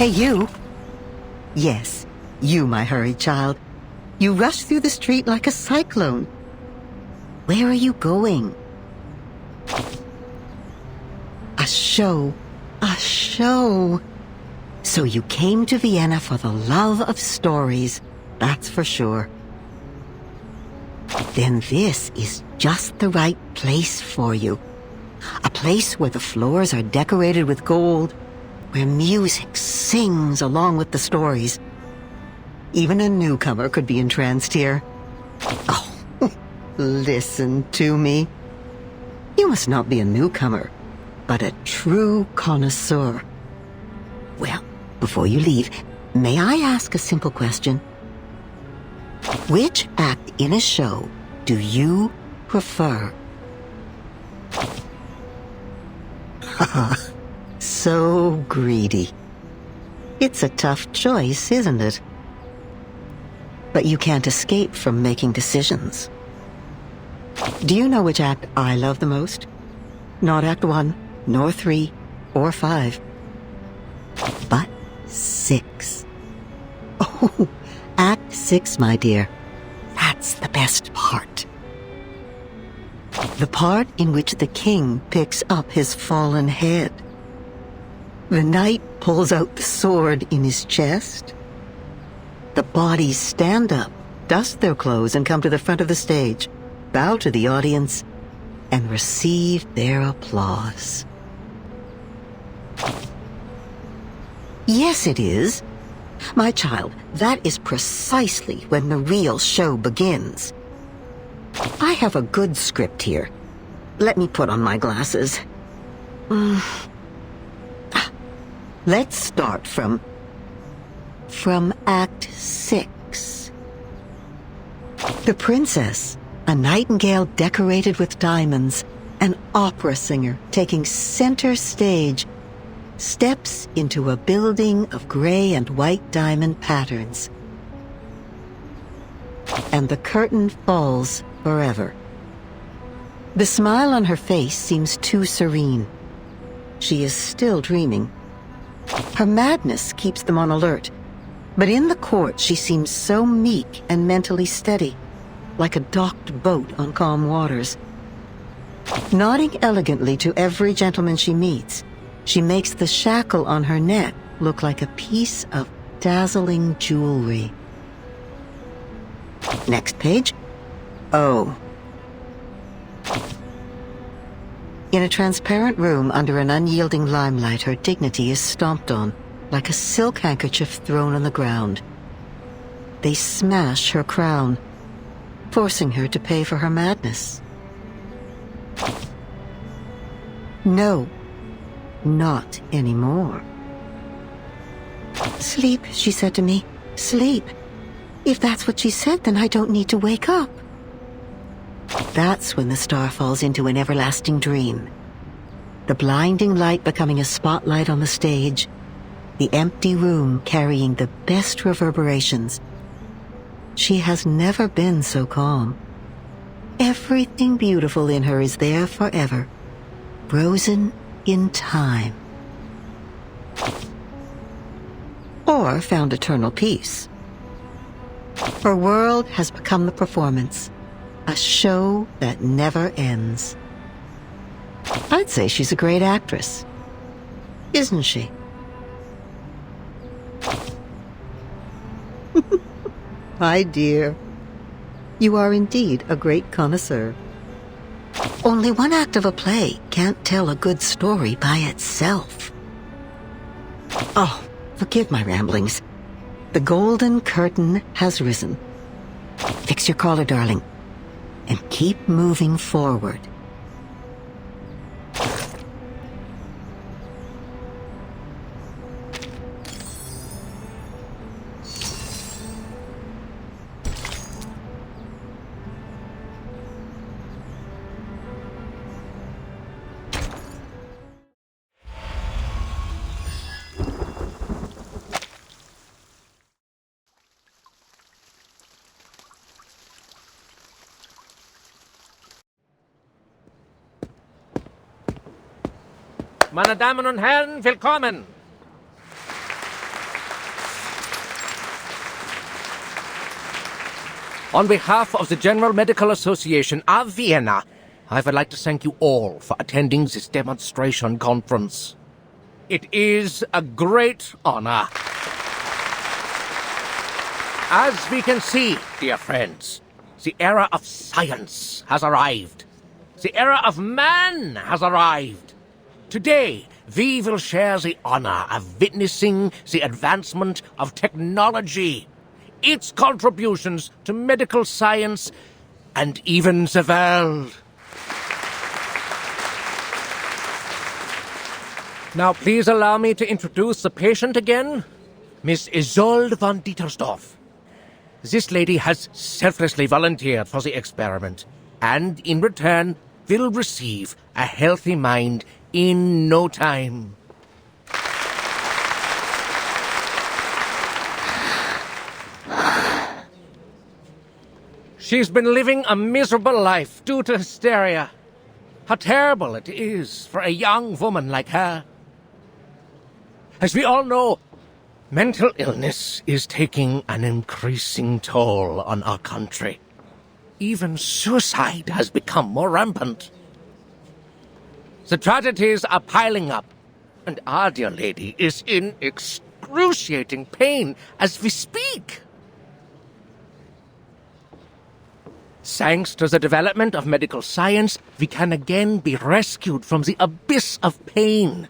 Hey, you. Yes, you, my hurried child. You rush through the street like a cyclone. Where are you going? A show. A show. So you came to Vienna for the love of stories, that's for sure. Then this is just the right place for you. A place where the floors are decorated with gold, where music sings along with the stories. Even a newcomer could be entranced here. Oh, listen to me. You must not be a newcomer, but a true connoisseur. Well, before you leave, may I ask a simple question? Which act in a show do you prefer? So greedy. It's a tough choice, isn't it? But you can't escape from making decisions. Do you know which act I love the most? Not Act 1, nor 3, or 5. But 6. Oh, Act 6, my dear. That's the best part. The part in which the king picks up his fallen head. The knight pulls out the sword in his chest. The bodies stand up, dust their clothes, and come to the front of the stage, bow to the audience, and receive their applause. Yes, it is. My child, that is precisely when the real show begins. I have a good script here. Let me put on my glasses. Let's start from Act 6. The princess, a nightingale decorated with diamonds, an opera singer taking center stage, steps into a building of gray and white diamond patterns. And the curtain falls forever. The smile on her face seems too serene. She is still dreaming. Her madness keeps them on alert, but in the court she seems so meek and mentally steady, like a docked boat on calm waters. Nodding elegantly to every gentleman she meets, she makes the shackle on her neck look like a piece of dazzling jewelry. Next page. Oh. In a transparent room under an unyielding limelight, her dignity is stomped on, like a silk handkerchief thrown on the ground. They smash her crown, forcing her to pay for her madness. No, not anymore. Sleep, she said to me. Sleep. If that's what she said, then I don't need to wake up. That's when the star falls into an everlasting dream. The blinding light becoming a spotlight on the stage, the empty room carrying the best reverberations. She has never been so calm. Everything beautiful in her is there forever, frozen in time. Or found eternal peace. Her world has become the performance, a show that never ends. I'd say she's a great actress, isn't she? My dear, you are indeed a great connoisseur. Only one act of a play can't tell a good story by itself. Oh, forgive my ramblings. The golden curtain has risen. Fix your collar, darling, and keep moving forward. Meine Damen und Herren, willkommen! On behalf of the General Medical Association of Vienna, I would like to thank you all for attending this demonstration conference. It is a great honor. As we can see, dear friends, the era of science has arrived. The era of man has arrived. Today, we will share the honor of witnessing the advancement of technology, its contributions to medical science, and even the world. Now, please allow me to introduce the patient again, Miss Isolde von Dietersdorf. This lady has selflessly volunteered for the experiment, and in return will receive a healthy mind in no time. She's been living a miserable life due to hysteria. How terrible it is for a young woman like her. As we all know, mental illness is taking an increasing toll on our country. Even suicide has become more rampant. The tragedies are piling up, and our dear lady is in excruciating pain as we speak. Thanks to the development of medical science, we can again be rescued from the abyss of pain.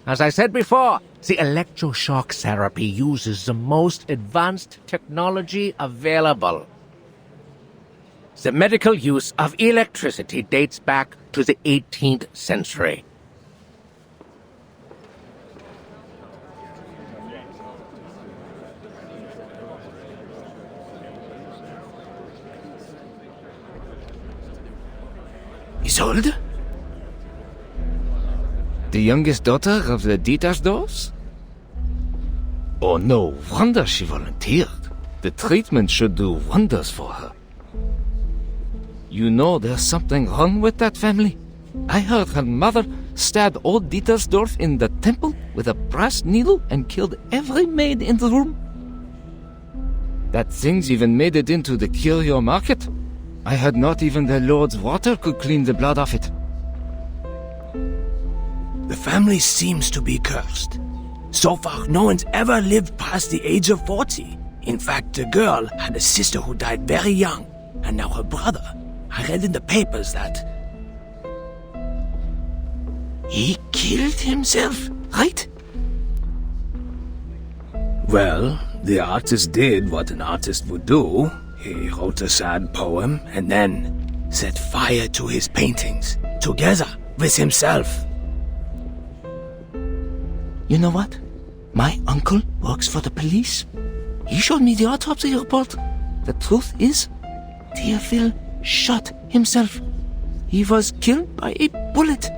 As I said before, the electroshock therapy uses the most advanced technology available. The medical use of electricity dates back to the 18th century. Isolde? The youngest daughter of the Dietersdorfs? Oh, no wonder she volunteered. The treatment should do wonders for her. You know there's something wrong with that family. I heard her mother stabbed old Dietersdorf in the temple with a brass needle and killed every maid in the room. That thing's even made it into the curio market. I heard not even the Lord's water could clean the blood off it. The family seems to be cursed. So far, no one's ever lived past the age of 40. In fact, the girl had a sister who died very young, and now her brother. I read in the papers that he killed himself, right? Well, the artist did what an artist would do. He wrote a sad poem and then set fire to his paintings, together with himself. You know what? My uncle works for the police. He showed me the autopsy report. The truth is, Theophil shot himself. He was killed by a bullet.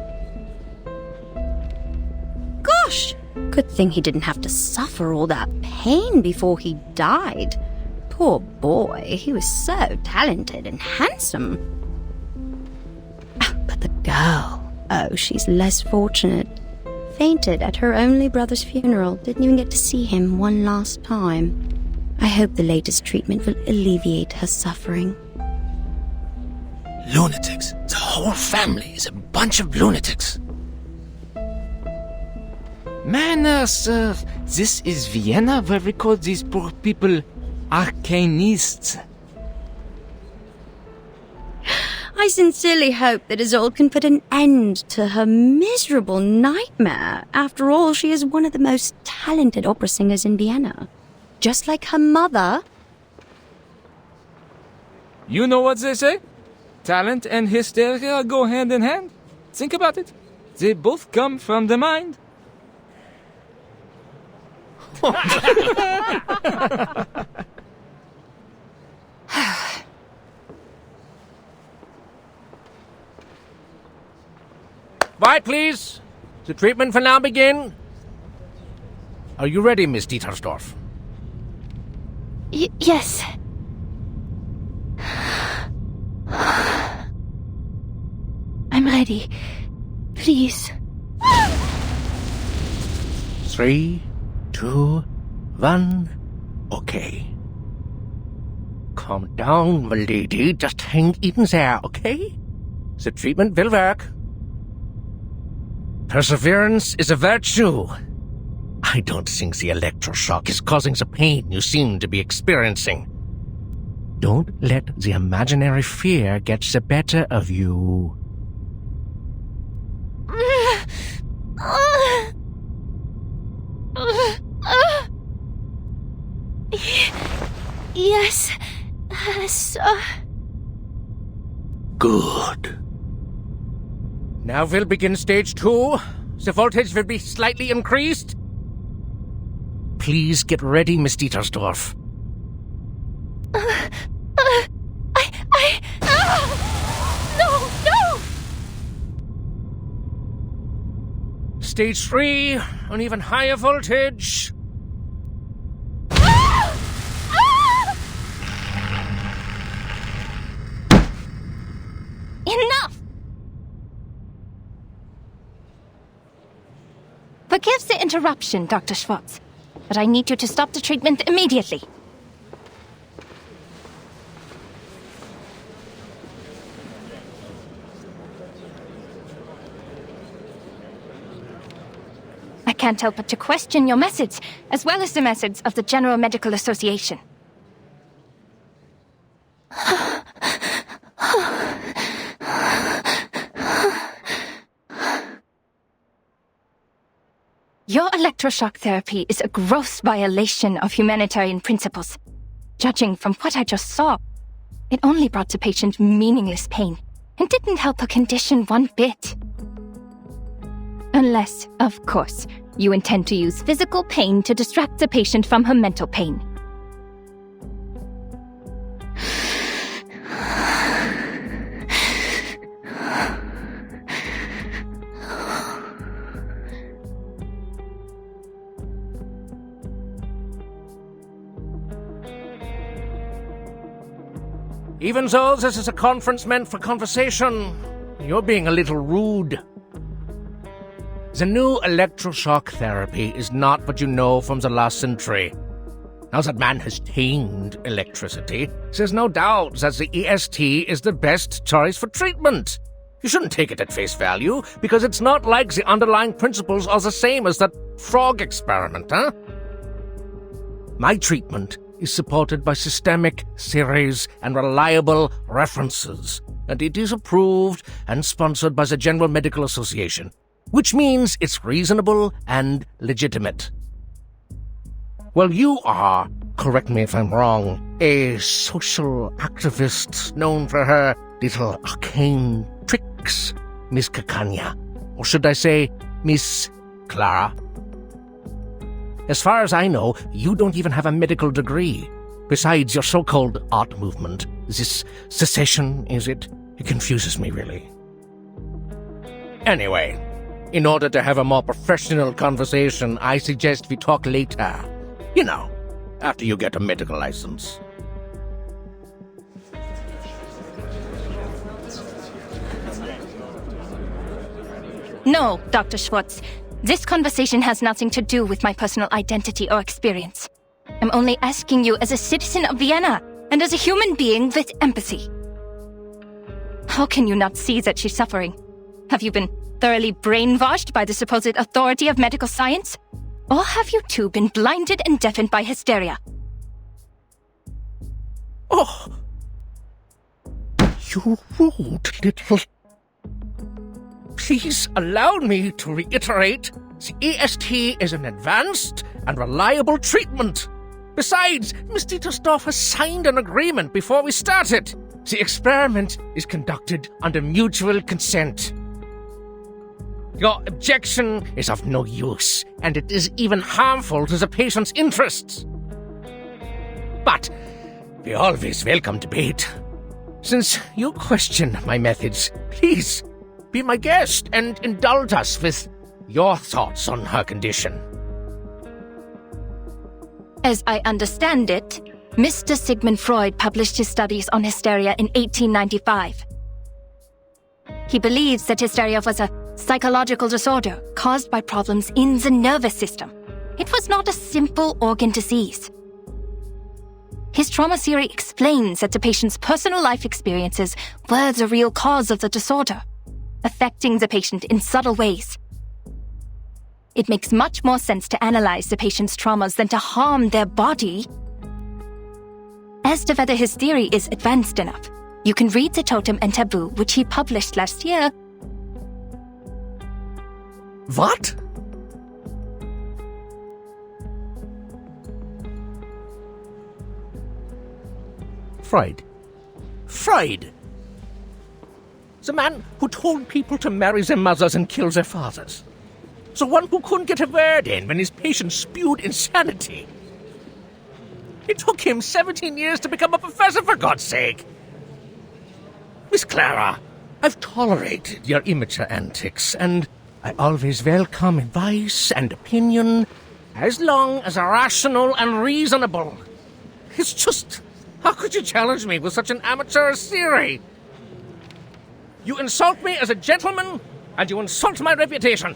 Gosh! Good thing he didn't have to suffer all that pain before he died. Poor boy, he was so talented and handsome. But the girl, oh, she's less fortunate. Fainted at her only brother's funeral, didn't even get to see him one last time. I hope the latest treatment will alleviate her suffering. Lunatics. The whole family is a bunch of lunatics. Manners, sir. This is Vienna, where we call these poor people arcanists. I sincerely hope that Isolde can put an end to her miserable nightmare. After all, she is one of the most talented opera singers in Vienna. Just like her mother. You know what they say? Talent and hysteria go hand in hand. Think about it. They both come from the mind. Quiet, please. The treatment will now begin. Are you ready, Miss Dietersdorf? Yes. I'm ready. Please. 3, 2, 1. Okay. calm down, my lady. Just hang in there, okay? The treatment will work. Perseverance is a virtue. I don't think the electroshock is causing the pain you seem to be experiencing. Don't let the imaginary fear get the better of you. Yes, sir. Good. Now we'll begin stage 2. The voltage will be slightly increased. Please get ready, Miss Dietersdorf. No! Stage 3, an even higher voltage. Enough! Forgive the interruption, Dr. Schwartz, but I need you to stop the treatment immediately. I can't help but to question your methods, as well as the methods of the General Medical Association. Your electroshock therapy is a gross violation of humanitarian principles. Judging from what I just saw, it only brought the patient meaningless pain and didn't help her condition one bit. Unless, of course, you intend to use physical pain to distract the patient from her mental pain. Even though this is a conference meant for conversation, you're being a little rude. The new electroshock therapy is not what you know from the last century. Now that man has tamed electricity, there's no doubt that the EST is the best choice for treatment. You shouldn't take it at face value, because it's not like the underlying principles are the same as that frog experiment, huh? My treatment is supported by systemic theories and reliable references, and it is approved and sponsored by the General Medical Association, which means it's reasonable and legitimate. Well, you are, correct me if I'm wrong, a social activist known for her little arcane tricks, Miss Cacania. Or should I say, Miss Clara? As far as I know, you don't even have a medical degree. Besides your so-called art movement, this secession, is it? It confuses me, really. Anyway, in order to have a more professional conversation, I suggest we talk later. You know, after you get a medical license. No, Dr. Schwartz. This conversation has nothing to do with my personal identity or experience. I'm only asking you as a citizen of Vienna and as a human being with empathy. How can you not see that she's suffering? Have you been thoroughly brainwashed by the supposed authority of medical science? Or have you two been blinded and deafened by hysteria? Oh! You rude little... Please allow me to reiterate, the EST is an advanced and reliable treatment. Besides, Miss Dietersdorf has signed an agreement before we started. The experiment is conducted under mutual consent. Your objection is of no use, and it is even harmful to the patient's interests. But we always welcome debate. Since you question my methods, please be my guest and indulge us with your thoughts on her condition. As I understand it, Mr. Sigmund Freud published his studies on hysteria in 1895. He believes that hysteria was a psychological disorder caused by problems in the nervous system. It was not a simple organ disease. His trauma theory explains that the patient's personal life experiences were the real cause of the disorder, affecting the patient in subtle ways. It makes much more sense to analyze the patient's traumas than to harm their body. As to whether his theory is advanced enough, you can read The Totem and Taboo, which he published last year. What? Freud. Freud! The man who told people to marry their mothers and kill their fathers. The one who couldn't get a word in when his patients spewed insanity. It took him 17 years to become a professor, for God's sake. Miss Clara, I've tolerated your immature antics, and I always welcome advice and opinion, as long as they're rational and reasonable. It's just, how could you challenge me with such an amateur theory? You insult me as a gentleman, and you insult my reputation.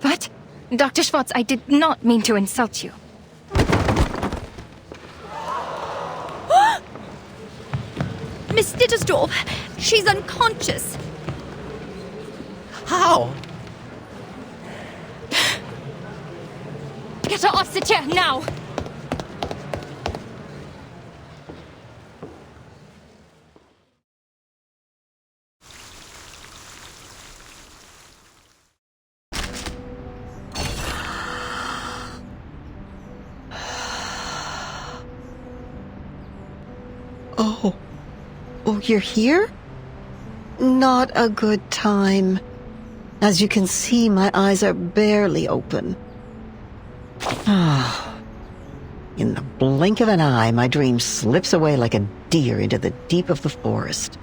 What? Dr. Schwartz, I did not mean to insult you. Miss Dittersdorf, she's unconscious. How? Get her off the chair, now! Oh, you're here? Not a good time. As you can see, my eyes are barely open. In the blink of an eye, my dream slips away like a deer into the deep of the forest.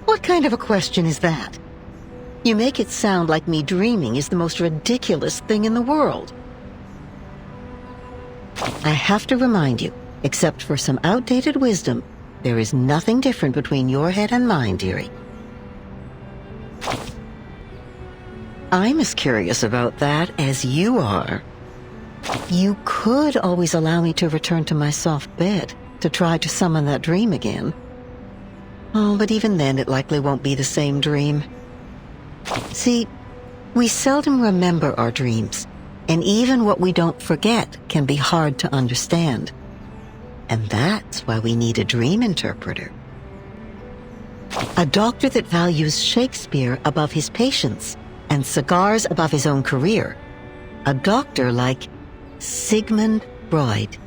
What kind of a question is that? You make it sound like me dreaming is the most ridiculous thing in the world. I have to remind you, except for some outdated wisdom, there is nothing different between your head and mine, dearie. I'm as curious about that as you are. You could always allow me to return to my soft bed to try to summon that dream again. Oh, but even then it likely won't be the same dream. See, we seldom remember our dreams, and even what we don't forget can be hard to understand. And that's why we need a dream interpreter. A doctor that values Shakespeare above his patients and cigars above his own career. A doctor like Sigmund Freud.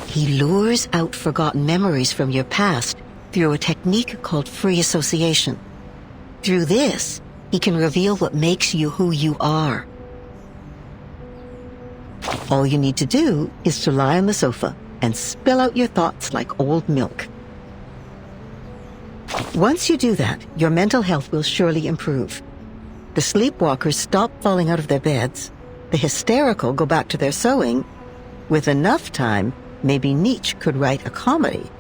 He lures out forgotten memories from your past through a technique called free association. Through this, he can reveal what makes you who you are. All you need to do is to lie on the sofa and spill out your thoughts like old milk. Once you do that, your mental health will surely improve. The sleepwalkers stop falling out of their beds, the hysterical go back to their sewing. With enough time, maybe Nietzsche could write a comedy.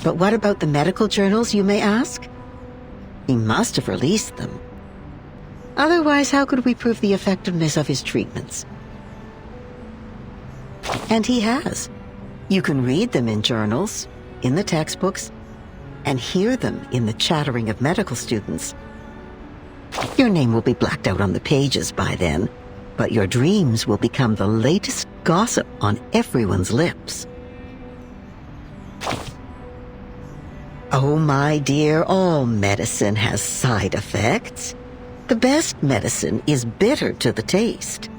But what about the medical journals, you may ask? He must have released them. Otherwise, how could we prove the effectiveness of his treatments? And he has. You can read them in journals, in the textbooks, and hear them in the chattering of medical students. Your name will be blacked out on the pages by then, but your dreams will become the latest gossip on everyone's lips. Oh, my dear, all medicine has side effects. The best medicine is bitter to the taste.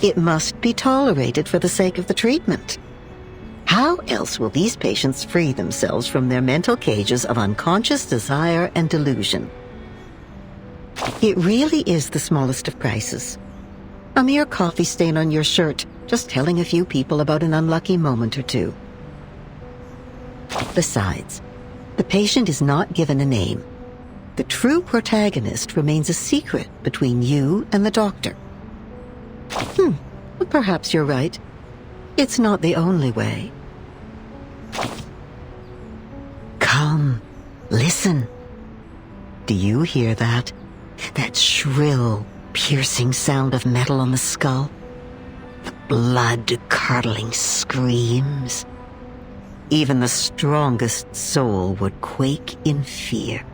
It must be tolerated for the sake of the treatment. How else will these patients free themselves from their mental cages of unconscious desire and delusion? It really is the smallest of prices. A mere coffee stain on your shirt, just telling a few people about an unlucky moment or two. Besides, the patient is not given a name. The true protagonist remains a secret between you and the doctor. Perhaps you're right. It's not the only way. Come, listen. Do you hear that? That shrill, piercing sound of metal on the skull. The blood-curdling screams. Even the strongest soul would quake in fear.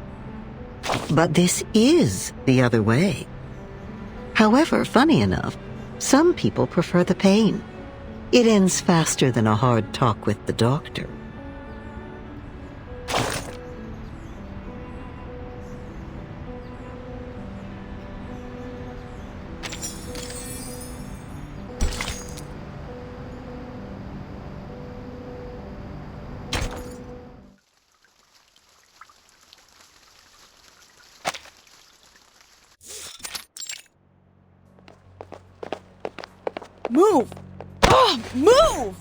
But this is the other way. However, funny enough, some people prefer the pain. It ends faster than a hard talk with the doctor. Move! Oh, move!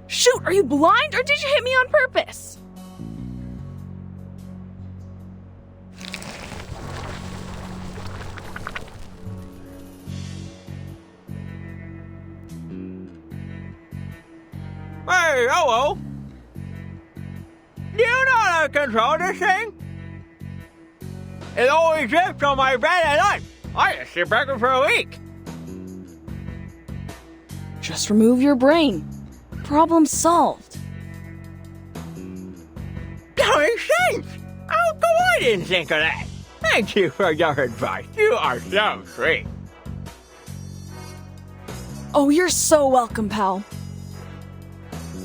Shoot, are you blind or did you hit me on purpose? Hey, hello! Do you know how to control this thing? It always drips on my bed at night. I just sit back for a week. Just remove your brain. Problem solved. That makes sense. How come I didn't think of that? Thank you for your advice. You are so sweet. Oh, you're so welcome, pal.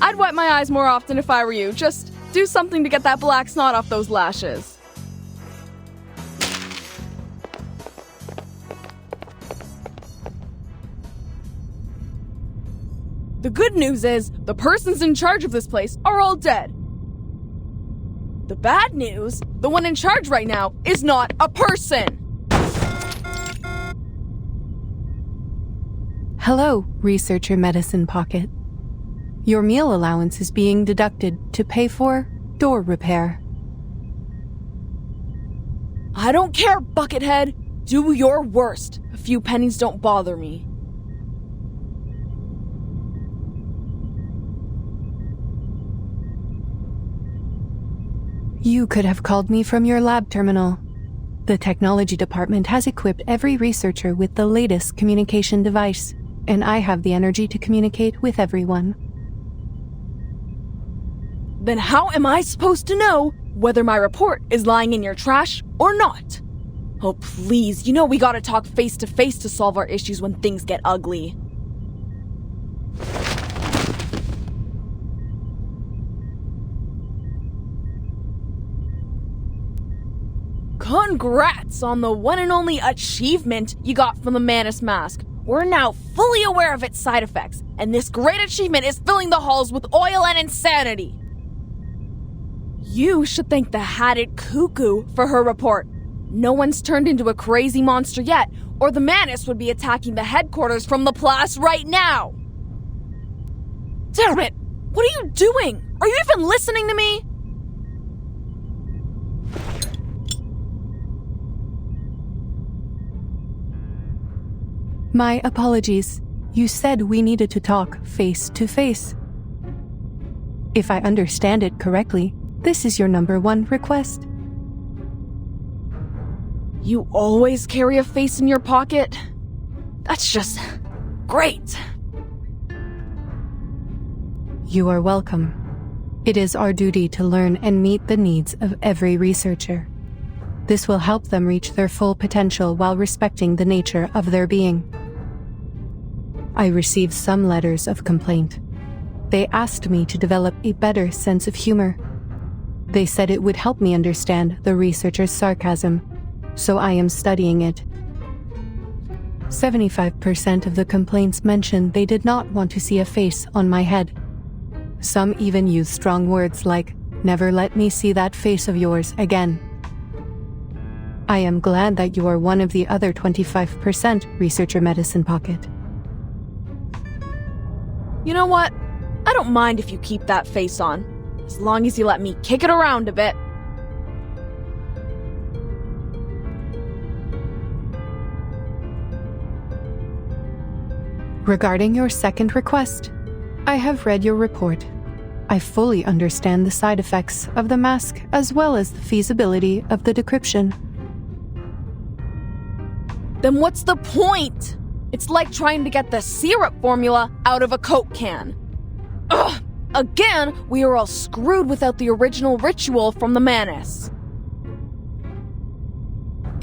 I'd wipe my eyes more often if I were you. Just do something to get that black snot off those lashes. The good news is, the persons in charge of this place are all dead. The bad news, the one in charge right now is not a person! Hello, Researcher Medicine Pocket. Your meal allowance is being deducted to pay for door repair. I don't care, Buckethead. Do your worst. A few pennies don't bother me. You could have called me from your lab terminal. The technology department has equipped every researcher with the latest communication device, and I have the energy to communicate with everyone. Then how am I supposed to know whether my report is lying in your trash or not? Oh, please, you know we gotta talk face to face to solve our issues when things get ugly. Congrats on the one and only achievement you got from the Manus mask. We're now fully aware of its side effects, and this great achievement is filling the halls with oil and insanity. You should thank the Hatted Cuckoo for her report. No one's turned into a crazy monster yet, or the Manus would be attacking the headquarters from the Place right now. Damn it! What are you doing? Are you even listening to me? My apologies. You said we needed to talk face to face. If I understand it correctly, this is your #1 request. You always carry a face in your pocket? That's just great. You are welcome. It is our duty to learn and meet the needs of every researcher. This will help them reach their full potential while respecting the nature of their being. I received some letters of complaint. They asked me to develop a better sense of humor. They said it would help me understand the researcher's sarcasm, so I am studying it. 75% of the complaints mentioned they did not want to see a face on my head. Some even used strong words like, "Never let me see that face of yours again." I am glad that you are one of the other 25% Researcher Medicine Pocket. You know what? I don't mind if you keep that face on, as long as you let me kick it around a bit. Regarding your second request, I have read your report. I fully understand the side effects of the mask as well as the feasibility of the decryption. Then what's the point? It's like trying to get the syrup formula out of a Coke can. Ugh! Again, we are all screwed without the original ritual from the Manus.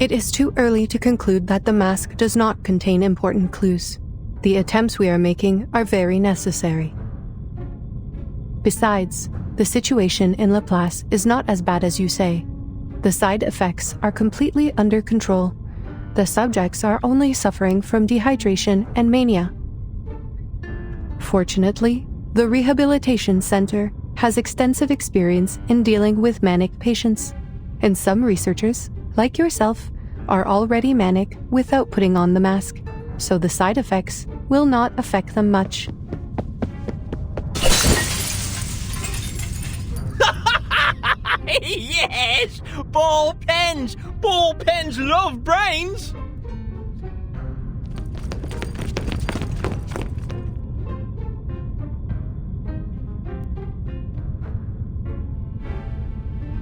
It is too early to conclude that the mask does not contain important clues. The attempts we are making are very necessary. Besides, the situation in Laplace is not as bad as you say. The side effects are completely under control. The subjects are only suffering from dehydration and mania. Fortunately, the Rehabilitation Center has extensive experience in dealing with manic patients, and some researchers, like yourself, are already manic without putting on the mask, so the side effects will not affect them much. Yes! Ball pens! Ball pens love brains!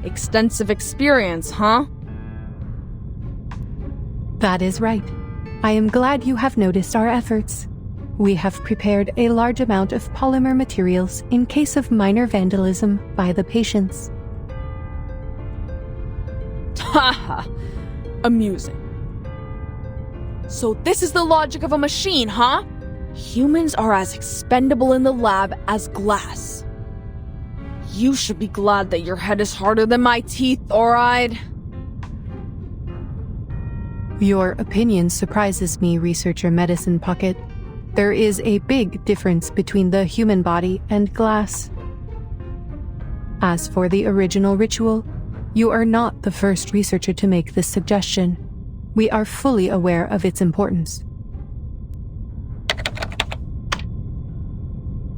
Extensive experience, huh? That is right. I am glad you have noticed our efforts. We have prepared a large amount of polymer materials in case of minor vandalism by the patients. Haha, amusing. So this is the logic of a machine, huh? Humans are as expendable in the lab as glass. You should be glad that your head is harder than my teeth, or I'd... Your opinion surprises me, Researcher Medicine Pocket. There is a big difference between the human body and glass. As for the original ritual, you are not the first researcher to make this suggestion. We are fully aware of its importance.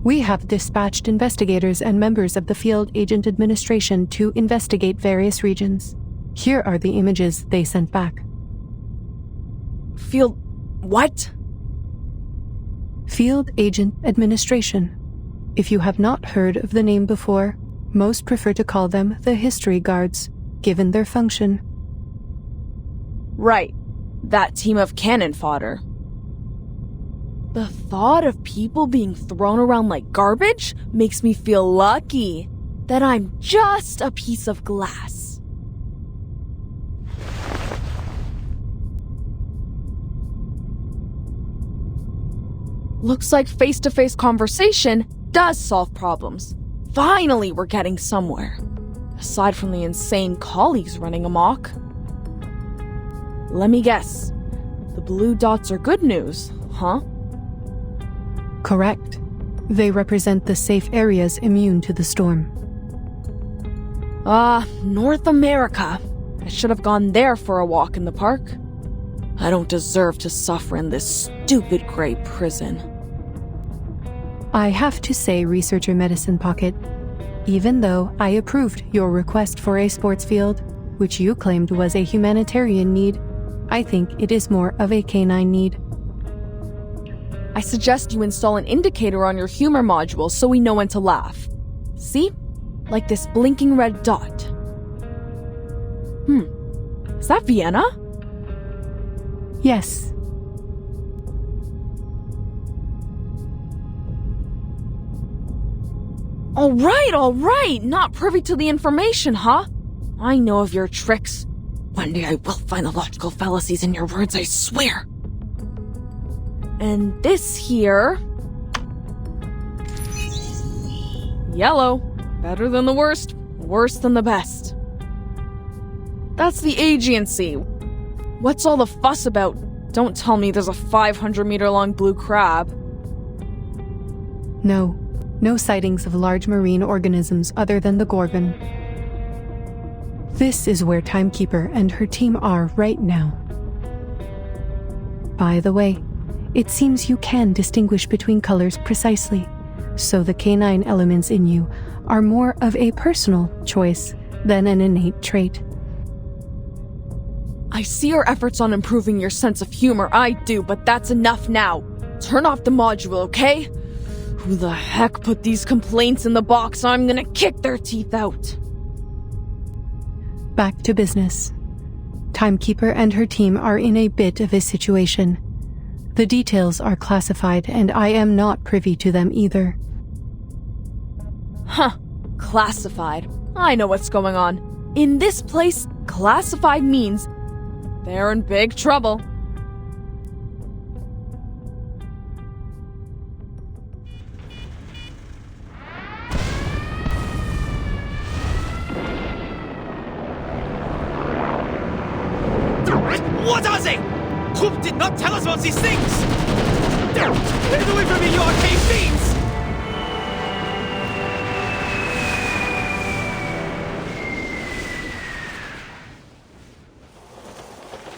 We have dispatched investigators and members of the Field Agent Administration to investigate various regions. Here are the images they sent back. Field... what? Field Agent Administration. If you have not heard of the name before, most prefer to call them the History Guards, given their function. Right. That team of cannon fodder. The thought of people being thrown around like garbage makes me feel lucky that I'm just a piece of glass. Looks like face-to-face conversation does solve problems. Finally, we're getting somewhere. Aside from the insane colleagues running amok. Let me guess. The blue dots are good news, huh? Correct. They represent the safe areas immune to the storm. North America. I should have gone there for a walk in the park. I don't deserve to suffer in this stupid gray prison. I have to say, Researcher Medicine Pocket, even though I approved your request for a sports field, which you claimed was a humanitarian need, I think it is more of a canine need. I suggest you install an indicator on your humor module so we know when to laugh. See? Like this blinking red dot. Is that Vienna? Yes. All right. Not privy to the information, huh? I know of your tricks. One day I will find the logical fallacies in your words, I swear. And this here... yellow. Better than the worst, worse than the best. That's the agency. What's all the fuss about? Don't tell me there's a 500-meter-long blue crab. No sightings of large marine organisms other than the Gorgon. This is where Timekeeper and her team are right now. By the way, it seems you can distinguish between colors precisely, so the canine elements in you are more of a personal choice than an innate trait. I see your efforts on improving your sense of humor, I do, but that's enough now. Turn off the module, okay? Who the heck put these complaints in the box? I'm gonna kick their teeth out. Back to business. Timekeeper and her team are in a bit of a situation. The details are classified, and I am not privy to them either. Huh. Classified. I know what's going on. In this place, classified means they're in big trouble. What are they? Trupp did not tell us about these things! Get away from me, you arcane fiends!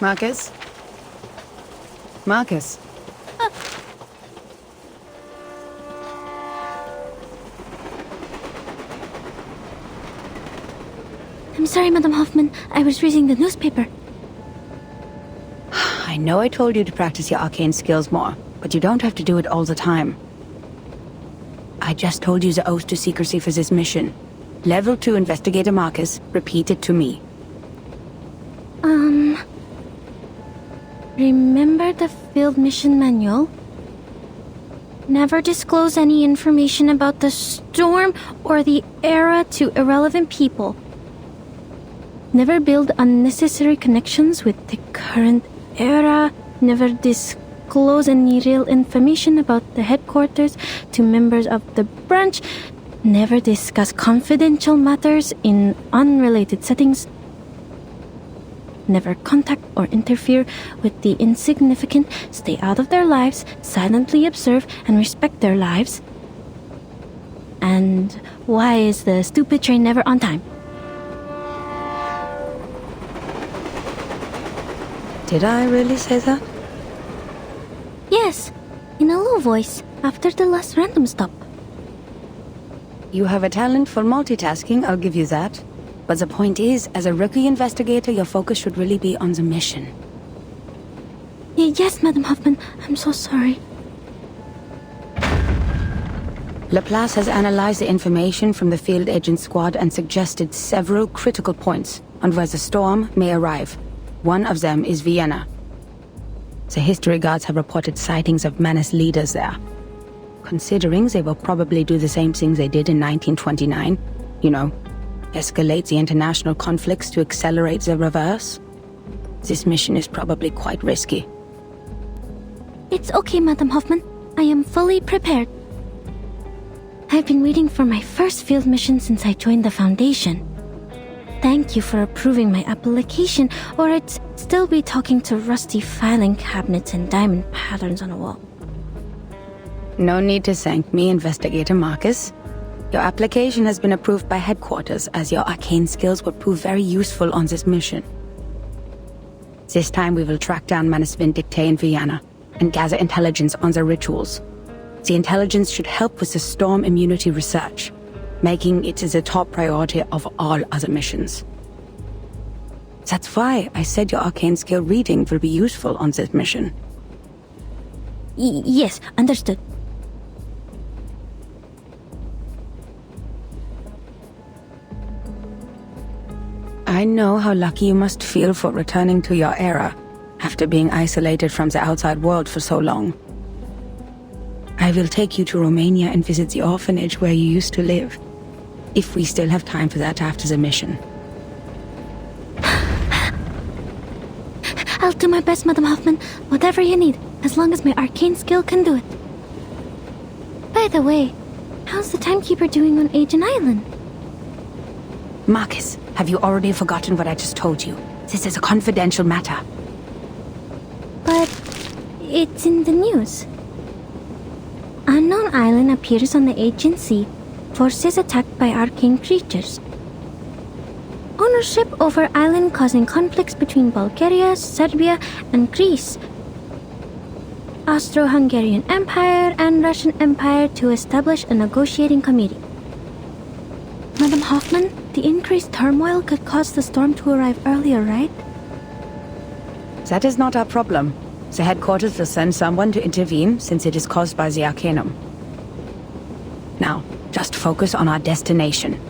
Marcus? Marcus? I'm sorry, Madam Hoffman. I was reading the newspaper. I know I told you to practice your arcane skills more, but you don't have to do it all the time. I just told you the oath to secrecy for this mission. Level 2 Investigator Marcus, repeat it to me. Remember the field mission manual? Never disclose any information about the storm or the era to irrelevant people. Never build unnecessary connections with the current era. Never disclose any real information about the headquarters to members of the branch. Never discuss confidential matters in unrelated settings. Never contact or interfere with the insignificant. Stay out of their lives, silently observe and respect their lives. And why is the stupid train never on time? Did I really say that? Yes, in a low voice, after the last random stop. You have a talent for multitasking, I'll give you that. But the point is, as a rookie investigator, your focus should really be on the mission. Yes, Madam Hoffman, I'm so sorry. Laplace has analyzed the information from the field agent squad and suggested several critical points on where the storm may arrive. One of them is Vienna. The history guards have reported sightings of menace leaders there. Considering they will probably do the same things they did in 1929, you know, escalate the international conflicts to accelerate the reverse, this mission is probably quite risky. It's okay, Madam Hoffman. I am fully prepared. I've been waiting for my first field mission since I joined the Foundation. Thank you for approving my application, or I'd still be talking to rusty filing cabinets and diamond patterns on a wall. No need to thank me, Investigator Marcus. Your application has been approved by headquarters, as your arcane skills will prove very useful on this mission. This time we will track down Manus Vindictae in Vienna and gather intelligence on their rituals. The intelligence should help with the storm immunity research, making it the top priority of all other missions. That's why I said your arcane skill reading will be useful on this mission. Yes, understood. I know how lucky you must feel for returning to your era, after being isolated from the outside world for so long. I will take you to Romania and visit the orphanage where you used to live, if we still have time for that after the mission. I'll do my best, Madam Hoffman. Whatever you need, as long as my arcane skill can do it. By the way, how's the timekeeper doing on Agent Island? Marcus, have you already forgotten what I just told you? This is a confidential matter. But it's in the news. Unknown island appears on the agency. Forces attacked by arcane creatures. Ownership over island causing conflicts between Bulgaria, Serbia, and Greece. Austro-Hungarian Empire and Russian Empire to establish a negotiating committee. Madam Hoffman, the increased turmoil could cause the storm to arrive earlier, right? That is not our problem. The headquarters will send someone to intervene, since it is caused by the Arcanum. Now, just focus on our destination,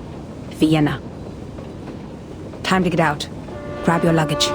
Vienna. Time to get out. Grab your luggage.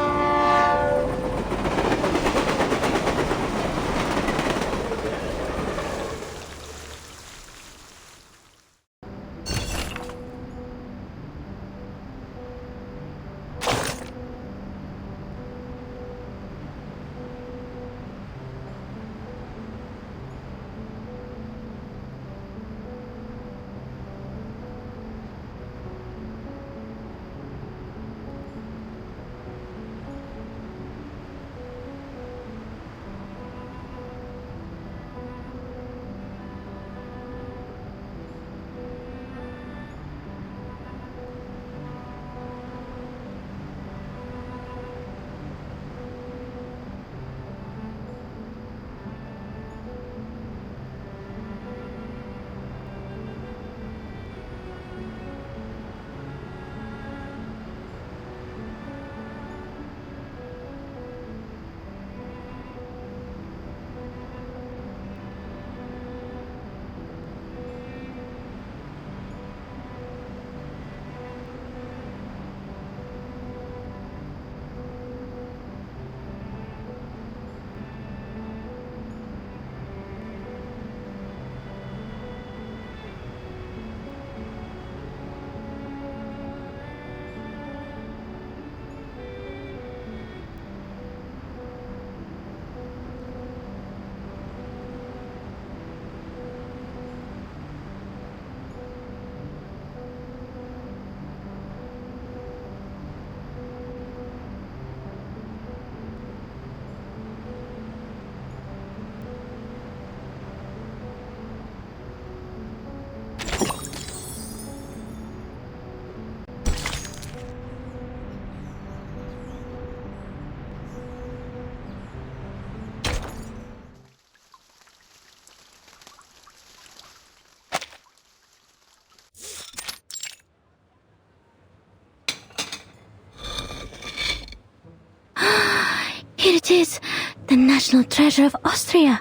Here it is, the national treasure of Austria.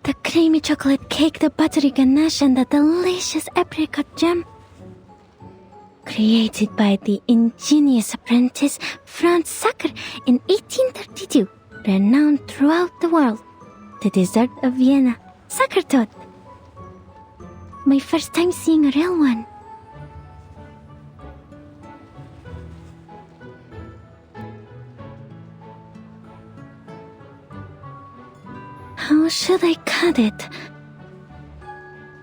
The creamy chocolate cake, the buttery ganache, and the delicious apricot jam. Created by the ingenious apprentice Franz Sacker in 1832, renowned throughout the world. The dessert of Vienna, Sacker Torte. My first time seeing a real one. How should I cut it?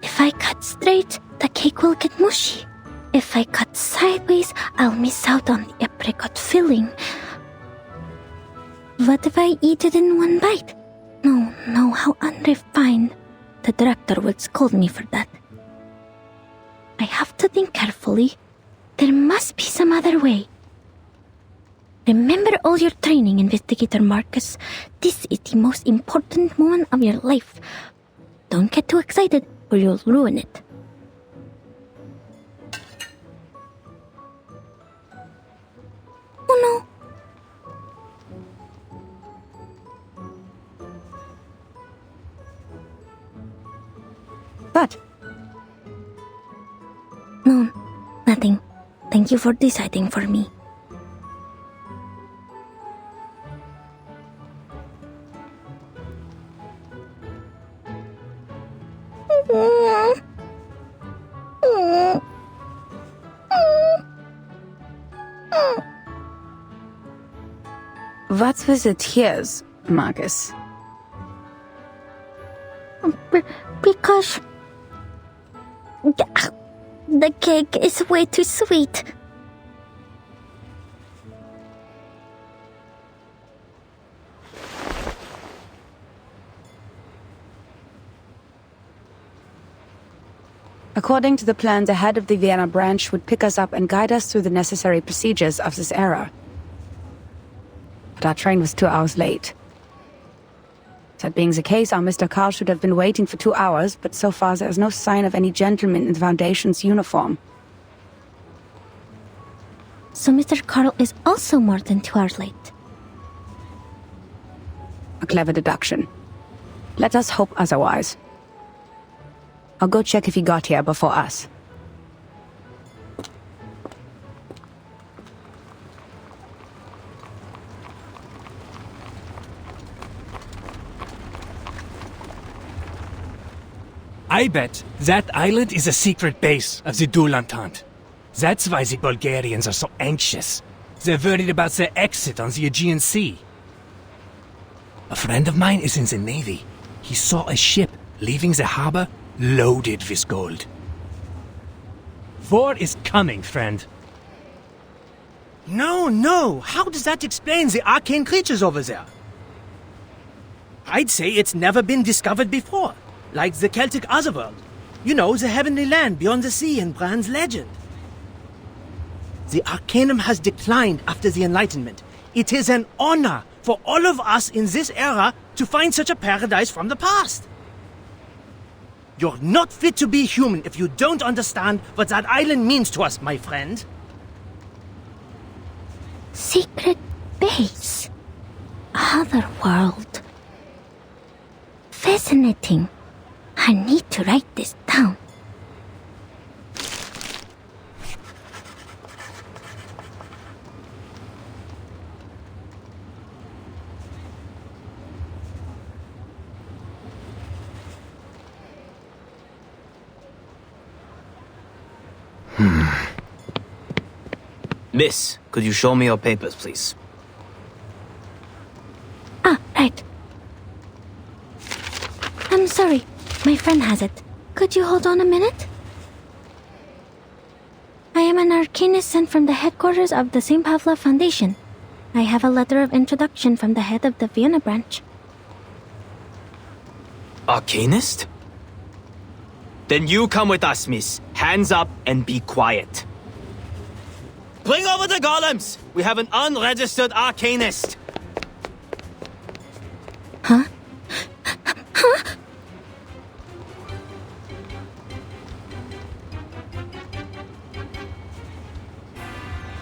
If I cut straight, the cake will get mushy. If I cut sideways, I'll miss out on the apricot filling. What if I eat it in one bite? No, how unrefined. The director would scold me for that. I have to think carefully. There must be some other way. Remember all your training, Investigator Marcus. This is the most important moment of your life. Don't get too excited or you'll ruin it. Oh no. But? No, nothing. Thank you for deciding for me. What's with the tears, Marcus? Because the cake is way too sweet. According to the plan, the head of the Vienna branch would pick us up and guide us through the necessary procedures of this era. But our train was 2 hours late. That being the case, our Mr. Carl should have been waiting for 2 hours, but so far there is no sign of any gentleman in the Foundation's uniform. So Mr. Carl is also more than 2 hours late. A clever deduction. Let us hope otherwise. I'll go check if he got here before us. I bet that island is a secret base of the Duel Entente. That's why the Bulgarians are so anxious. They're worried about their exit on the Aegean Sea. A friend of mine is in the Navy. He saw a ship leaving the harbor loaded with gold. War is coming, friend. No. How does that explain the arcane creatures over there? I'd say it's never been discovered before. Like the Celtic Otherworld. You know, the heavenly land beyond the sea in Bran's legend. The Arcanum has declined after the Enlightenment. It is an honor for all of us in this era to find such a paradise from the past. You're not fit to be human if you don't understand what that island means to us, my friend. Secret base. Otherworld. Fascinating. I need to write this down. Miss, could you show me your papers, please? Ah, right. I'm sorry. My friend has it. Could you hold on a minute? I am an arcanist sent from the headquarters of the St. Pavlov Foundation. I have a letter of introduction from the head of the Vienna branch. Arcanist? Then you come with us, miss. Hands up and be quiet. Bring over the golems! We have an unregistered arcanist! Huh?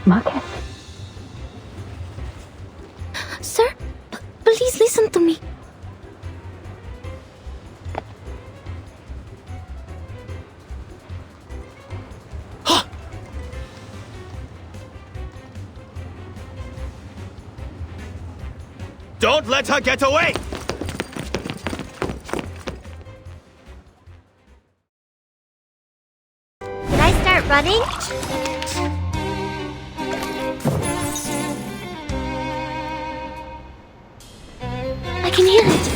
Marcus? Sir, please listen to me. Don't let her get away! Did I start running? I can hear it.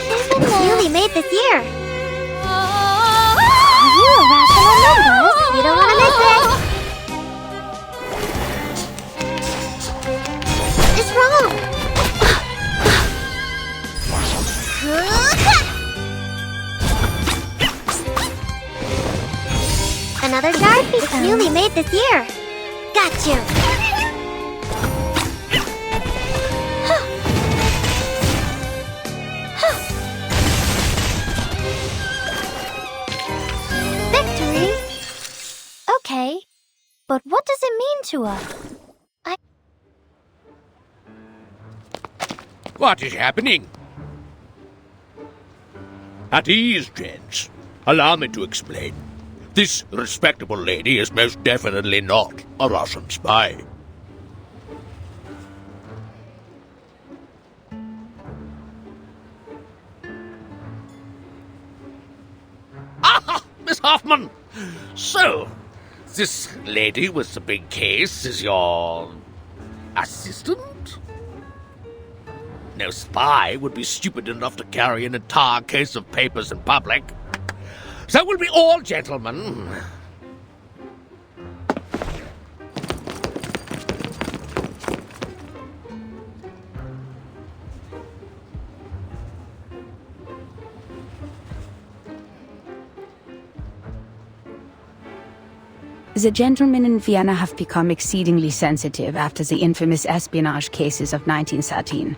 It's newly made this year. Are you a Rascal member? You don't want to miss it. It's wrong. Another jar? It's newly made this year. Got you. Victory? Okay, but what does it mean to us? What is happening? At ease, gents. Allow me to explain. This respectable lady is most definitely not a Russian spy. Ah, Miss Hoffman! So, this lady with the big case is your assistant? No spy would be stupid enough to carry an entire case of papers in public. So we'll be all gentlemen. The gentlemen in Vienna have become exceedingly sensitive after the infamous espionage cases of 1913.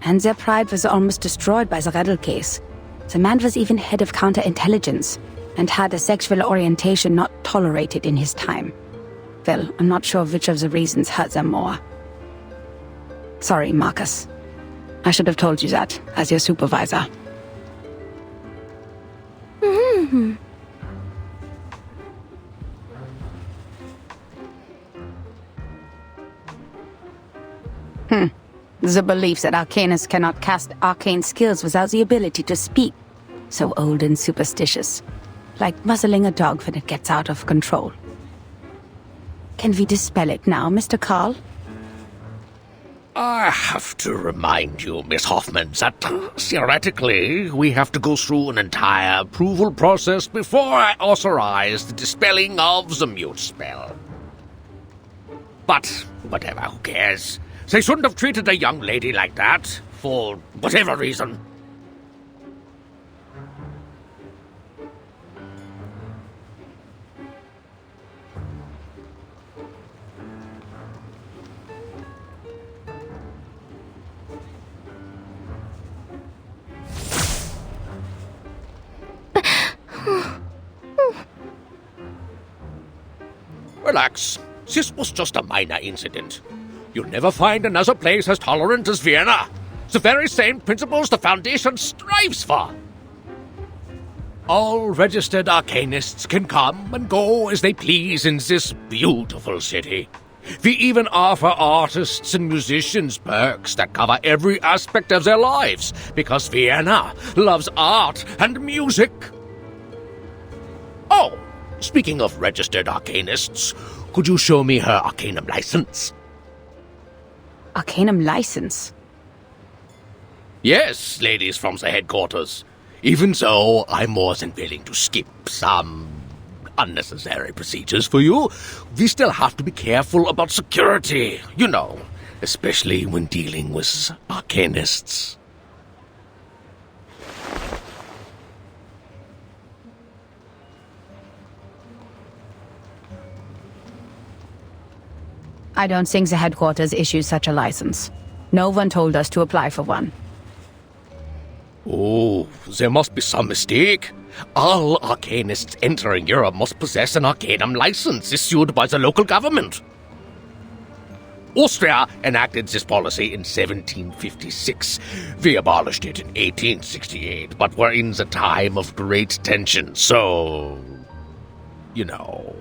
And their pride was almost destroyed by the Gretel case. The man was even head of counterintelligence, and had a sexual orientation not tolerated in his time. Well, I'm not sure which of the reasons hurt them more. Sorry, Marcus. I should have told you that, as your supervisor. The belief that arcanists cannot cast arcane skills without the ability to speak. So old and superstitious. Like muzzling a dog when it gets out of control. Can we dispel it now, Mr. Carl? I have to remind you, Miss Hoffman, that theoretically we have to go through an entire approval process before I authorize the dispelling of the mute spell. But whatever, who cares? They shouldn't have treated a young lady like that, for whatever reason. Relax. This was just a minor incident. You'll never find another place as tolerant as Vienna. The very same principles the Foundation strives for. All registered arcanists can come and go as they please in this beautiful city. We even offer artists and musicians perks that cover every aspect of their lives, because Vienna loves art and music. Oh, speaking of registered arcanists, could you show me her arcanum license? Arcanum license? Yes, ladies from the headquarters. Even so, I'm more than willing to skip some unnecessary procedures for you. We still have to be careful about security, you know, especially when dealing with arcanists. I don't think the headquarters issues such a license. No one told us to apply for one. Oh, there must be some mistake. All arcanists entering Europe must possess an arcanum license issued by the local government. Austria enacted this policy in 1756. We abolished it in 1868, but we're in the time of great tension, so... you know...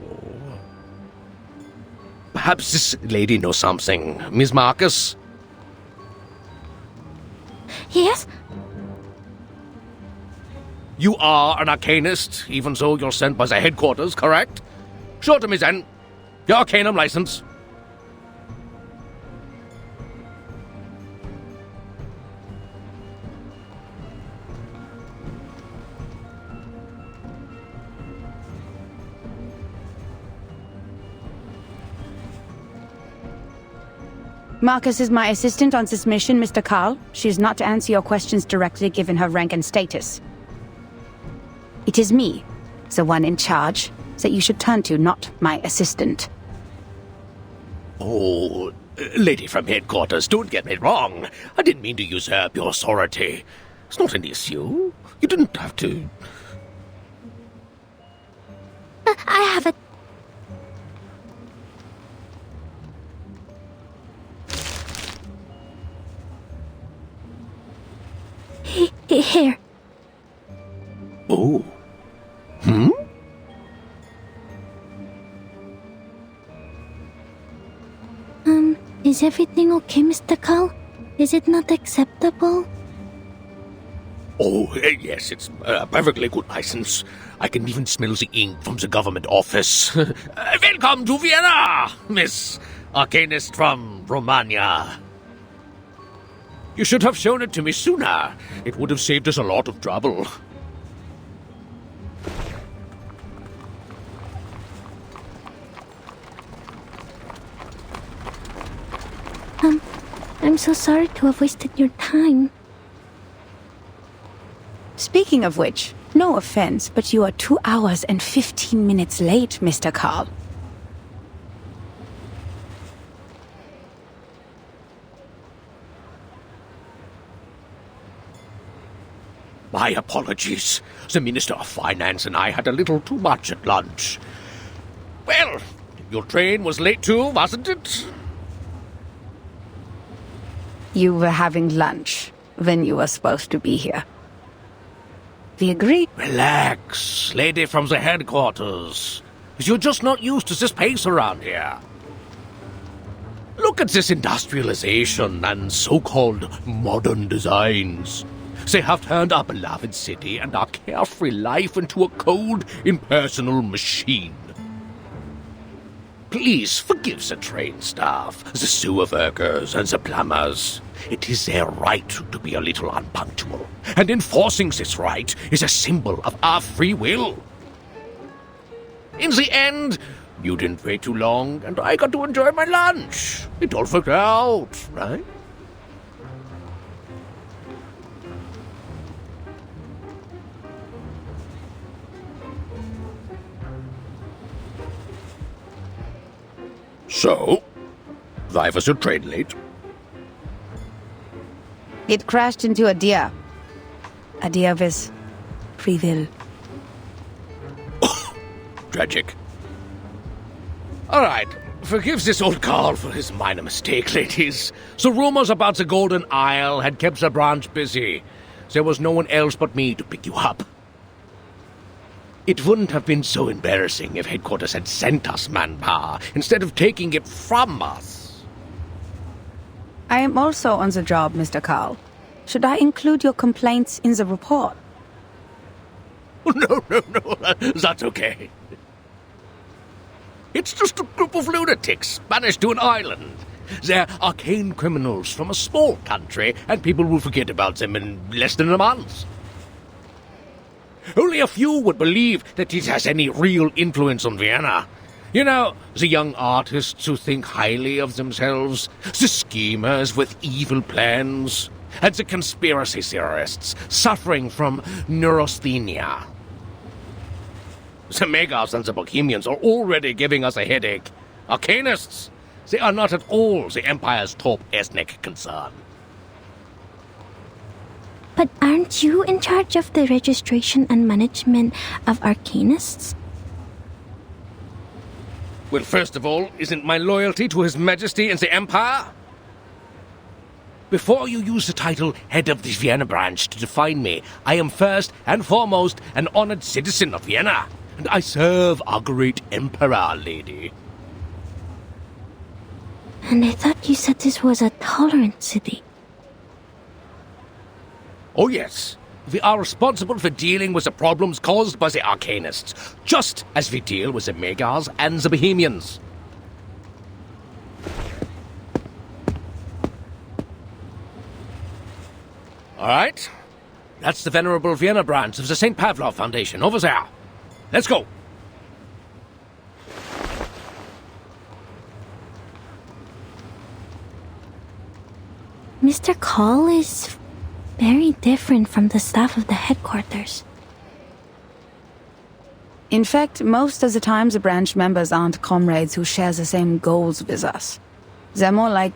Perhaps this lady knows something. Miss Marcus? Yes? You are an arcanist, even though you're sent by the headquarters, correct? Show it to me then. Your arcanum license. Marcus is my assistant on this mission, Mr. Carl. She is not to answer your questions directly given her rank and status. It is me, the one in charge, that you should turn to, not my assistant. Oh, lady from headquarters, don't get me wrong. I didn't mean to usurp your authority. It's not an issue. You didn't have to... I have it. Here. Oh. Hmm? Is everything okay, Mr. Carl? Is it not acceptable? Oh, yes, it's a perfectly good license. I can even smell the ink from the government office. Welcome to Vienna, Miss Arcanist from Romania. You should have shown it to me sooner. It would have saved us a lot of trouble. I'm so sorry to have wasted your time. Speaking of which, no offense, but you are 2 hours and 15 minutes late, Mr. Carl. My apologies. The Minister of Finance and I had a little too much at lunch. Well, your train was late too, wasn't it? You were having lunch. when you were supposed to be here. We agree? Relax, lady from the headquarters. You're just not used to this pace around here. Look at this industrialization and so-called modern designs. They have turned our beloved city and our carefree life into a cold, impersonal machine. Please forgive the train staff, the sewer workers, and the plumbers. It is their right to be a little unpunctual, and enforcing this right is a symbol of our free will. In the end, you didn't wait too long, and I got to enjoy my lunch. It all worked out, right? So, why was your train late? It crashed into a deer. A deer with free will. Tragic. All right, forgive this old Carl for his minor mistake, ladies. The rumors about the Golden Isle had kept the branch busy. There was no one else but me to pick you up. It wouldn't have been so embarrassing if headquarters had sent us manpower instead of taking it from us. I am also on the job, Mr. Carl. Should I include your complaints in the report? No, that's okay. It's just a group of lunatics banished to an island. They're arcane criminals from a small country, and people will forget about them in less than a month. Only a few would believe that it has any real influence on Vienna. You know, the young artists who think highly of themselves, the schemers with evil plans, and the conspiracy theorists suffering from neurasthenia. The Megars and the Bohemians are already giving us a headache. Arcanists, they are not at all the Empire's top ethnic concern. But aren't you in charge of the registration and management of Arcanists? Well, first of all, isn't my loyalty to His Majesty and the Empire? Before you use the title Head of the Vienna Branch to define me, I am first and foremost an honored citizen of Vienna, and I serve our great Emperor, lady. And I thought you said this was a tolerant city. Oh yes, we are responsible for dealing with the problems caused by the Arcanists, just as we deal with the Megars and the Bohemians. All right, that's the venerable Vienna branch of the St. Pavlov Foundation over there. Let's go. Mr. Call is very different from the staff of the headquarters. In fact, most of the time the branch members aren't comrades who share the same goals with us. They're more like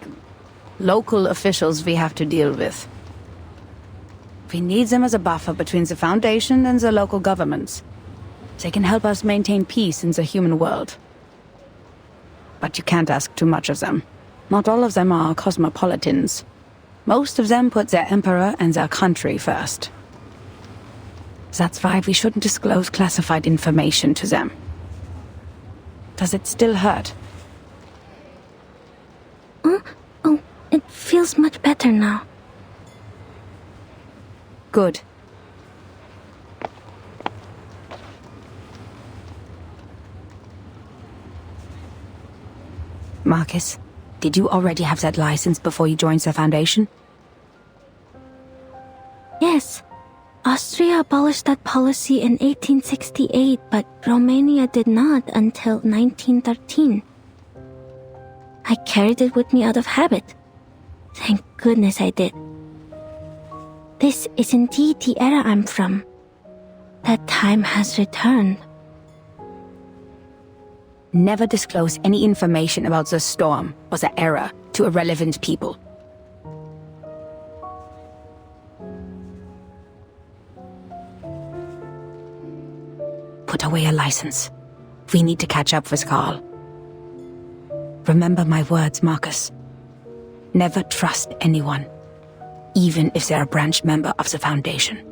local officials we have to deal with. We need them as a buffer between the Foundation and the local governments. They can help us maintain peace in the human world. But you can't ask too much of them. Not all of them are cosmopolitans. Most of them put their emperor and their country first. That's why we shouldn't disclose classified information to them. Does it still hurt? Oh, it feels much better now. Good. Marcus, did you already have that license before you joined the Foundation? Yes. Austria abolished that policy in 1868, but Romania did not until 1913. I carried it with me out of habit. Thank goodness I did. This is indeed the era I'm from. That time has returned. Never disclose any information about the storm or the era to irrelevant people. Put away your license. We need to catch up with Carl. Remember my words, Marcus. Never trust anyone, even if they're a branch member of the Foundation.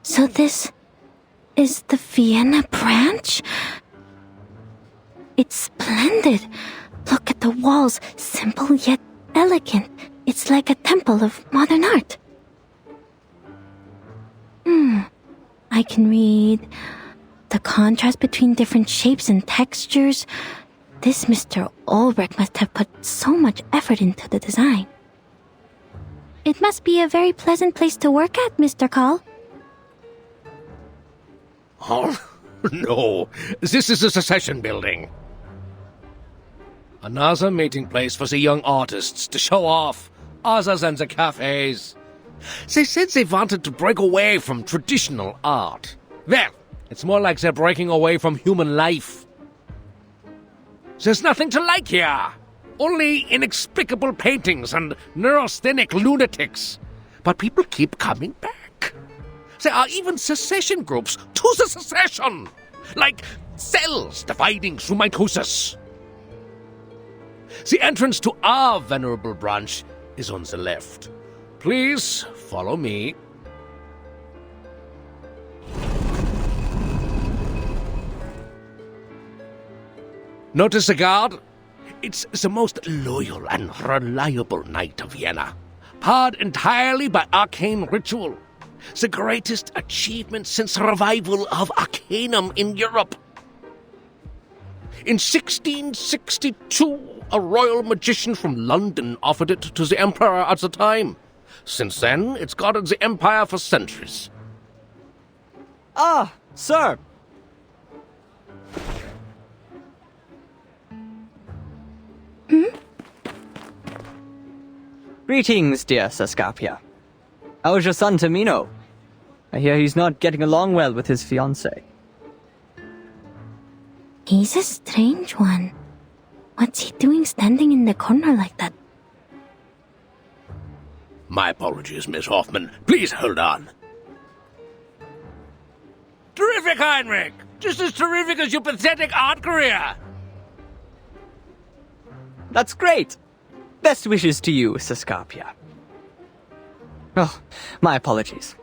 So this is the Vienna branch? It's splendid. Look at the walls, simple yet elegant. It's like a temple of modern art. I can read the contrast between different shapes and textures. This Mr. Ulrich must have put so much effort into the design. It must be a very pleasant place to work at, Mr. Call. Oh, no. This is the Secession building. Another meeting place for the young artists to show off, other than the cafes. They said they wanted to break away from traditional art. Well, it's more like they're breaking away from human life. There's nothing to like here. Only inexplicable paintings and neurasthenic lunatics. But people keep coming back. There are even secession groups to the secession, like cells dividing through mitosis. The entrance to our venerable branch is on the left. Please follow me. Notice the guard? It's the most loyal and reliable knight of Vienna, powered entirely by arcane ritual. The greatest achievement since the revival of Arcanum in Europe. In 1662, a royal magician from London offered it to the emperor at the time. Since then, it's guarded the empire for centuries. Ah, sir! Greetings, dear Sascapia. How's your son Tamino? I hear he's not getting along well with his fiancée. He's a strange one. What's he doing standing in the corner like that? My apologies, Miss Hoffman. Please hold on. Terrific, Heinrich! Just as terrific as your pathetic art career! That's great! Best wishes to you, Sascapia. Oh, my apologies.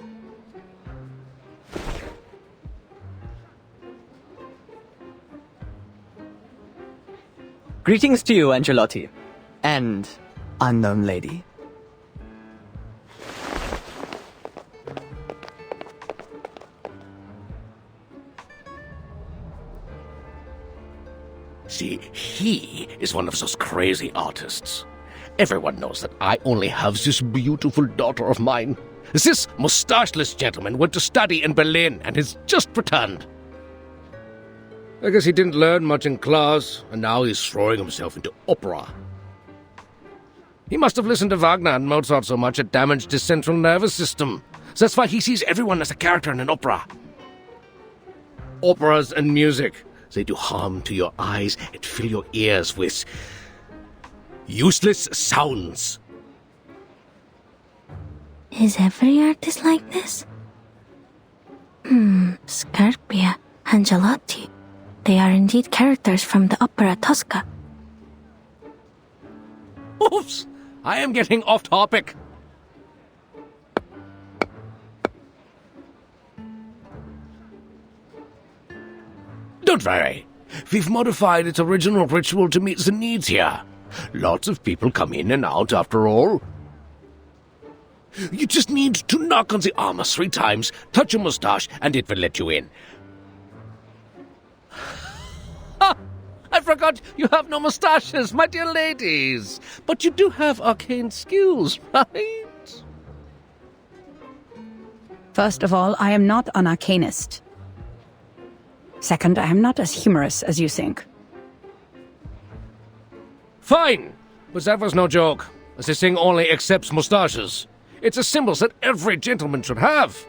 Greetings to you, Angelotti. And unknown lady. See, he is one of those crazy artists. Everyone knows that I only have this beautiful daughter of mine. This mustacheless gentleman went to study in Berlin and has just returned. I guess he didn't learn much in class, and now he's throwing himself into opera. He must have listened to Wagner and Mozart so much it damaged his central nervous system. So that's why he sees everyone as a character in an opera. Operas and music, they do harm to your eyes and fill your ears with useless sounds. Is every artist like this? Scarpia, Angelotti. They are indeed characters from the opera Tosca. Oops! I am getting off topic. Don't worry. We've modified its original ritual to meet the needs here. Lots of people come in and out after all. You just need to knock on the armor 3 times, touch your mustache, and it will let you in. I forgot you have no mustaches, my dear ladies. But you do have arcane skills, right? First of all, I am not an arcanist. Second, I am not as humorous as you think. Fine, but that was no joke. This thing only accepts mustaches. It's a symbol that every gentleman should have.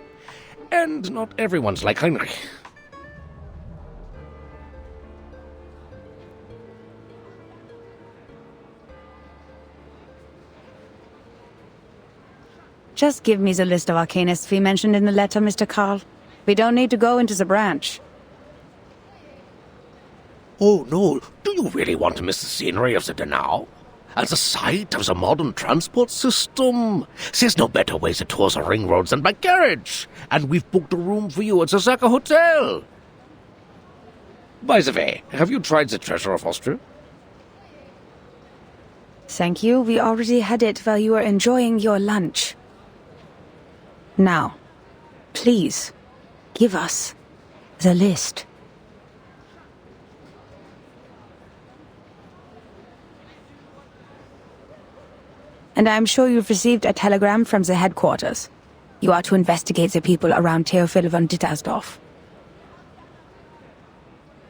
And not everyone's like Heinrich. Just give me the list of arcanists we mentioned in the letter, Mr. Carl. We don't need to go into the branch. Oh, no. Do you really want to miss the scenery of the Donau? And the sight of the modern transport system? There's no better way to tour the ring roads than by carriage. And we've booked a room for you at the Sacker Hotel. By the way, have you tried the treasure of Austria? Thank you. We already had it while you were enjoying your lunch. Now, please, give us the list. And I'm sure you've received a telegram from the headquarters. You are to investigate the people around Theophil von Dittersdorf.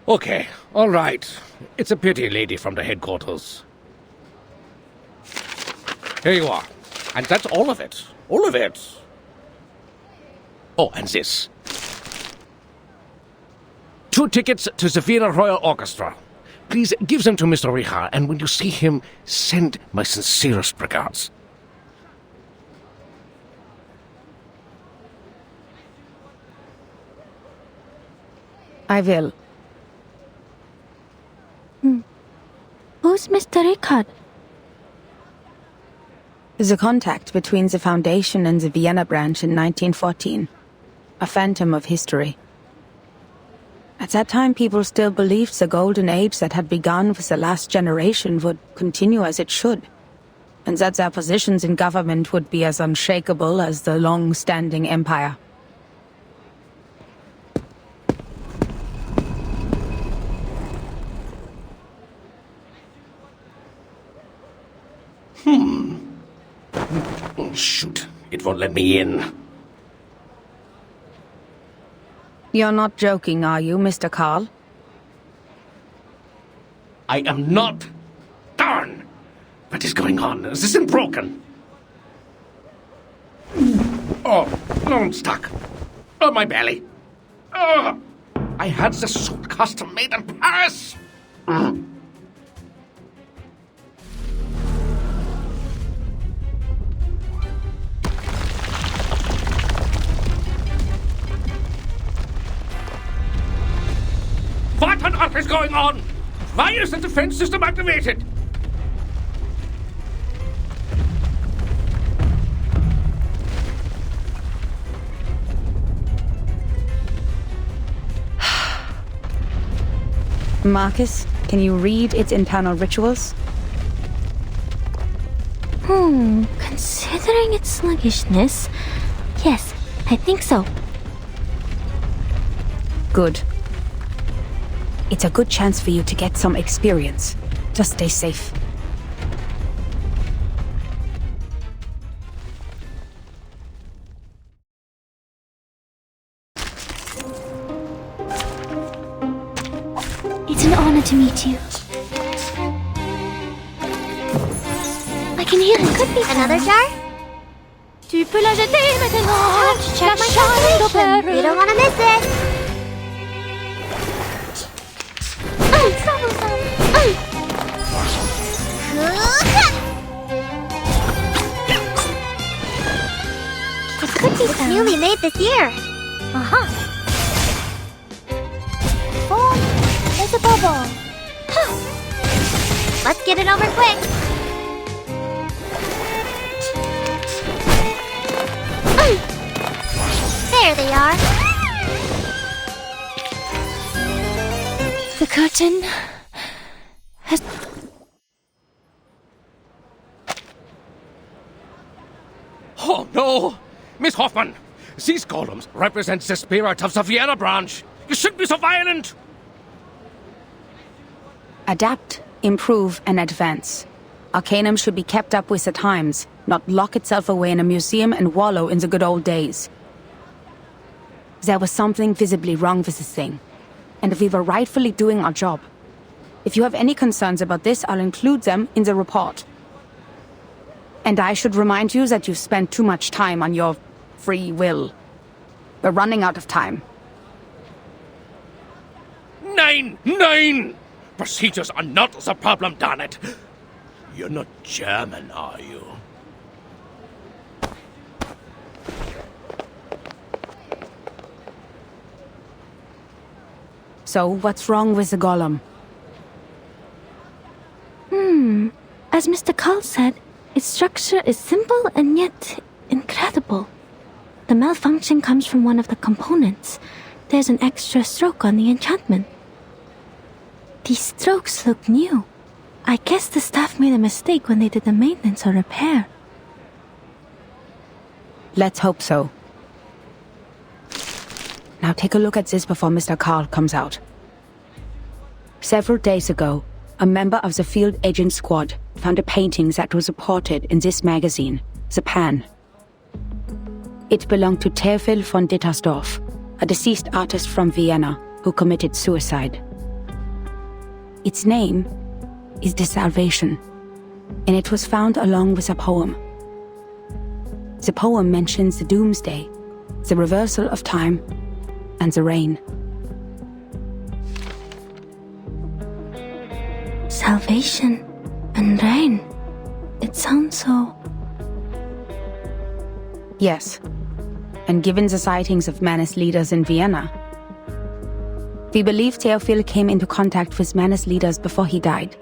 Okay, all right. It's a pity, lady from the headquarters. Here you are. And that's all of it. All of it. Oh, and this. 2 tickets to the Vienna Royal Orchestra. Please give them to Mr. Richard, and when you see him, send my sincerest regards. I will. Who's Mr. Richard? The contact between the Foundation and the Vienna branch in 1914. A phantom of history. At that time, people still believed the golden age that had begun with the last generation would continue as it should, and that their positions in government would be as unshakable as the long-standing empire. Oh, shoot. It won't let me in. You're not joking, are you, Mr. Carl? I am not. Darn! What is going on? Is this thing broken? Oh, I'm stuck. Oh, my belly. Oh, I had this suit custom made in Paris. What on earth is going on? Why is the defense system activated? Marcus, can you read its internal rituals? Considering its sluggishness, yes, I think so. Good. It's a good chance for you to get some experience. Just stay safe. It's an honor to meet you. I can hear it. Could be another jar? Tu peux la jeter maintenant. Check my calculation. You don't want to miss it. It could be some. Newly made this year. Uh-huh. Form is a bubble. Huh. Let's get it over quick. There they are. The curtain has... Oh, no! Miss Hoffman, these columns represent the spirit of the Vienna branch. You shouldn't be so violent! Adapt, improve, and advance. Arcanum should be kept up with the times, not lock itself away in a museum and wallow in the good old days. There was something visibly wrong with this thing, and we were rightfully doing our job. If you have any concerns about this, I'll include them in the report. And I should remind you that you've spent too much time on your free will. We're running out of time. Nein! Procedures are not the problem, darn it. You're not German, are you? So, what's wrong with the golem? As Mr. Carl said, its structure is simple and yet incredible. The malfunction comes from one of the components. There's an extra stroke on the enchantment. These strokes look new. I guess the staff made a mistake when they did the maintenance or repair. Let's hope so. Now take a look at this before Mr. Carl comes out. Several days ago, a member of the field agent squad found a painting that was reported in this magazine, The Pan. It belonged to Theophil von Dittersdorf, a deceased artist from Vienna who committed suicide. Its name is The Salvation, and it was found along with a poem. The poem mentions the doomsday, the reversal of time, and the rain. Salvation and rain. It sounds so... Yes, and given the sightings of Menace leaders in Vienna, we believe Theophil came into contact with Menace leaders before he died,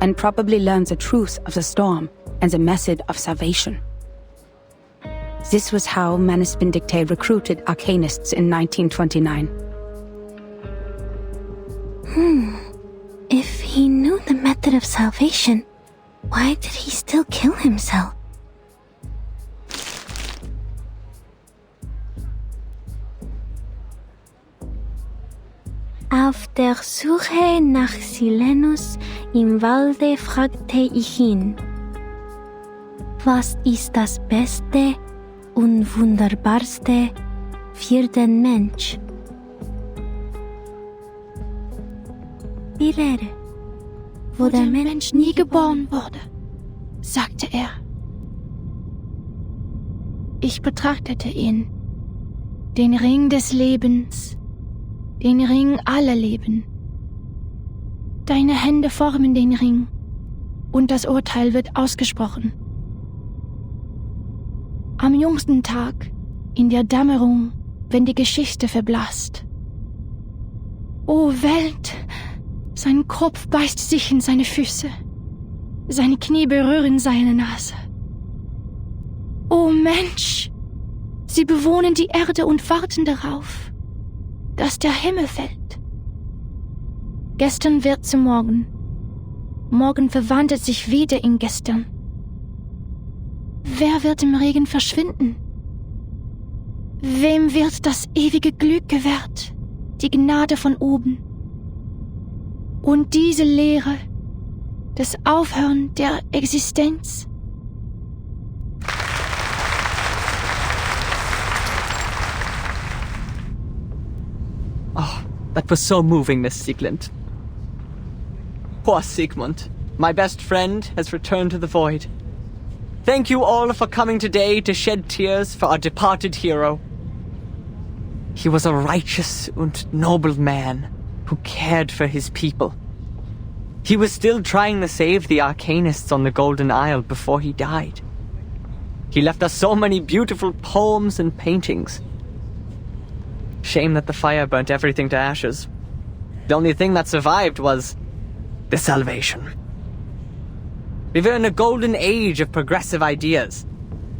and probably learned the truth of the storm and the method of salvation. This was how Menace Vindictae recruited arcanists in 1929. If he knew the method of salvation, why did he still kill himself? Auf der Suche nach Silenus im Walde fragte ich ihn: Was ist das Beste und Wunderbarste für den Mensch? Die Lehre, wo der Mensch nie geboren wurde, sagte er. Ich betrachtete ihn, den Ring des Lebens, den Ring aller Leben. Deine Hände formen den Ring, und das Urteil wird ausgesprochen. Am jüngsten Tag, in der Dämmerung, wenn die Geschichte verblasst. O Welt! Sein Kopf beißt sich in seine Füße. Seine Knie berühren seine Nase. O Mensch! Sie bewohnen die Erde und warten darauf, dass der Himmel fällt. Gestern wird zu morgen. Morgen verwandelt sich wieder in gestern. Wer wird im Regen verschwinden? Wem wird das ewige Glück gewährt, die Gnade von oben? Und diese Lehre, das Aufhören der Existenz. Oh, that was so moving, Miss Sieglund. Poor Sigmund, my best friend, has returned to the void. Thank you all for coming today to shed tears for our departed hero. He was a righteous and noble man who cared for his people. He was still trying to save the Arcanists on the Golden Isle before he died. He left us so many beautiful poems and paintings. Shame that the fire burnt everything to ashes. The only thing that survived was the salvation. We were in a golden age of progressive ideas.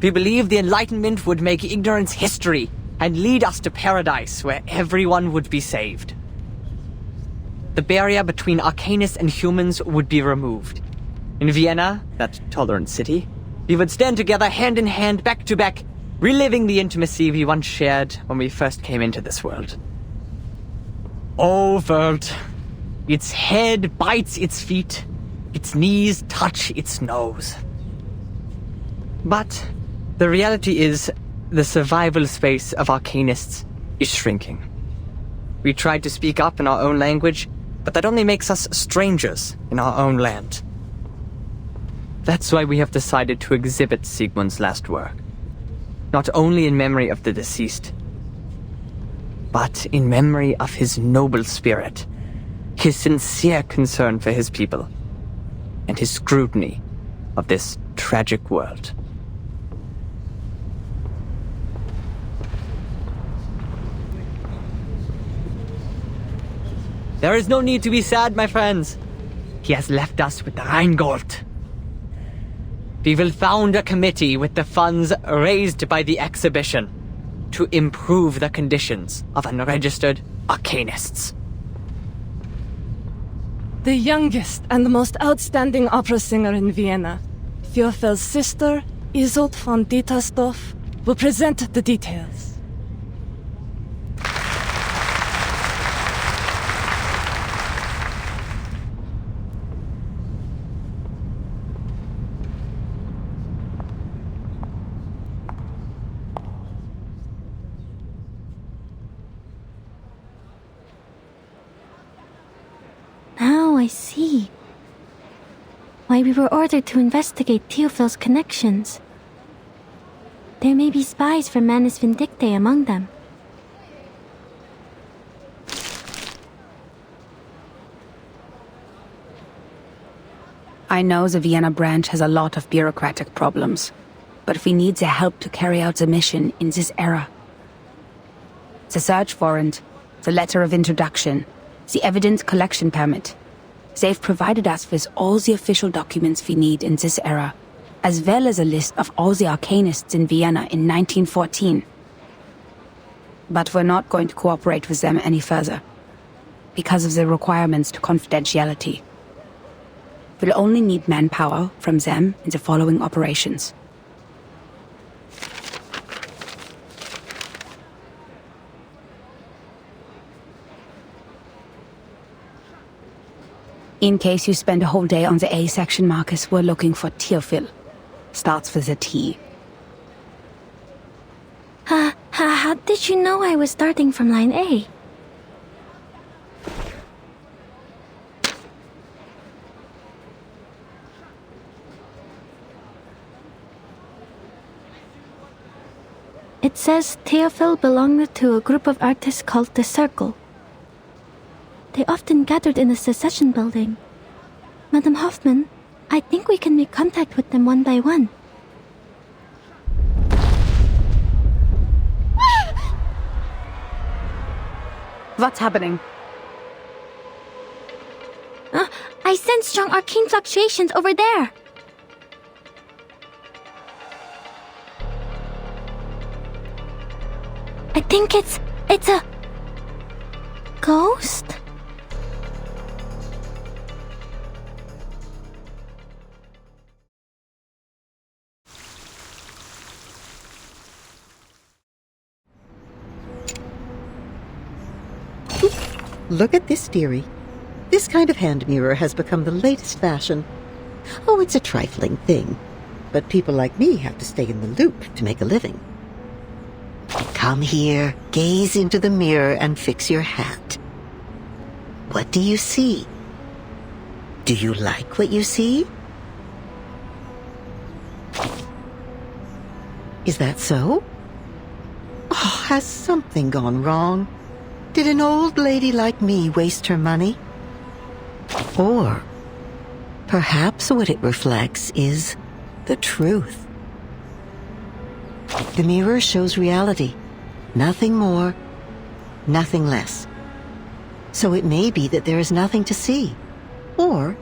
We believed the Enlightenment would make ignorance history and lead us to paradise where everyone would be saved. The barrier between Arcanists and humans would be removed. In Vienna, that tolerant city, we would stand together hand in hand, back to back, reliving the intimacy we once shared when we first came into this world. Oh, world. Its head bites its feet. Its knees touch its nose. But the reality is, the survival space of Arcanists is shrinking. We tried to speak up in our own language, but that only makes us strangers in our own land. That's why we have decided to exhibit Sigmund's last work. Not only in memory of the deceased, but in memory of his noble spirit, his sincere concern for his people, and his scrutiny of this tragic world. There is no need to be sad, my friends. He has left us with Rheingold. We will found a committee with the funds raised by the exhibition to improve the conditions of unregistered Arcanists. The youngest and the most outstanding opera singer in Vienna, Theophel's sister, Isolde von Dietersdorf, will present the details. Now I see why we were ordered to investigate Theophel's connections. There may be spies from Manus Vindictae among them. I know the Vienna branch has a lot of bureaucratic problems, but we need their help to carry out the mission in this era. The search warrant, the letter of introduction, the evidence collection permit. They've provided us with all the official documents we need in this era, as well as a list of all the Arcanists in Vienna in 1914. But we're not going to cooperate with them any further, because of the requirements to confidentiality. We'll only need manpower from them in the following operations. In case you spend a whole day on the A section, Marcus, we're looking for Theophil. Starts with a T. How did you know I was starting from line A? It says Theophil belonged to a group of artists called the Circle. They often gathered in the Secession building. Madam Hoffman, I think we can make contact with them one by one. What's happening? I sense strong arcane fluctuations over there. I think it's a ghost? Look at this, dearie. This kind of hand mirror has become the latest fashion. Oh, it's a trifling thing, but people like me have to stay in the loop to make a living. Come here, gaze into the mirror and fix your hat. What do you see? Do you like what you see? Is that so? Oh, has something gone wrong? Did an old lady like me waste her money? Or perhaps what it reflects is the truth. The mirror shows reality. Nothing more, nothing less. So it may be that there is nothing to see. Or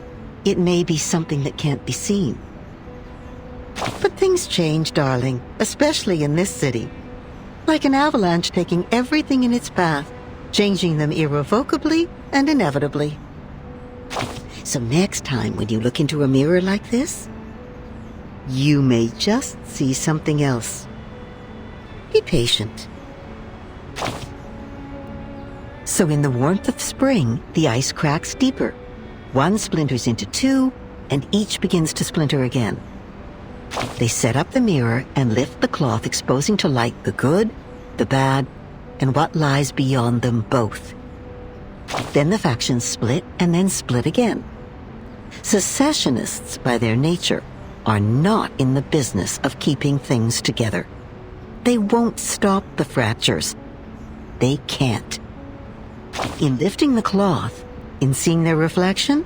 it may be something that can't be seen. But things change, darling, especially in this city. Like an avalanche taking everything in its path, changing them irrevocably and inevitably. So next time when you look into a mirror like this, you may just see something else. Be patient. So in the warmth of spring, the ice cracks deeper. One splinters into two, and each begins to splinter again. They set up the mirror and lift the cloth, exposing to light the good, the bad, and what lies beyond them both. Then the factions split and then split again. Secessionists, by their nature, are not in the business of keeping things together. They won't stop the fractures. They can't. In lifting the cloth, in seeing their reflection,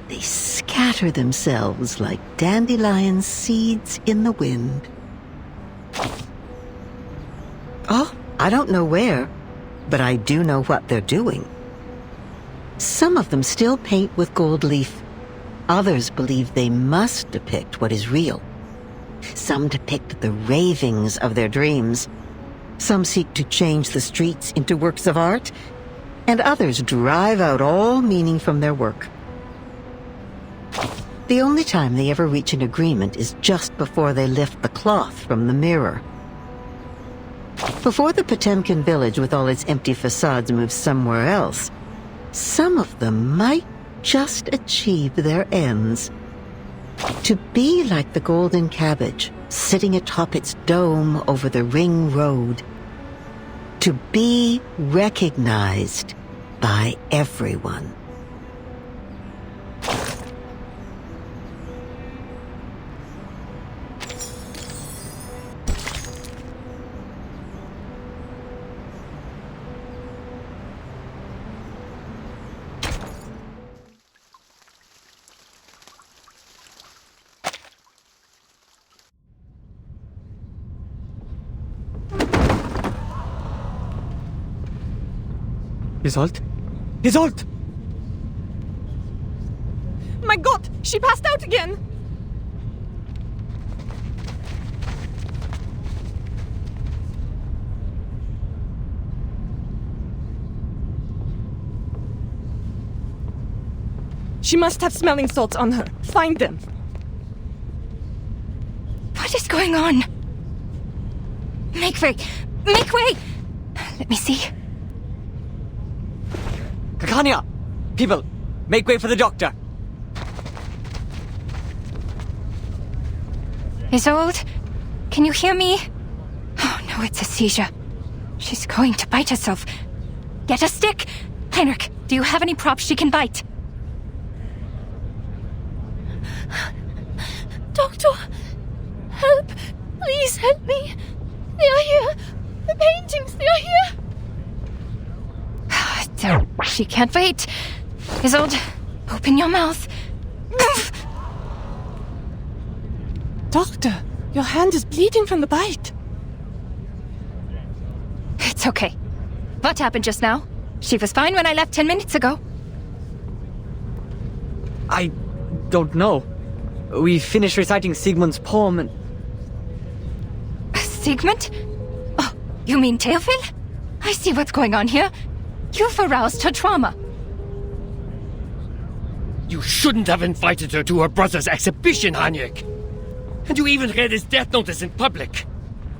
they scatter themselves like dandelion seeds in the wind. Oh, I don't know where, but I do know what they're doing. Some of them still paint with gold leaf. Others believe they must depict what is real. Some depict the ravings of their dreams. Some seek to change the streets into works of art, and others drive out all meaning from their work. The only time they ever reach an agreement is just before they lift the cloth from the mirror. Before the Potemkin village with all its empty facades moves somewhere else, some of them might just achieve their ends. To be like the golden cabbage, sitting atop its dome over the ring road. To be recognized by everyone. Isolde? Isolde! My God, she passed out again! She must have smelling salts on her. Find them. What is going on? Make way! Make way! Let me see. Kakania! People, make way for the doctor! Isolde, can you hear me? Oh no, it's a seizure. She's going to bite herself. Get a stick! Heinrich, do you have any props she can bite? Doctor, help! Please help me! They are here! The paintings, they are here! She can't wait. Isolde, open your mouth. Doctor, your hand is bleeding from the bite. It's okay. What happened just now? She was fine when I left 10 minutes ago. I don't know. We finished reciting Sigmund's poem and... Sigmund? Oh, you mean Theophil? I see what's going on here. You've aroused her trauma. You shouldn't have invited her to her brother's exhibition, Heinrich. And you even read his death notice in public.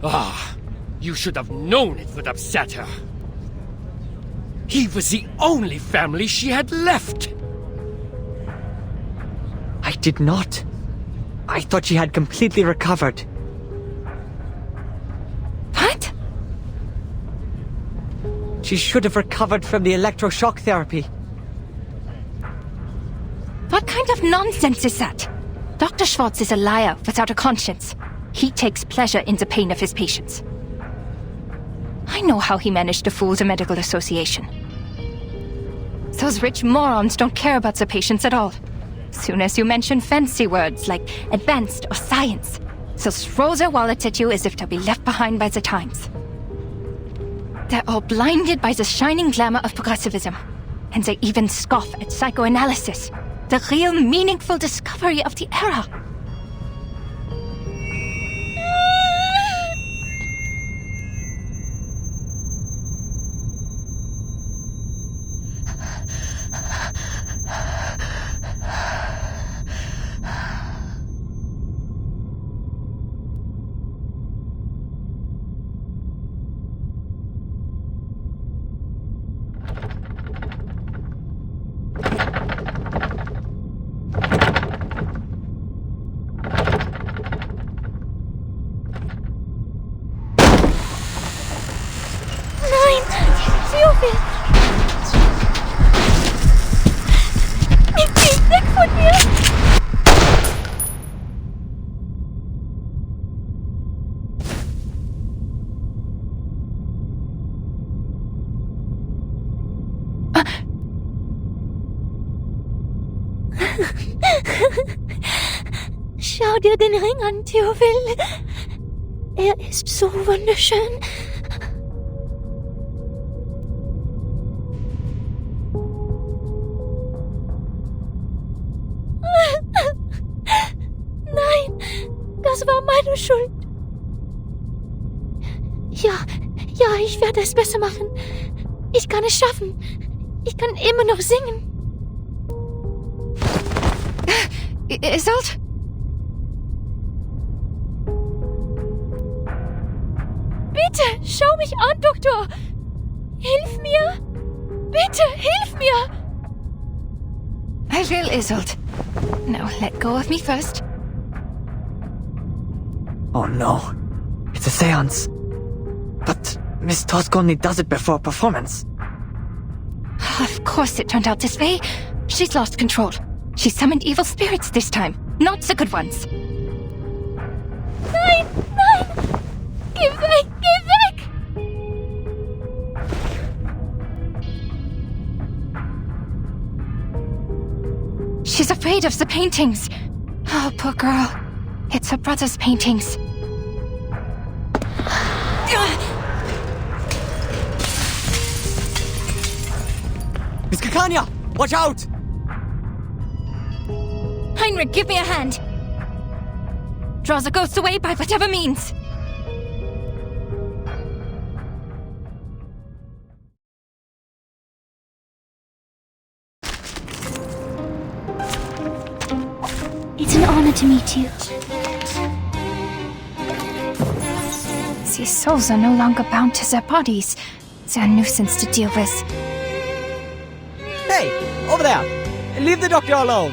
Ah, you should have known it would upset her. He was the only family she had left. did not. I thought she had completely recovered. What? She should have recovered from the electroshock therapy. What kind of nonsense is that? Dr. Schwartz is a liar without a conscience. He takes pleasure in the pain of his patients. I know how he managed to fool the medical association. Those rich morons don't care about the patients at all. Soon as you mention fancy words like advanced or science, they'll throw their wallets at you as if they'll be left behind by the times. They're all blinded by the shining glamour of progressivism. And they even scoff at psychoanalysis, the real meaningful discovery of the era. Schau dir den Ring an, Duel. Er ist so wunderschön. Nein, das war meine Schuld. Ja, ich werde es besser machen. Ich kann es schaffen. Ich kann immer noch singen. Isolde? Bitte, schau mich an, Doktor. Hilf mir. Bitte, hilf mir. I will, Isolde. Now let go of me first. Oh no. It's a seance. But Miss Tosk only does it before a performance. Of course it turned out this way. She's lost control. She summoned evil spirits this time, not the good ones. Nein, nein! Geh weg, geh weg! She's afraid of the paintings. Oh, poor girl. It's her brother's paintings. Miss Kakanya! Watch out! Heinrich, give me a hand. Draw the ghosts away by whatever means. It's an honor to meet you. These souls are no longer bound to their bodies. They're a nuisance to deal with. Hey! Over there! Leave the doctor alone!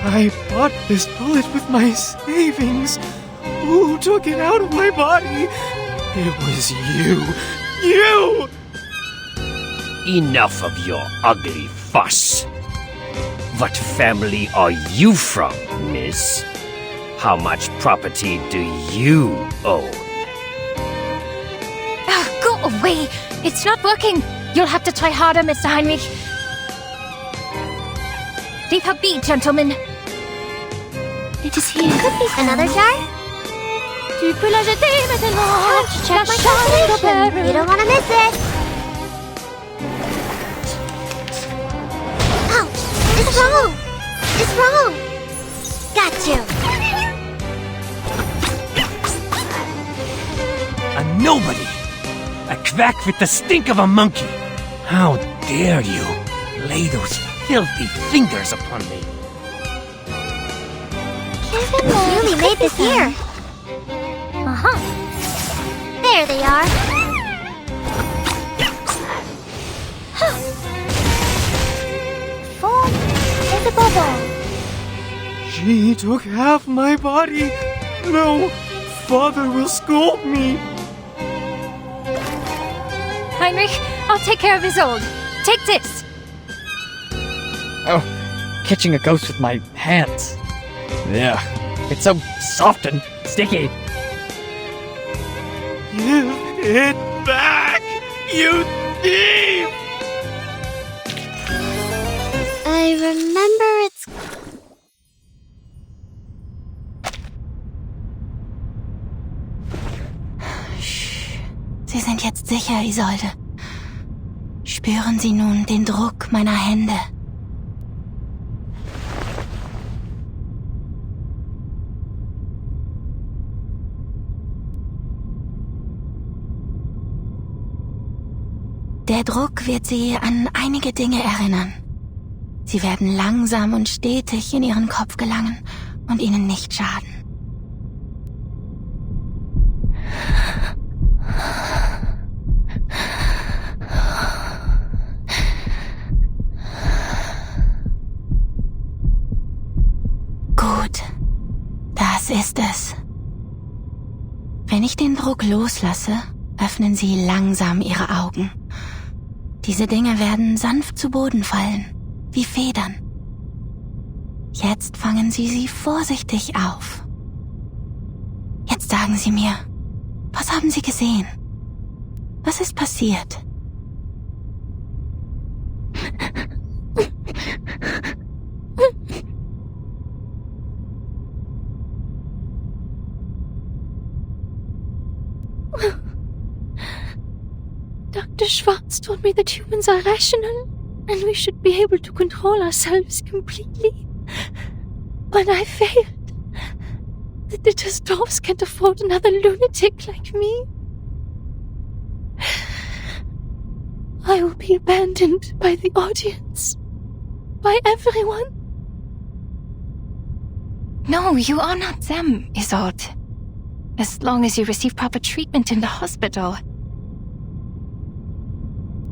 I bought this bullet with my savings. Who took it out of my body? It was you. You! Enough of your ugly fuss. What family are you from, miss? How much property do you own? Go away! It's not working! You'll have to try harder, Mr. Heinrich. Leave her be, gentlemen. It is here. Another jar? Tu peux la jeter maintenant. Check my calculation. You don't want to miss it. Oh, it's wrong. It's wrong. Got you. A nobody. A quack with the stink of a monkey. How dare you lay those filthy fingers upon me? You really made this here. Uh-huh. There they are. Full is a bubble. She took half my body. No, Father will scold me. Heinrich, I'll take care of Isolde. Take this. Oh, catching a ghost with my hands. Yeah, it's so soft and sticky. Give it back, you thief! I remember it's... Sie sind jetzt sicher, Isolde. Spüren Sie nun den Druck meiner Hände. Der Druck wird Sie an einige Dinge erinnern. Sie werden langsam und stetig in Ihren Kopf gelangen und Ihnen nicht schaden. Gut, das ist es. Wenn ich den Druck loslasse, öffnen Sie langsam Ihre Augen. Diese Dinge werden sanft zu Boden fallen, wie Federn. Jetzt fangen Sie sie vorsichtig auf. Jetzt sagen Sie mir, was haben Sie gesehen? Was ist passiert? Dr. Schwartz told me that humans are rational and we should be able to control ourselves completely. But I failed. The Dittersdorfs can't afford another lunatic like me. I will be abandoned by the audience. By everyone. No, you are not them, Isolde. As long as you receive proper treatment in the hospital.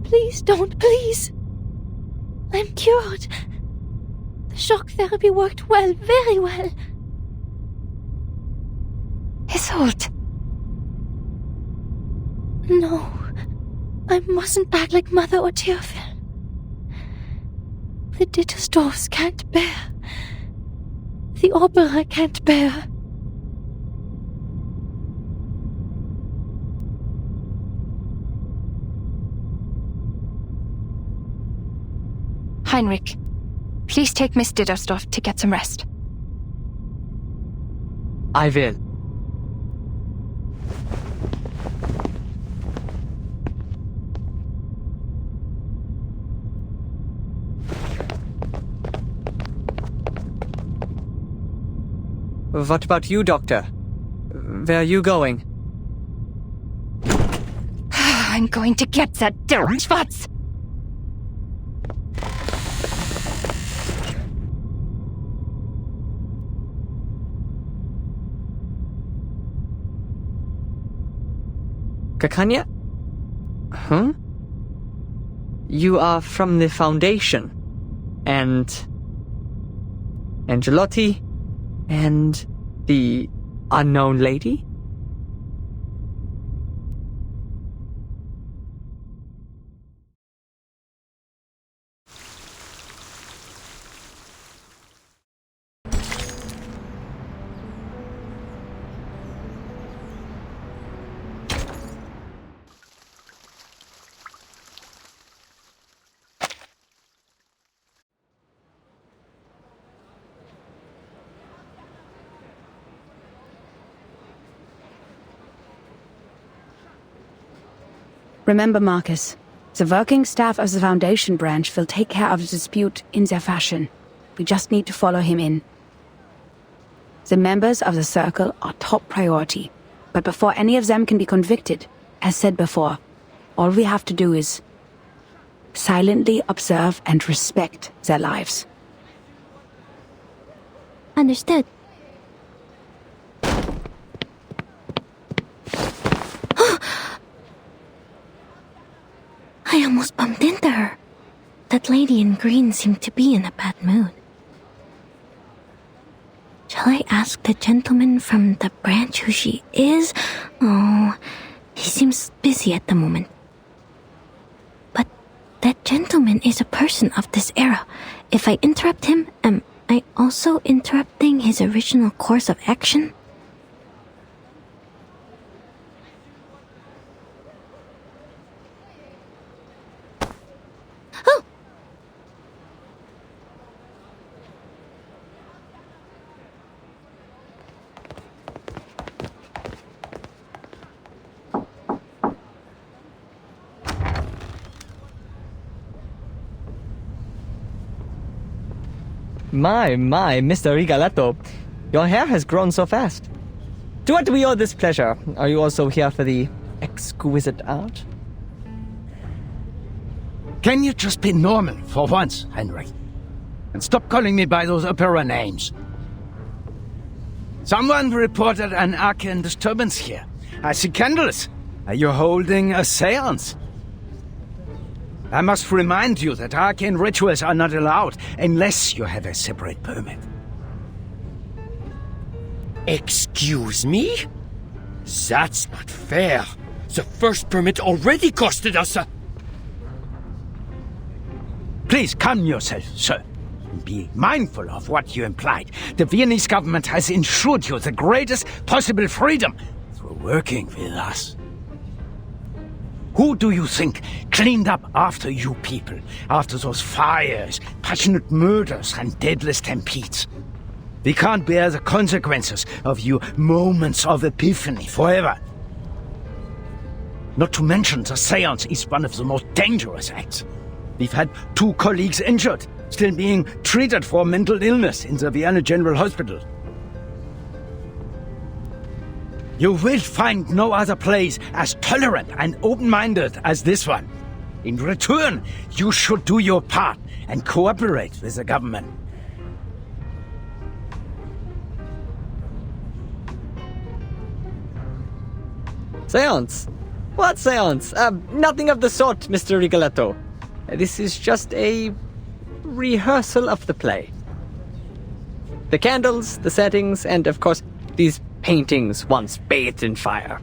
Please don't, please. I'm cured. The shock therapy worked well, very well. Isolde. No, I mustn't act like Mother or Teofil. The Dittersdorfs can't bear. The opera can't bear. Heinrich, please take Miss Dittersdorf to get some rest. I will. What about you, Doctor? Where are you going? I'm going to get that Schwartz! Kakanya? Huh? You are from the Foundation. And Angelotti? And the unknown lady? Remember, Marcus, the working staff of the Foundation branch will take care of the dispute in their fashion. We just need to follow him in. The members of the Circle are top priority, but before any of them can be convicted, as said before, all we have to do is silently observe and respect their lives. Understood. I almost bumped into her. That lady in green seemed to be in a bad mood. Shall I ask the gentleman from the branch who she is? Oh, he seems busy at the moment. But that gentleman is a person of this era. If I interrupt him, am I also interrupting his original course of action? Oh! My, Mr. Rigoletto. Your hair has grown so fast. To what do we owe this pleasure? Are you also here for the exquisite art? Can you just be normal for once, Henry? And stop calling me by those opera names. Someone reported an arcane disturbance here. I see candles. Are you holding a seance? I must remind you that arcane rituals are not allowed unless you have a separate permit. Excuse me? That's not fair. The first permit already costed us a... Please calm yourself, sir. Be mindful of what you implied. The Viennese government has ensured you the greatest possible freedom through working with us. Who do you think cleaned up after you people, after those fires, passionate murders, and deadly stampedes? We can't bear the consequences of your moments of epiphany forever. Not to mention the seance is one of the most dangerous acts. We've had 2 colleagues injured, still being treated for mental illness in the Vienna General Hospital. You will find no other place as tolerant and open-minded as this one. In return, you should do your part and cooperate with the government. Seance? What seance? Nothing of the sort, Mr. Rigoletto. This is just a rehearsal of the play. The candles, the settings, and of course, these paintings once bathed in fire.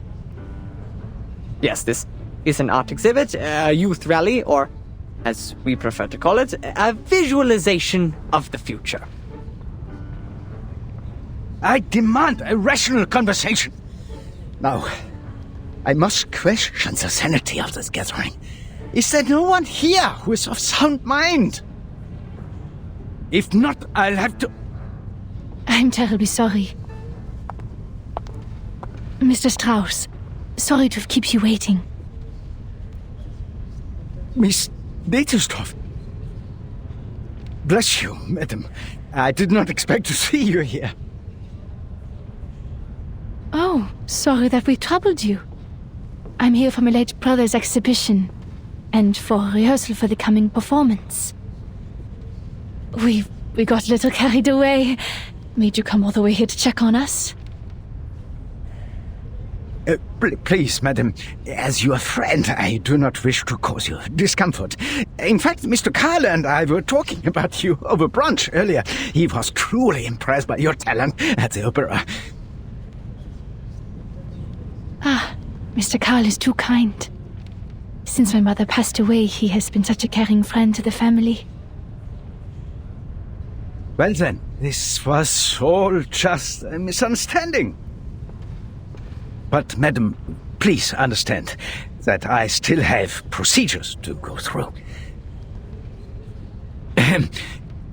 Yes, this is an art exhibit, a youth rally, or, as we prefer to call it, a visualization of the future. I demand a rational conversation. Now, I must question the sanity of this gathering. Is there no one here who is of sound mind? If not, I'll have to... I'm terribly sorry. Mr. Strauss, sorry to keep you waiting. Miss Netelstorff. Bless you, madam. I did not expect to see you here. Oh, sorry that we troubled you. I'm here for my late brother's exhibition, and for rehearsal for the coming performance. We got a little carried away. Made you come all the way here to check on us. Please, madam, as your friend, I do not wish to cause you discomfort. In fact, Mr. Carl and I were talking about you over brunch earlier. He was truly impressed by your talent at the opera. Ah, Mr. Carl is too kind. Since my mother passed away, he has been such a caring friend to the family. Well then, this was all just a misunderstanding. But, madam, please understand that I still have procedures to go through.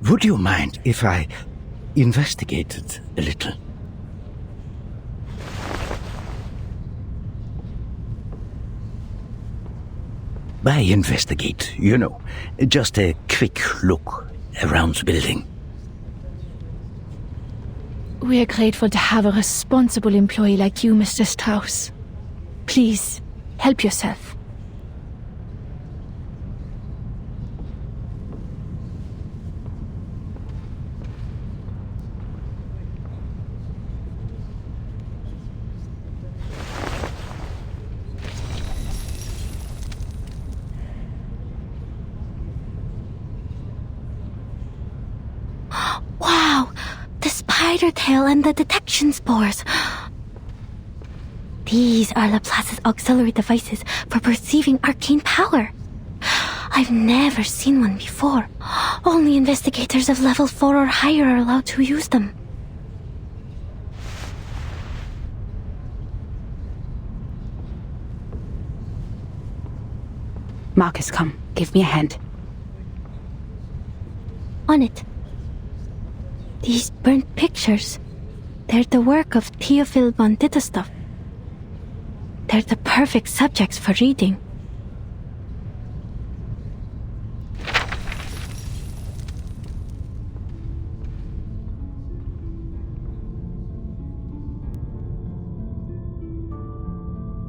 Would you mind if I investigated a little? By investigate, you know, just a quick look around the building. We are grateful to have a responsible employee like you, Mr. Strauss. Please, help yourself. Wow! The spider tail and the detection spores. These are Laplace's auxiliary devices for perceiving arcane power. I've never seen one before. Only investigators of level 4 or higher are allowed to use them. Marcus, come. Give me a hand. On it. These burnt pictures. They're the work of Theophil von Ditterstoff. They're the perfect subjects for reading.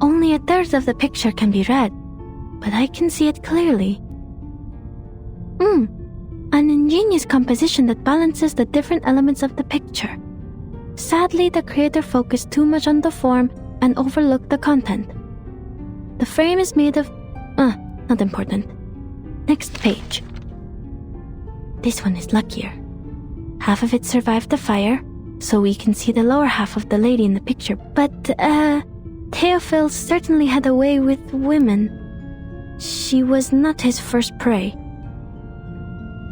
Only a third of the picture can be read, but I can see it clearly. An ingenious composition that balances the different elements of the picture. Sadly, the creator focused too much on the form and overlooked the content. The frame is made of... not important. Next page. This one is luckier. Half of it survived the fire, so we can see the lower half of the lady in the picture, but, Theophil certainly had a way with women. She was not his first prey.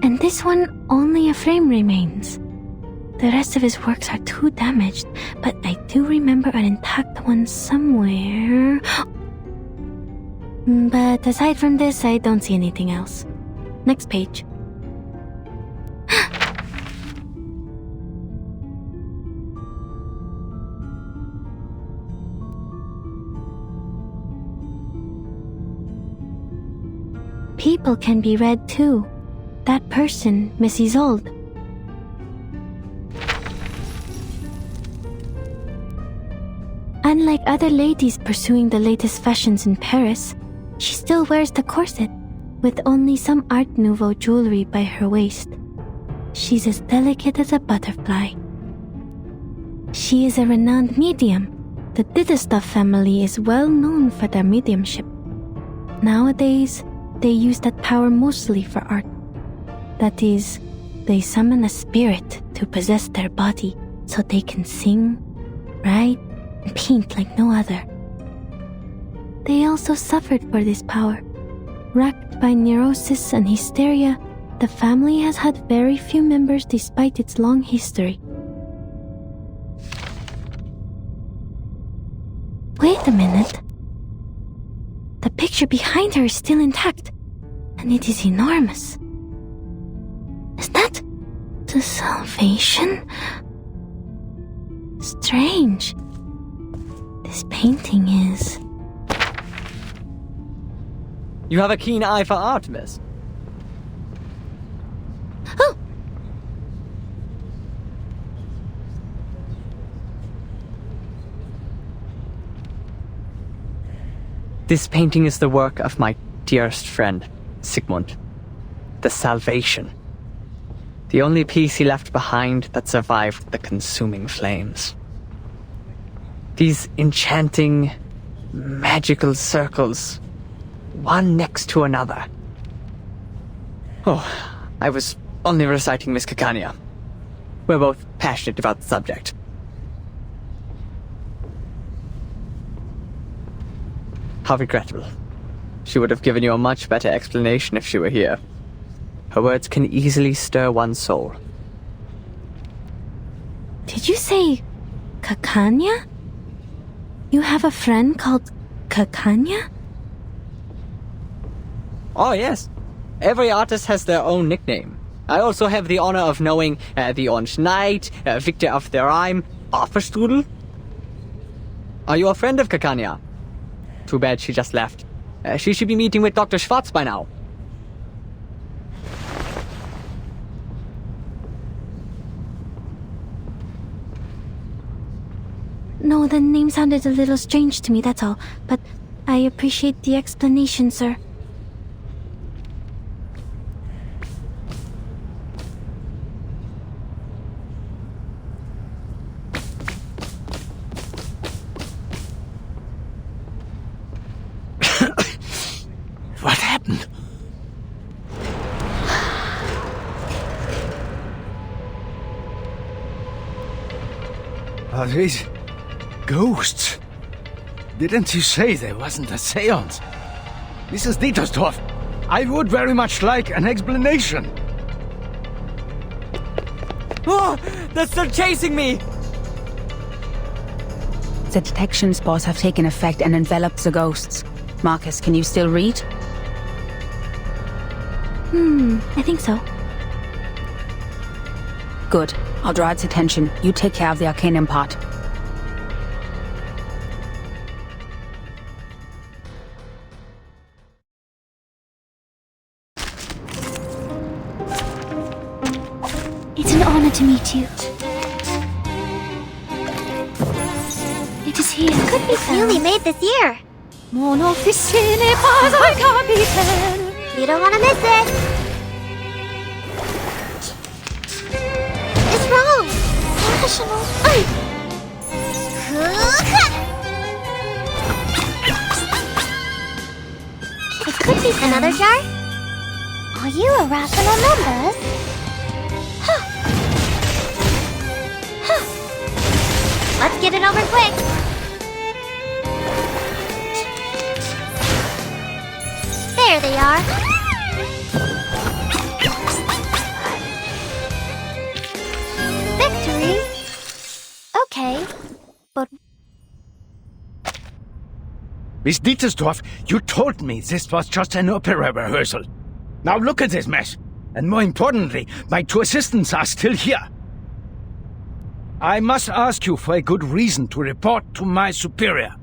And this one, only a frame remains. The rest of his works are too damaged, but I do remember an intact one somewhere. But aside from this, I don't see anything else. Next page. People can be read too. That person, Miss Isolde. Unlike other ladies pursuing the latest fashions in Paris, she still wears the corset, with only some Art Nouveau jewelry by her waist. She's as delicate as a butterfly. She is a renowned medium. The Ditterstoff family is well known for their mediumship. Nowadays, they use that power mostly for art. That is, they summon a spirit to possess their body so they can sing, write, and paint like no other. They also suffered for this power. Racked by neurosis and hysteria, the family has had very few members despite its long history. Wait a minute. The picture behind her is still intact, and it is enormous. Is that the Salvation? Strange. This painting is... You have a keen eye for art, miss. Oh! This painting is the work of my dearest friend, Sigmund. The Salvation. The only piece he left behind that survived the consuming flames. These enchanting, magical circles, one next to another. Oh, I was only reciting Miss Caccania. We're both passionate about the subject. How regrettable. She would have given you a much better explanation if she were here. Her words can easily stir one's soul. Did you say Caccania? You have a friend called Caccania? Oh, yes. Every artist has their own nickname. I also have the honor of knowing the Orange Knight, Victor of the Rhyme, Offerstrudel. Are you a friend of Caccania? Too bad she just left. She should be meeting with Dr. Schwartz by now. No, the name sounded a little strange to me, that's all. But I appreciate the explanation, sir. What happened? Are these ghosts? Didn't he say there wasn't a seance? This is Dietersdorf. I would very much like an explanation. Oh, they're still chasing me! The detection spores have taken effect and enveloped the ghosts. Marcus, can you still read? I think so. Good. I'll draw its attention. You take care of the arcanum part. It's an honor to meet you. It is here. Could be newly made this year. Mon officier n'est pas un capitaine. You don't want to miss it. It's wrong. National. It could be another jar. Are you a rational numbers? Let's get it over quick. There they are. Victory? Okay, but... Miss Dietersdorf, you told me this was just an opera rehearsal. Now look at this mess. And more importantly, my 2 assistants are still here. I must ask you for a good reason to report to my superior.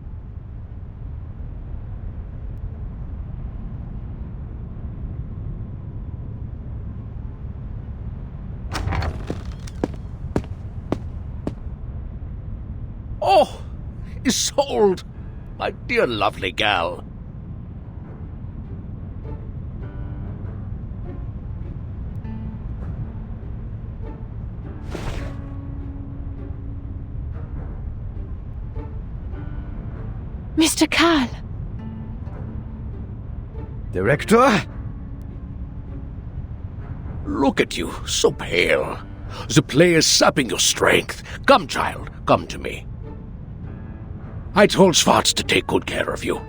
Oh, Isolde, my dear lovely gal. Mr. Karl. Director? Look at you, so pale. The play is sapping your strength. Come, child, come to me. I told Schwartz to take good care of you.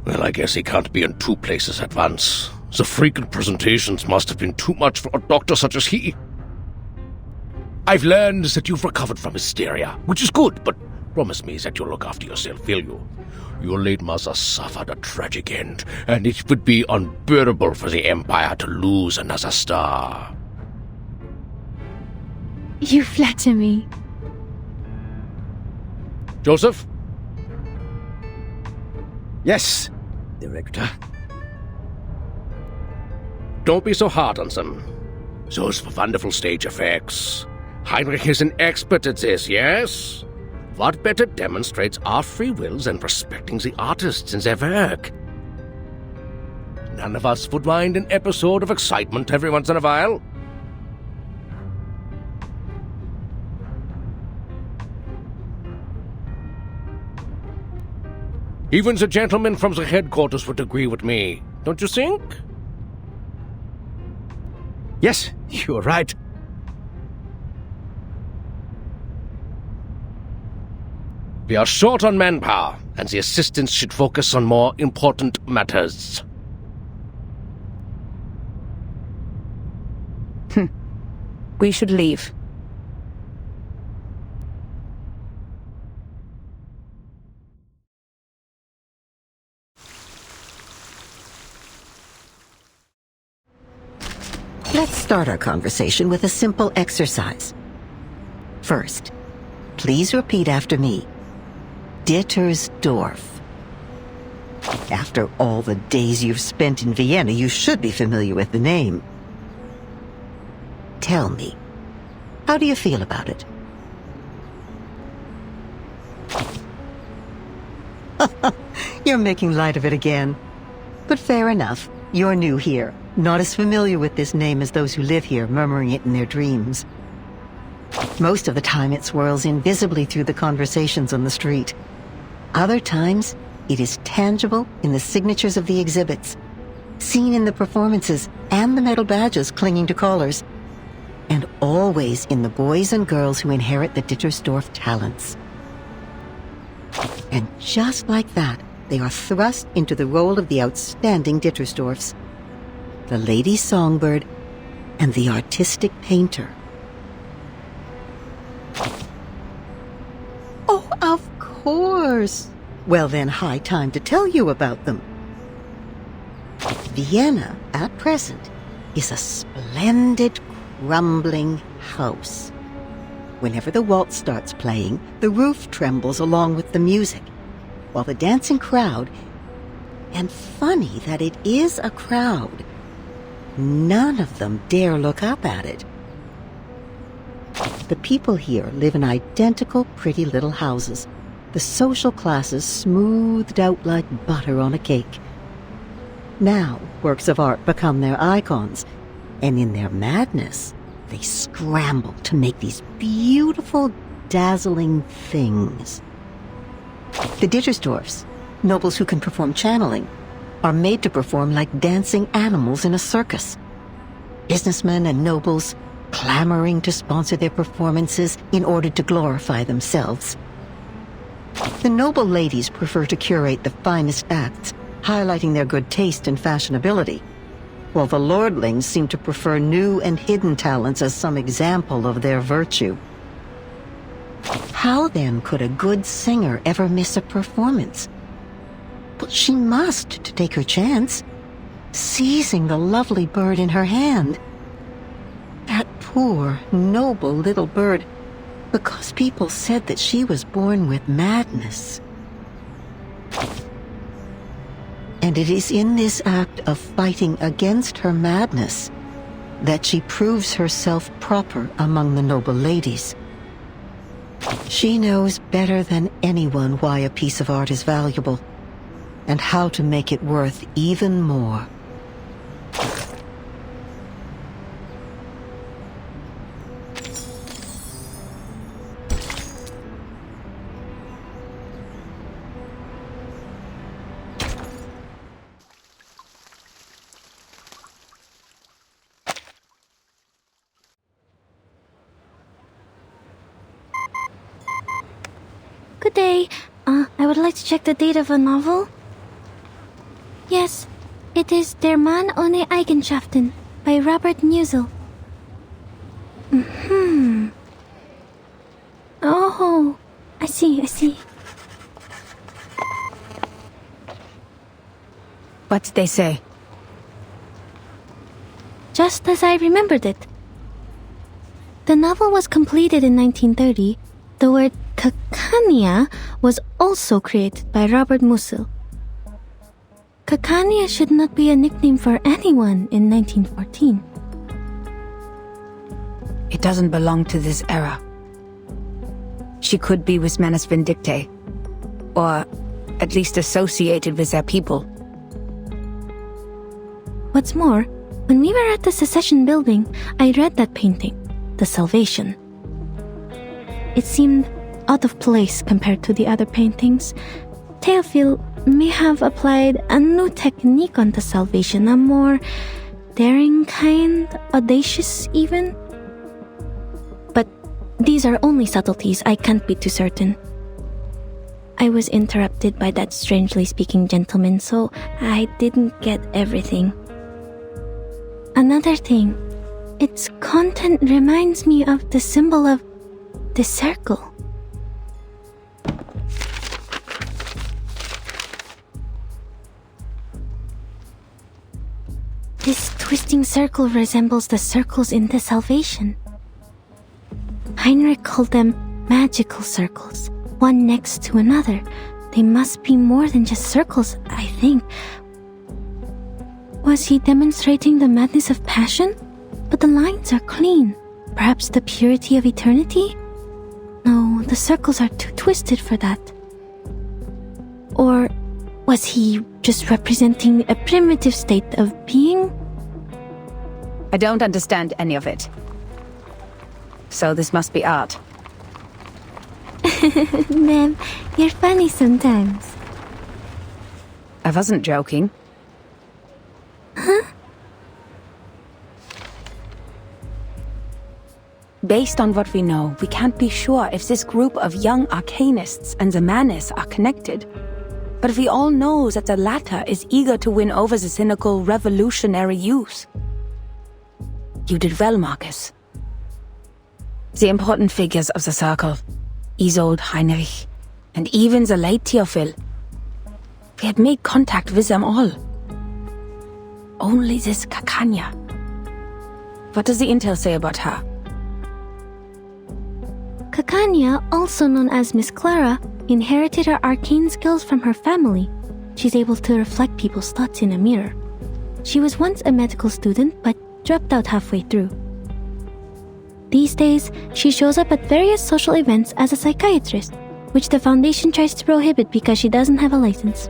Well, I guess he can't be in 2 places at once. The frequent presentations must have been too much for a doctor such as he. I've learned that you've recovered from hysteria, which is good, but promise me that you'll look after yourself, will you? Your late mother suffered a tragic end, and it would be unbearable for the Empire to lose another star. You flatter me. Joseph? Yes, Director. Don't be so hard on them. Those were wonderful stage effects. Heinrich is an expert at this, yes? What better demonstrates our free wills than respecting the artists and their work? None of us would mind an episode of excitement every once in a while. Even the gentlemen from the headquarters would agree with me, don't you think? Yes, you're right. We are short on manpower, and the assistants should focus on more important matters. We should leave. Let's start our conversation with a simple exercise. First, please repeat after me. Dietersdorf. After all the days you've spent in Vienna, you should be familiar with the name. Tell me, how do you feel about it? You're making light of it again. But fair enough. You're new here, not as familiar with this name as those who live here, murmuring it in their dreams. Most of the time it swirls invisibly through the conversations on the street. Other times, it is tangible in the signatures of the exhibits, seen in the performances and the metal badges clinging to collars. and always in the boys and girls who inherit the Dittersdorf talents. And just like that, they are thrust into the role of the outstanding Dittersdorfs, the lady songbird and the artistic painter. Oh, of course! Well then, high time to tell you about them. Vienna, at present, is a splendid, crumbling house. Whenever the waltz starts playing, the roof trembles along with the music, while the dancing crowd, and funny that it is a crowd, none of them dare look up at it. The people here live in identical pretty little houses, the social classes smoothed out like butter on a cake. Now, works of art become their icons, and in their madness, they scramble to make these beautiful, dazzling things. The Dittersdorfs, nobles who can perform channeling, are made to perform like dancing animals in a circus. Businessmen and nobles clamoring to sponsor their performances in order to glorify themselves. The noble ladies prefer to curate the finest acts, highlighting their good taste and fashionability, while the lordlings seem to prefer new and hidden talents as some example of their virtue. How then could a good singer ever miss a performance? But she must to take her chance, seizing the lovely bird in her hand. That poor, noble little bird, because people said that she was born with madness. And it is in this act of fighting against her madness that she proves herself proper among the noble ladies. She knows better than anyone why a piece of art is valuable, and how to make it worth even more. Good day. I would like to check the date of a novel. Yes, it is Der Mann ohne Eigenschaften by Robert Musil. Oh, I see. What did they say? Just as I remembered it. The novel was completed in 1930. The word Cacania was also created by Robert Musil. Cacania should not be a nickname for anyone in 1914. It doesn't belong to this era. She could be with Manus Vindictae, or at least associated with their people. What's more, when we were at the Secession building, I read that painting, The Salvation. It seemed out of place compared to the other paintings. Théophile may have applied a new technique on The Salvation, a more daring kind, audacious even. But these are only subtleties, I can't be too certain. I was interrupted by that strangely speaking gentleman, so I didn't get everything. Another thing, its content reminds me of the symbol of the circle. This twisting circle resembles the circles in The Salvation. Heinrich called them magical circles, one next to another. They must be more than just circles, I think. Was he demonstrating the madness of passion? But the lines are clean. Perhaps the purity of eternity? No, the circles are too twisted for that. Or was he just representing a primitive state of being? I don't understand any of it. So this must be art. Ma'am, you're funny sometimes. I wasn't joking. Huh? Based on what we know, we can't be sure if this group of young arcanists and the Viennese are connected. But we all know that the latter is eager to win over the cynical revolutionary youth. You did well, Marcus. The important figures of the circle, Isolde, Heinrich, and even the late Theophil, we had made contact with them all. Only this Kakanya. What does the intel say about her? Kakanya, also known as Miss Clara, inherited her arcane skills from her family. She's able to reflect people's thoughts in a mirror. She was once a medical student, but dropped out halfway through. These days, she shows up at various social events as a psychiatrist, which the Foundation tries to prohibit because she doesn't have a license.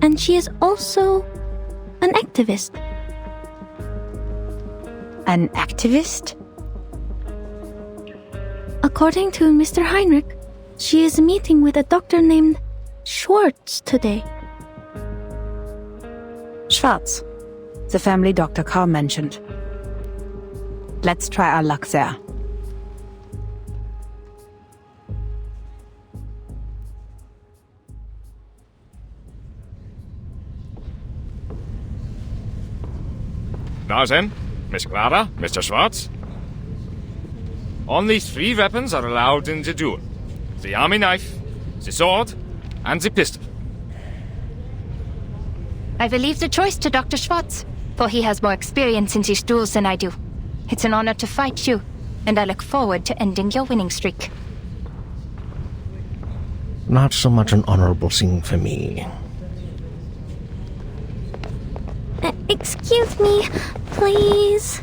And she is also an activist. An activist? According to Mr. Heinrich, she is meeting with a doctor named Schwartz today. Schwartz, the family doctor Carl mentioned. Let's try our luck there. Now then, Miss Clara, Mr. Schwartz. Only 3 weapons are allowed in the duel. The army knife, the sword, and the pistol. I will leave the choice to Dr. Schwartz, for he has more experience in these duels than I do. It's an honor to fight you, and I look forward to ending your winning streak. Not so much an honorable thing for me. Excuse me, please.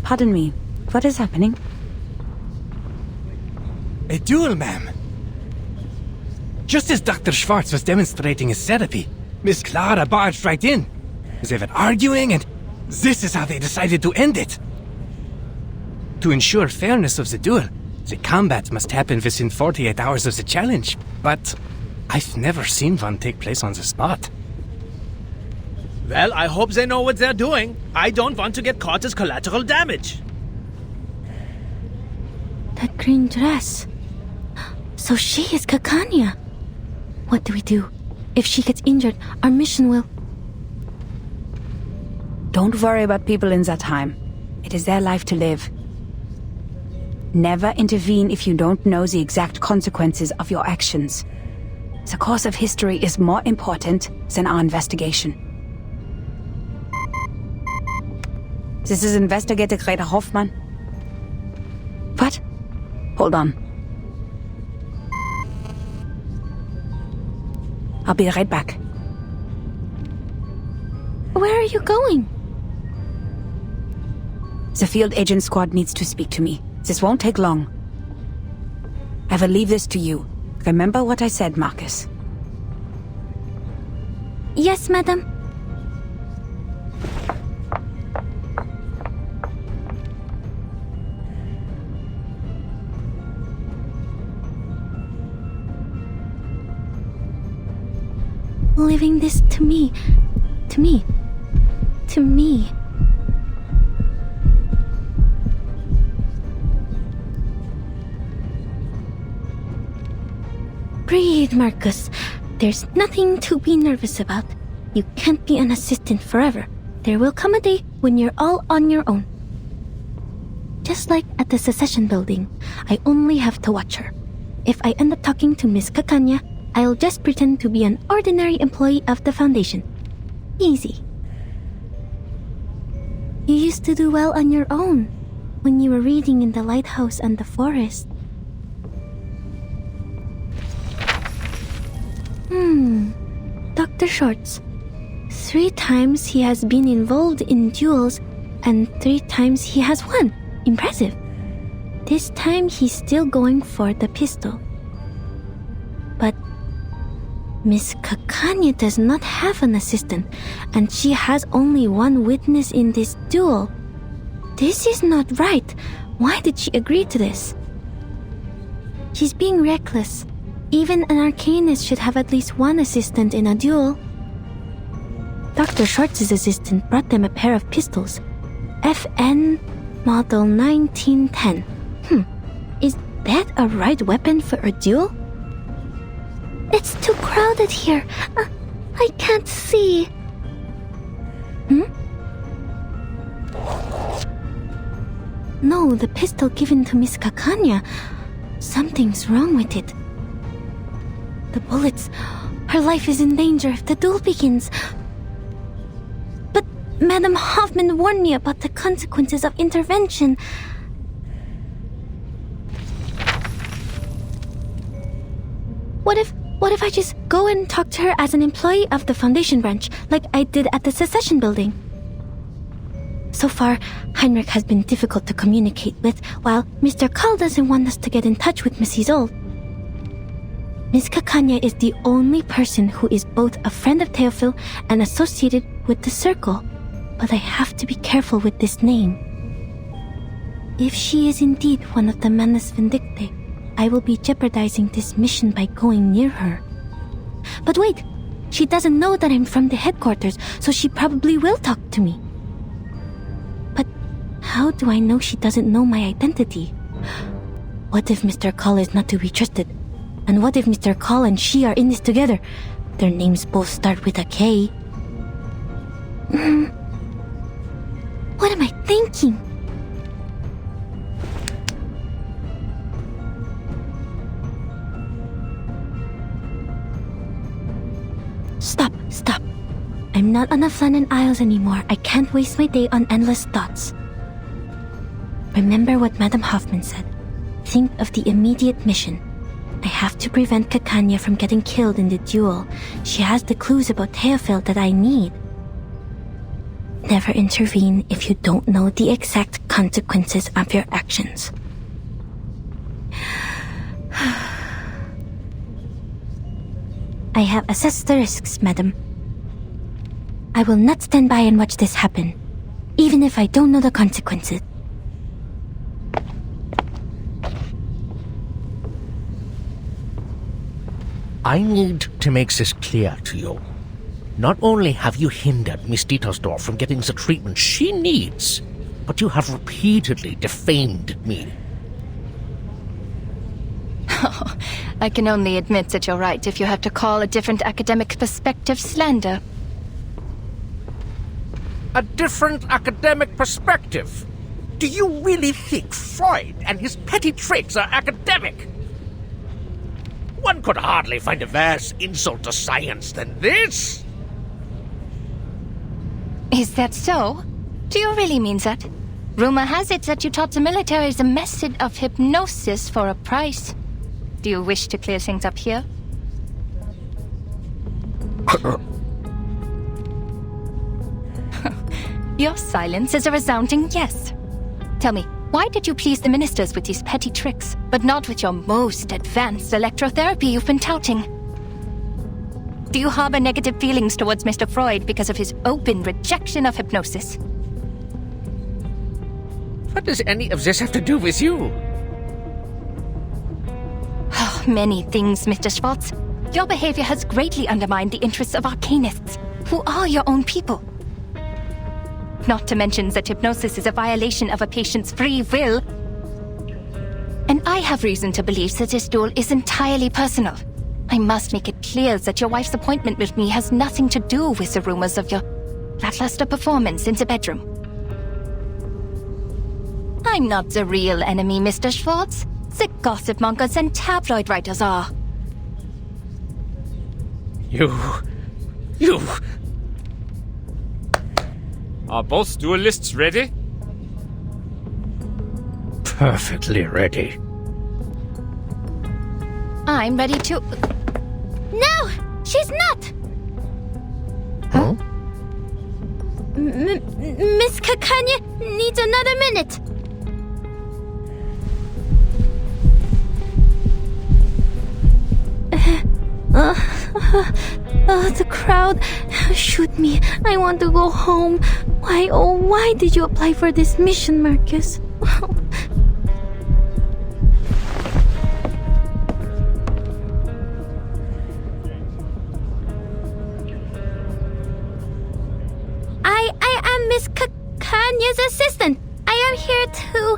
Pardon me, what is happening? A duel, ma'am. Just as Dr. Schwartz was demonstrating his therapy, Miss Clara barged right in. They were arguing, and this is how they decided to end it. To ensure fairness of the duel, the combat must happen within 48 hours of the challenge, but I've never seen one take place on the spot. Well, I hope they know what they're doing. I don't want to get caught as collateral damage. That green dress. So she is Kakanya. What do we do? If she gets injured, our mission will... Don't worry about people in that time. It is their life to live. Never intervene if you don't know the exact consequences of your actions. The course of history is more important than our investigation. This is Investigator Gretel Hoffmann. What? Hold on. I'll be right back. Where are you going? The field agent squad needs to speak to me. This won't take long. I will leave this to you. Remember what I said, Marcus. Yes, madam. Leaving this to me. To me. To me. Breathe, Marcus. There's nothing to be nervous about. You can't be an assistant forever. There will come a day when you're all on your own. Just like at the Secession building, I only have to watch her. If I end up talking to Miss Kakanya, I'll just pretend to be an ordinary employee of the Foundation. Easy. You used to do well on your own, when you were reading in the lighthouse and the forest. Dr. Schwartz. 3 times he has been involved in duels, and 3 times he has won. Impressive. This time he's still going for the pistol. But Miss Kakanya does not have an assistant, and she has only 1 witness in this duel. This is not right. Why did she agree to this? She's being reckless. Even an arcanist should have at least one assistant in a duel. Dr. Schwartz's assistant brought them a pair of pistols. FN Model 1910. Is that a right weapon for a duel? It's too crowded here. I can't see. No, the pistol given to Miss Kakanya. Something's wrong with it. The bullets. Her life is in danger if the duel begins. But Madame Hoffman warned me about the consequences of intervention. What if I just go and talk to her as an employee of the Foundation branch, like I did at the Secession building? So far, Heinrich has been difficult to communicate with, while Mr. Kahl doesn't want us to get in touch with Miss Isolde. Miss Kakanya is the only person who is both a friend of Theophil and associated with the Circle, but I have to be careful with this name. If she is indeed one of the Manus Vindictae, I will be jeopardizing this mission by going near her. But wait, she doesn't know that I'm from the headquarters, so she probably will talk to me. But how do I know she doesn't know my identity? What if Mr. Kahl is not to be trusted? And what if Mr. Kahl and she are in this together? Their names both start with a K. What am I thinking? Stop. I'm not on the Flannan Isles anymore. I can't waste my day on endless thoughts. Remember what Madame Hoffman said. Think of the immediate mission. I have to prevent Kakanya from getting killed in the duel. She has the clues about Theophil that I need. Never intervene if you don't know the exact consequences of your actions. I have assessed the risks, madam. I will not stand by and watch this happen, even if I don't know the consequences. I need to make this clear to you. Not only have you hindered Miss Dietersdorf from getting the treatment she needs, but you have repeatedly defamed me. I can only admit that you're right if you have to call a different academic perspective slander. A different academic perspective? Do you really think Freud and his petty tricks are academic? One could hardly find a worse insult to science than this. Is that so? Do you really mean that? Rumor has it that you taught the military the method of hypnosis for a price. Do you wish to clear things up here? Your silence is a resounding yes. Tell me, why did you please the ministers with these petty tricks, but not with your most advanced electrotherapy you've been touting? Do you harbor negative feelings towards Mr. Freud because of his open rejection of hypnosis? What does any of this have to do with you? Many things, Mr. Schwartz. Your behavior has greatly undermined the interests of arcanists, who are your own people. Not to mention that hypnosis is a violation of a patient's free will. And I have reason to believe that this duel is entirely personal. I must make it clear that your wife's appointment with me has nothing to do with the rumors of your lackluster performance in the bedroom. I'm not the real enemy, Mr. Schwartz. The gossip mongers and tabloid writers are. You... Are both duelists ready? Perfectly ready. I'm ready to... No! She's not! Huh? Miss Kakanya needs another minute. The crowd. Shoot me. I want to go home. Why did you apply for this mission, Marcus? who...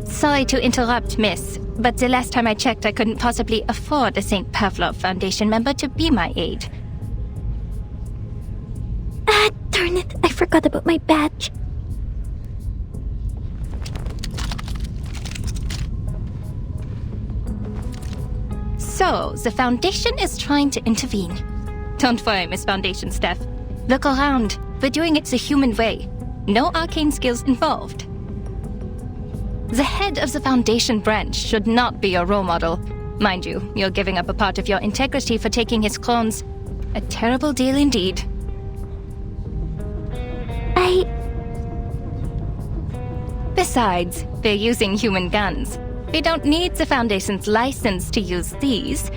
Sorry to interrupt, miss, but the last time I checked, I couldn't possibly afford a St. Pavlov Foundation member to be my aide. Ah, darn it. I forgot about my badge. So, the Foundation is trying to intervene. Don't worry, Miss Foundation staff. Look around. We're doing it the human way. No arcane skills involved. The head of the Foundation branch should not be your role model. Mind you, you're giving up a part of your integrity for taking his clones. A terrible deal indeed. Besides, they're using human guns. They don't need the Foundation's license to use these.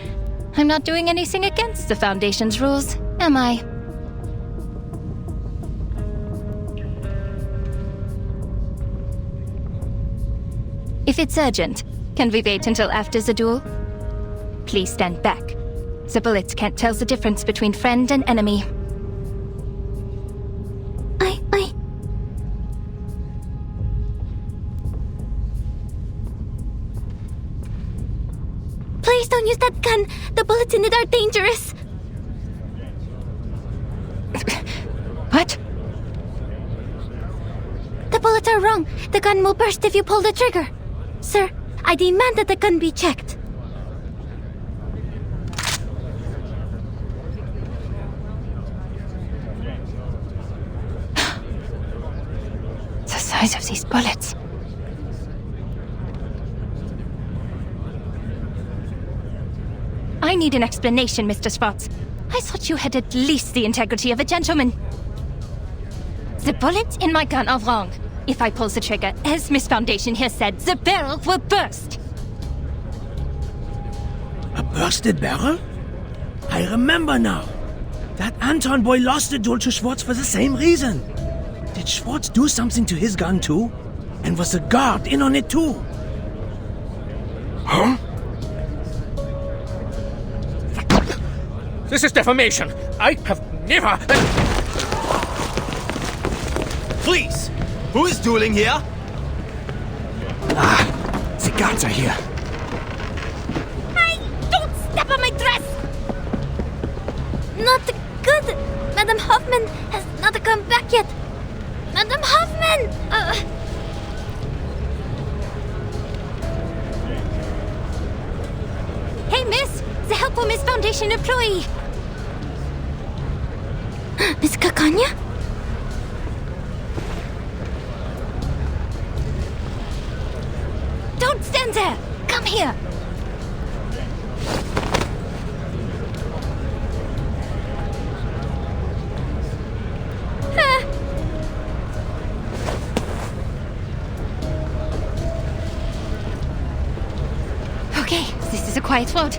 I'm not doing anything against the Foundation's rules, am I? If it's urgent, can we wait until after the duel? Please stand back. The bullets can't tell the difference between friend and enemy. Please don't use that gun. The bullets in it are dangerous. What? The bullets are wrong. The gun will burst if you pull the trigger. Sir, I demand that the gun be checked. The size of these bullets. I need an explanation, Mr. Schwartz. I thought you had at least the integrity of a gentleman. The bullets in my gun are wrong. If I pull the trigger, as Miss Foundation here said, the barrel will burst. A bursted barrel? I remember now. That Anton boy lost the duel to Schwartz for the same reason. Did Schwartz do something to his gun too? And was the guard in on it too? Huh? This is defamation. I have never... Please! Who is dueling here? The guards are here. Hey, don't step on my dress! Not good. Madame Hoffman has not come back yet. Madame Hoffman! Hey, miss! The helpful Miss Foundation employee! Miss Kakanya? Don't stand there! Come here! Okay, this is a quiet road.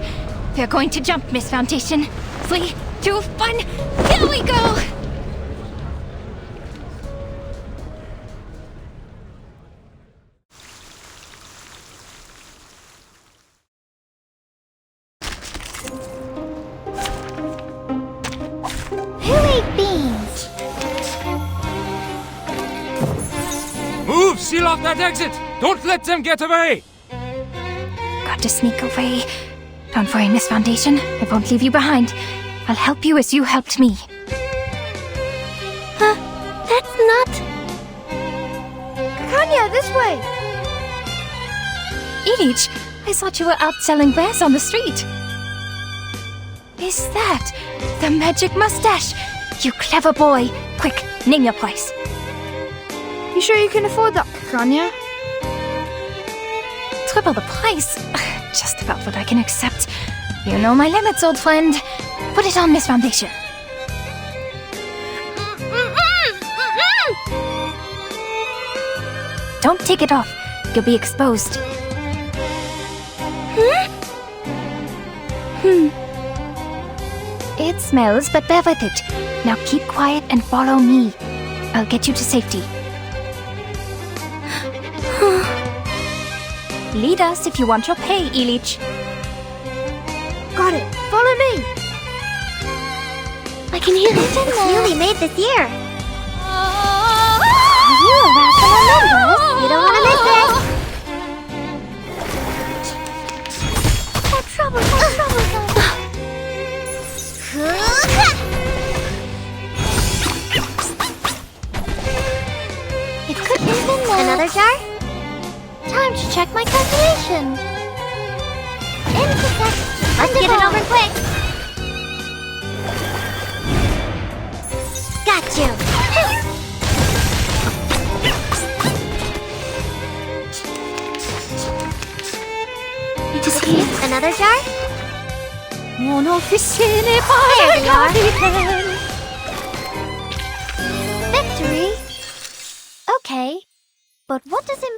We're going to jump, Miss Foundation. 3, 2, 1, here we go! Who ate beans? Move! Seal off that exit! Don't let them get away! Got to sneak away. Don't worry, Miss Foundation. I won't leave you behind. I'll help you as you helped me. That's not... Kanya, this way! Ilich, I thought you were out selling wares on the street. Is that the magic mustache? You clever boy. Quick, name your price. You sure you can afford that, Kanya? Triple the price? Just about what I can accept. You know my limits, old friend. Put it on, Miss Foundation. Don't take it off. You'll be exposed. It smells, but bear with it. Now keep quiet and follow me. I'll get you to safety. Lead us if you want your pay, Ilich. Got it. Follow me. I can hear This is newly made this year. Remember, you don't want to miss it. Trouble. It could have been that. Another jar? Time to check my calculation. Intersect. Let's get it over quick. Got you. Another jar? There we are. Victory? Okay, but what does it...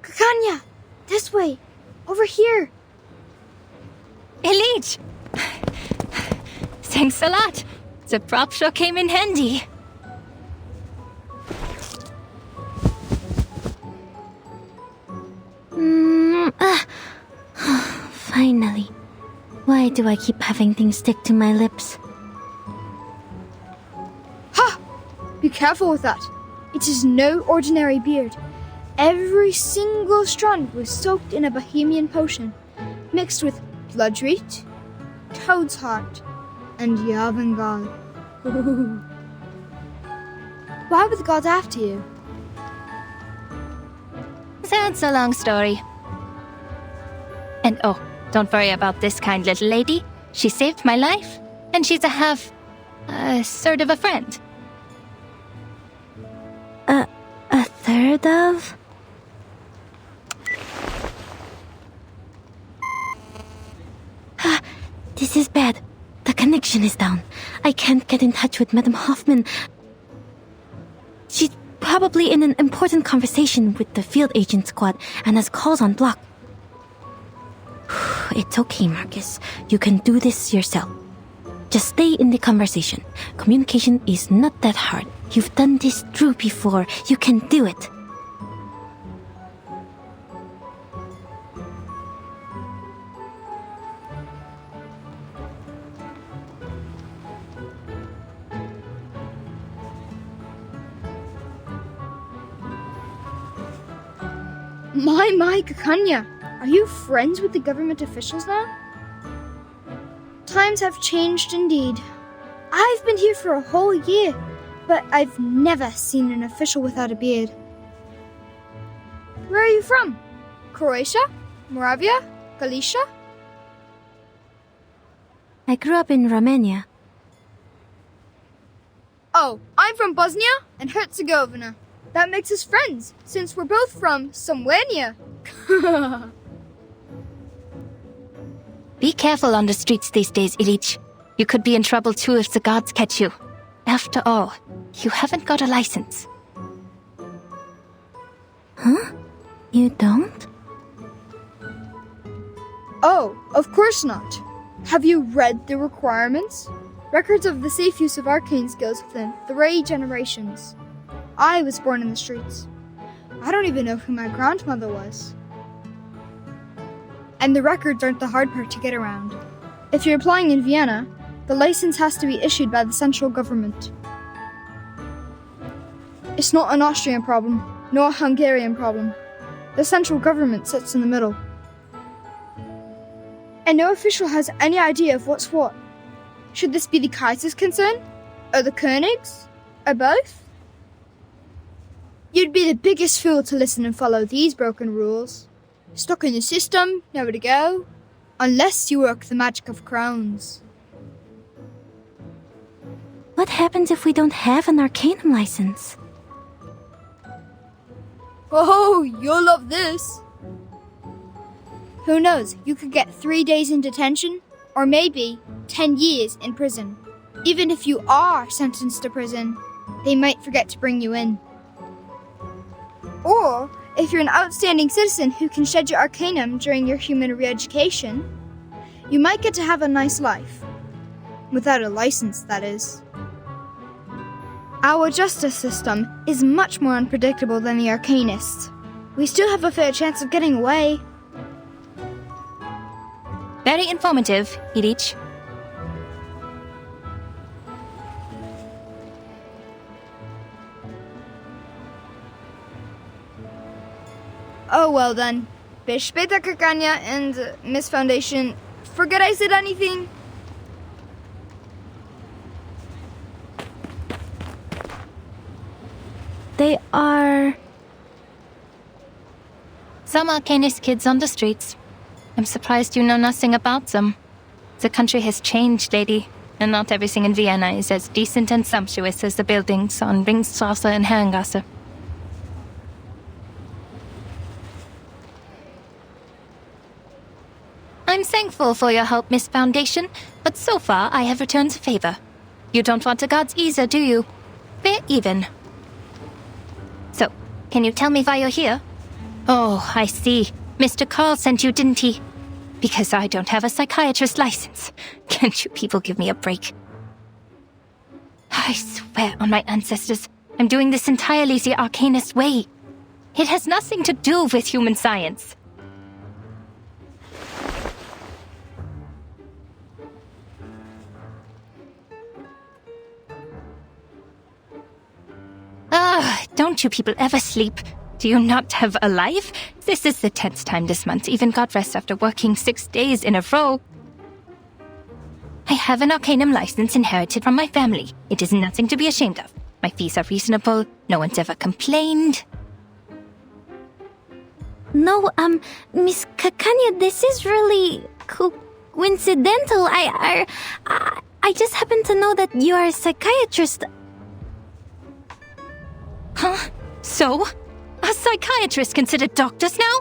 Kanya! This way! Over here! Elite! Thanks a lot. The prop sure came in handy. Finally. Why do I keep having things stick to my lips? Ha! Be careful with that. It is no ordinary beard. Every single strand was soaked in a Bohemian potion, mixed with bloodroot, toad's heart, and Yavangal. Why were the gods after you? That's a long story. And oh, don't worry about this kind little lady. She saved my life, and she's sort of a friend. A third of? This is bad. The connection is down. I can't get in touch with Madame Hoffman. She's probably in an important conversation with the field agent squad and has calls on block. It's okay, Marcus. You can do this yourself. Just stay in the conversation. Communication is not that hard. You've done this through before. You can do it. My, Kakanya! Are you friends with the government officials now? Times have changed indeed. I've been here for a whole year, but I've never seen an official without a beard. Where are you from? Croatia? Moravia? Galicia? I grew up in Romania. Oh, I'm from Bosnia and Herzegovina. That makes us friends, since we're both from somewhere near. Be careful on the streets these days, Ilich. You could be in trouble too if the gods catch you. After all, you haven't got a license. Huh? You don't? Oh, of course not. Have you read the requirements? Records of the safe use of arcane skills within 3 generations. I was born in the streets. I don't even know who my grandmother was. And the records aren't the hard part to get around. If you're applying in Vienna, the license has to be issued by the central government. It's not an Austrian problem, nor a Hungarian problem. The central government sits in the middle. And no official has any idea of what's what. Should this be the Kaiser's concern? Or the König's? Or both? You'd be the biggest fool to listen and follow these broken rules. Stuck in the system, nowhere to go. Unless you work the magic of crowns. What happens if we don't have an Arcanum license? Oh, you'll love this. Who knows, you could get 3 days in detention, or maybe 10 years in prison. Even if you are sentenced to prison, they might forget to bring you in. Or, if you're an outstanding citizen who can shed your Arcanum during your human re-education, you might get to have a nice life. Without a license, that is. Our justice system is much more unpredictable than the Arcanists. We still have a fair chance of getting away. Very informative, Ilich. Oh well then. Bis später, Kakanya and Miss Foundation. Forget I said anything? They are... Some Arcanist kids on the streets. I'm surprised you know nothing about them. The country has changed, lady, and not everything in Vienna is as decent and sumptuous as the buildings on Ringstrasse and Herrengasse. I'm thankful for your help, Miss Foundation, but so far I have returned the favor. You don't want the gods either, do you? We're even. So, can you tell me why you're here? Oh, I see. Mr. Carl sent you, didn't he? Because I don't have a psychiatrist license. Can't you people give me a break? I swear on my ancestors, I'm doing this entirely the Arcanist way. It has nothing to do with human science. Don't you people ever sleep? Do you not have a life? This is the 10th time this month, even got rest after working 6 days in a row. I have an Arcanum license inherited from my family. It is nothing to be ashamed of. My fees are reasonable. No one's ever complained. No, Miss Kakanya, this is really coincidental. I just happen to know that you are a psychiatrist. Huh? So? Are psychiatrists considered doctors now?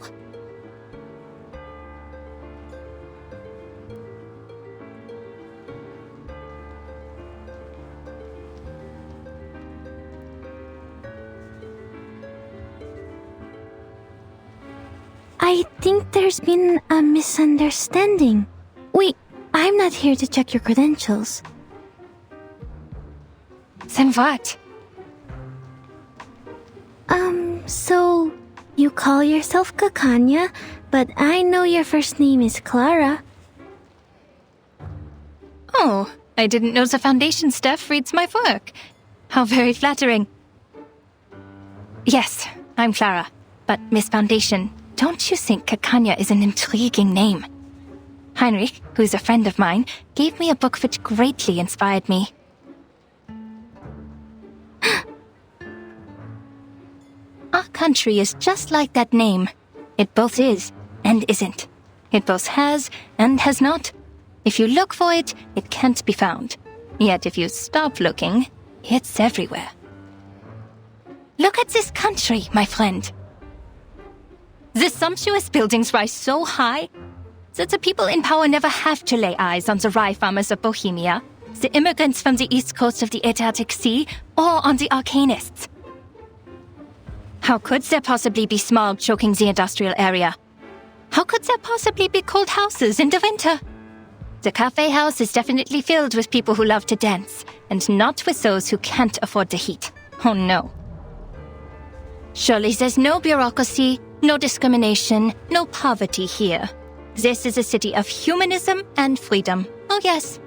I think there's been a misunderstanding. Wait, I'm not here to check your credentials. Then what? So you call yourself Kakanya, but I know your first name is Clara. Oh, I didn't know the Foundation staff reads my work. How very flattering. Yes, I'm Clara, but Miss Foundation, don't you think Kakanya is an intriguing name? Heinrich, who's a friend of mine, gave me a book which greatly inspired me. Our country is just like that name. It both is and isn't. It both has and has not. If you look for it, it can't be found. Yet if you stop looking, it's everywhere. Look at this country, my friend. The sumptuous buildings rise so high that the people in power never have to lay eyes on the rye farmers of Bohemia, the immigrants from the east coast of the Adriatic Sea, or on the Arcanists. How could there possibly be smog choking the industrial area? How could there possibly be cold houses in the winter? The cafe house is definitely filled with people who love to dance, and not with those who can't afford the heat. Oh no. Surely there's no bureaucracy, no discrimination, no poverty here. This is a city of humanism and freedom. Oh yes.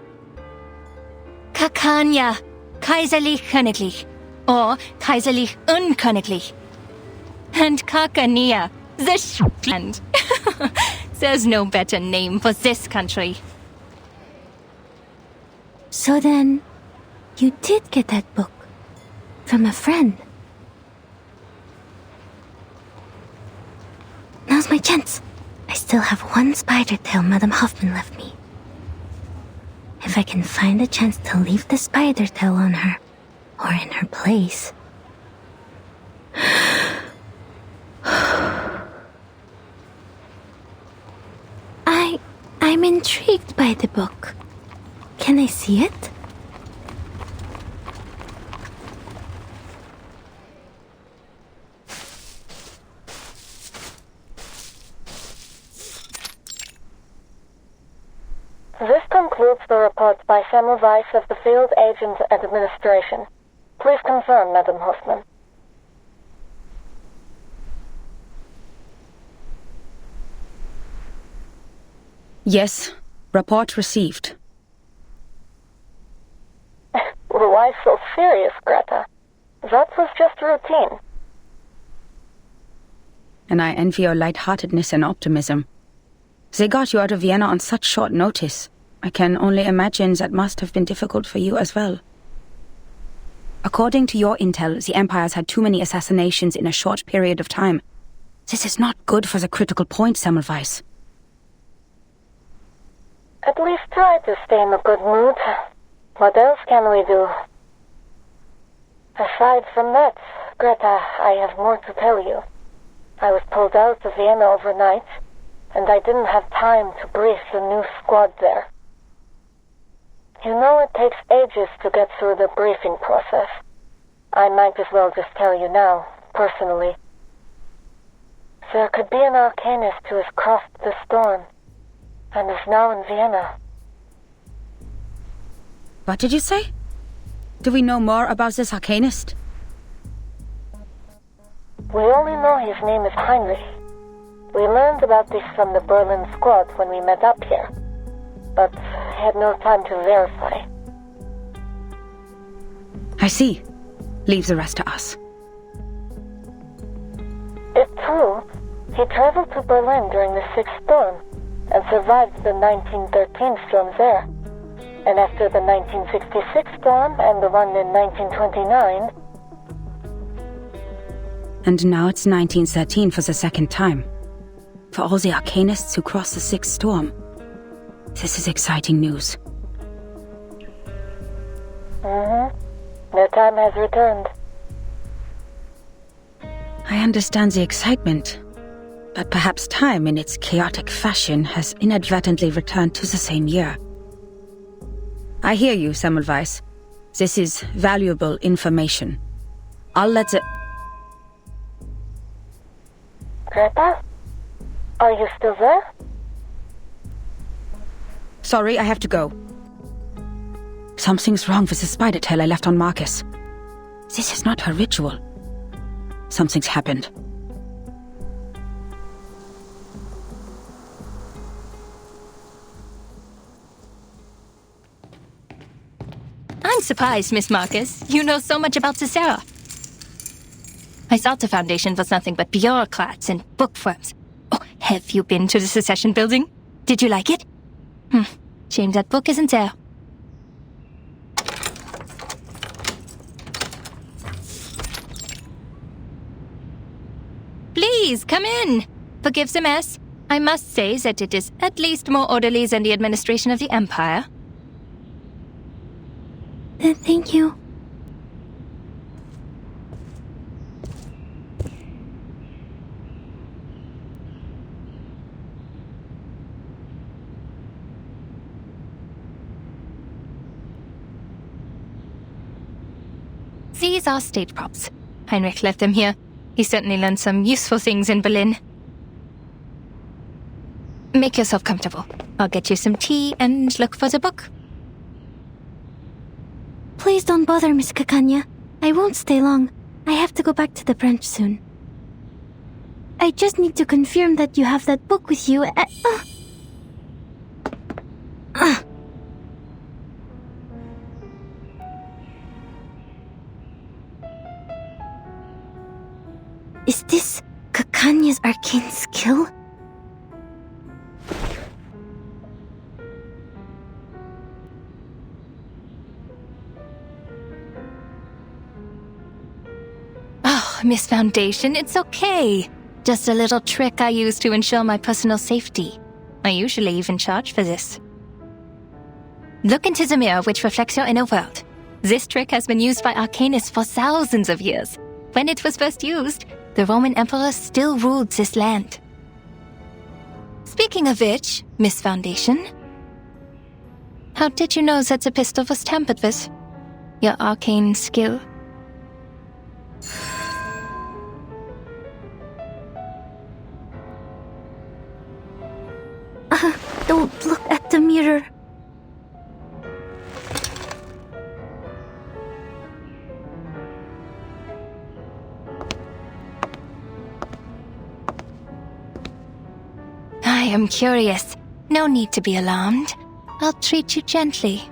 Kakanya, kaiserlich königlich, or kaiserlich unköniglich. And Kakania, the Shetland. There's no better name for this country. So then, you did get that book from a friend. Now's my chance. I still have one spider tail Madame Hoffman left me. If I can find a chance to leave the spider tail on her, or in her place. I'm intrigued by the book. Can I see it? This concludes the report by Semmelweis of the Field Agent Administration. Please confirm, Madam Hoffman. Yes, report received. Why so serious, Greta? That was just routine. And I envy your lightheartedness and optimism. They got you out of Vienna on such short notice. I can only imagine that must have been difficult for you as well. According to your intel, the Empire's had too many assassinations in a short period of time. This is not good for the critical point, Semmelweis. At least try to stay in a good mood. What else can we do? Aside from that, Greta, I have more to tell you. I was pulled out of Vienna overnight, and I didn't have time to brief the new squad there. You know it takes ages to get through the briefing process. I might as well just tell you now, personally. There could be an arcanist who has crossed the storm, and is now in Vienna. What did you say? Do we know more about this arcanist? We only know his name is Heinrich. We learned about this from the Berlin squad when we met up here, but had no time to verify. I see. Leave the rest to us. It's true. He traveled to Berlin during the Sixth Storm, and survived the 1913 storms there. And after the 1966 storm and the one in 1929... And now it's 1913 for the second time. For all the arcanists who crossed the Sixth Storm. This is exciting news. Their time has returned. I understand the excitement, but perhaps time in its chaotic fashion has inadvertently returned to the same year. I hear you, Semmelweis. This is valuable information. I'll let the... Greta? Are you still there? Sorry, I have to go. Something's wrong with the spider tail I left on Marcus. This is not her ritual. Something's happened. I'm surprised, Miss Marcus. You know so much about Cicera. I thought the Foundation was nothing but bureaucrats and bookworms. Oh, have you been to the Secession building? Did you like it? Shame that book isn't there. Please, come in. Forgive the mess. I must say that it is at least more orderly than the administration of the Empire. Thank you. These are stage props. Heinrich left them here. He certainly learned some useful things in Berlin. Make yourself comfortable. I'll get you some tea and look for the book. Please don't bother, Miss Kakanya. I won't stay long. I have to go back to the branch soon. I just need to confirm that you have that book with you. Is this Kakanya's arcane skill? Oh, Miss Foundation, it's okay. Just a little trick I use to ensure my personal safety. I usually even charge for this. Look into the mirror which reflects your inner world. This trick has been used by arcanists for thousands of years. When it was first used, the Roman emperor still ruled this land. Speaking of which, Miss Foundation, how did you know that the pistol was tampered with? Your arcane skill? Don't look at the mirror. I am curious. No need to be alarmed. I'll treat you gently.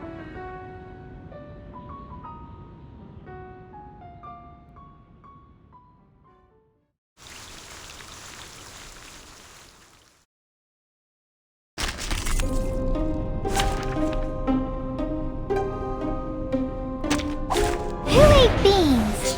Who ate beans?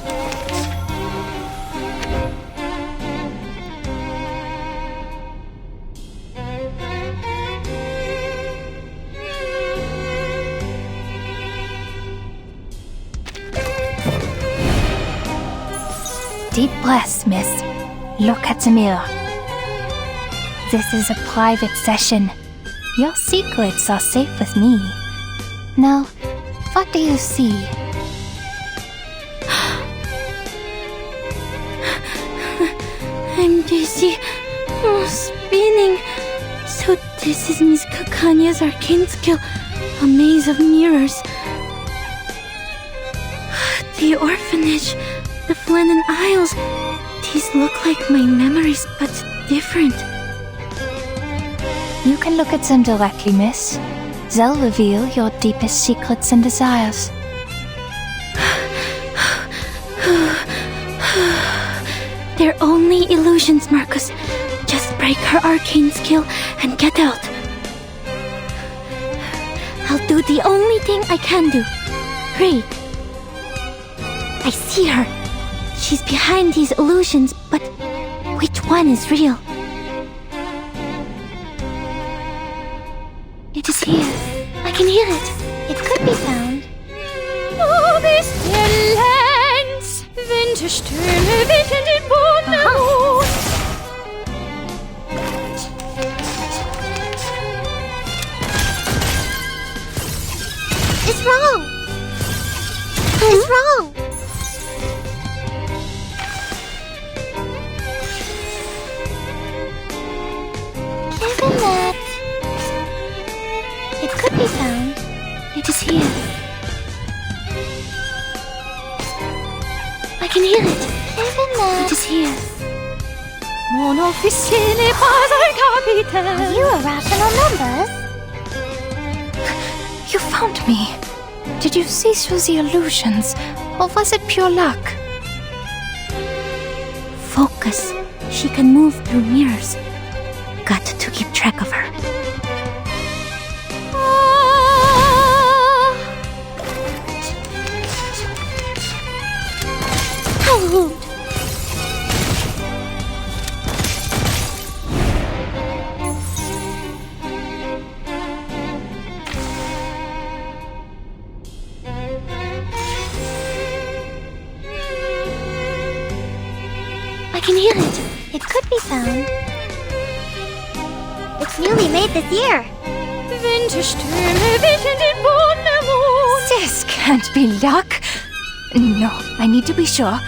Deep breaths, miss. Look at the mirror. This is a private session. Your secrets are safe with me. Now, what do you see? I'm dizzy. Oh, spinning. So this is Miss Kakanya's arcane skill. A maze of mirrors. The orphanage. The Flennon Isles. These look like my memories, but different. You can look at them directly, miss. They'll reveal your deepest secrets and desires. They're only illusions, Marcus. Just break her arcane skill and get out. I'll do the only thing I can do. Read. I see her. She's behind these illusions, but which one is real? It is here. I can hear it. It could be found. Oh, bis der Lenz, Winterstürme wehen den Boden erholt. It's wrong. It's wrong. Isn't that? It could be found. It is here. I can hear it. Isn't that? It is here. Mon officier n'est pas un capitaine. Are you irrational numbers? You found me. Did you see through the illusions, or was it pure luck? Focus. She can move through mirrors. Got to keep track of her. Oh. I can hear it. It could be found. It's newly made this year. Winterstürme wehen den Boden erholt. This can't be luck. No, I need to be sure.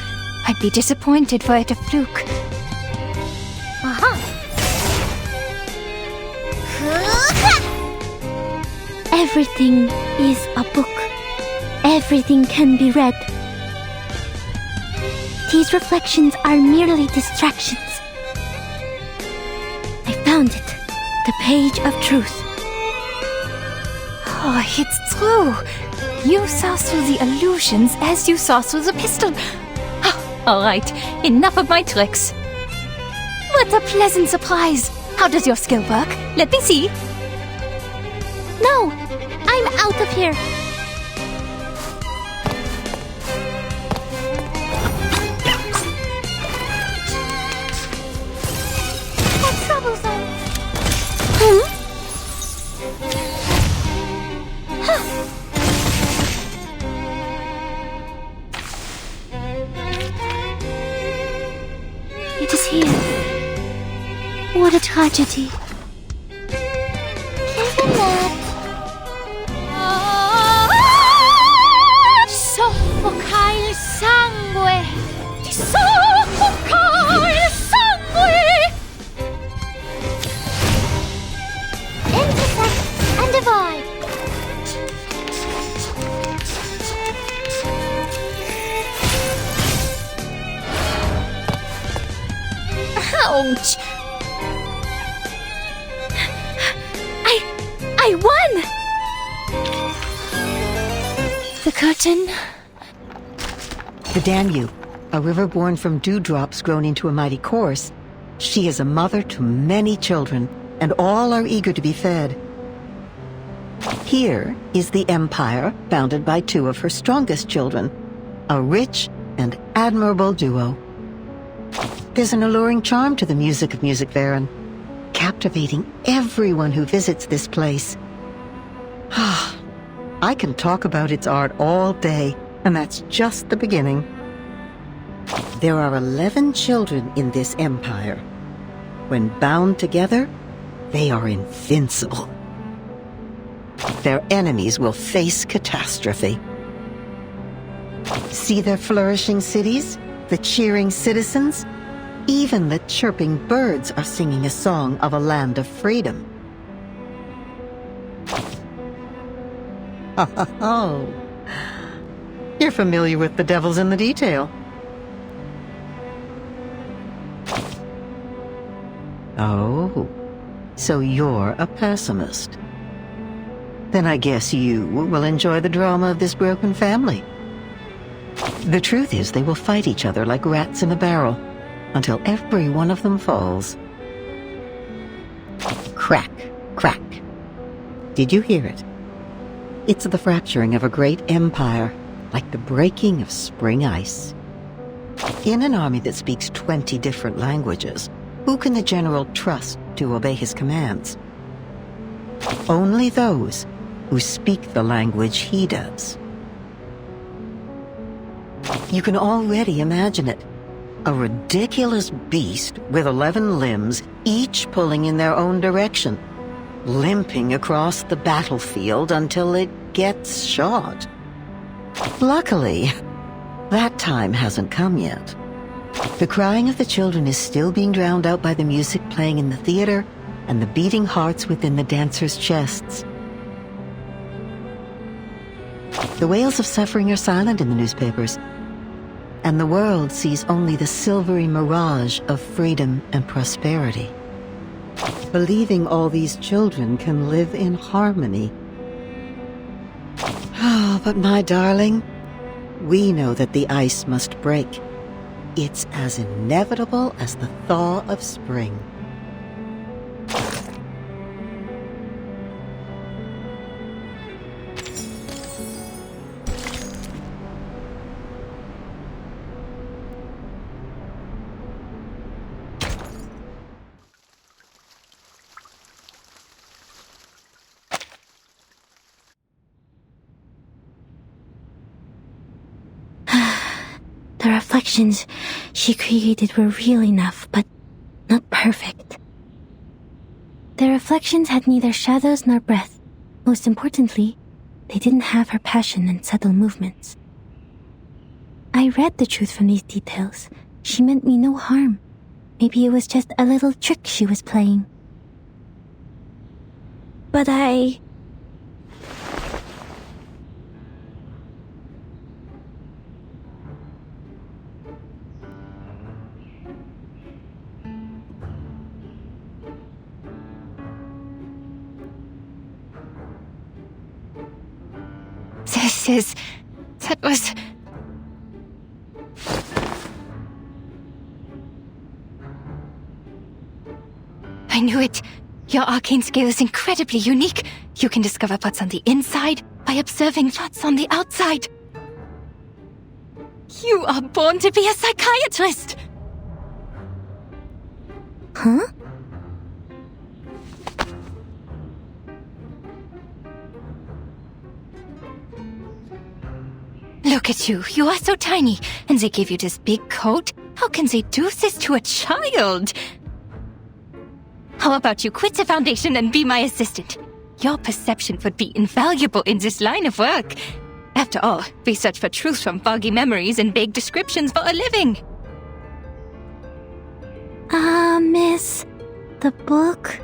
I'd be disappointed were it a fluke. Everything is a book. Everything can be read. These reflections are merely distractions. found it. The page of truth. Oh, it's true. You saw through the illusions as you saw through the pistol. Oh, all right, enough of my tricks. What a pleasant surprise. How does your skill work? Let me see. No, I'm out of here. That's troublesome. It is here. What a tragedy. Isn't that? Soffoca il sangue! Soffoca il sangue! Intersect and divide. Ouch! I won! The curtain. The Danube, a river born from dewdrops grown into a mighty course, she is a mother to many children, and all are eager to be fed. Here is the empire founded by two of her strongest children, a rich and admirable duo. There's an alluring charm to the music of Music Varen, captivating everyone who visits this place. I can talk about its art all day, and that's just the beginning. There are 11 children in this empire. When bound together, they are invincible. Their enemies will face catastrophe. See their flourishing cities, the cheering citizens? Even the chirping birds are singing a song of a land of freedom. Oh, you're familiar with the devil's in the detail. Oh, so you're a pessimist. Then I guess you will enjoy the drama of this broken family. The truth is, they will fight each other like rats in a barrel, until every one of them falls. Crack, crack. Did you hear it? It's the fracturing of a great empire, like the breaking of spring ice. In an army that speaks 20 different languages, who can the general trust to obey his commands? Only those who speak the language he does. You can already imagine it. A ridiculous beast with 11 limbs, each pulling in their own direction, limping across the battlefield until it gets shot. Luckily, that time hasn't come yet. The crying of the children is still being drowned out by the music playing in the theater and the beating hearts within the dancers' chests. The wails of suffering are silent in the newspapers, and the world sees only the silvery mirage of freedom and prosperity, believing all these children can live in harmony. Oh, but my darling, we know that the ice must break. It's as inevitable as the thaw of spring. The reflections she created were real enough, but not perfect. The reflections had neither shadows nor breath. Most importantly, they didn't have her passion and subtle movements. I read the truth from these details. She meant me no harm. Maybe it was just a little trick she was playing. But That was... I knew it. Your arcane skill is incredibly unique. You can discover what's on the inside by observing what's on the outside. You are born to be a psychiatrist! Huh? Look at you. You are so tiny. And they gave you this big coat? How can they do this to a child? How about you quit the Foundation and be my assistant? Your perception would be invaluable in this line of work. After all, we search for truth from foggy memories and vague descriptions for a living. Miss, the book?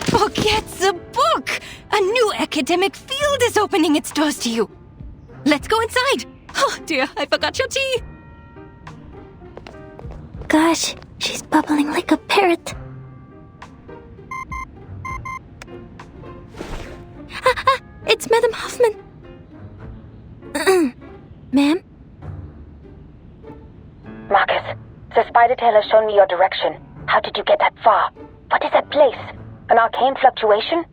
Forget the book! A new academic field is opening its doors to you. Let's go inside. Oh dear, I forgot your tea. Gosh, she's bubbling like a parrot. It's Madame Hoffman. Ma'am? Marcus, the spider tail has shown me your direction. How did you get that far? What is that place? An arcane fluctuation?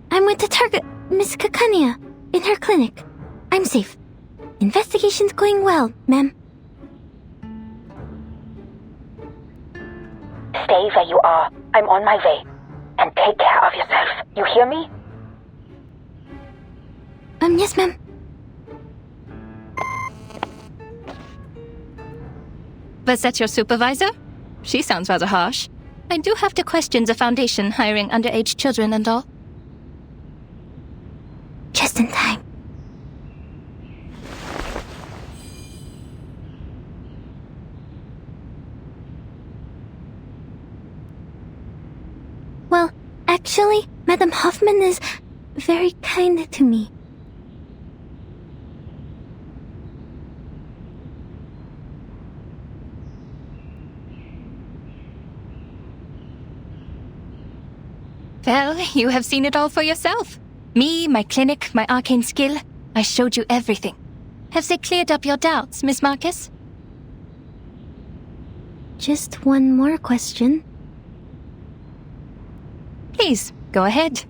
I'm with the target, Miss Kakania, in her clinic. I'm safe. Investigation's going well, ma'am. Stay where you are. I'm on my way. And take care of yourself. You hear me? Yes, ma'am. Was that your supervisor? She sounds rather harsh. I do have to question the Foundation hiring underage children and all. Just in time. Well, actually, Madame Hoffman is very kind to me. Well, you have seen it all for yourself. Me, my clinic, my arcane skill. I showed you everything. Have they cleared up your doubts, Miss Marcus? Just one more question. Please, go ahead.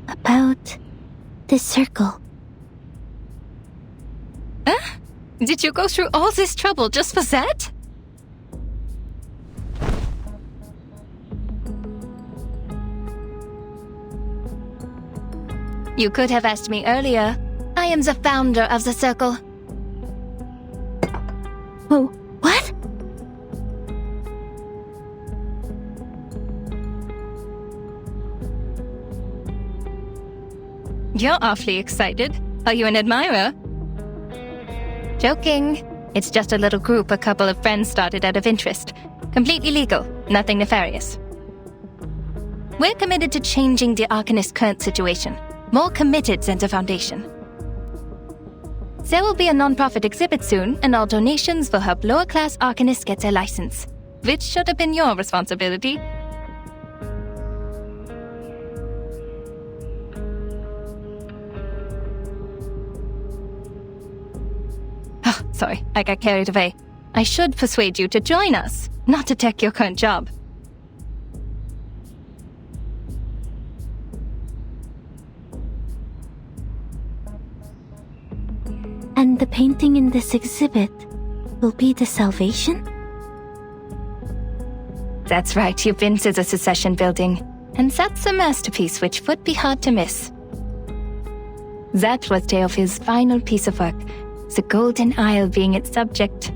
About this circle. Huh? Did you go through all this trouble just for that? You could have asked me earlier. I am the founder of the circle. Whoa, what? You're awfully excited. Are you an admirer? Joking. It's just a little group a couple of friends started out of interest. Completely legal, nothing nefarious. We're committed to changing the Arcanist's current situation. More committed than the Foundation. There will be a non-profit exhibit soon, and all donations will help lower-class Arcanists get their license. Which should have been your responsibility. Oh, sorry, I got carried away. I should persuade you to join us, not to take your current job. And the painting in this exhibit will be the salvation? That's right, you've been to the Secession building. And that's a masterpiece which would be hard to miss. That was Theophil's final piece of work, the Golden Isle being its subject.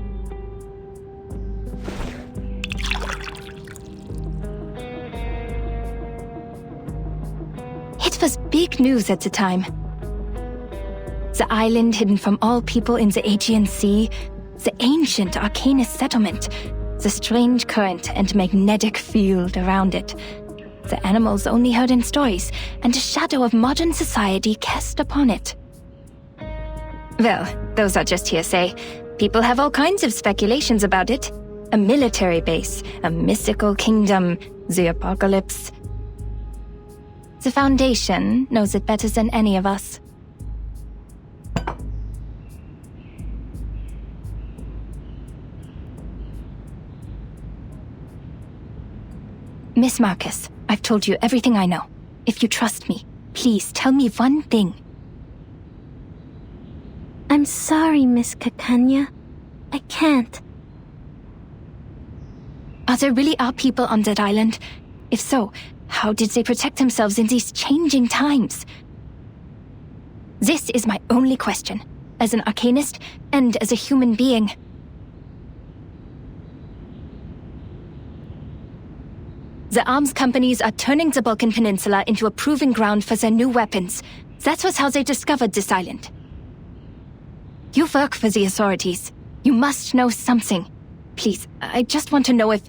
It was big news at the time. The island hidden from all people in the Aegean Sea, the ancient Arcanist settlement, the strange current and magnetic field around it, the animals only heard in stories, and the shadow of modern society cast upon it. Well, those are just hearsay. People have all kinds of speculations about it. A military base, a mystical kingdom, the apocalypse. The Foundation knows it better than any of us. Miss Marcus, I've told you everything I know. If you trust me, please tell me one thing. I'm sorry, Miss Kakanya. I can't. There really are people on that island? If so, how did they protect themselves in these changing times? This is my only question, as an arcanist and as a human being. The arms companies are turning the Balkan Peninsula into a proving ground for their new weapons. That was how they discovered this island. You work for the authorities. You must know something. Please, I just want to know if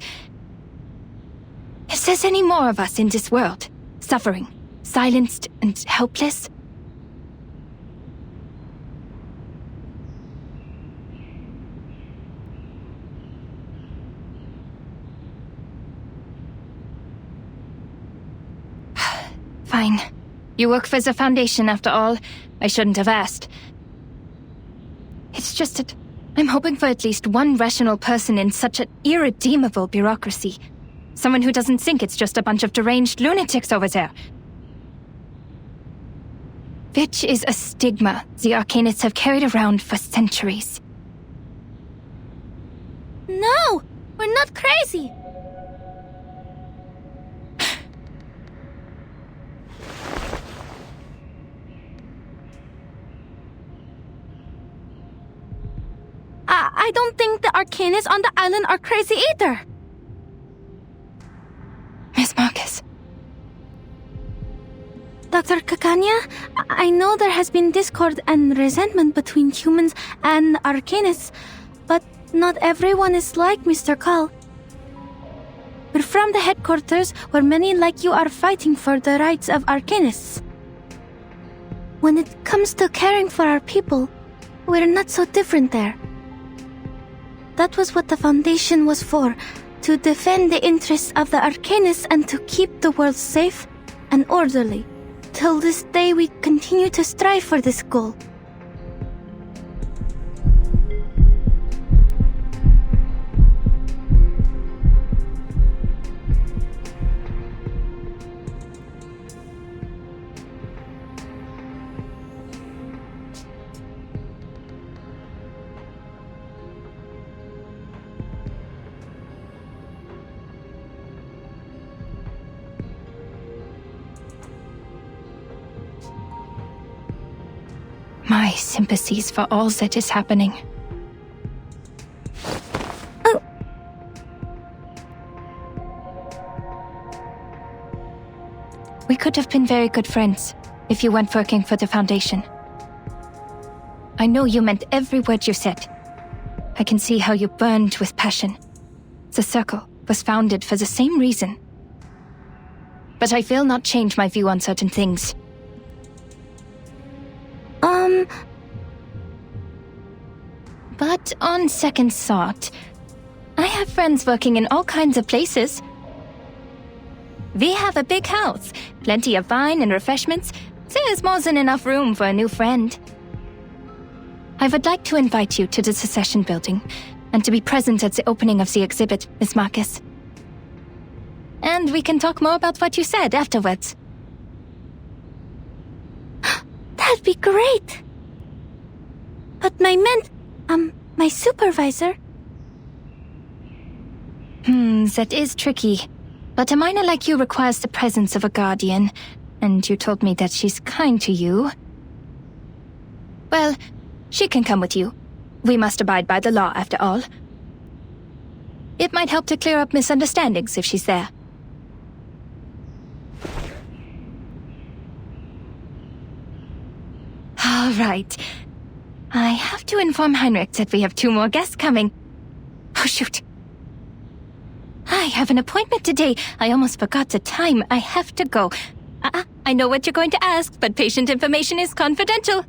there's any more of us in this world, suffering, silenced, and helpless. Fine. You work for the Foundation, after all. I shouldn't have asked. It's just that I'm hoping for at least one rational person in such an irredeemable bureaucracy. Someone who doesn't think it's just a bunch of deranged lunatics over there. Which is a stigma the Arcanists have carried around for centuries. No! We're not crazy! I don't think the Arcanists on the island are crazy either. Miss Marcus. Dr. Kakanya, I know there has been discord and resentment between humans and Arcanists, but not everyone is like Mr. Call. We're from the headquarters where many like you are fighting for the rights of Arcanists. When it comes to caring for our people, we're not so different there. That was what the Foundation was for, to defend the interests of the Arcanists and to keep the world safe and orderly. Till this day we continue to strive for this goal. My sympathies for all that is happening. Oh. We could have been very good friends if you weren't working for the Foundation. I know you meant every word you said. I can see how you burned with passion. The Circle was founded for the same reason. But I will not change my view on certain things. But on second thought, I have friends working in all kinds of places. We have a big house, plenty of wine and refreshments. There is more than enough room for a new friend. I would like to invite you to the Secession building, and to be present at the opening of the exhibit, Miss Marcus. And we can talk more about what you said afterwards. That'd be great! But my supervisor... That is tricky. But a minor like you requires the presence of a guardian, and you told me that she's kind to you. Well, she can come with you. We must abide by the law, after all. It might help to clear up misunderstandings if she's there. All right. I have to inform Heinrich that we have 2 more guests coming. Oh, shoot. I have an appointment today. I almost forgot the time. I have to go. I know what you're going to ask, but patient information is confidential.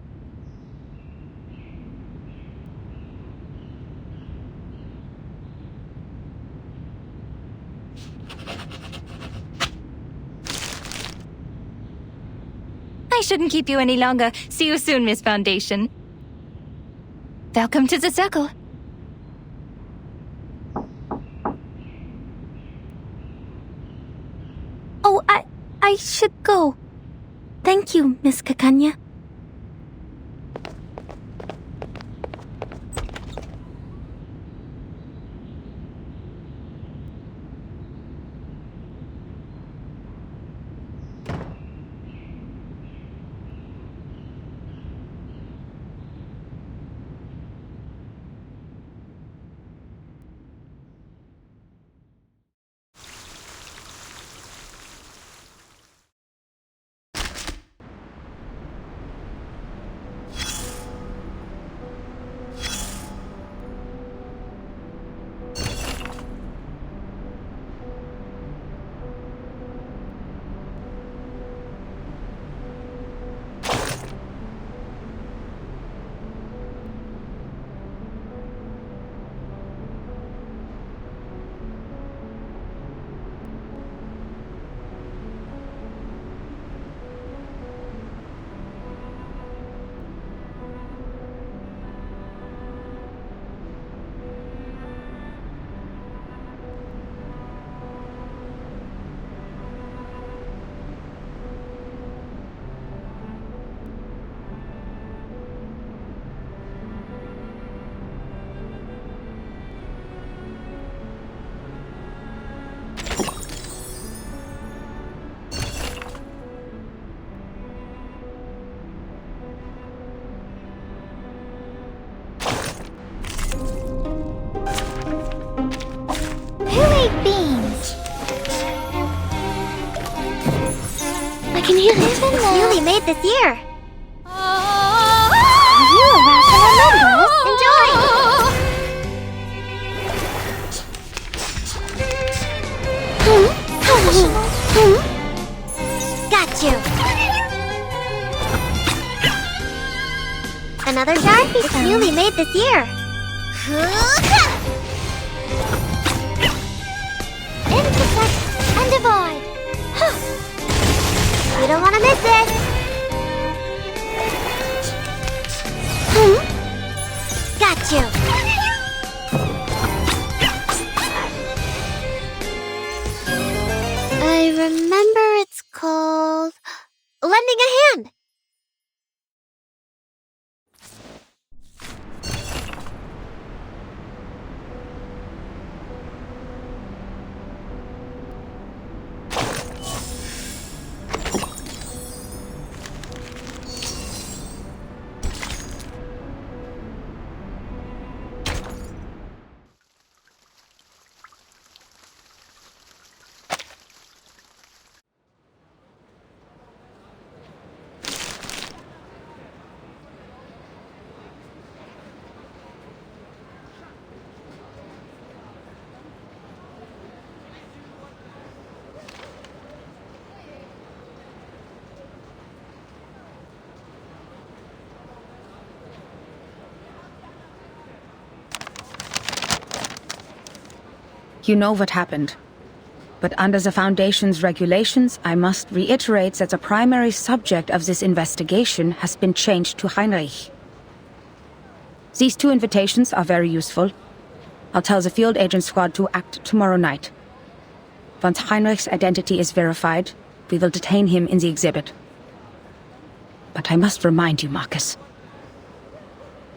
I shouldn't keep you any longer. See you soon, Miss Foundation. Welcome to the circle. Oh, I should go. Thank you, Miss Kakanya. Can you hear this? Newly made this year. Are you a Rascal member? Enjoy! Got you. Another Darcy. It's newly made this year. Intersect and divide. You don't want to miss it! Got you! I remember it's called... Lending a Hand! You know what happened. But under the Foundation's regulations, I must reiterate that the primary subject of this investigation has been changed to Heinrich. These 2 invitations are very useful. I'll tell the field agent squad to act tomorrow night. Once Heinrich's identity is verified, we will detain him in the exhibit. But I must remind you, Marcus.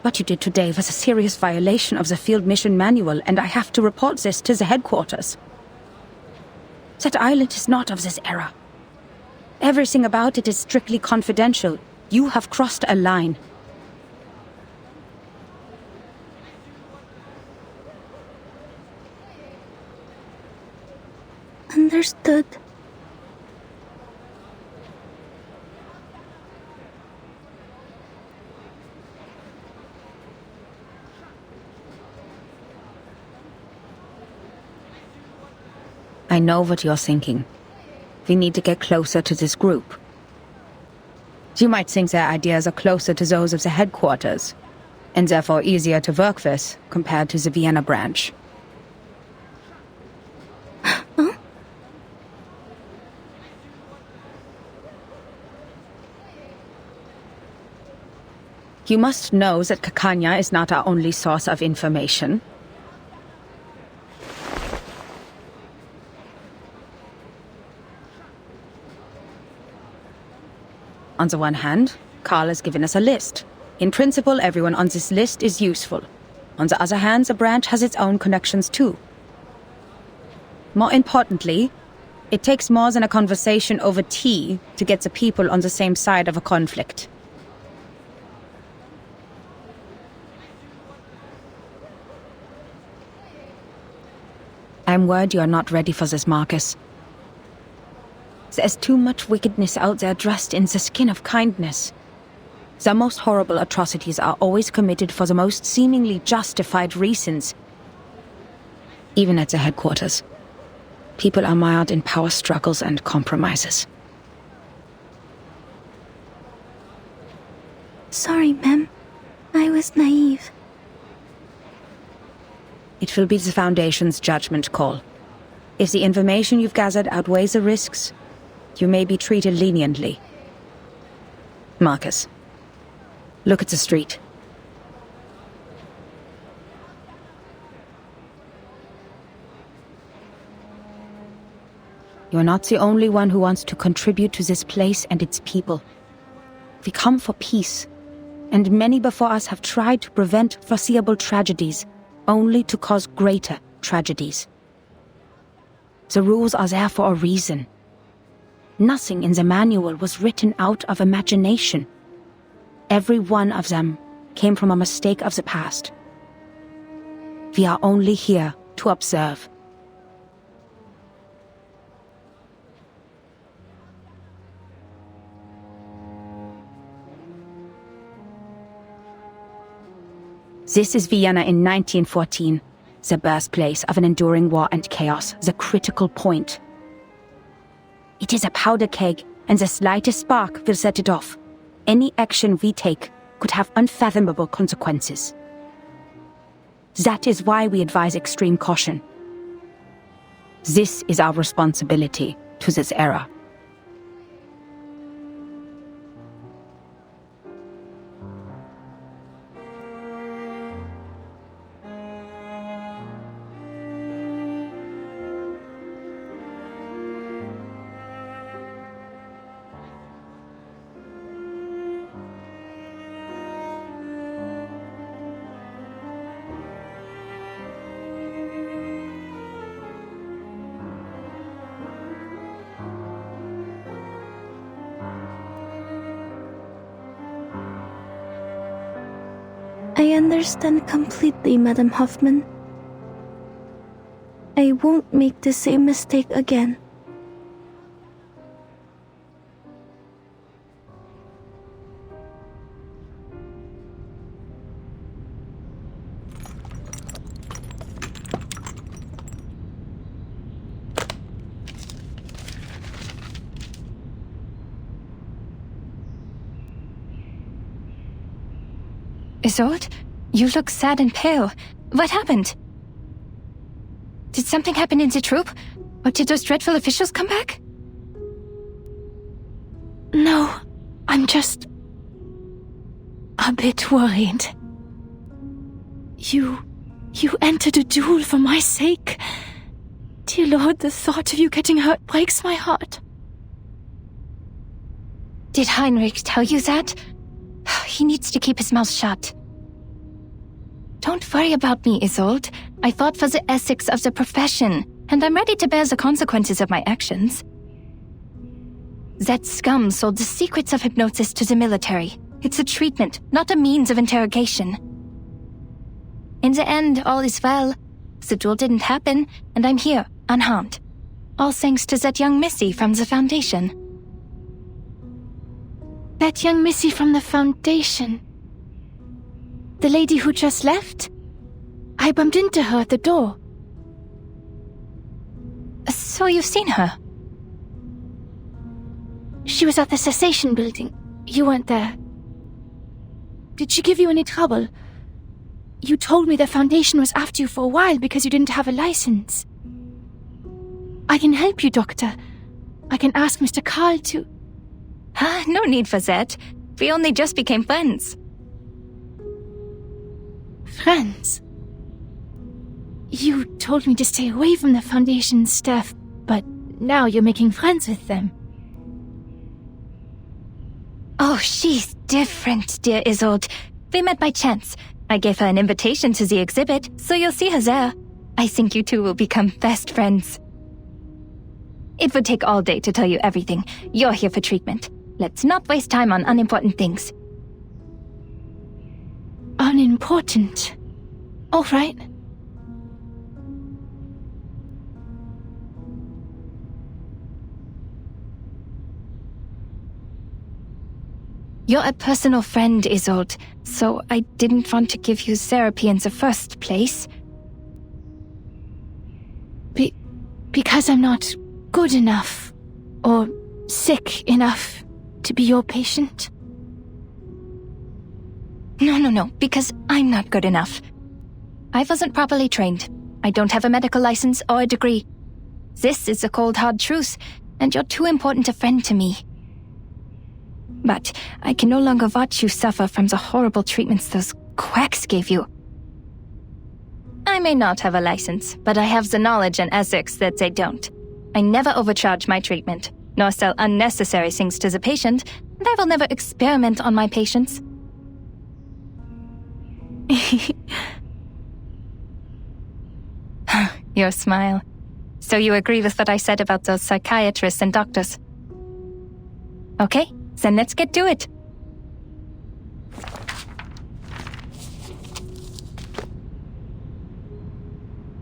What you did today was a serious violation of the field mission manual, and I have to report this to the headquarters. That island is not of this era. Everything about it is strictly confidential. You have crossed a line. Understood. I know what you're thinking. We need to get closer to this group. You might think their ideas are closer to those of the headquarters, and therefore easier to work with compared to the Vienna branch. You must know that Kakanya is not our only source of information. On the one hand, Carl has given us a list. In principle, everyone on this list is useful. On the other hand, the branch has its own connections too. More importantly, it takes more than a conversation over tea to get the people on the same side of a conflict. I'm worried you are not ready for this, Marcus. There's too much wickedness out there dressed in the skin of kindness. The most horrible atrocities are always committed for the most seemingly justified reasons. Even at the headquarters, people are mired in power struggles and compromises. Sorry, ma'am. I was naive. It will be the Foundation's judgment call. If the information you've gathered outweighs the risks, you may be treated leniently. Marcus, look at the street. You're not the only one who wants to contribute to this place and its people. We come for peace, and many before us have tried to prevent foreseeable tragedies, only to cause greater tragedies. The rules are there for a reason. Nothing in the manual was written out of imagination. Every one of them came from a mistake of the past. We are only here to observe. This is Vienna in 1914, the birthplace of an enduring war and chaos, the critical point. It is a powder keg, and the slightest spark will set it off. Any action we take could have unfathomable consequences. That is why we advise extreme caution. This is our responsibility to this era. I understand completely, Madam Hoffman. I won't make the same mistake again. Isolde, you look sad and pale. What happened? Did something happen in the troop? Or did those dreadful officials come back? No, I'm just a bit worried. You entered a duel for my sake. Dear Lord, the thought of you getting hurt breaks my heart. Did Heinrich tell you that? He needs to keep his mouth shut. Don't worry about me, Isolde. I fought for the ethics of the profession, and I'm ready to bear the consequences of my actions. That scum sold the secrets of hypnosis to the military. It's a treatment, not a means of interrogation. In the end, all is well. The duel didn't happen, and I'm here, unharmed. All thanks to that young missy from the Foundation. That young missy from the Foundation. The lady who just left? I bumped into her at the door. So you've seen her? She was at the Secession building. You weren't there. Did she give you any trouble? You told me the Foundation was after you for a while because you didn't have a license. I can help you, Doctor. I can ask Mr. Carl to... No need for that. We only just became friends. Friends? You told me to stay away from the Foundation staff, but now you're making friends with them. Oh, she's different, dear Isolde. We met by chance. I gave her an invitation to the exhibit, so you'll see her there. I think you two will become best friends. It would take all day to tell you everything. You're here for treatment. Let's not waste time on unimportant things. Unimportant? All right. You're a personal friend, Isolde, so I didn't want to give you therapy in the first place. Because I'm not good enough, or sick enough to be your patient? No, because I'm not good enough. I wasn't properly trained. I don't have a medical license or a degree. This is the cold hard truth, and you're too important a friend to me. But I can no longer watch you suffer from the horrible treatments those quacks gave you. I may not have a license, but I have the knowledge and ethics that they don't. I never overcharge my treatment, nor sell unnecessary things to the patient, and I will never experiment on my patients. Your smile. So you agree with what I said about those psychiatrists and doctors? Okay, then let's get to it.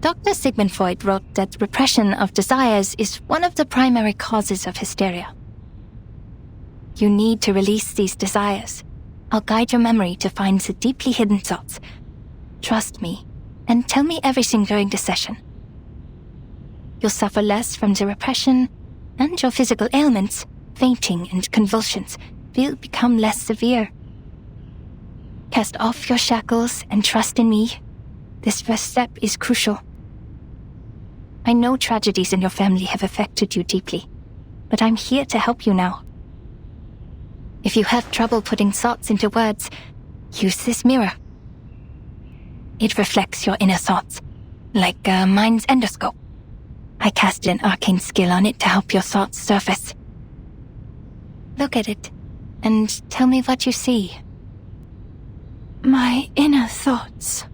Dr. Sigmund Freud wrote that repression of desires is one of the primary causes of hysteria. You need to release these desires. I'll guide your memory to find the deeply hidden thoughts. Trust me, and tell me everything during the session. You'll suffer less from the repression, and your physical ailments, fainting and convulsions, will become less severe. Cast off your shackles and trust in me. This first step is crucial. I know tragedies in your family have affected you deeply, but I'm here to help you now. If you have trouble putting thoughts into words, use this mirror. It reflects your inner thoughts, like a mind's endoscope. I casted an arcane skill on it to help your thoughts surface. Look at it, and tell me what you see. My inner thoughts.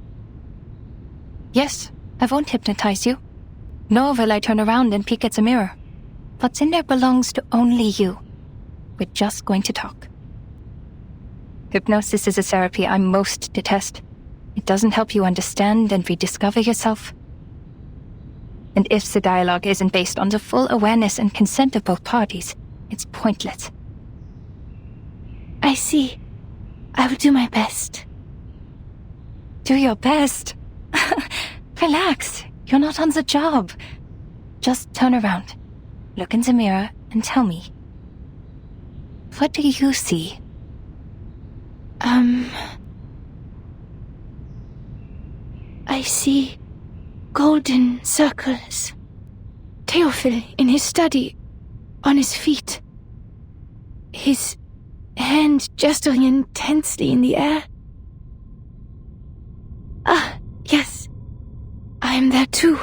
Yes, I won't hypnotize you. Nor will I turn around and peek at the mirror. What's in there belongs to only you. We're just going to talk. Hypnosis is a therapy I most detest. It doesn't help you understand and rediscover yourself. And if the dialogue isn't based on the full awareness and consent of both parties, it's pointless. I see. I will do my best. Do your best? Relax. You're not on the job. Just turn around, look in the mirror, and tell me. What do you see? I see golden circles. Theophil in his study, on his feet. His hand gesturing intensely in the air. Ah, yes. I am there too.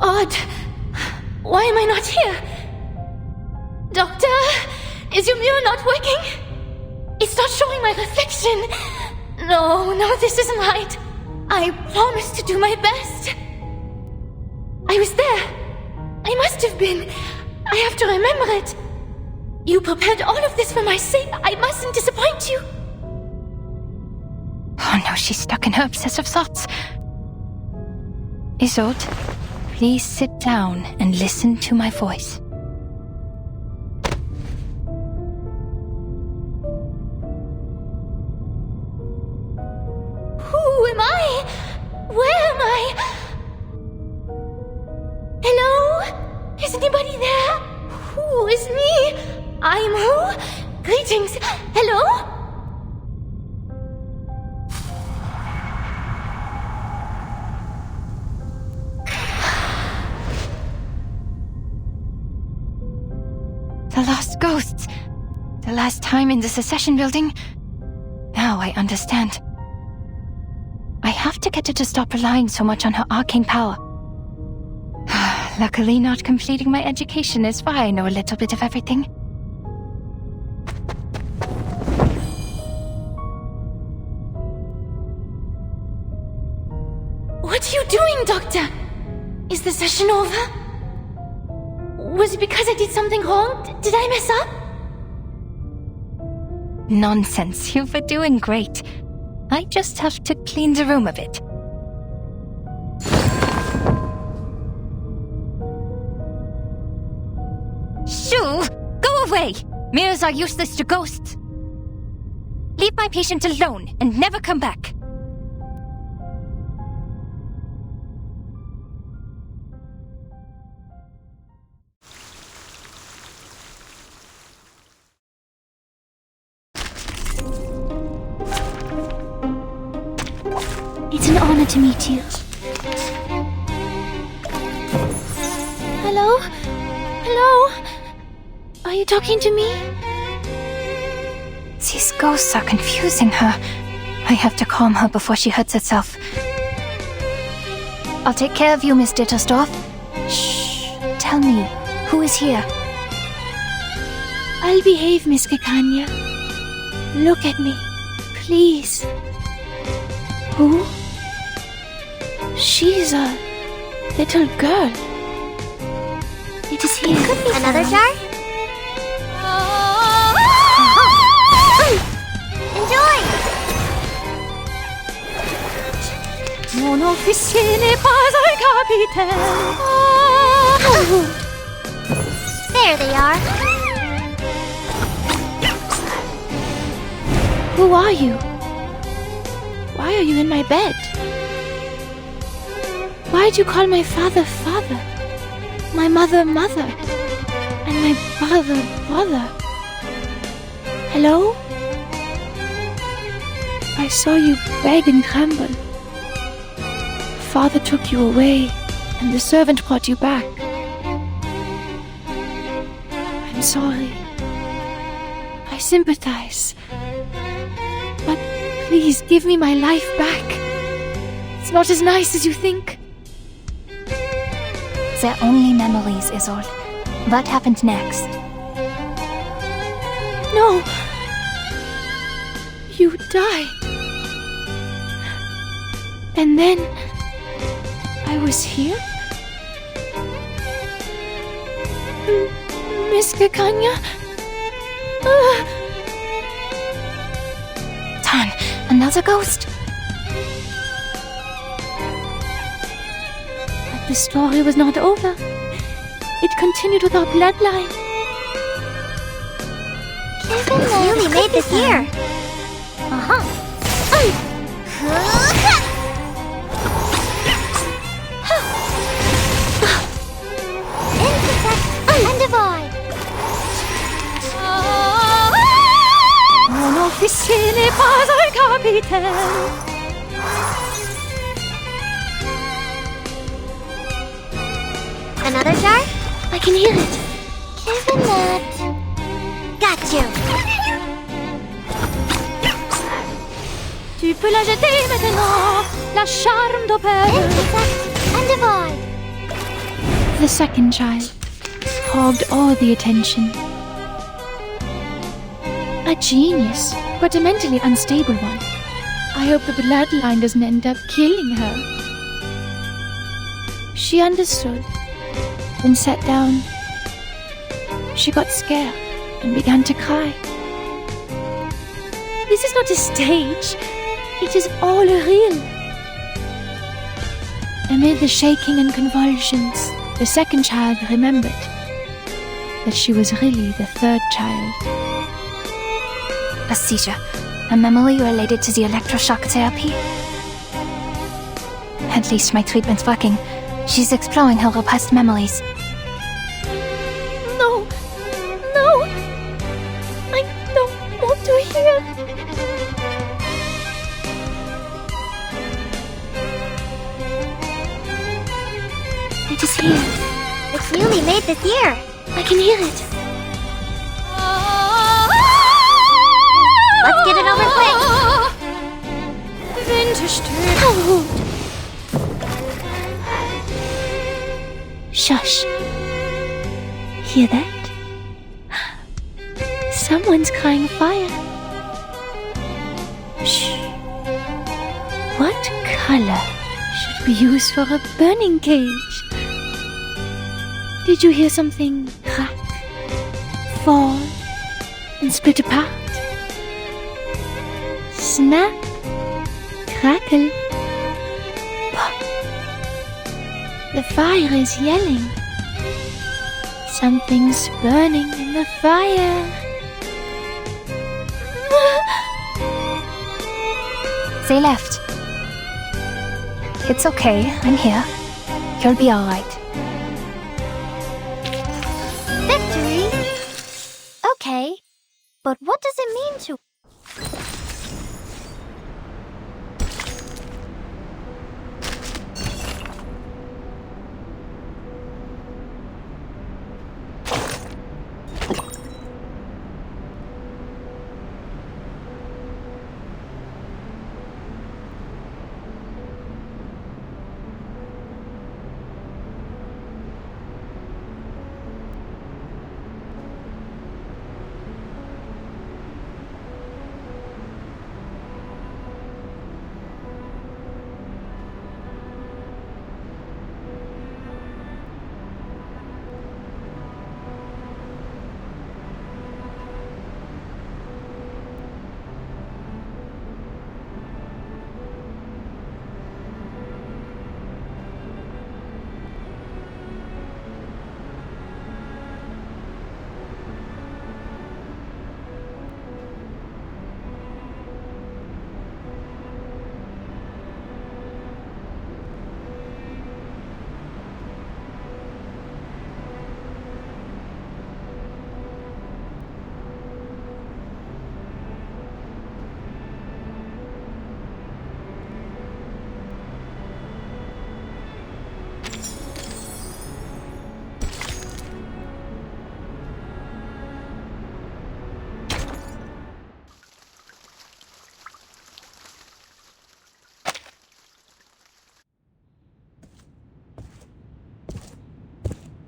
Odd. Why am I not here? Doctor, is your mirror not working? It's not showing my reflection. No, this isn't right. I promised to do my best. I was there. I must have been. I have to remember it. You prepared all of this for my sake. I mustn't disappoint you. Oh no, she's stuck in her obsessive thoughts. Isolde, please sit down and listen to my voice. Who am I? Where am I? Hello? Is anybody there? Who is me? I am who? Greetings. Hello? The last time in the Secession building? Now I understand. I have to get her to stop relying so much on her arcane power. Luckily, not completing my education is why I know a little bit of everything. What are you doing, Doctor? Is the session over? Was it because I did something wrong? Did I mess up? Nonsense, you were doing great. I just have to clean the room a bit. Shoo! Go away! Mirrors are useless to ghosts. Leave my patient alone and never come back. It's an honor to meet you. Hello? Hello? Are you talking to me? These ghosts are confusing her. I have to calm her before she hurts herself. I'll take care of you, Miss Dittersdorf. Shh. Tell me, who is here? I'll behave, Miss Kekanya. Look at me, please. Who? She's a little girl. It is here. Could be another jar? Enjoy! Mon officier n'est pas un capitaine. There they are. Who are you? Why are you in my bed? Why'd you call my father father? My mother mother? And my brother brother? Hello? I saw you beg and tremble. Father took you away, and the servant brought you back. I'm sorry. I sympathize. But please give me my life back. It's not as nice as you think. They're only memories, Isolde. What happened next? No! You died. And then I was here? Miss Kekanya? Tan, another ghost? But the story was not over. It continued with our bloodline. Really made this here. And divide. Mon officier n'est pas un capitaine. Another jar? I can hear it. Isn't that? Got you. Tu peux la jeter maintenant, la charme d'opère. And divide. The second child hogged all the attention. A genius, but a mentally unstable one. I hope the bloodline doesn't end up killing her. She understood, then sat down. She got scared and began to cry. This is not a stage. It is all real. Amid the shaking and convulsions, the second child remembered that she was really the third child. A seizure. A memory related to the electroshock therapy? At least my treatment's working. She's exploring her repressed memories. No! No! I don't want to hear. It is here. It's newly made this year. I can hear it. Let's get it over quick. Shush. Hear that? Someone's crying fire. Shh. What color should we use for a burning cage? Did you hear something crack, fall, and split apart? Snap, crackle, pop. The fire is yelling. Something's burning in the fire. They left. It's okay, I'm here. You'll be alright. Victory? Okay, but what does it mean to...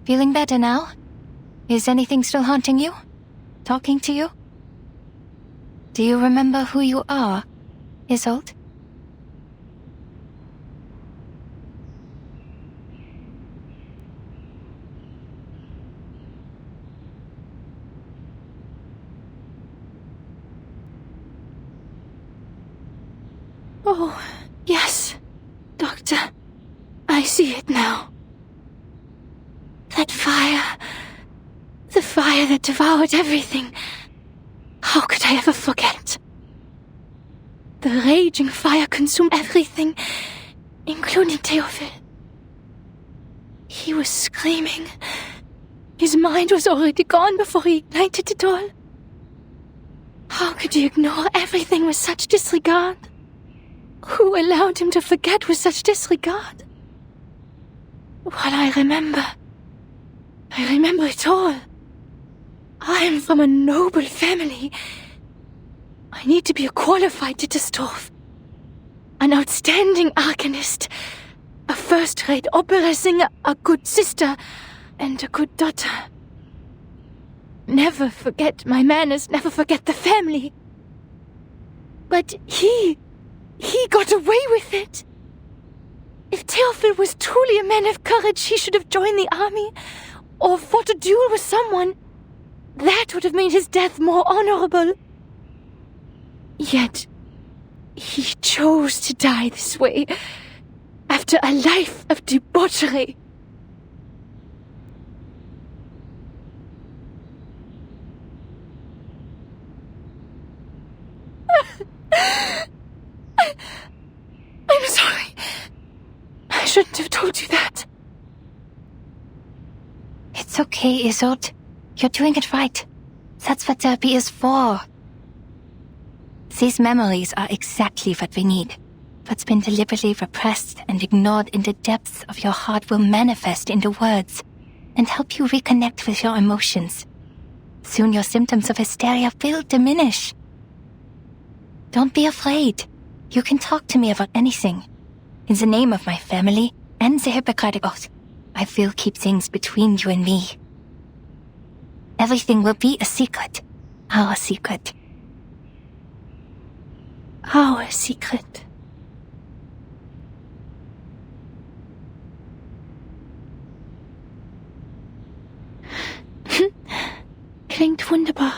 Feeling better now? Is anything still haunting you? Talking to you? Do you remember who you are, Isolde? Oh, yes, Doctor. I see it now. That fire. The fire that devoured everything. How could I ever forget? The raging fire consumed everything, including Theophil. He was screaming. His mind was already gone before he ignited it all. How could he ignore everything with such disregard? Who allowed him to forget with such disregard? Well, I remember it all. I am from a noble family. I need to be a qualified Dittersdorf. An outstanding arcanist. A first-rate opera singer, a good sister, and a good daughter. Never forget my manners, never forget the family. But he got away with it. If Theophil was truly a man of courage, he should have joined the army, or fought a duel with someone. That would have made his death more honorable. Yet, he chose to die this way, after a life of debauchery. I'm sorry. I shouldn't have told you that. It's okay, Isolde. You're doing it right. That's what therapy is for. These memories are exactly what we need. What's been deliberately repressed and ignored in the depths of your heart will manifest into words and help you reconnect with your emotions. Soon your symptoms of hysteria will diminish. Don't be afraid. You can talk to me about anything. In the name of my family and the Hippocratic Oath, I will keep things between you and me. Everything will be a secret. Our secret. Our secret. Klingt wunderbar.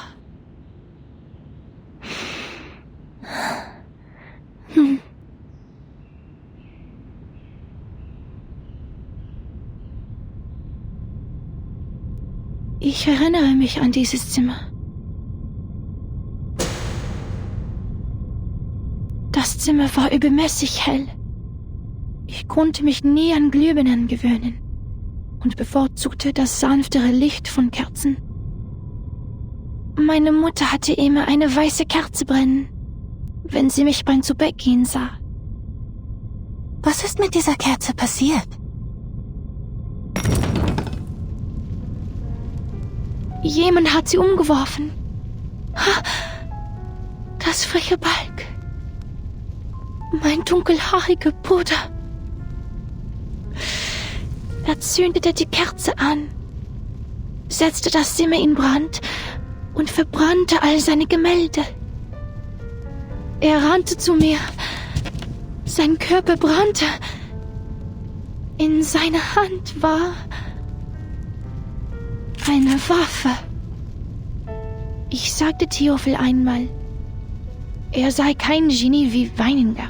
Ich erinnere mich an dieses Zimmer. Das Zimmer war übermäßig hell. Ich konnte mich nie an Glühbirnen gewöhnen und bevorzugte das sanftere Licht von Kerzen. Meine Mutter hatte immer eine weiße Kerze brennen, wenn sie mich beim Zubettgehen sah. Was ist mit dieser Kerze passiert? Jemand hat sie umgeworfen. Das freche Balg. Mein dunkelhaariger Bruder. Er zündete die Kerze an, setzte das Zimmer in Brand und verbrannte all seine Gemälde. Er rannte zu mir. Sein Körper brannte. In seiner Hand war eine Waffe. Ich sagte Theophil einmal, er sei kein Genie wie Weininger.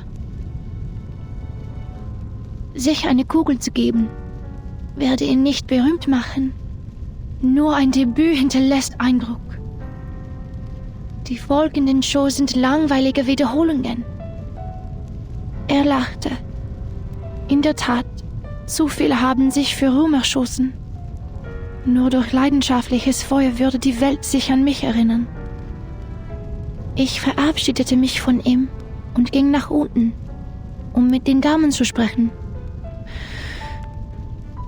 Sich eine Kugel zu geben, werde ihn nicht berühmt machen. Nur ein Debüt hinterlässt Eindruck. Die folgenden Shows sind langweilige Wiederholungen. Er lachte. In der Tat, zu viele haben sich für Ruhm erschossen. Nur durch leidenschaftliches Feuer würde die Welt sich an mich erinnern. Ich verabschiedete mich von ihm und ging nach unten, um mit den Damen zu sprechen.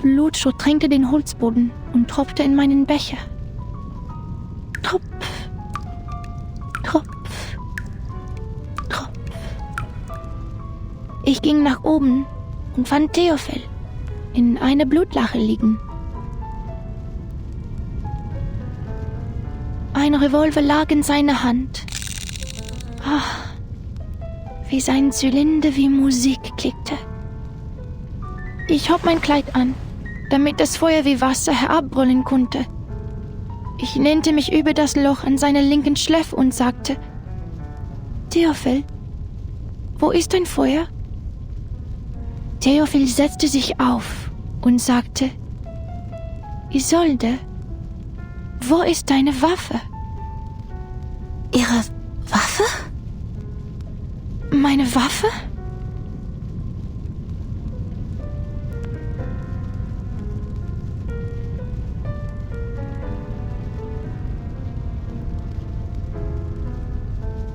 Blut durchtränkte den Holzboden und tropfte in meinen Becher. Tropf, Tropf, Tropf. Ich ging nach oben und fand Theophil in einer Blutlache liegen. Ein Revolver lag in seiner Hand. Wie sein Zylinder wie Musik klickte. Ich hob mein Kleid an, damit das Feuer wie Wasser herabbrüllen konnte. Ich lehnte mich über das Loch an seiner linken Schläfe und sagte: Theophil, wo ist dein Feuer? Theophil setzte sich auf und sagte: Isolde, wo ist deine Waffe? Ihre Waffe? Meine Waffe?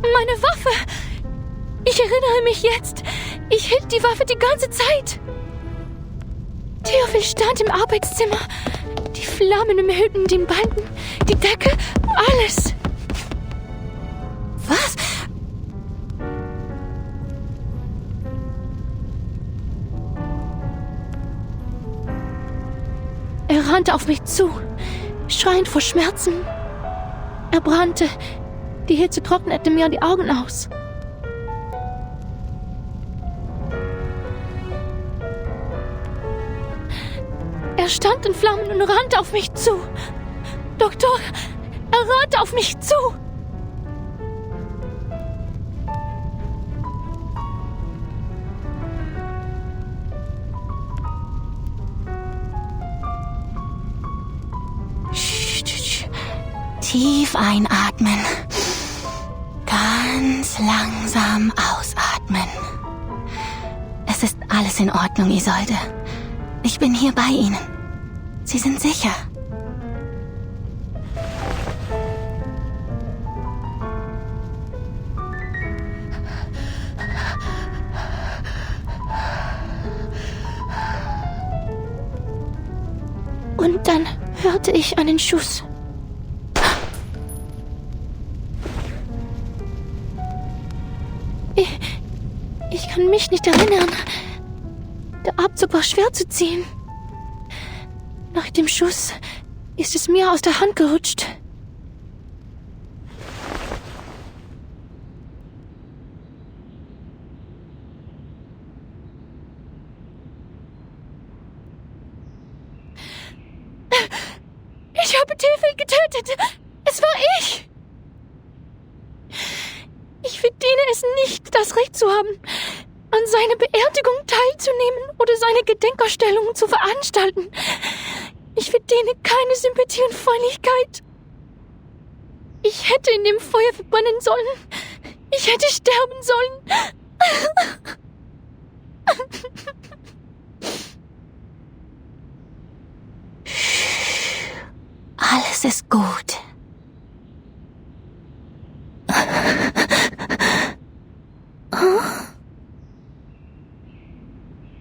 Meine Waffe! Ich erinnere mich jetzt. Ich hielt die Waffe die ganze Zeit. Theophil stand im Arbeitszimmer. Die Flammen umhüllten den Balken, die Decke, alles. Was? Er rannte auf mich zu, schreiend vor Schmerzen. Er brannte. Die Hitze trocknete mir die Augen aus. Er stand in Flammen und rannte auf mich zu. Doktor, er rannte auf mich zu. Tief einatmen. Ganz langsam ausatmen. Es ist alles in Ordnung, Isolde. Ich bin hier bei Ihnen. Sie sind sicher. Und dann hörte ich einen Schuss. mich nicht erinnern. Der Abzug war schwer zu ziehen. Nach dem Schuss ist es mir aus der Hand gerutscht. Ich habe Tefel getötet. Es war ich. Ich verdiene es nicht, das Recht zu haben, an seiner Beerdigung teilzunehmen oder seine Gedenkausstellungen zu veranstalten. Ich verdiene keine Sympathie und Freundlichkeit. Ich hätte in dem Feuer verbrennen sollen. Ich hätte sterben sollen. Alles ist gut.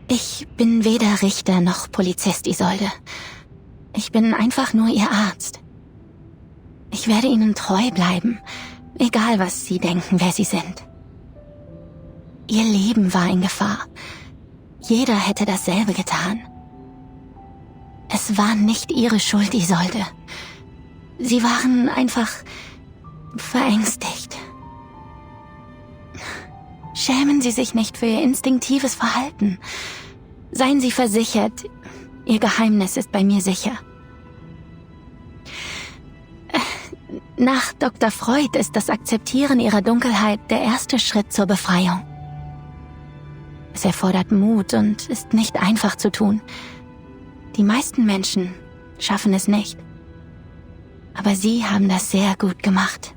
Ich bin weder Richter noch Polizist, Isolde. Ich bin einfach nur Ihr Arzt. Ich werde Ihnen treu bleiben, egal was Sie denken, wer Sie sind. Ihr Leben war in Gefahr. Jeder hätte dasselbe getan. Es war nicht Ihre Schuld, Isolde. Sie waren einfach verängstigt. Schämen Sie sich nicht für Ihr instinktives Verhalten. Seien Sie versichert, Ihr Geheimnis ist bei mir sicher. Nach Dr. Freud ist das Akzeptieren Ihrer Dunkelheit der erste Schritt zur Befreiung. Es erfordert Mut und ist nicht einfach zu tun. Die meisten Menschen schaffen es nicht. Aber Sie haben das sehr gut gemacht.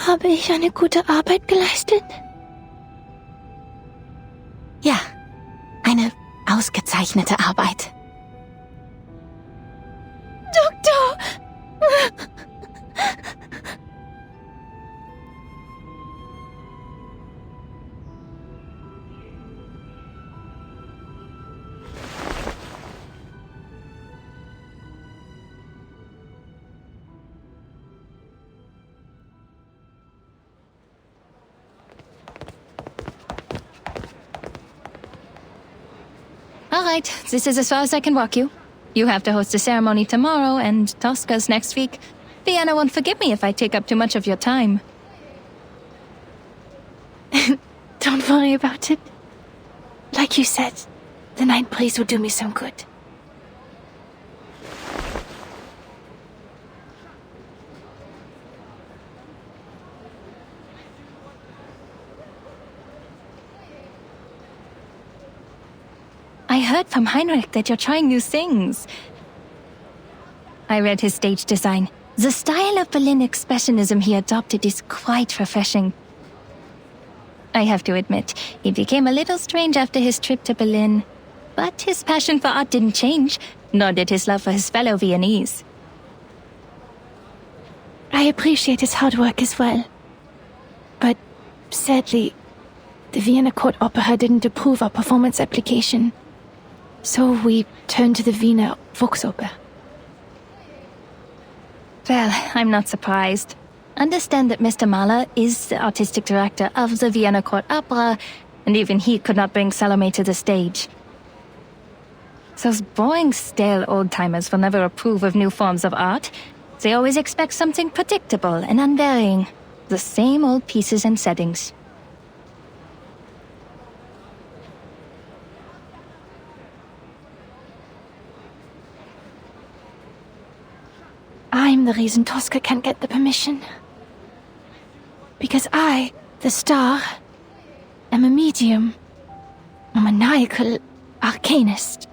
Habe ich eine gute Arbeit geleistet? Ja, eine ausgezeichnete Arbeit. Doktor! All right, this is as far as I can walk you. You have to host the ceremony tomorrow, and Tosca's next week. Vienna won't forgive me if I take up too much of your time. Don't worry about it. Like you said, the night breeze will do me some good. I heard from Heinrich that you're trying new things. I read his stage design. The style of Berlin expressionism he adopted is quite refreshing. I have to admit, he became a little strange after his trip to Berlin. But his passion for art didn't change, nor did his love for his fellow Viennese. I appreciate his hard work as well. But sadly, the Vienna Court Opera didn't approve our performance application. So we turned to the Wiener Volksoper. Well, I'm not surprised. Understand that Mr. Mahler is the artistic director of the Vienna Court Opera, and even he could not bring Salome to the stage. Those boring, stale old-timers will never approve of new forms of art. They always expect something predictable and unvarying. The same old pieces and settings. I'm the reason Tosca can't get the permission. Because I, the star, am a medium, a maniacal arcanist.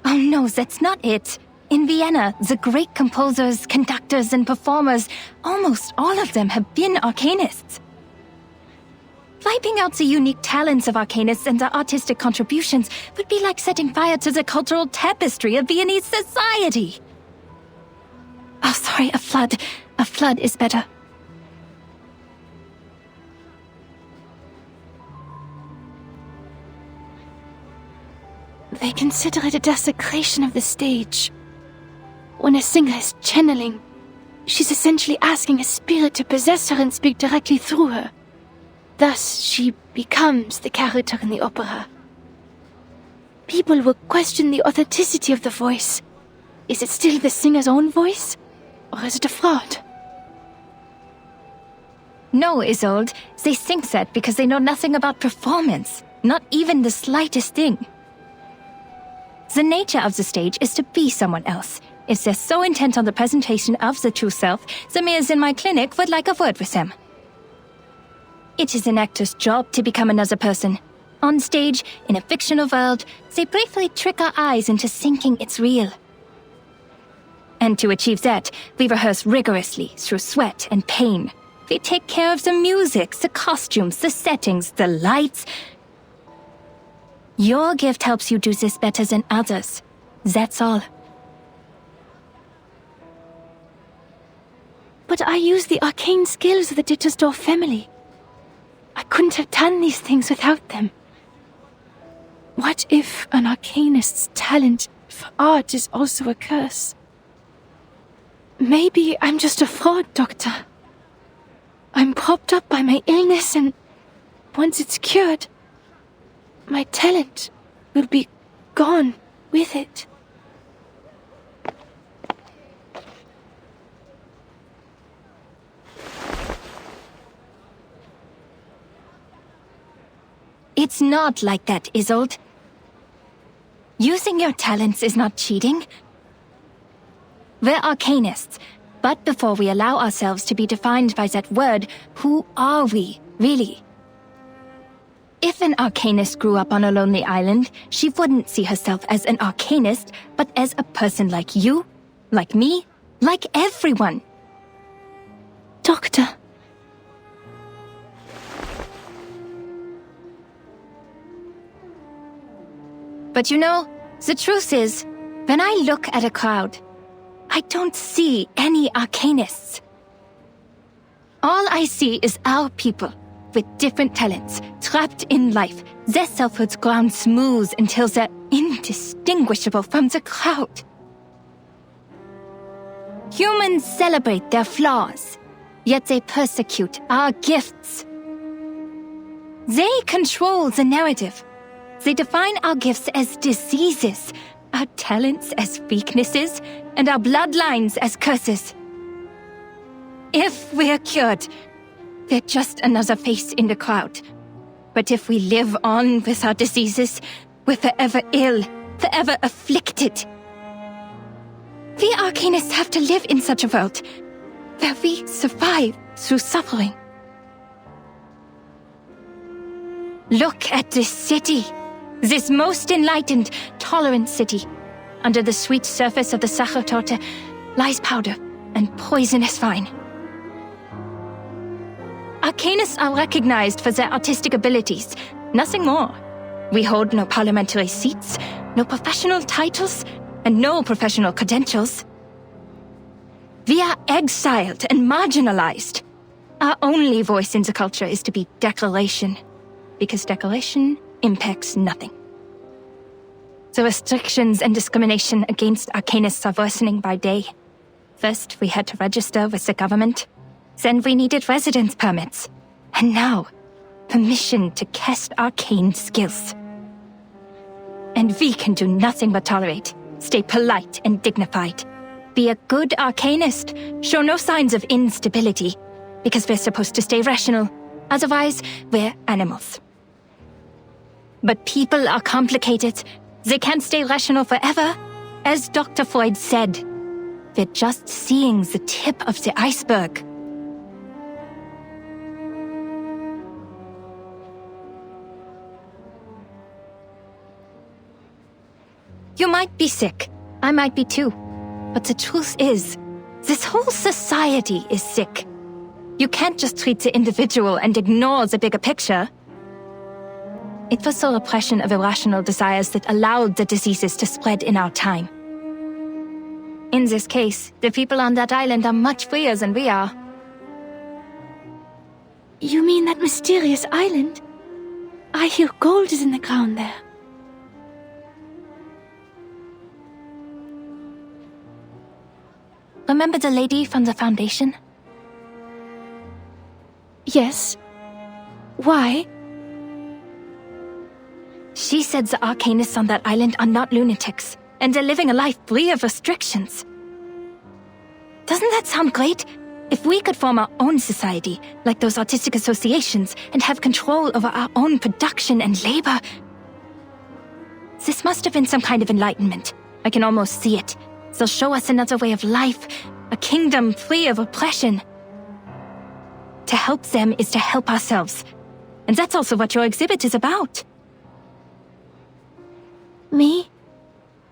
Oh no, that's not it. In Vienna, the great composers, conductors, and performers, almost all of them have been arcanists. Wiping out the unique talents of arcanists and their artistic contributions would be like setting fire to the cultural tapestry of Viennese society. Oh, sorry, a flood. A flood is better. They consider it a desecration of the stage. When a singer is channeling, she's essentially asking a spirit to possess her and speak directly through her. Thus, she becomes the character in the opera. People will question the authenticity of the voice. Is it still the singer's own voice? Or is it a fraud? No, Isolde. They think that because they know nothing about performance. Not even the slightest thing. The nature of the stage is to be someone else. If they're so intent on the presentation of the true self, the males in my clinic would like a word with them. It is an actor's job to become another person. On stage, in a fictional world, they briefly trick our eyes into thinking it's real. And to achieve that, we rehearse rigorously through sweat and pain. We take care of the music, the costumes, the settings, the lights. Your gift helps you do this better than others. That's all. But I use the arcane skills of the Dittersdorf family. I couldn't have done these things without them. What if an arcanist's talent for art is also a curse? Maybe I'm just a fraud, Doctor. I'm propped up by my illness, and once it's cured, my talent will be gone with it. It's not like that, Isolde. Using your talents is not cheating. We're arcanists, but before we allow ourselves to be defined by that word, who are we, really? If an arcanist grew up on a lonely island, she wouldn't see herself as an arcanist, but as a person like you, like me, like everyone. Doctor. But you know, the truth is, when I look at a crowd, I don't see any arcanists. All I see is our people, with different talents, trapped in life, their selfhoods ground smooth until they're indistinguishable from the crowd. Humans celebrate their flaws, yet they persecute our gifts. They control the narrative. They define our gifts as diseases, our talents as weaknesses, and our bloodlines as curses. If we're cured, we're just another face in the crowd. But if we live on with our diseases, we're forever ill, forever afflicted. We arcanists have to live in such a world, where we survive through suffering. Look at this city. This most enlightened, tolerant city. Under the sweet surface of the Torte lies powder and poisonous vine. Arcanists are recognized for their artistic abilities, nothing more. We hold no parliamentary seats, no professional titles, and no professional credentials. We are exiled and marginalized. Our only voice in the culture is to be declaration, because declaration impacts nothing. The restrictions and discrimination against arcanists are worsening by day. First, we had to register with the government. Then we needed residence permits. And now, permission to cast arcane skills. And we can do nothing but tolerate, stay polite and dignified. Be a good arcanist, show no signs of instability, because we're supposed to stay rational. Otherwise, we're animals. But people are complicated. They can't stay rational forever. As Dr. Freud said, we're just seeing the tip of the iceberg. You might be sick. I might be too. But the truth is, this whole society is sick. You can't just treat the individual and ignore the bigger picture. It was the repression of irrational desires that allowed the diseases to spread in our time. In this case, the people on that island are much freer than we are. You mean that mysterious island? I hear gold is in the ground there. Remember the lady from the Foundation? Yes. Why? She said the arcanists on that island are not lunatics, and they're living a life free of restrictions. Doesn't that sound great? If we could form our own society, like those artistic associations, and have control over our own production and labor. This must have been some kind of enlightenment. I can almost see it. They'll show us another way of life, a kingdom free of oppression. To help them is to help ourselves. And that's also what your exhibit is about. Me?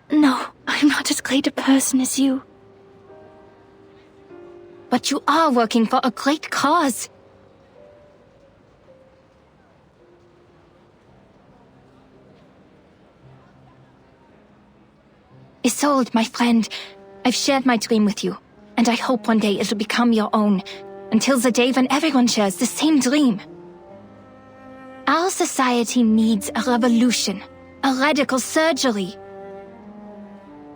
No, I'm not as great a person as you. But you are working for a great cause. Isolde, my friend, I've shared my dream with you, and I hope one day it'll become your own, until the day when everyone shares the same dream. Our society needs a revolution, a radical surgery.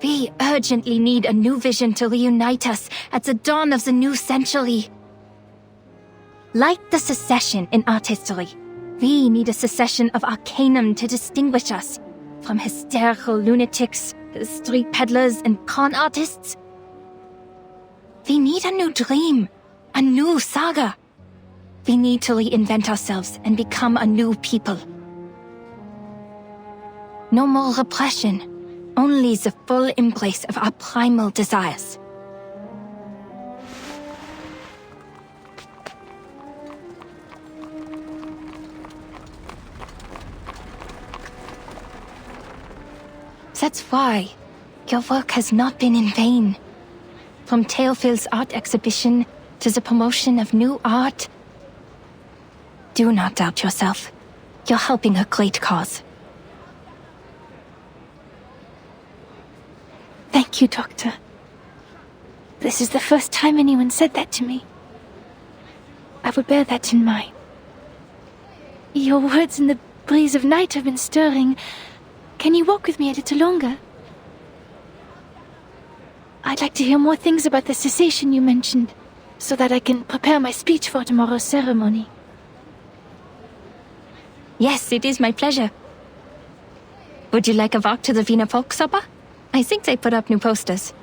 We urgently need a new vision to reunite us at the dawn of the new century. Like the Secession in art history, we need a secession of arcanum to distinguish us from hysterical lunatics, street peddlers, and con artists. We need a new dream, a new saga. We need to reinvent ourselves and become a new people. No more repression. Only the full embrace of our primal desires. That's why your work has not been in vain. From Theophil's art exhibition to the promotion of new art. Do not doubt yourself. You're helping a great cause. Thank you, Doctor. This is the first time anyone said that to me. I will bear that in mind. Your words in the breeze of night have been stirring. Can you walk with me a little longer? I'd like to hear more things about the cessation you mentioned, so that I can prepare my speech for tomorrow's ceremony. Yes, it is my pleasure. Would you like a walk to the Wiener Volksoper? I think they put up new posters.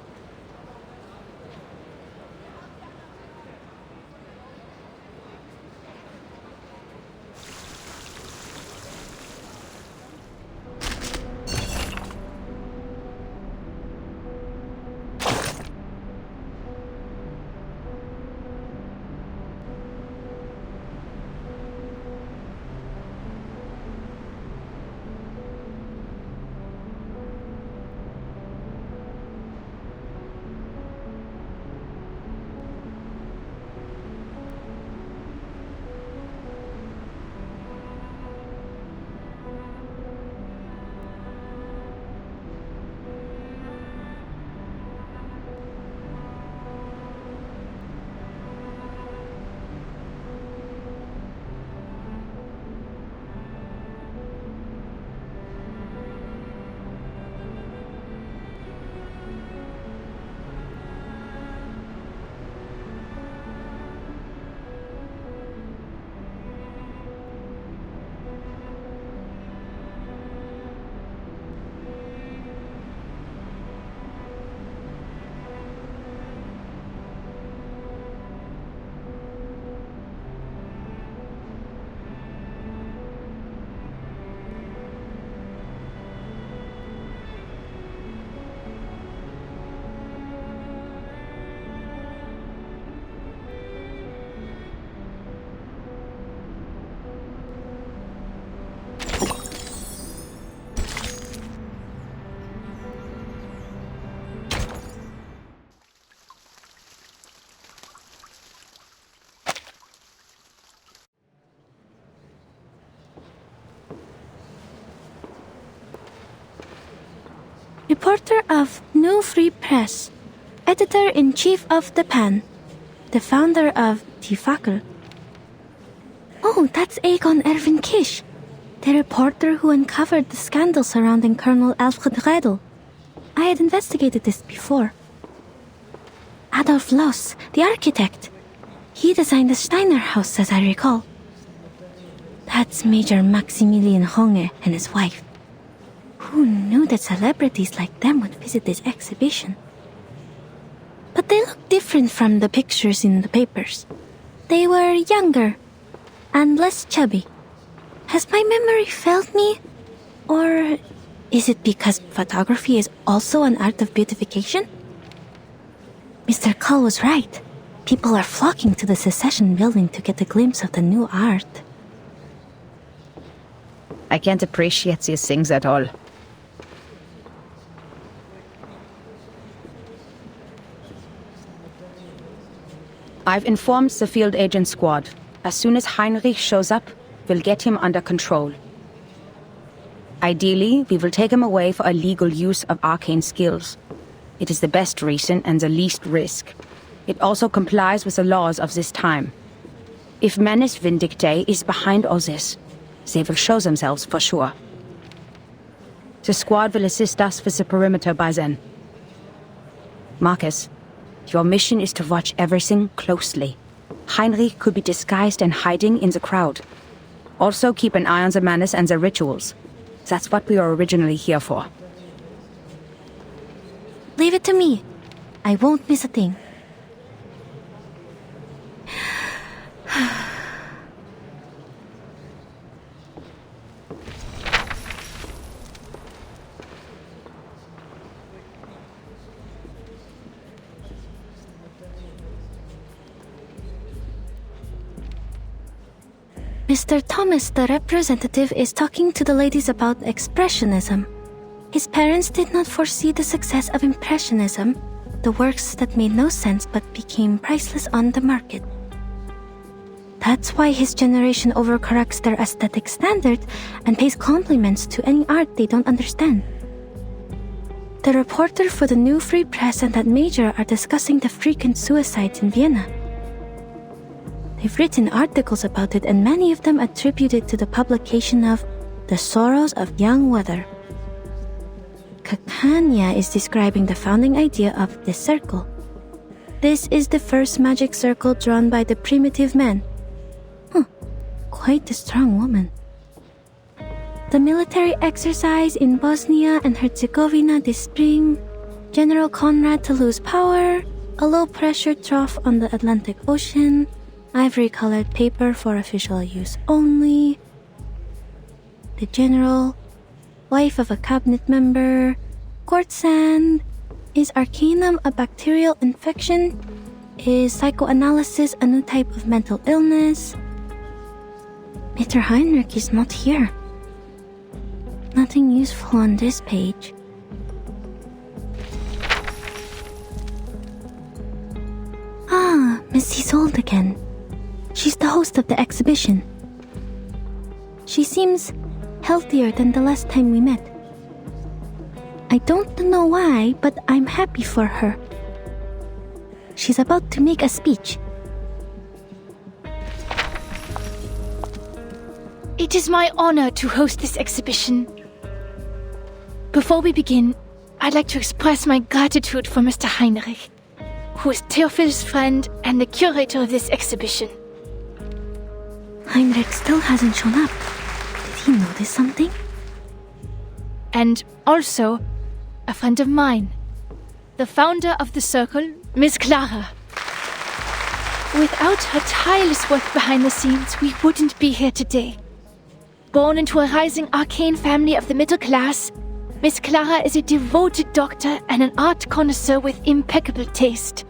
Reporter of New Free Press, Editor-in-Chief of The Pan, the founder of Die Fackel. Oh, that's Egon Erwin Kisch, the reporter who uncovered the scandal surrounding Colonel Alfred Gretel. I had investigated this before. Adolf Loos, the architect. He designed the Steiner house, as I recall. That's Major Maximilian Honge and his wife. Who knew that celebrities like them would visit this exhibition? But they look different from the pictures in the papers. They were younger and less chubby. Has my memory failed me? Or is it because photography is also an art of beautification? Mr. Cull was right. People are flocking to the Secession building to get a glimpse of the new art. I can't appreciate these things at all. I've informed the field agent squad. As soon as Heinrich shows up, we'll get him under control. Ideally, we will take him away for illegal use of arcane skills. It is the best reason and the least risk. It also complies with the laws of this time. If Menace Vindictae is behind all this, they will show themselves for sure. The squad will assist us with the perimeter by then. Marcus, your mission is to watch everything closely. Heinrich could be disguised and hiding in the crowd. Also keep an eye on the Menace and the rituals. That's what we were originally here for. Leave it to me. I won't miss a thing. Mr. Thomas, the representative, is talking to the ladies about Expressionism. His parents did not foresee the success of Impressionism, the works that made no sense but became priceless on the market. That's why his generation overcorrects their aesthetic standard and pays compliments to any art they don't understand. The reporter for the New Free Press and that major are discussing the frequent suicides in Vienna. They've written articles about it, and many of them attribute it to the publication of The Sorrows of Young Weather. Kakanya is describing the founding idea of this circle. This is the first magic circle drawn by the primitive man. Quite a strong woman. The military exercise in Bosnia and Herzegovina this spring, General Conrad to lose power, a low-pressure trough on the Atlantic Ocean, ivory-colored paper for official use only, the general, wife of a cabinet member, court sand, is Arcanum a bacterial infection? Is psychoanalysis a new type of mental illness? Mr. Heinrich is not here. Nothing useful on this page. Ah, Miss Isolde again. She's the host of the exhibition. She seems healthier than the last time we met. I don't know why, but I'm happy for her. She's about to make a speech. It is my honor to host this exhibition. Before we begin, I'd like to express my gratitude for Mr. Heinrich, who is Theophil's friend and the curator of this exhibition. Heinrich still hasn't shown up. Did he notice something? And also, a friend of mine, the founder of the circle, Miss Clara. Without her tireless work behind the scenes, we wouldn't be here today. Born into a rising arcane family of the middle class, Miss Clara is a devoted doctor and an art connoisseur with impeccable taste.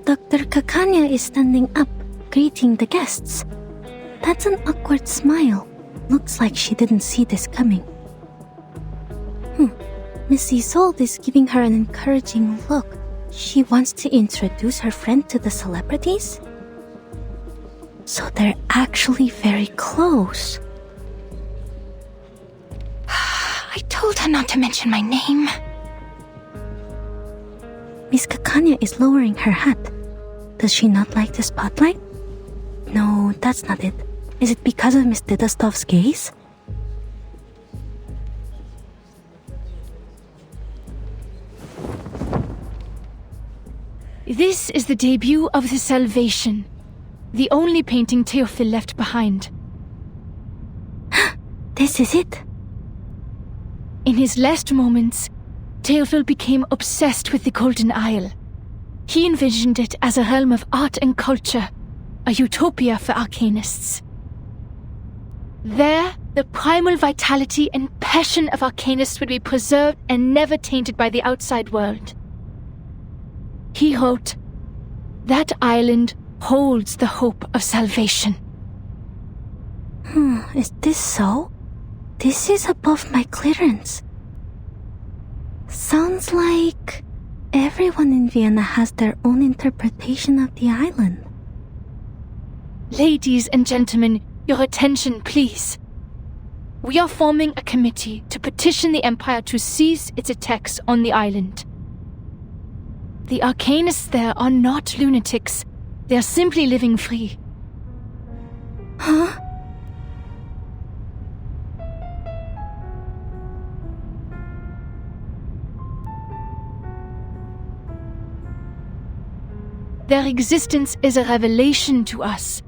Dr. Kakanya is standing up, greeting the guests. That's an awkward smile. Looks like she didn't see this coming. Miss Isolde is giving her an encouraging look. She wants to introduce her friend to the celebrities? So they're actually very close. I told her not to mention my name. Miss Kakanya is lowering her hat. Does she not like the spotlight? No, that's not it. Is it because of Miss Dittersdorf's gaze? This is the debut of the Salvation, the only painting Théophile left behind. This is it? In his last moments, Théophile became obsessed with the Golden Isle. He envisioned it as a realm of art and culture, a utopia for arcanists. There, the primal vitality and passion of arcanists would be preserved and never tainted by the outside world. He wrote, "That island holds the hope of salvation." Is this so? This is above my clearance. Sounds like everyone in Vienna has their own interpretation of the island. Ladies and gentlemen, your attention, please. We are forming a committee to petition the Empire to cease its attacks on the island. The arcanists there are not lunatics. They are simply living free. Huh? Their existence is a revelation to us.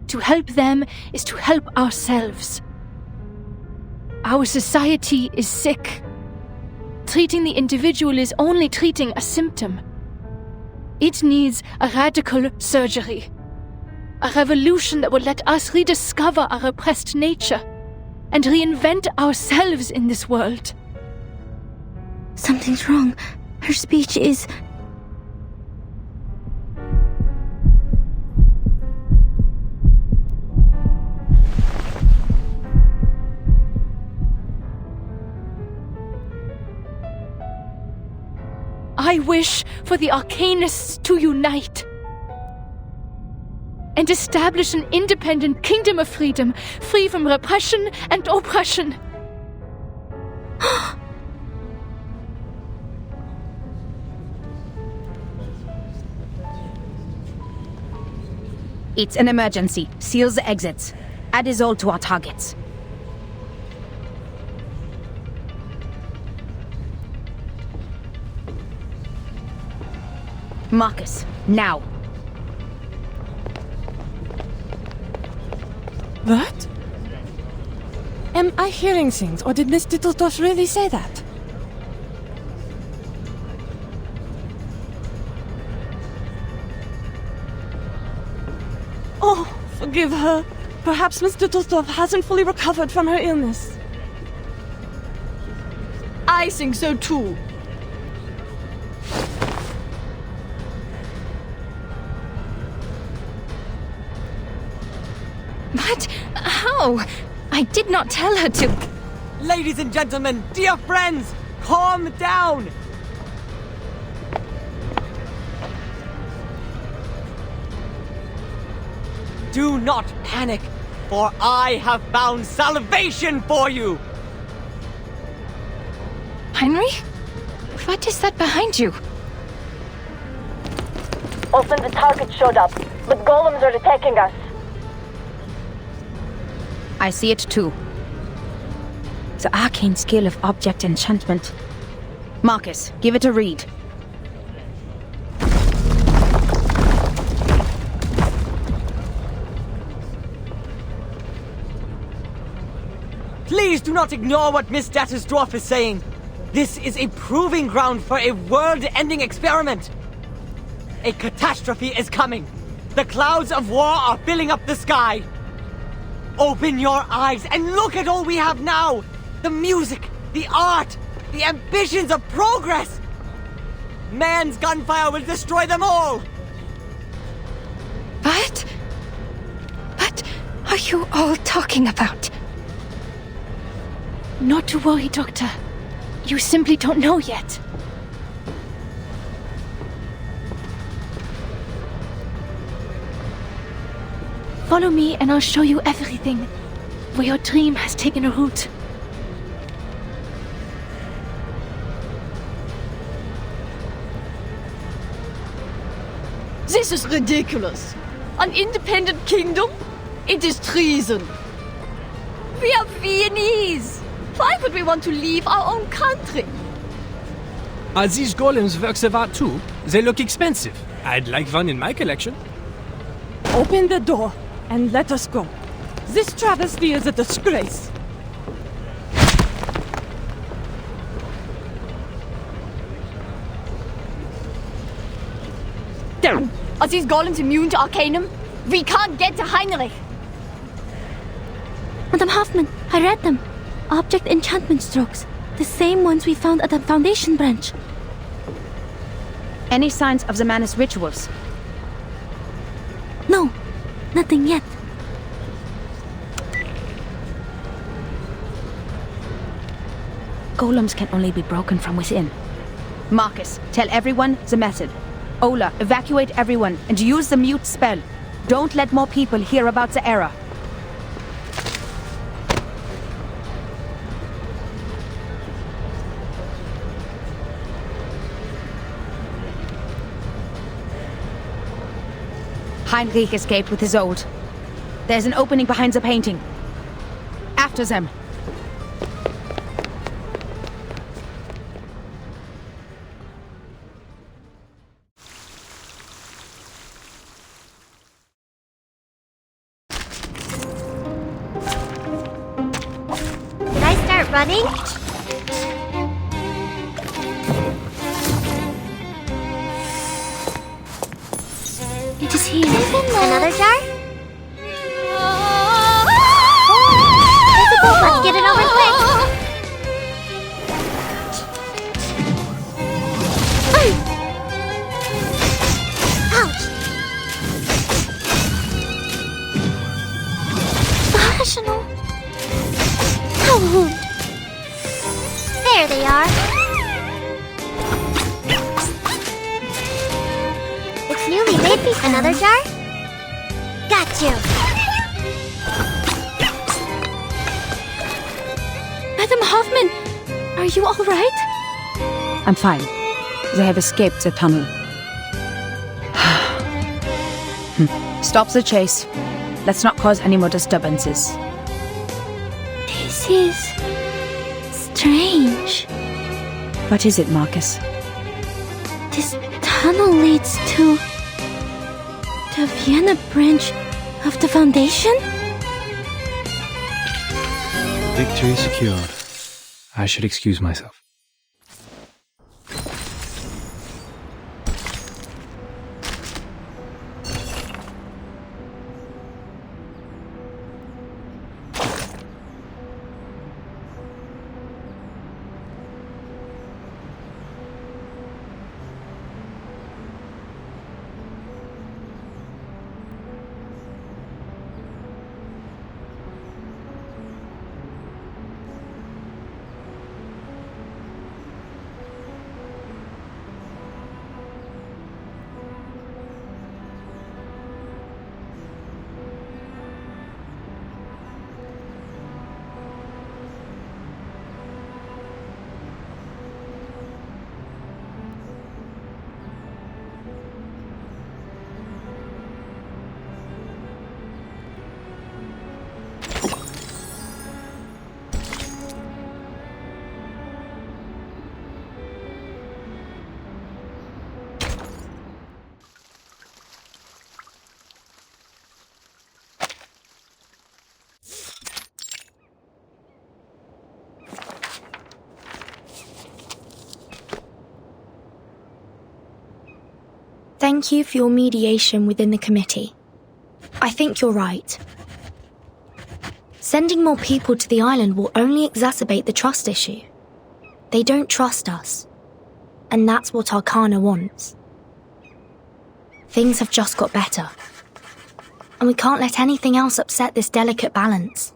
To help them is to help ourselves. Our society is sick. Treating the individual is only treating a symptom. It needs a radical surgery. A revolution that will let us rediscover our repressed nature and reinvent ourselves in this world. Something's wrong. Her speech is... I wish for the arcanists to unite and establish an independent kingdom of freedom, free from repression and oppression. It's an emergency. Seal the exits. Add us all to our targets. Marcus, now. What? Am I hearing things, or did Miss Dittersdorf really say that? Oh, forgive her. Perhaps Miss Dittersdorf hasn't fully recovered from her illness. I think so too. What? How? I did not tell her to... Ladies and gentlemen, dear friends, calm down! Do not panic, for I have found salvation for you! Henry? What is that behind you? Often the target showed up, but golems are attacking us. I see it too. The arcane skill of object enchantment. Marcus, give it a read. Please do not ignore what Miss Dittersdorf is saying. This is a proving ground for a world-ending experiment. A catastrophe is coming. The clouds of war are filling up the sky. Open your eyes and look at all we have now. The music, the art, the ambitions of progress. Man's gunfire will destroy them all. What? What are you all talking about? Not to worry, Doctor. You simply don't know yet. Follow me and I'll show you everything, where your dream has taken a root. This is ridiculous. An independent kingdom? It is treason. We are Viennese. Why would we want to leave our own country? Are these golems works of art too? They look expensive. I'd like one in my collection. Open the door and let us go. This travesty is a disgrace. Are these golems immune to Arcanum? We can't get to Heinrich. Madame Hoffman, I read them. Object enchantment strokes. The same ones we found at the Foundation branch. Any signs of the Manus rituals? No, nothing yet. Golems can only be broken from within. Marcus, tell everyone the method. Ola, evacuate everyone and use the mute spell. Don't let more people hear about the error. Heinrich escaped with his old. There's an opening behind the painting. After them. Did I start running? It is here. Another jar? Visible, let's get it over quick. Ouch! Rational. Ow, wound. There they are. It's newly made me. Another jar? Got you. Madame Hoffman, are you all right? I'm fine. They have escaped the tunnel. Stop the chase. Let's not cause any more disturbances. This is strange. What is it, Marcus? This tunnel leads to the Vienna branch of the Foundation? Victory secured. I should excuse myself. Thank you for your mediation within the committee. I think you're right. Sending more people to the island will only exacerbate the trust issue. They don't trust us. And that's what Arcana wants. Things have just got better. And we can't let anything else upset this delicate balance.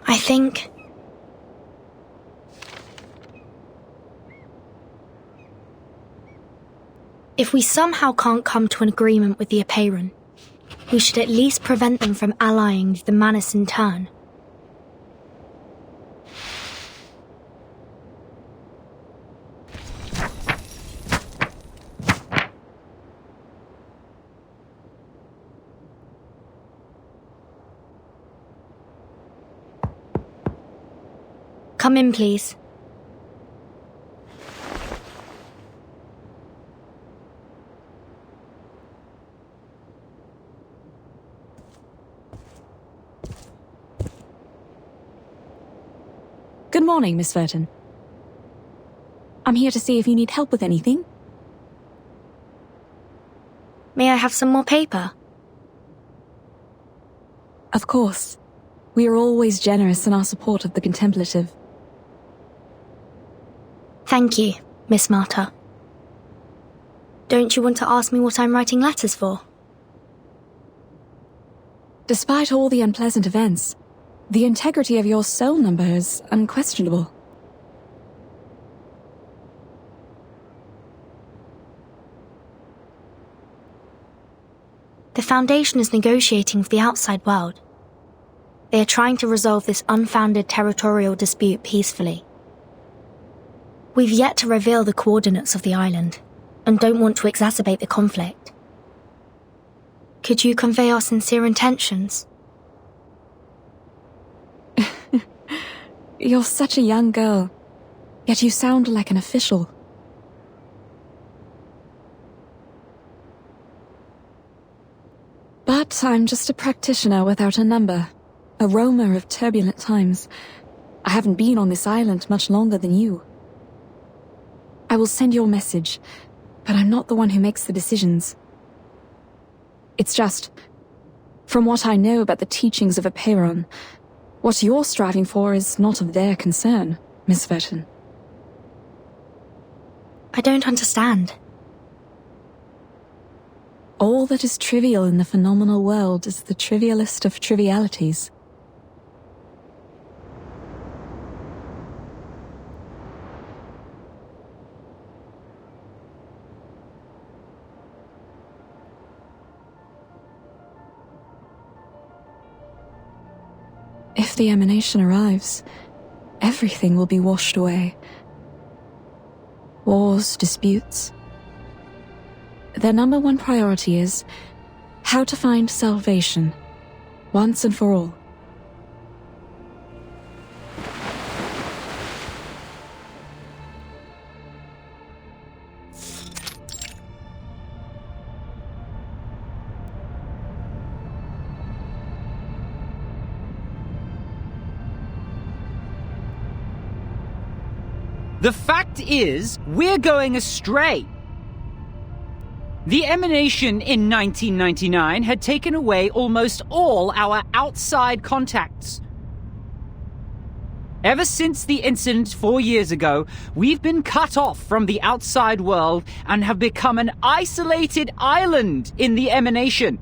I think... if we somehow can't come to an agreement with the Apeiron, we should at least prevent them from allying with the Manus in turn. Come in, please. Good morning, Miss Verton. I'm here to see if you need help with anything. May I have some more paper? Of course. We are always generous in our support of the contemplative. Thank you, Miss Marta. Don't you want to ask me what I'm writing letters for? Despite all the unpleasant events, the integrity of your soul number is unquestionable. The Foundation is negotiating with the outside world. They are trying to resolve this unfounded territorial dispute peacefully. We've yet to reveal the coordinates of the island, and don't want to exacerbate the conflict. Could you convey our sincere intentions? You're such a young girl, yet you sound like an official. But I'm just a practitioner without a number, a roamer of turbulent times. I haven't been on this island much longer than you. I will send your message, but I'm not the one who makes the decisions. It's just, from what I know about the teachings of Apeiron, what you're striving for is not of their concern, Miss Verton. I don't understand. All that is trivial in the phenomenal world is the trivialist of trivialities. If the emanation arrives, everything will be washed away. Wars, disputes. Their number one priority is how to find salvation, once and for all. The fact is, we're going astray. The emanation in 1999 had taken away almost all our outside contacts. Ever since the incident 4 years ago, we've been cut off from the outside world and have become an isolated island in the emanation.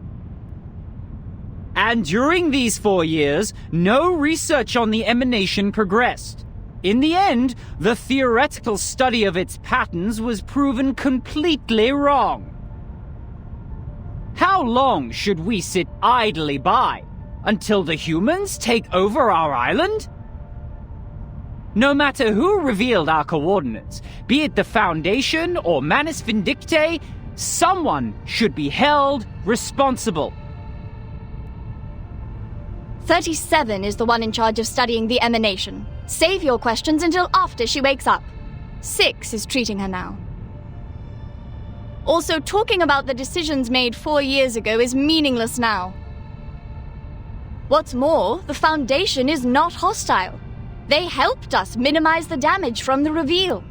And during these 4 years, no research on the emanation progressed. In the end, the theoretical study of its patterns was proven completely wrong. How long should we sit idly by? Until the humans take over our island? No matter who revealed our coordinates, be it the Foundation or Manus Vindictae, someone should be held responsible. 37 is the one in charge of studying the emanation. Save your questions until after she wakes up. 6 is treating her now. Also, talking about the decisions made 4 years ago is meaningless now. What's more, the Foundation is not hostile. They helped us minimize the damage from the reveal.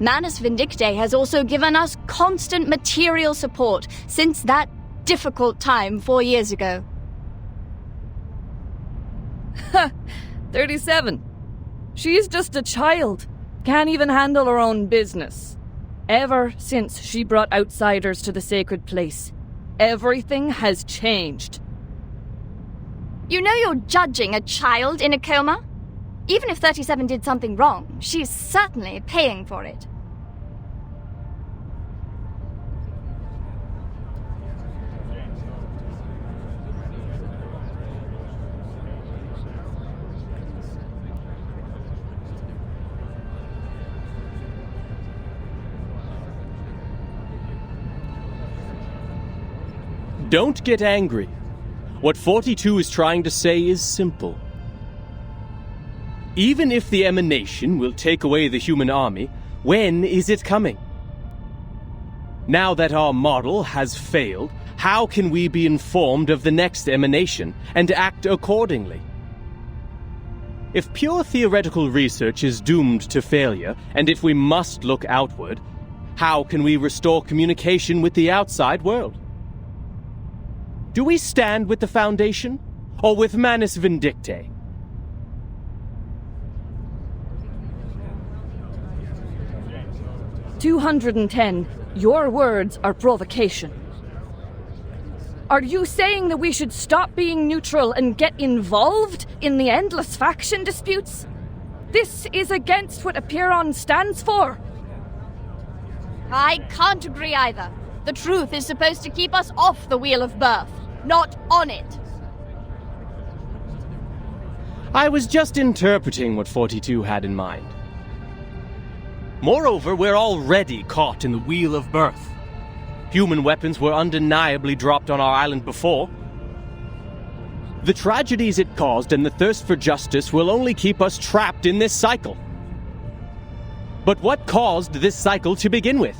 Manus Vindictae has also given us constant material support since that difficult time 4 years ago. 37. She's just a child. Can't even handle her own business. Ever since she brought outsiders to the sacred place, everything has changed. You know you're judging a child in a coma? Even if 37 did something wrong, she's certainly paying for it. Don't get angry. What 42 is trying to say is simple. Even if the emanation will take away the human army, when is it coming? Now that our model has failed, how can we be informed of the next emanation and act accordingly? If pure theoretical research is doomed to failure, and if we must look outward, how can we restore communication with the outside world? Do we stand with the Foundation, or with Manus Vindictae? 210. Your words are provocation. Are you saying that we should stop being neutral and get involved in the endless faction disputes? This is against what Apiron stands for. I can't agree either. The truth is supposed to keep us off the Wheel of Birth, not on it. I was just interpreting what 42 had in mind. Moreover, we're already caught in the Wheel of Birth. Human weapons were undeniably dropped on our island before. The tragedies it caused and the thirst for justice will only keep us trapped in this cycle. But what caused this cycle to begin with?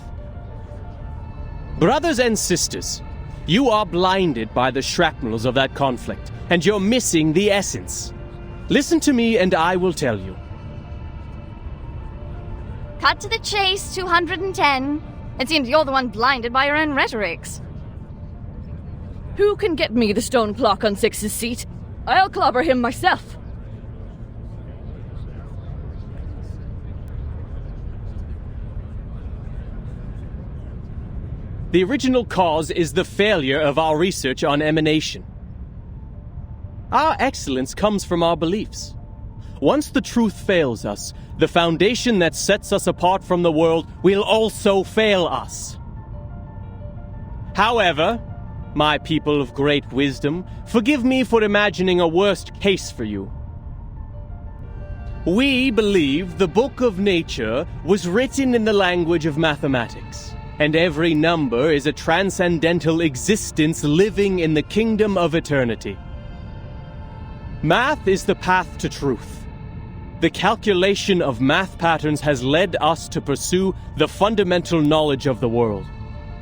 Brothers and sisters, you are blinded by the shrapnels of that conflict, and you're missing the essence. Listen to me and I will tell you. Cut to the chase, 210. It seems you're the one blinded by your own rhetorics. Who can get me the stone clock on Six's seat? I'll clobber him myself. The original cause is the failure of our research on emanation. Our excellence comes from our beliefs. Once the truth fails us, the foundation that sets us apart from the world will also fail us. However, my people of great wisdom, forgive me for imagining a worst case for you. We believe the book of nature was written in the language of mathematics, and every number is a transcendental existence living in the kingdom of eternity. Math is the path to truth. The calculation of math patterns has led us to pursue the fundamental knowledge of the world,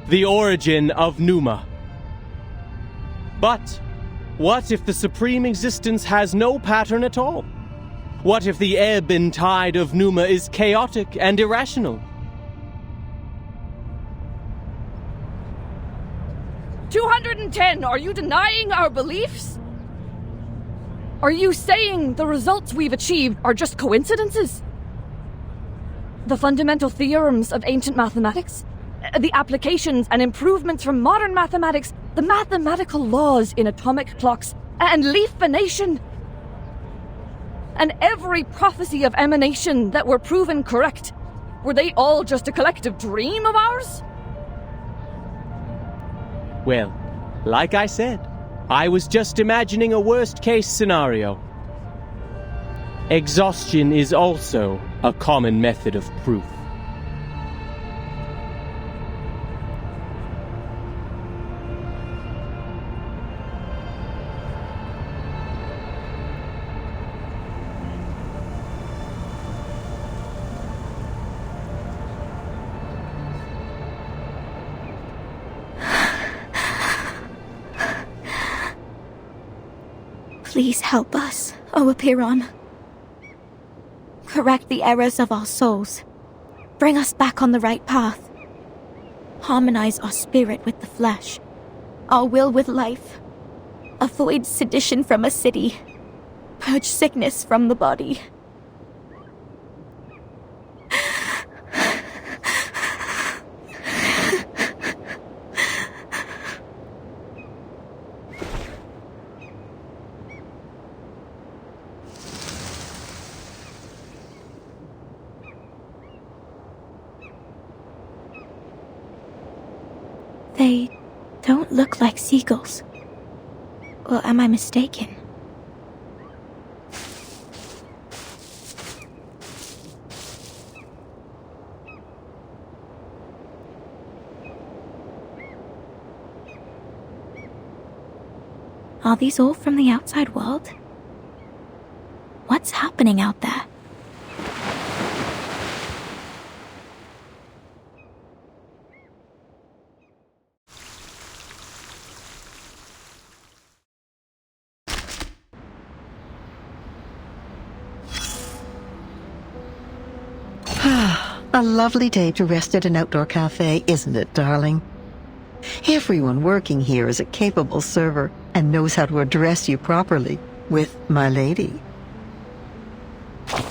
the origin of Pneuma. But what if the supreme existence has no pattern at all? What if the ebb and tide of Pneuma is chaotic and irrational? 210, are you denying our beliefs? Are you saying the results we've achieved are just coincidences? The fundamental theorems of ancient mathematics? The applications and improvements from modern mathematics? The mathematical laws in atomic clocks and leaf venation? And every prophecy of emanation that were proven correct, were they all just a collective dream of ours? Well, like I said, I was just imagining a worst-case scenario. Exhaustion is also a common method of proof. Please help us, O Apiron. Correct the errors of our souls. Bring us back on the right path. Harmonize our spirit with the flesh, our will with life. Avoid sedition from a city. Purge sickness from the body. They don't look like seagulls. Or am I mistaken? Are these all from the outside world? What's happening out there? A lovely day to rest at an outdoor cafe, isn't it, darling? Everyone working here is a capable server and knows how to address you properly with my lady.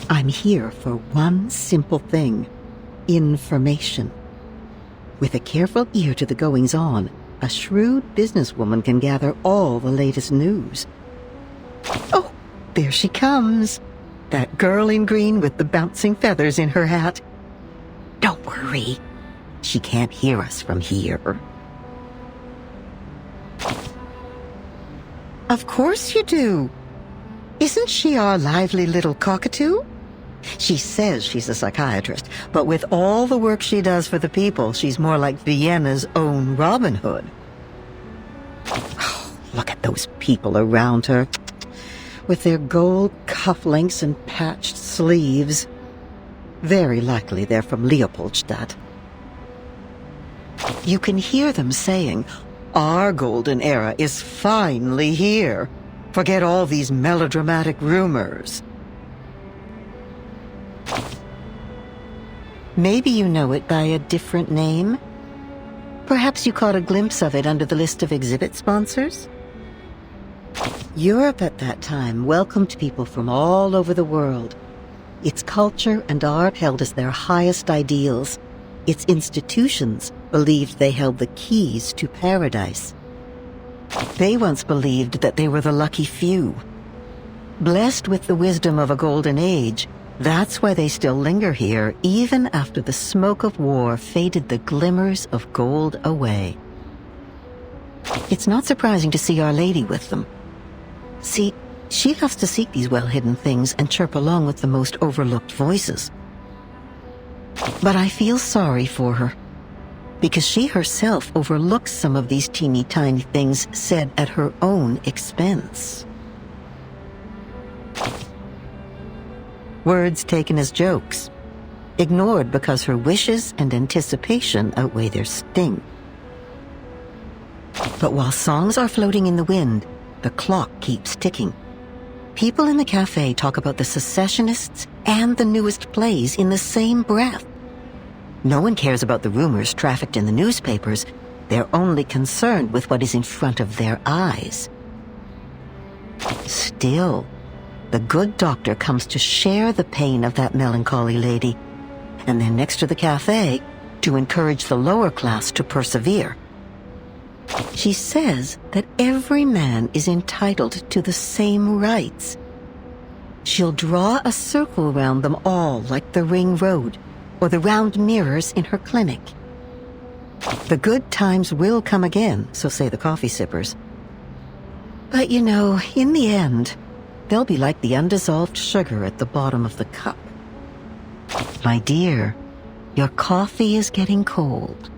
I'm here for one simple thing: information. With a careful ear to the goings-on, a shrewd businesswoman can gather all the latest news. Oh, there she comes. That girl in green with the bouncing feathers in her hat. Don't worry. She can't hear us from here. Of course you do. Isn't she our lively little cockatoo? She says she's a psychiatrist, but with all the work she does for the people, she's more like Vienna's own Robin Hood. Oh, look at those people around her, with their gold cufflinks and patched sleeves. Very likely they're from Leopoldstadt. You can hear them saying, "Our golden era is finally here. Forget all these melodramatic rumors." Maybe you know it by a different name? Perhaps you caught a glimpse of it under the list of exhibit sponsors? Europe at that time welcomed people from all over the world. Its culture and art held as their highest ideals. Its institutions believed they held the keys to paradise. They once believed that they were the lucky few. Blessed with the wisdom of a golden age, that's why they still linger here, even after the smoke of war faded the glimmers of gold away. It's not surprising to see Our Lady with them. See, she loves to seek these well-hidden things and chirp along with the most overlooked voices. But I feel sorry for her, because she herself overlooks some of these teeny-tiny things said at her own expense. Words taken as jokes, ignored because her wishes and anticipation outweigh their sting. But while songs are floating in the wind, the clock keeps ticking. People in the cafe talk about the secessionists and the newest plays in the same breath. No one cares about the rumors trafficked in the newspapers. They're only concerned with what is in front of their eyes. Still, the good doctor comes to share the pain of that melancholy lady, and then next to the cafe, to encourage the lower class to persevere. She says that every man is entitled to the same rights. She'll draw a circle around them all like the ring road, or the round mirrors in her clinic. The good times will come again, so say the coffee sippers. But you know, in the end, they'll be like the undissolved sugar at the bottom of the cup. My dear, your coffee is getting cold.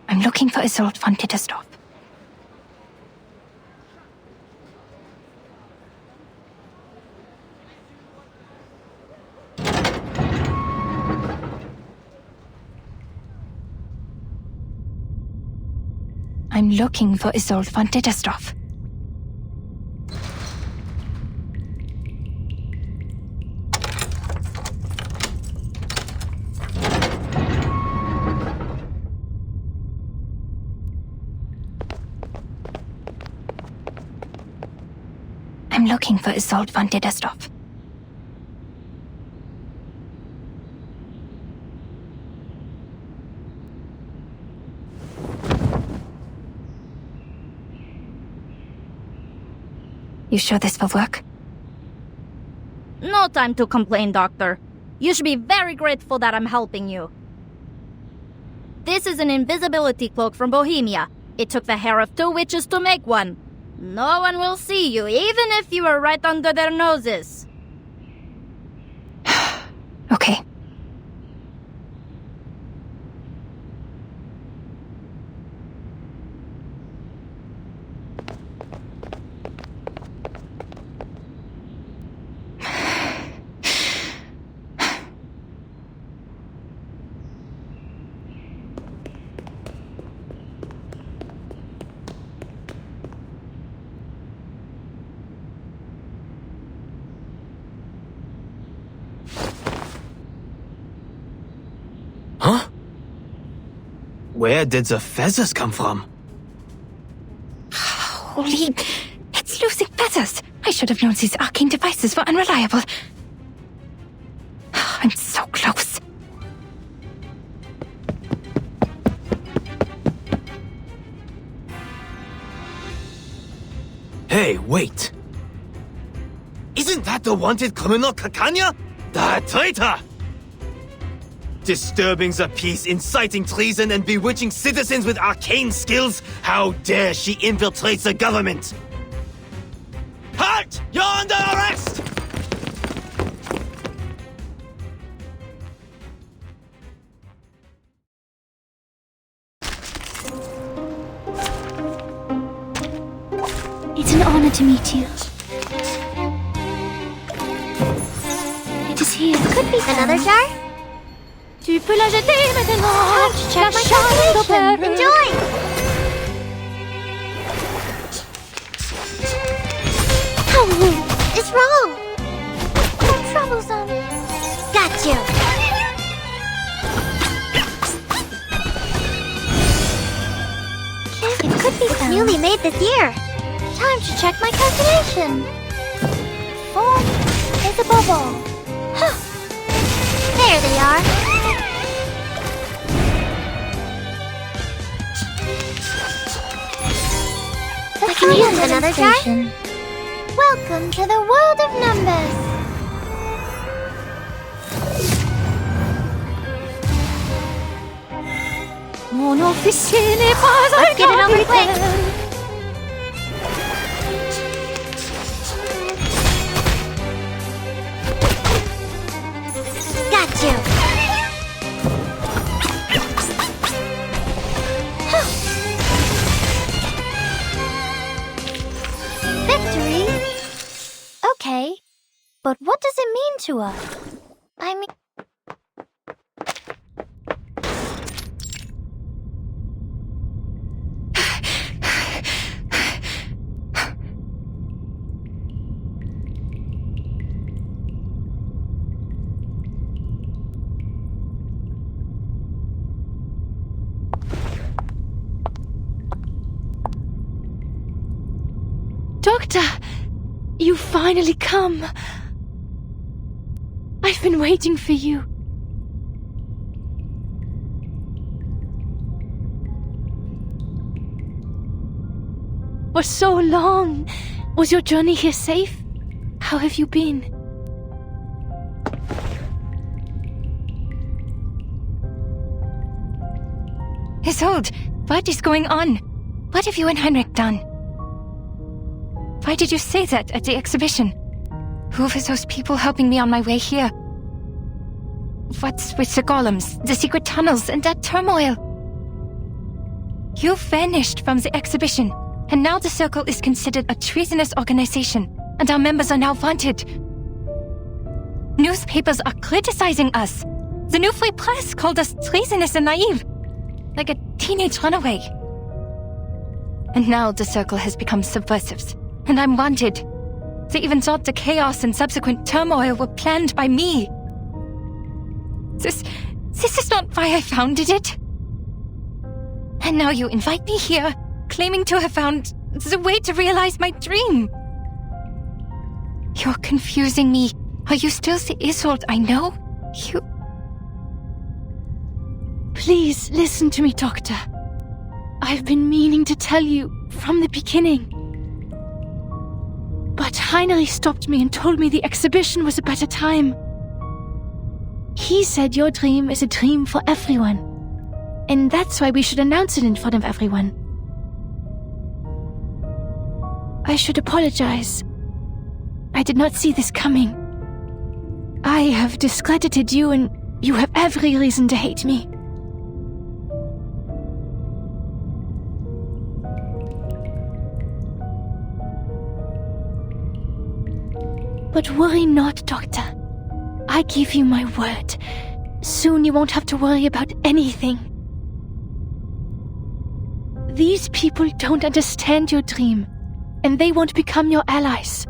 I'm looking for Isolde von Tittersdorf. I'm looking for Isolde von Tittersdorf. I'm looking for Isolde von Tittersdorf. You sure this will work? No time to complain, Doctor. You should be very grateful that I'm helping you. This is an invisibility cloak from Bohemia. It took the hair of 2 witches to make one. No one will see you, even if you are right under their noses. Okay. Huh? Where did the feathers come from? Holy... It's losing feathers! I should have known these arcane devices were unreliable. I'm so close. Hey, wait. Isn't that the wanted criminal Kakanya? The traitor! Disturbing the peace, inciting treason, and bewitching citizens with arcane skills? How dare she infiltrate the government? Halt! You're under arrest! It's an honor to meet you. It is here. Could be another jar? Tu peux la jeter maintenant. Check my calculation. Enjoy! It's wrong. How troublesome. Got you. It could be found. Newly made this year. Time to check my calculation. Form is a bubble. Huh. There they are. I can use another jar. Welcome to the world of numbers. Mon officier n'est pas un Let's get it over quick. Got you. Victory? Okay, but what does it mean to us? I mean... Doctor! You finally come! I've been waiting for you. For so long! Was your journey here safe? How have you been? Isolde, what is going on? What have you and Heinrich done? Why did you say that at the exhibition? Who were those people helping me on my way here? What's with the golems, the secret tunnels, and that turmoil? You vanished from the exhibition, and now the Circle is considered a treasonous organization, and our members are now wanted. Newspapers are criticizing us. The New Free Press called us treasonous and naive, like a teenage runaway. And now the Circle has become subversives. And I'm wanted. They even thought the chaos and subsequent turmoil were planned by me. This is not why I founded it. And now you invite me here, claiming to have found the way to realize my dream. You're confusing me. Are you still the Isolde I know? You... Please listen to me, Doctor. I've been meaning to tell you from the beginning. But Heinrich stopped me and told me the exhibition was a better time. He said your dream is a dream for everyone. And that's why we should announce it in front of everyone. I should apologize. I did not see this coming. I have discredited you, and you have every reason to hate me. But worry not, Doctor. I give you my word. Soon you won't have to worry about anything. These people don't understand your dream, and they won't become your allies.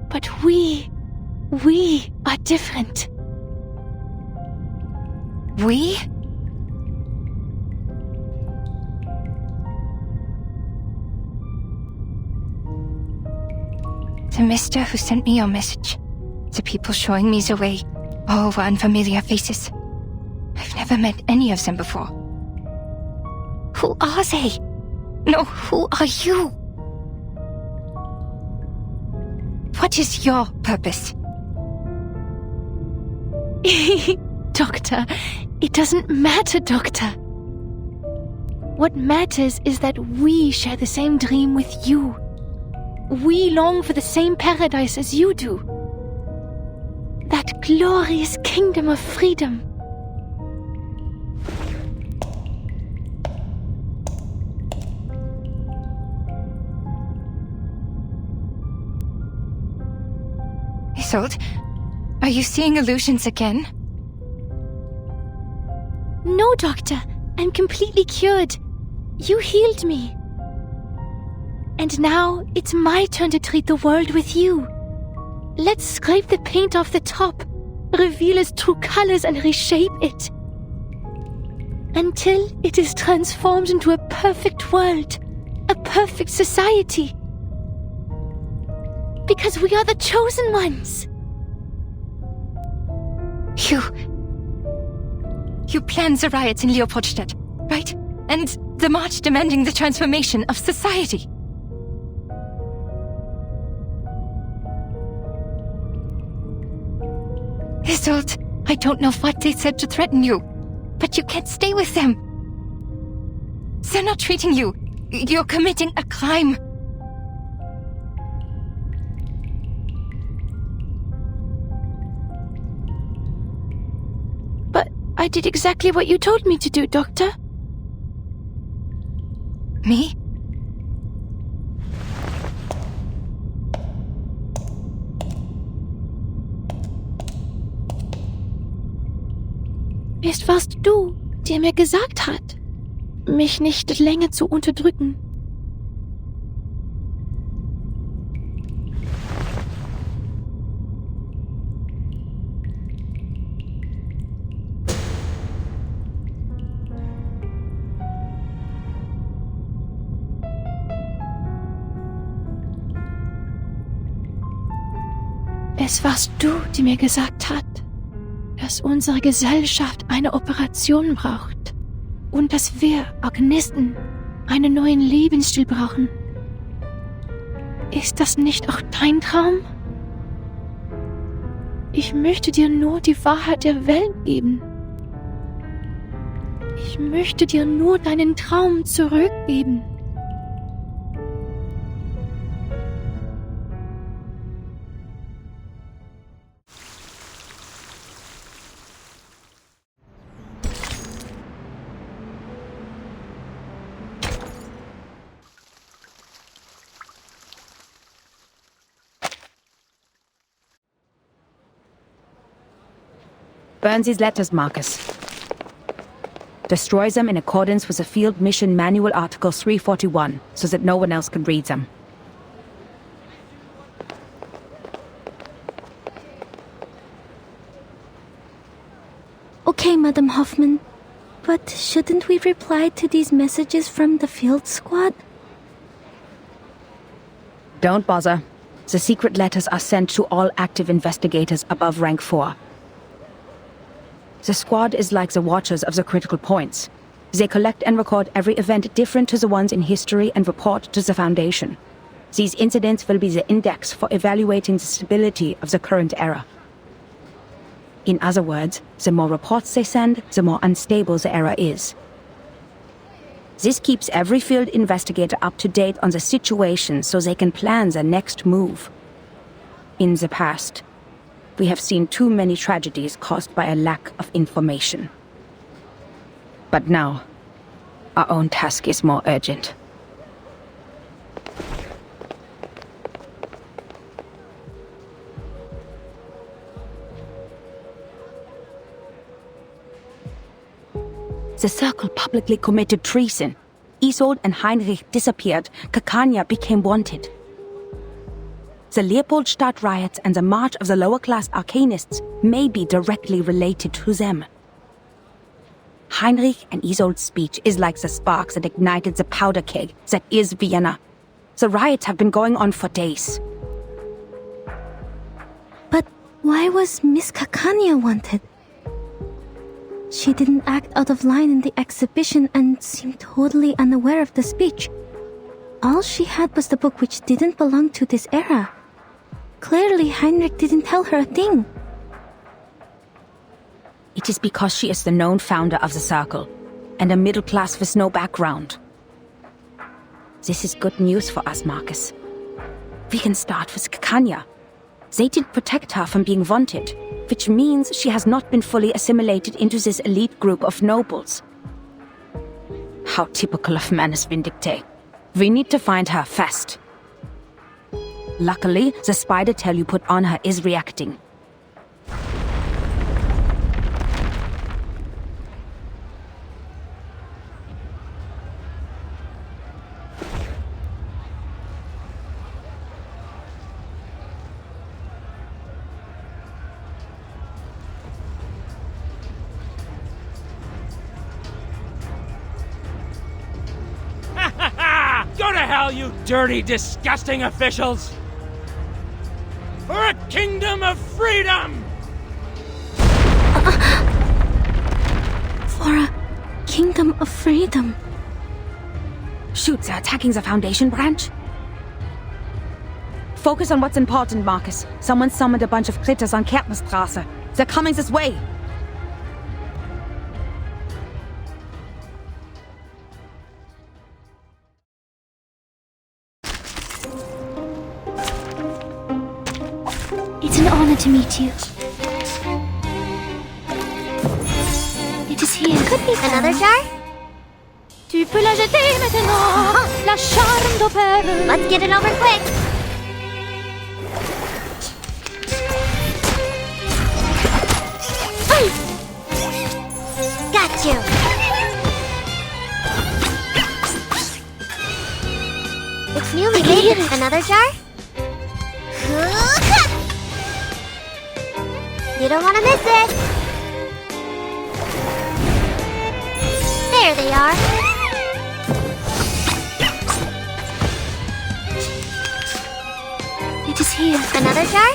But we are different. We? The mister who sent me your message. The people showing me the way. All were unfamiliar faces. I've never met any of them before. Who are they? No, who are you? What is your purpose? Doctor, it doesn't matter, Doctor. What matters is that we share the same dream with you. We long for the same paradise as you do. That glorious kingdom of freedom. Isolde, are you seeing illusions again? No, Doctor. I'm completely cured. You healed me. And now, it's my turn to treat the world with you. Let's scrape the paint off the top, reveal its true colors and reshape it. Until it is transformed into a perfect world, a perfect society. Because we are the chosen ones. You planned the riots in Leopoldstadt, right? And the march demanding the transformation of society. Isolde, I don't know what they said to threaten you, but you can't stay with them. They're not treating you. You're committing a crime. But I did exactly what you told me to do, Doctor. Me? Es warst du, der mir gesagt hat, mich nicht länger zu unterdrücken. Es warst du, die mir gesagt hat, dass unsere Gesellschaft eine Operation braucht und dass wir Organisten einen neuen Lebensstil brauchen. Ist das nicht auch dein Traum? Ich möchte dir nur die Wahrheit der Welt geben. Ich möchte dir nur deinen Traum zurückgeben. Burn these letters, Marcus. Destroy them in accordance with the Field Mission Manual Article 341, so that no one else can read them. Okay, Madam Hoffman. But shouldn't we reply to these messages from the field squad? Don't bother. The secret letters are sent to all active investigators above rank 4. The squad is like the watchers of the critical points. They collect and record every event different to the ones in history and report to the Foundation. These incidents will be the index for evaluating the stability of the current era. In other words, the more reports they send, the more unstable the error is. This keeps every field investigator up to date on the situation so they can plan their next move. In the past, we have seen too many tragedies caused by a lack of information. But now, our own task is more urgent. The Circle publicly committed treason. Isolde and Heinrich disappeared. Kakanya became wanted. The Leopoldstadt riots and the march of the lower-class arcanists may be directly related to them. Heinrich and Isolde's speech is like the spark that ignited the powder keg that is Vienna. The riots have been going on for days. But why was Miss Kakanya wanted? She didn't act out of line in the exhibition and seemed totally unaware of the speech. All she had was the book which didn't belong to this era. Clearly, Heinrich didn't tell her a thing. It is because she is the known founder of the Circle, and a middle class with no background. This is good news for us, Marcus. We can start with Kakanya. They did protect her from being wanted, which means she has not been fully assimilated into this elite group of nobles. How typical of Manus Vindictae. We need to find her fast. Luckily, the spider tail you put on her is reacting. Go to hell, you dirty, disgusting officials! For a kingdom of freedom! For a kingdom of freedom. Shoot, they're attacking the Foundation branch. Focus on what's important, Marcus. Someone summoned a bunch of critters on Kerpenstrasse. They're coming this way. It's an honor to meet you. It is here. Could be another jar? Tu peux la jeter maintenant, la charme d'opéra. Let's get it over quick. Got you. It's newly made. Another jar? You don't want to miss it. There they are. It is here. Another jar?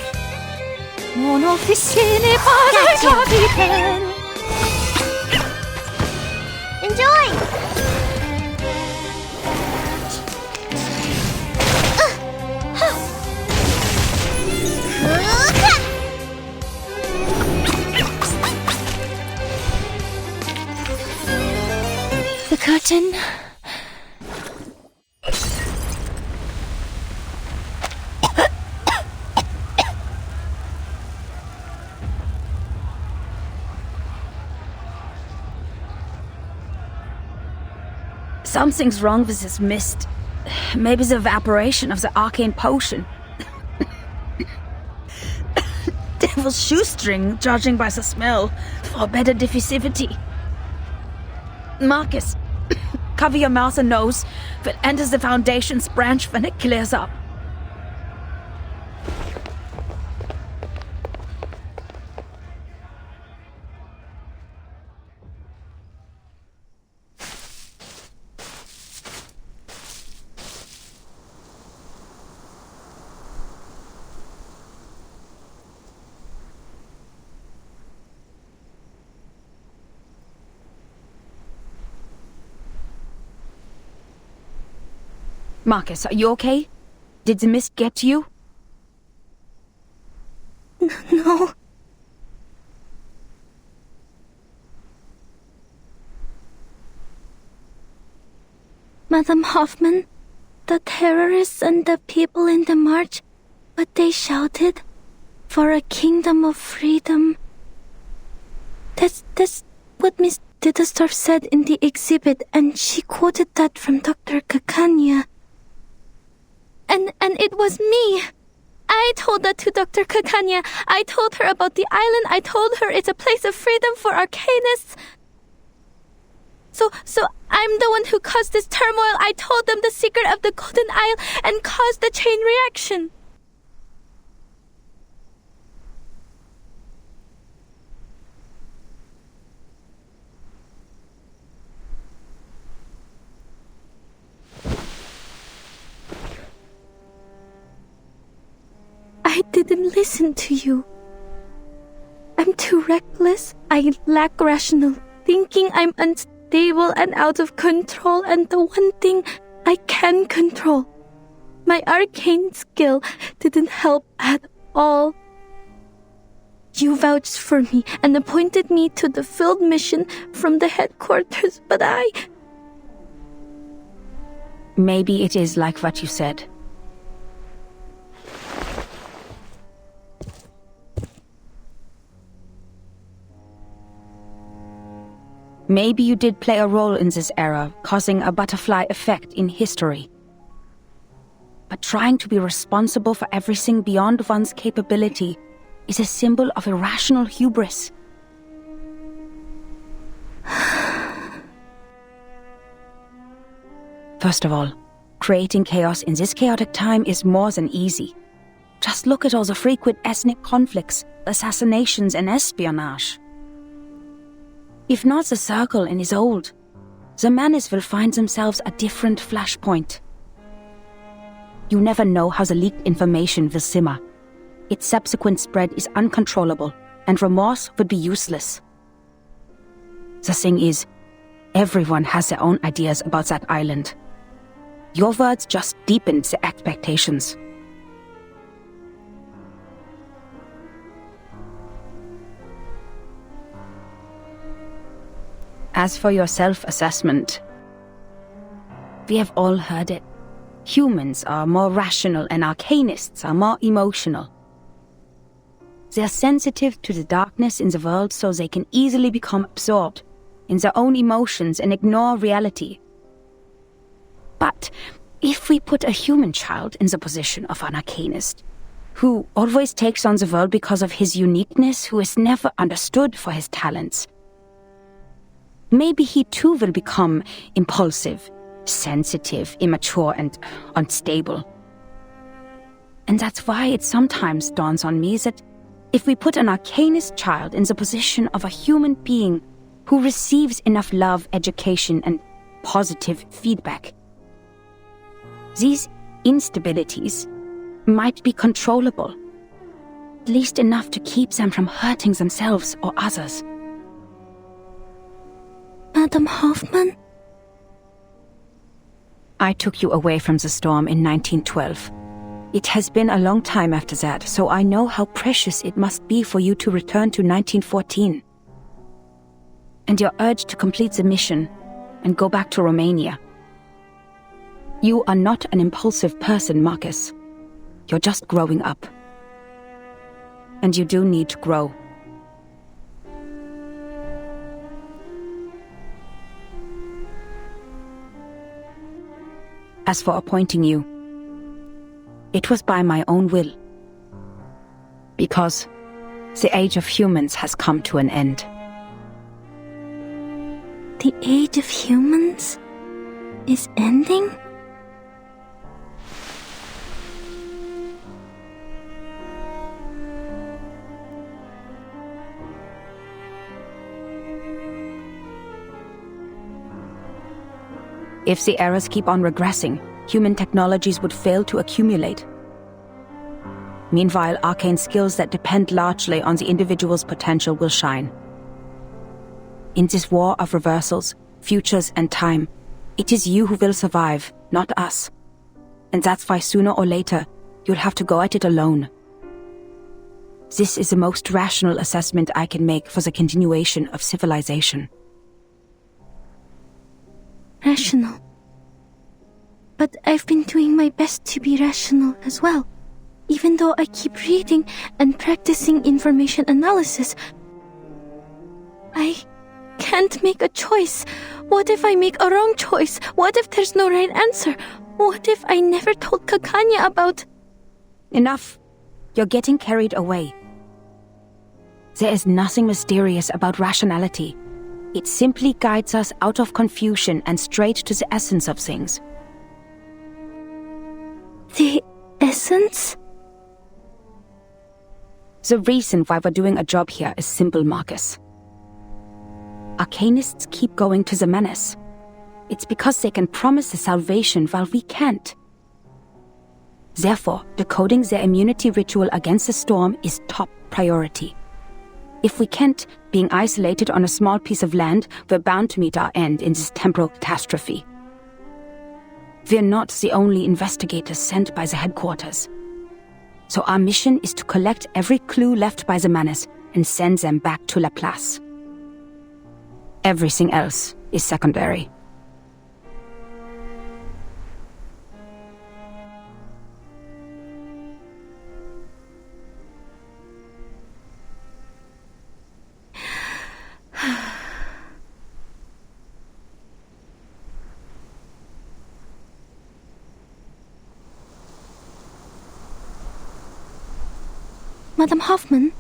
Mon officier n'est pas un capitaine. Enjoy! The curtain. Something's wrong with this mist. Maybe the evaporation of the arcane potion. Devil's shoestring, judging by the smell, for better diffusivity. Marcus, cover your mouth and nose, but enter the Foundation's branch when it clears up. Marcus, are you okay? Did the mist get to you? No. Madam Hoffman, the terrorists and the people in the march, what they shouted, for a kingdom of freedom. That's what Miss Dittersdorf said in the exhibit, and she quoted that from Dr. Kakanya. And it was me. I told that to Dr. Kakanya. I told her about the island. I told her it's a place of freedom for arcanists. So I'm the one who caused this turmoil. I told them the secret of the Golden Isle and caused the chain reaction. I didn't listen to you. I'm too reckless. I lack rational thinking. I'm unstable and out of control, and the one thing I can control, my arcane skill, didn't help at all. You vouched for me and appointed me to the field mission from the headquarters, but Maybe it is like what you said. Maybe you did play a role in this era, causing a butterfly effect in history. But trying to be responsible for everything beyond one's capability is a symbol of irrational hubris. First of all, creating chaos in this chaotic time is more than easy. Just look at all the frequent ethnic conflicts, assassinations and espionage. If not the circle in his old, the Menace will find themselves a different flashpoint. You never know how the leaked information will simmer. Its subsequent spread is uncontrollable, and remorse would be useless. The thing is, everyone has their own ideas about that island. Your words just deepened the expectations. As for your self-assessment, we have all heard it. Humans are more rational and arcanists are more emotional. They are sensitive to the darkness in the world, so they can easily become absorbed in their own emotions and ignore reality. But if we put a human child in the position of an arcanist, who always takes on the world because of his uniqueness, who is never understood for his talents, maybe he too will become impulsive, sensitive, immature, and unstable. And that's why it sometimes dawns on me that if we put an arcanist child in the position of a human being who receives enough love, education, and positive feedback, these instabilities might be controllable, at least enough to keep them from hurting themselves or others. Madam Hoffman? I took you away from the storm in 1912. It has been a long time after that, so I know how precious it must be for you to return to 1914. And your urge to complete the mission and go back to Romania. You are not an impulsive person, Marcus. You're just growing up. And you do need to grow. As for appointing you, it was by my own will. Because the age of humans has come to an end. The age of humans is ending? If the eras keep on regressing, human technologies would fail to accumulate. Meanwhile, arcane skills that depend largely on the individual's potential will shine. In this war of reversals, futures, and time, it is you who will survive, not us. And that's why sooner or later, you'll have to go at it alone. This is the most rational assessment I can make for the continuation of civilization. Rational. But I've been doing my best to be rational as well. Even though I keep reading and practicing information analysis, I can't make a choice. What if I make a wrong choice? What if there's no right answer? What if I never told Kakanya about... Enough. You're getting carried away. There is nothing mysterious about rationality. It simply guides us out of confusion and straight to the essence of things. The essence? The reason why we're doing a job here is simple, Marcus. Arcanists keep going to the menace. It's because they can promise the salvation while we can't. Therefore, decoding their immunity ritual against the storm is top priority. If we can't, being isolated on a small piece of land, we're bound to meet our end in this temporal catastrophe. We're not the only investigators sent by the headquarters. So our mission is to collect every clue left by the menace and send them back to La Place. Everything else is secondary. Madam Hoffman,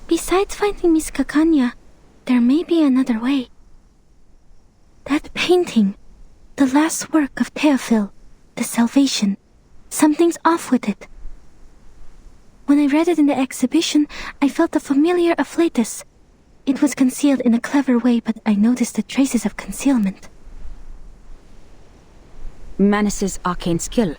besides finding Miss Kakanya, there may be another way. That painting, the last work of Théophile, the Salvation, something's off with it. When I read it in the exhibition, I felt a familiar afflatus. It was concealed in a clever way, but I noticed the traces of concealment. Manus's arcane skill.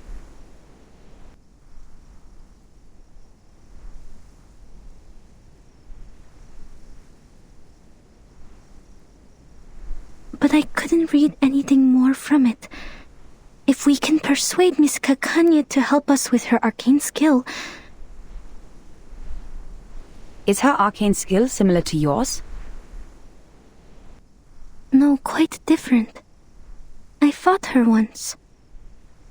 But I couldn't read anything more from it. If we can persuade Miss Kakanya to help us with her arcane skill... Is her arcane skill similar to yours? No, quite different. I fought her once.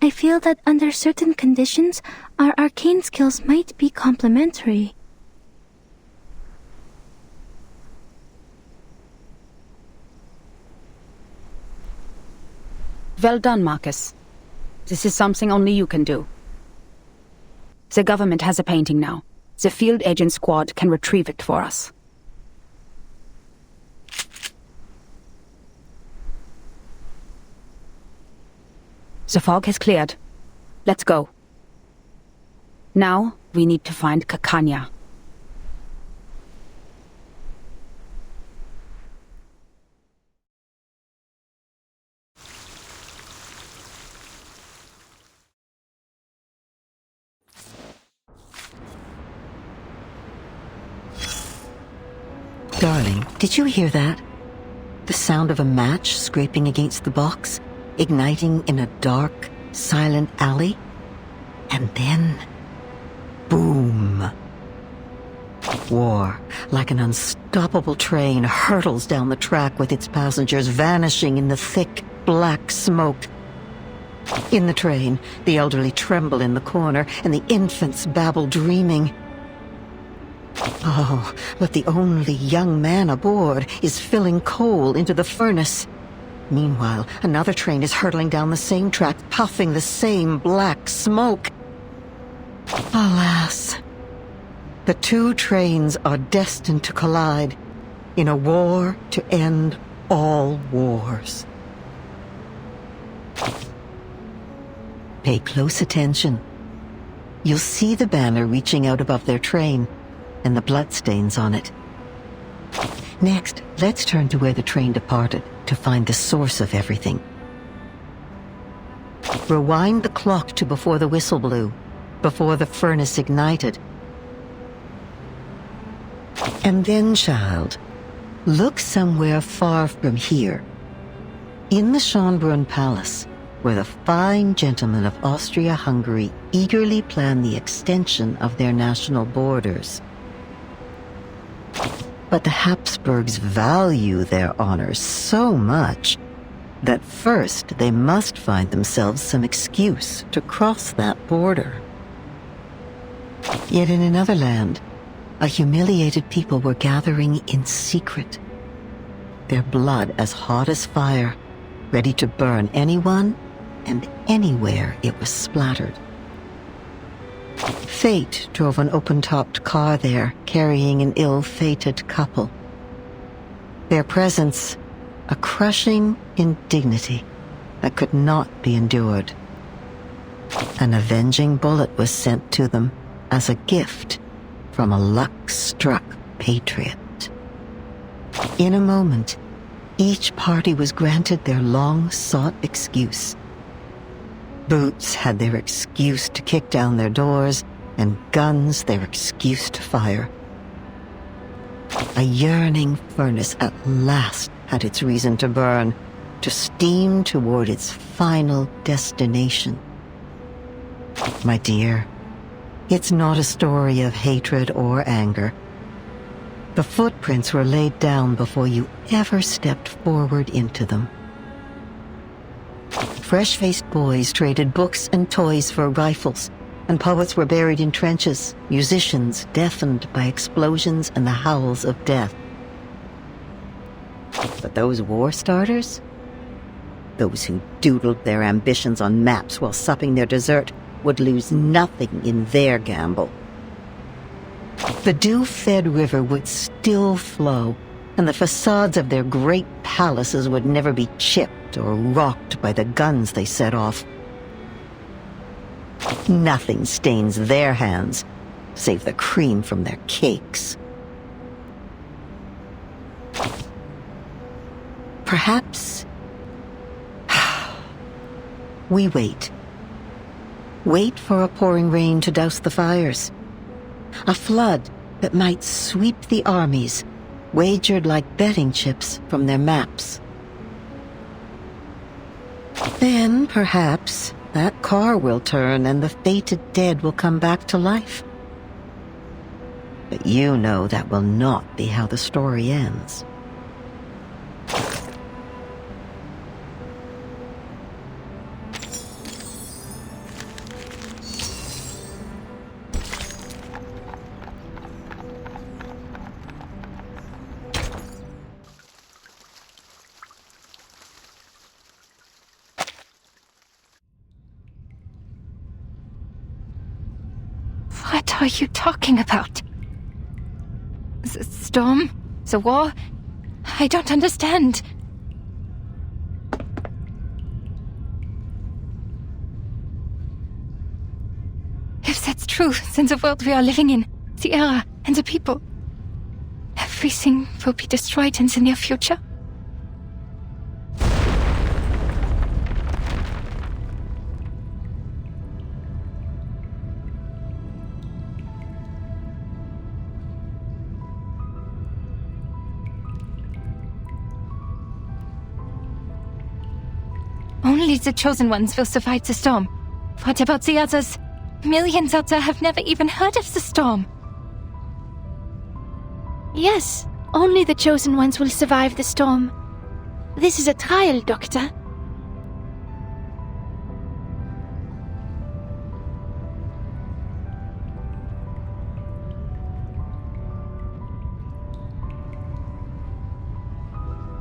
I feel that under certain conditions, our arcane skills might be complementary. Well done, Marcus. This is something only you can do. The government has a painting now. The field agent squad can retrieve it for us. The fog has cleared. Let's go. Now, we need to find Kakanya. Darling, did you hear that? The sound of a match scraping against the box, igniting in a dark, silent alley. And then... boom! War, like an unstoppable train, hurtles down the track with its passengers vanishing in the thick, black smoke. In the train, the elderly tremble in the corner, and the infants babble dreaming. Oh, but the only young man aboard is filling coal into the furnace. Meanwhile, another train is hurtling down the same track, puffing the same black smoke. Alas, the two trains are destined to collide in a war to end all wars. Pay close attention. You'll see the banner reaching out above their train, and the bloodstains on it. Next, let's turn to where the train departed to find the source of everything. Rewind the clock to before the whistle blew, before the furnace ignited. And then, child, look somewhere far from here. In the Schönbrunn Palace, where the fine gentlemen of Austria-Hungary eagerly plan the extension of their national borders. But the Habsburgs value their honor so much that first they must find themselves some excuse to cross that border. Yet in another land, a humiliated people were gathering in secret, their blood as hot as fire, ready to burn anyone and anywhere it was splattered. Fate drove an open-topped car there, carrying an ill-fated couple. Their presence, a crushing indignity that could not be endured. An avenging bullet was sent to them as a gift from a luck-struck patriot. In a moment, each party was granted their long-sought excuse. Boots had their excuse to kick down their doors, and guns their excuse to fire. A yearning furnace at last had its reason to burn, to steam toward its final destination. My dear, it's not a story of hatred or anger. The footprints were laid down before you ever stepped forward into them. Fresh-faced boys traded books and toys for rifles, and poets were buried in trenches, musicians deafened by explosions and the howls of death. But those war starters? Those who doodled their ambitions on maps while supping their dessert would lose nothing in their gamble. The dew-fed river would still flow, and the facades of their great palaces would never be chipped or rocked by the guns they set off. Nothing stains their hands, save the cream from their cakes. Perhaps we wait. Wait for a pouring rain to douse the fires. A flood that might sweep the armies, wagered like betting chips from their maps. Then, perhaps, that car will turn and the fated dead will come back to life. But you know that will not be how the story ends. What are you talking about? The storm? The war? I don't understand. If that's true, then the world we are living in, the era, and the people, everything will be destroyed in the near future. Only the chosen ones will survive the storm. What about the others? Millions out there have never even heard of the storm. Yes, only the chosen ones will survive the storm. This is a trial, Doctor.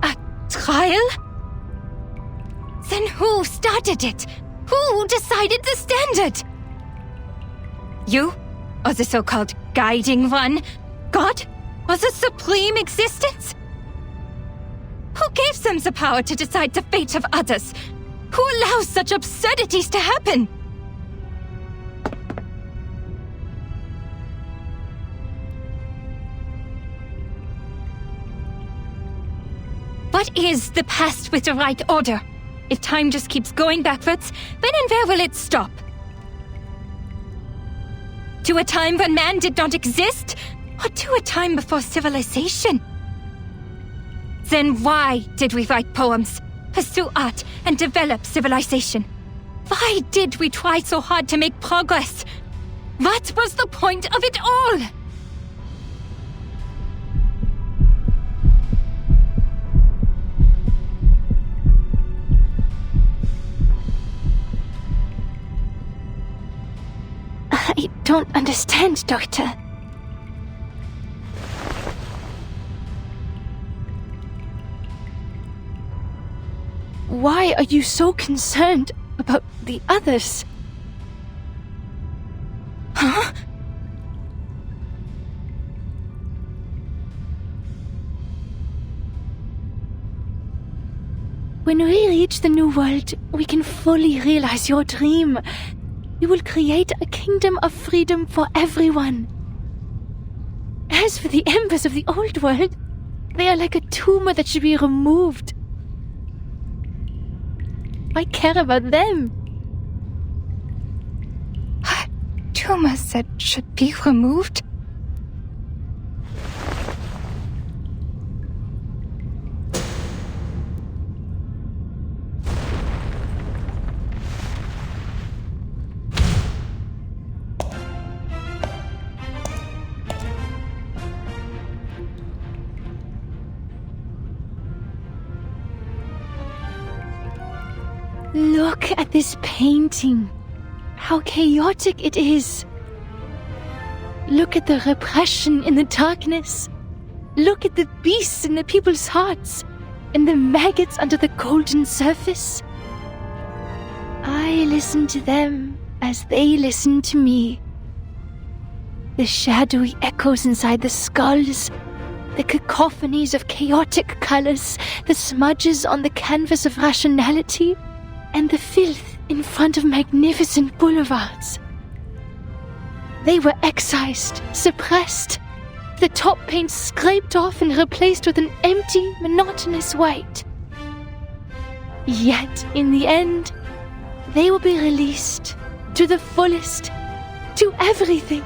A trial? Then who started it? Who decided the standard? You? Or the so-called guiding one? God? Or the supreme existence? Who gave them the power to decide the fate of others? Who allows such absurdities to happen? What is the past with the right order? If time just keeps going backwards, when and where will it stop? To a time when man did not exist? Or to a time before civilization? Then why did we write poems, pursue art, and develop civilization? Why did we try so hard to make progress? What was the point of it all? don't understand, Doctor. Why are you so concerned about the others? Huh? When we reach the new world, we can fully realize your dream. We will create a kingdom of freedom for everyone. As for the embers of the old world, they are like a tumor that should be removed. I care about them. Tumors that should be removed? Look at this painting. How chaotic it is. Look at the repression in the darkness. Look at the beasts in the people's hearts, and the maggots under the golden surface. I listen to them as they listen to me. The shadowy echoes inside the skulls, the cacophonies of chaotic colors, the smudges on the canvas of rationality, and the filth in front of magnificent boulevards. They were excised, suppressed, the top paint scraped off and replaced with an empty, monotonous white. Yet, in the end, they will be released to the fullest, to everything.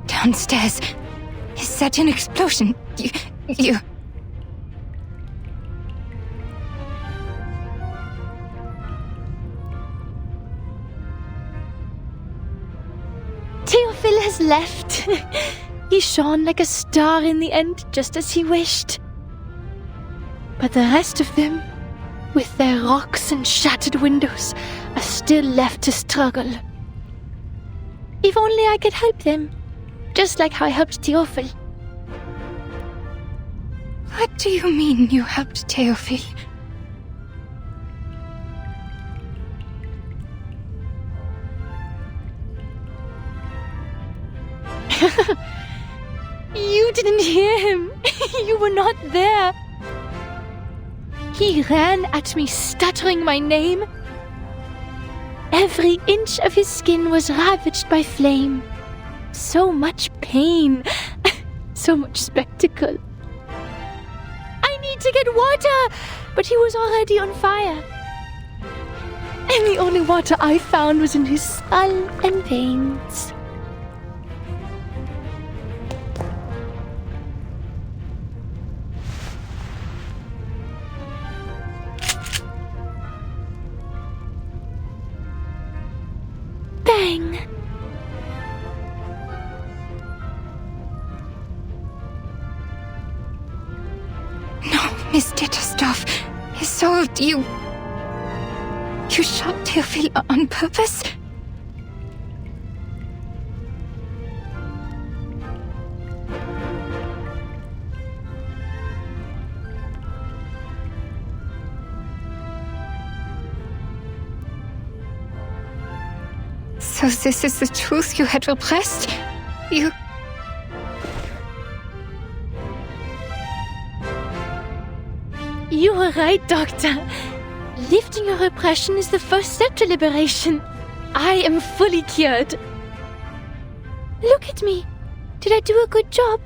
Downstairs. Is that an explosion? You... Theophil has left. He shone like a star in the end, just as he wished. But the rest of them, with their rocks and shattered windows, are still left to struggle. If only I could help them. Just like how I helped Theophil. What do you mean you helped Theophil? You didn't hear him. You were not there. He ran at me, stuttering my name. Every inch of his skin was ravaged by flame. So much pain. So much spectacle. I need to get water! But he was already on fire. And the only water I found was in his skull and veins. Bang! Miss Ditterstoff, so you shot Theophil on purpose? So this is the truth you had repressed? You were right, Doctor. Lifting your repression is the first step to liberation. I am fully cured. Look at me. Did I do a good job?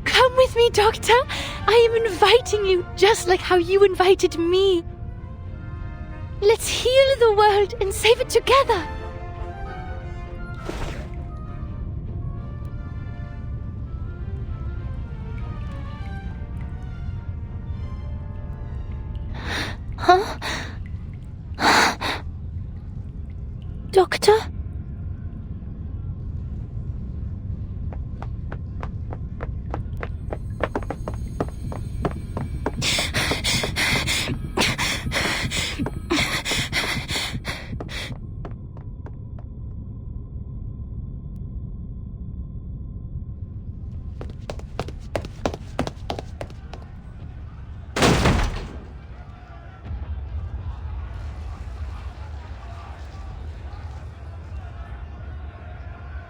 Come with me, Doctor. I am inviting you, just like how you invited me. Let's heal the world and save it together. Huh? Doctor?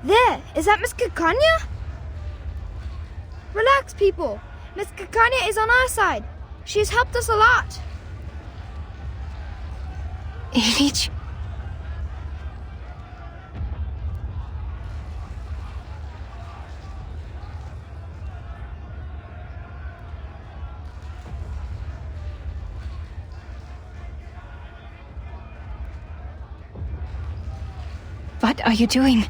There! Is that Miss Kakanya? Relax, people. Miss Kakanya is on our side. She's helped us a lot. Ilich? What are you doing?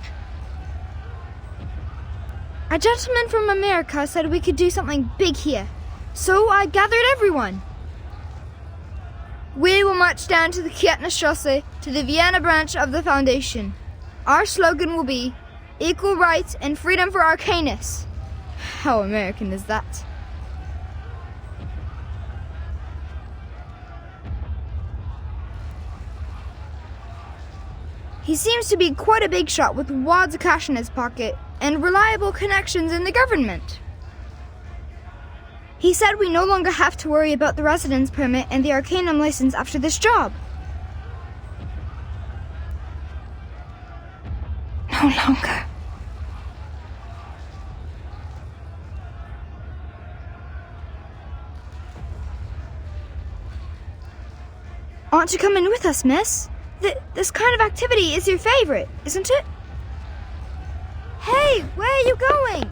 A gentleman from America said we could do something big here, so I gathered everyone. We will march down to the Kärntnerstrasse to the Vienna branch of the Foundation. Our slogan will be, equal rights and freedom for Arcanus. How American is that? He seems to be quite a big shot with wads of cash in his pocket and reliable connections in the government. He said we no longer have to worry about the residence permit and the Arcanum license after this job. No longer. Want to come in with us, miss? This kind of activity is your favorite, isn't it? Hey, where are you going?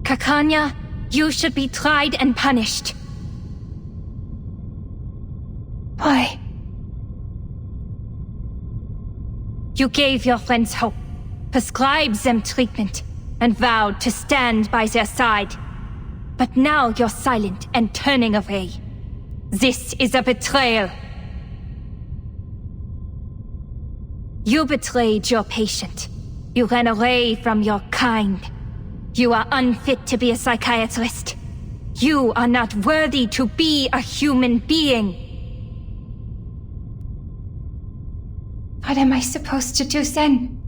Kakanya, you should be tried and punished. Why? You gave your friends hope, prescribed them treatment, and vowed to stand by their side. But now you're silent and turning away. This is a betrayal. You betrayed your patient. You ran away from your kind. You are unfit to be a psychiatrist. You are not worthy to be a human being. What am I supposed to do then?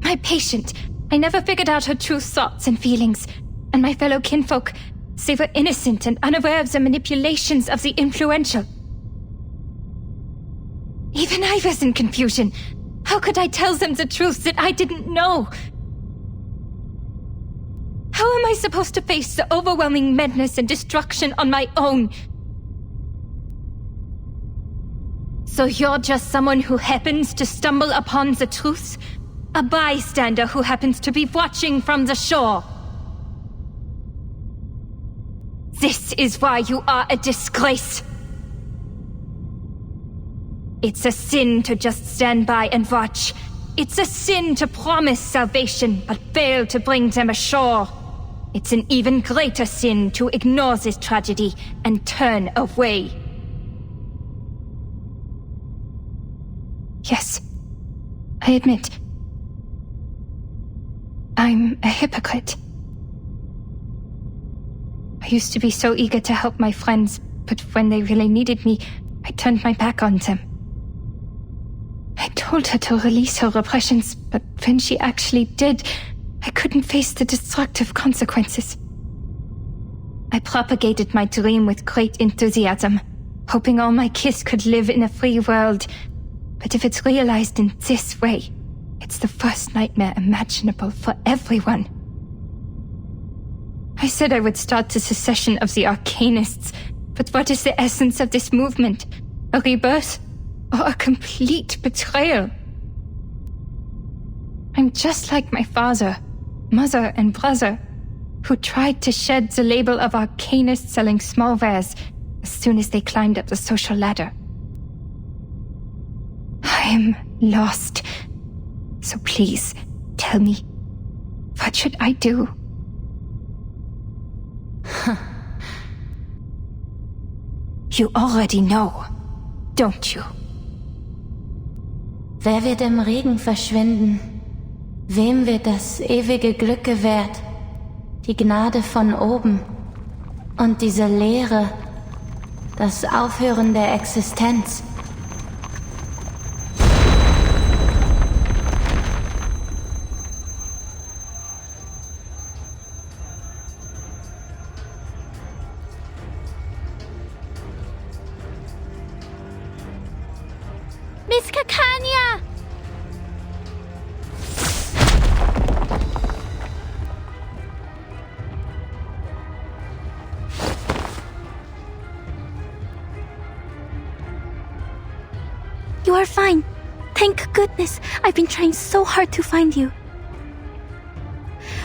My patient, I never figured out her true thoughts and feelings. And my fellow kinfolk, they were innocent and unaware of the manipulations of the influential. Even I was in confusion. How could I tell them the truth that I didn't know? How am I supposed to face the overwhelming madness and destruction on my own? So you're just someone who happens to stumble upon the truth? A bystander who happens to be watching from the shore? This is why you are a disgrace. It's a sin to just stand by and watch. It's a sin to promise salvation, but fail to bring them ashore. It's an even greater sin to ignore this tragedy and turn away. Yes, I admit. I'm a hypocrite. I used to be so eager to help my friends, but when they really needed me, I turned my back on them. I told her to release her repressions, but when she actually did, I couldn't face the destructive consequences. I propagated my dream with great enthusiasm, hoping all my kids could live in a free world. But if it's realized in this way, it's the worst nightmare imaginable for everyone. I said I would start the secession of the Arcanists, but what is the essence of this movement? A rebirth? Or a complete betrayal? I'm just like my father, mother, and brother, who tried to shed the label of arcanist selling small wares as soon as they climbed up the social ladder. I'm lost. So please, tell me, what should I do? You already know, don't you? Wer wird im Regen verschwinden? Wem wird das ewige Glück gewährt? Die Gnade von oben. Und diese Leere. Das Aufhören der Existenz. Miss Kakanya! You are fine. Thank goodness. I've been trying so hard to find you.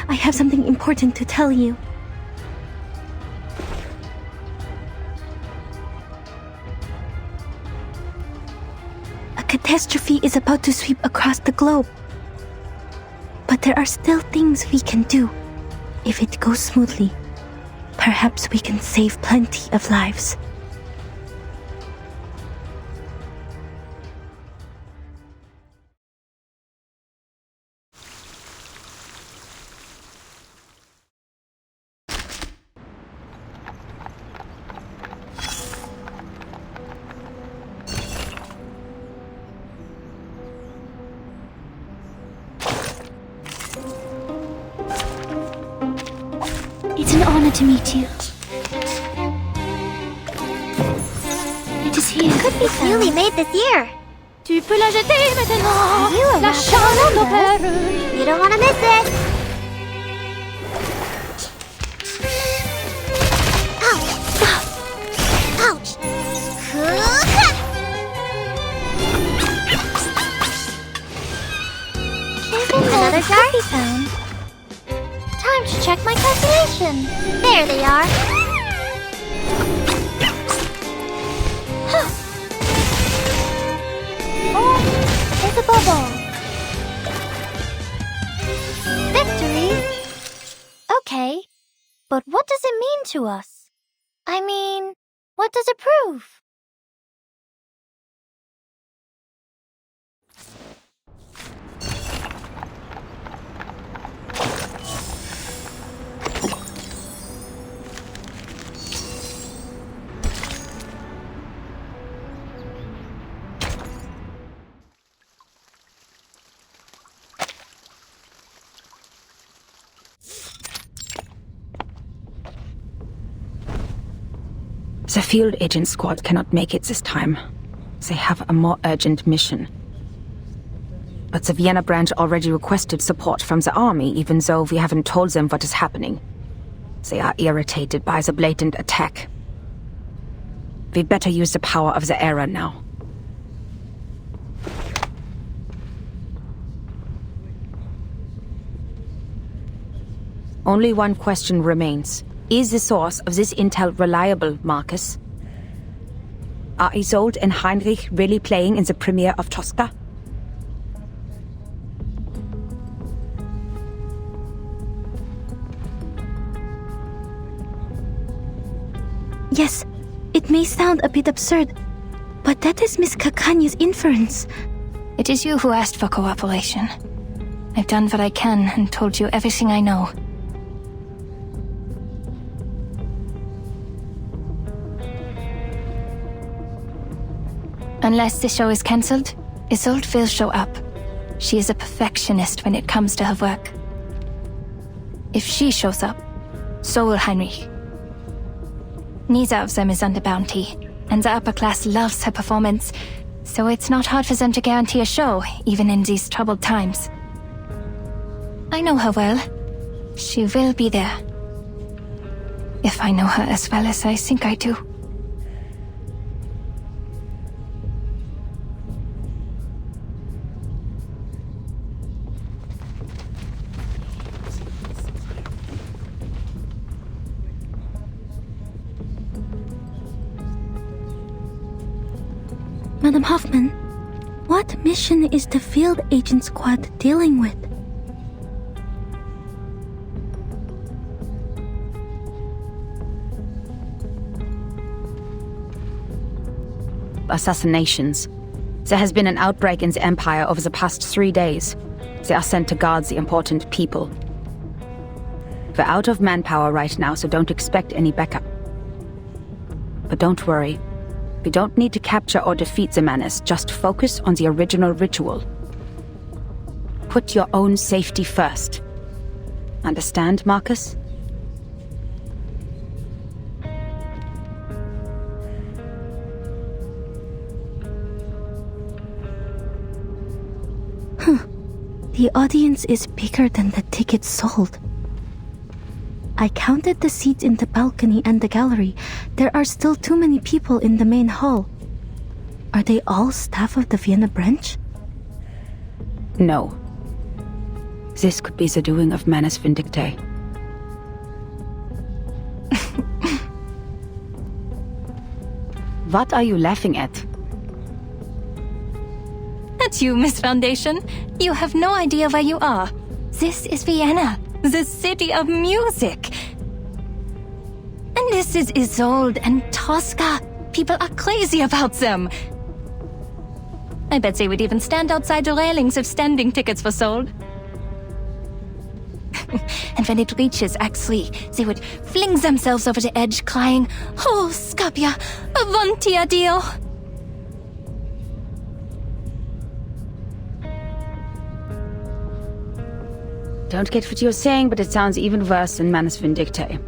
I have something important to tell you. A catastrophe is about to sweep across the globe. But there are still things we can do. If it goes smoothly, perhaps we can save plenty of lives. It's an honor to meet you. It is here. Could be newly made this year. Tu peux la jeter maintenant. You are La chambre d'opéra. You don't want to miss it. Ouch! Ouch! Another jar? Found. Time to check my calculation. There they are. Huh. Oh, there's a bubble. Victory? Okay, but what does it mean to us? I mean, what does it prove? The field agent squad cannot make it this time. They have a more urgent mission. But the Vienna branch already requested support from the army, even though we haven't told them what is happening. They are irritated by the blatant attack. We'd better use the power of the era now. Only one question remains. Is the source of this intel reliable, Marcus? Are Isolde and Heinrich really playing in the premiere of Tosca? Yes, it may sound a bit absurd, but that is Miss Kakanya's inference. It is you who asked for cooperation. I've done what I can and told you everything I know. Unless the show is cancelled, Isolde will show up. She is a perfectionist when it comes to her work. If she shows up, so will Heinrich. Neither of them is under bounty, and the upper class loves her performance, so it's not hard for them to guarantee a show, even in these troubled times. I know her well. She will be there. If I know her as well as I think I do. Madam Hoffman, what mission is the field agent squad dealing with? Assassinations. There has been an outbreak in the Empire over the past 3 days. They are sent to guard the important people. We're out of manpower right now, so don't expect any backup. But don't worry. We don't need to capture or defeat the menace, just focus on the original ritual. Put your own safety first. Understand, Marcus? The audience is bigger than the tickets sold. I counted the seats in the balcony and the gallery. There are still too many people in the main hall. Are they all staff of the Vienna branch? No. This could be the doing of Manus Vindictae. What are you laughing at? That's you, Miss Foundation. You have no idea where you are. This is Vienna, the city of music. And this is Isolde and Tosca. People are crazy about them. I bet they would even stand outside the railings if standing tickets were sold. And when it reaches Act 3, they would fling themselves over the edge, crying, "Oh, Scapia, avanti Dio!" Don't get what you're saying, but it sounds even worse than Manus Vindictae.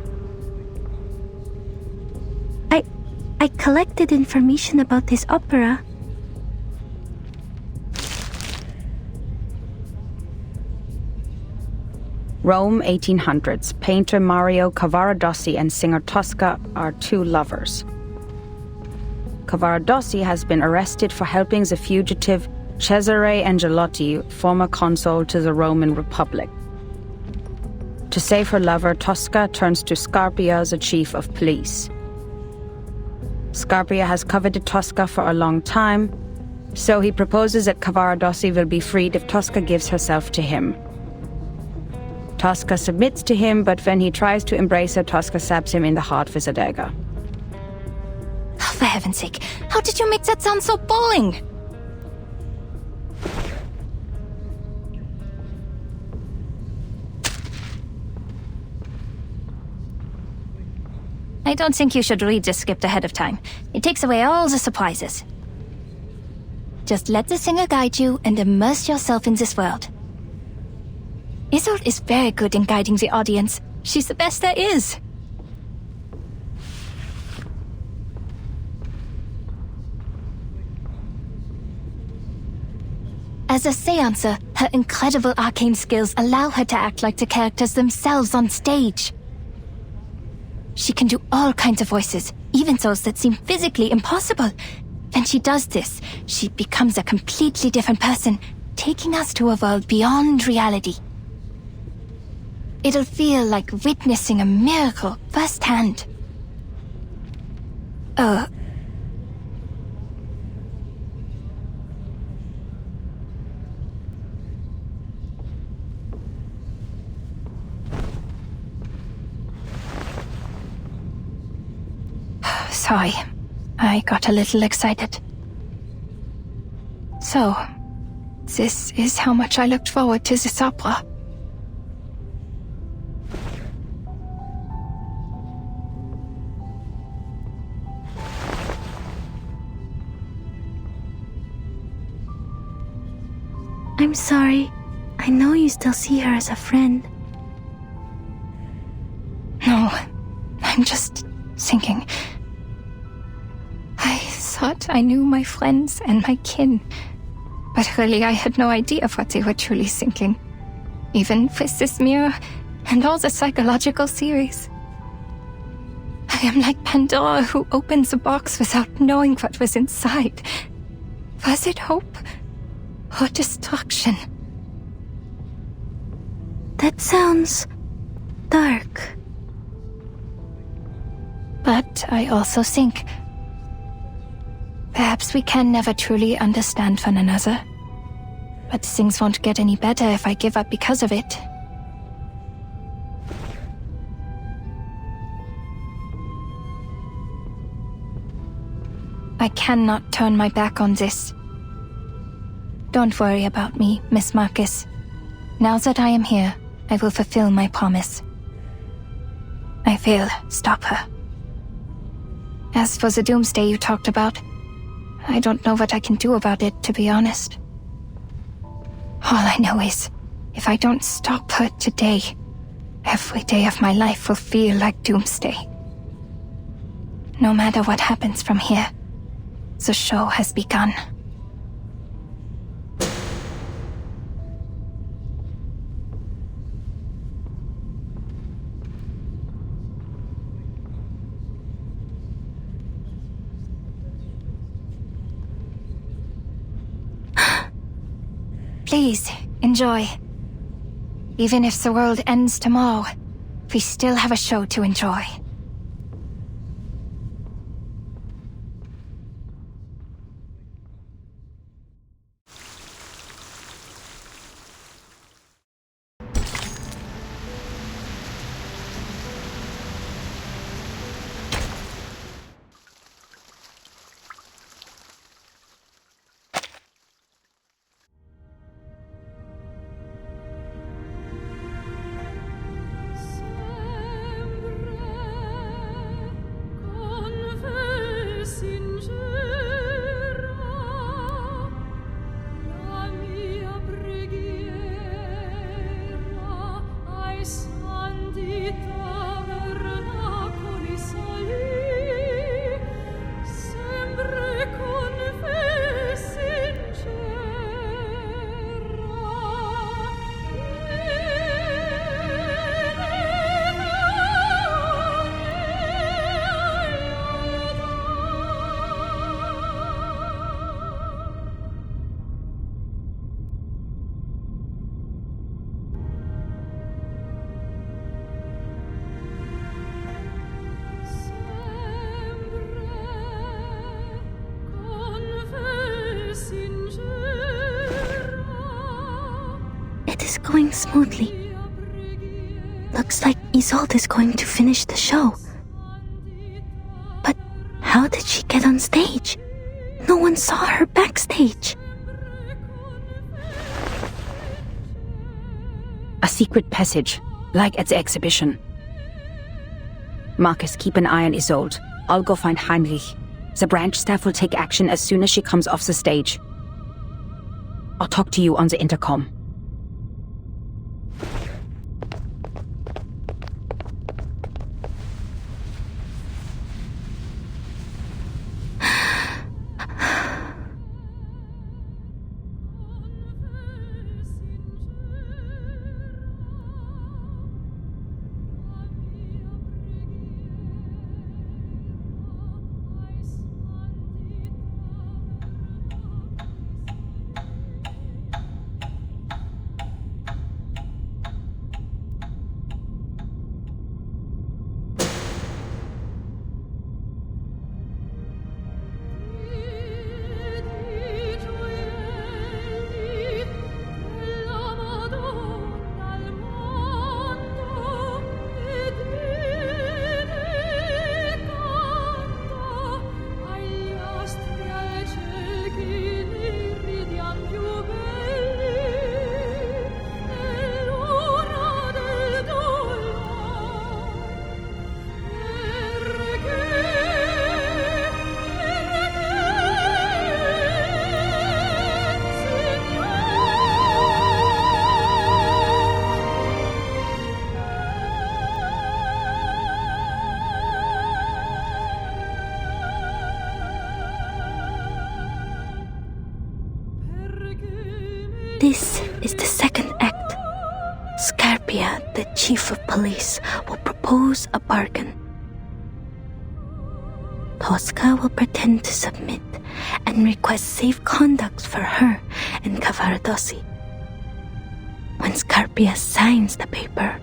I collected information about this opera. Rome, 1800s. Painter Mario Cavaradossi and singer Tosca are two lovers. Cavaradossi has been arrested for helping the fugitive Cesare Angelotti, former consul to the Roman Republic. To save her lover, Tosca turns to Scarpia, the chief of police. Scarpia has coveted Tosca for a long time, so he proposes that Cavaradossi will be freed if Tosca gives herself to him. Tosca submits to him, but when he tries to embrace her, Tosca stabs him in the heart with a dagger. Oh, for heaven's sake, how did you make that sound so boring? I don't think you should read the script ahead of time. It takes away all the surprises. Just let the singer guide you and immerse yourself in this world. Isolde is very good in guiding the audience. She's the best there is. As a seancer, her incredible arcane skills allow her to act like the characters themselves on stage. She can do all kinds of voices, even those that seem physically impossible. When she does this, she becomes a completely different person, taking us to a world beyond reality. It'll feel like witnessing a miracle firsthand. Sorry, I got a little excited. So, this is how much I looked forward to this opera. I'm sorry. I know you still see her as a friend. No, I'm just thinking. I thought I knew my friends and my kin, but really I had no idea of what they were truly thinking. Even with this mirror and all the psychological theories. I am like Pandora who opens the box without knowing what was inside. Was it hope or destruction? That sounds dark. But I also think Perhaps we can never truly understand one another. But things won't get any better if I give up because of it. I cannot turn my back on this. Don't worry about me, Miss Marcus. Now that I am here, I will fulfill my promise. I will stop her. As for the doomsday you talked about, I don't know what I can do about it, to be honest. All I know is, if I don't stop her today, every day of my life will feel like doomsday. No matter what happens from here, the show has begun. Please, enjoy. Even if the world ends tomorrow, we still have a show to enjoy. Going smoothly. Looks like Isolde is going to finish the show. But how did she get on stage? No one saw her backstage. A secret passage, like at the exhibition. Marcus, keep an eye on Isolde. I'll go find Heinrich. The branch staff will take action as soon as she comes off the stage. I'll talk to you on the intercom. This is the second act. Scarpia, the chief of police, will propose a bargain. Tosca will pretend to submit and request safe conduct for her and Cavaradossi. When Scarpia signs the paper,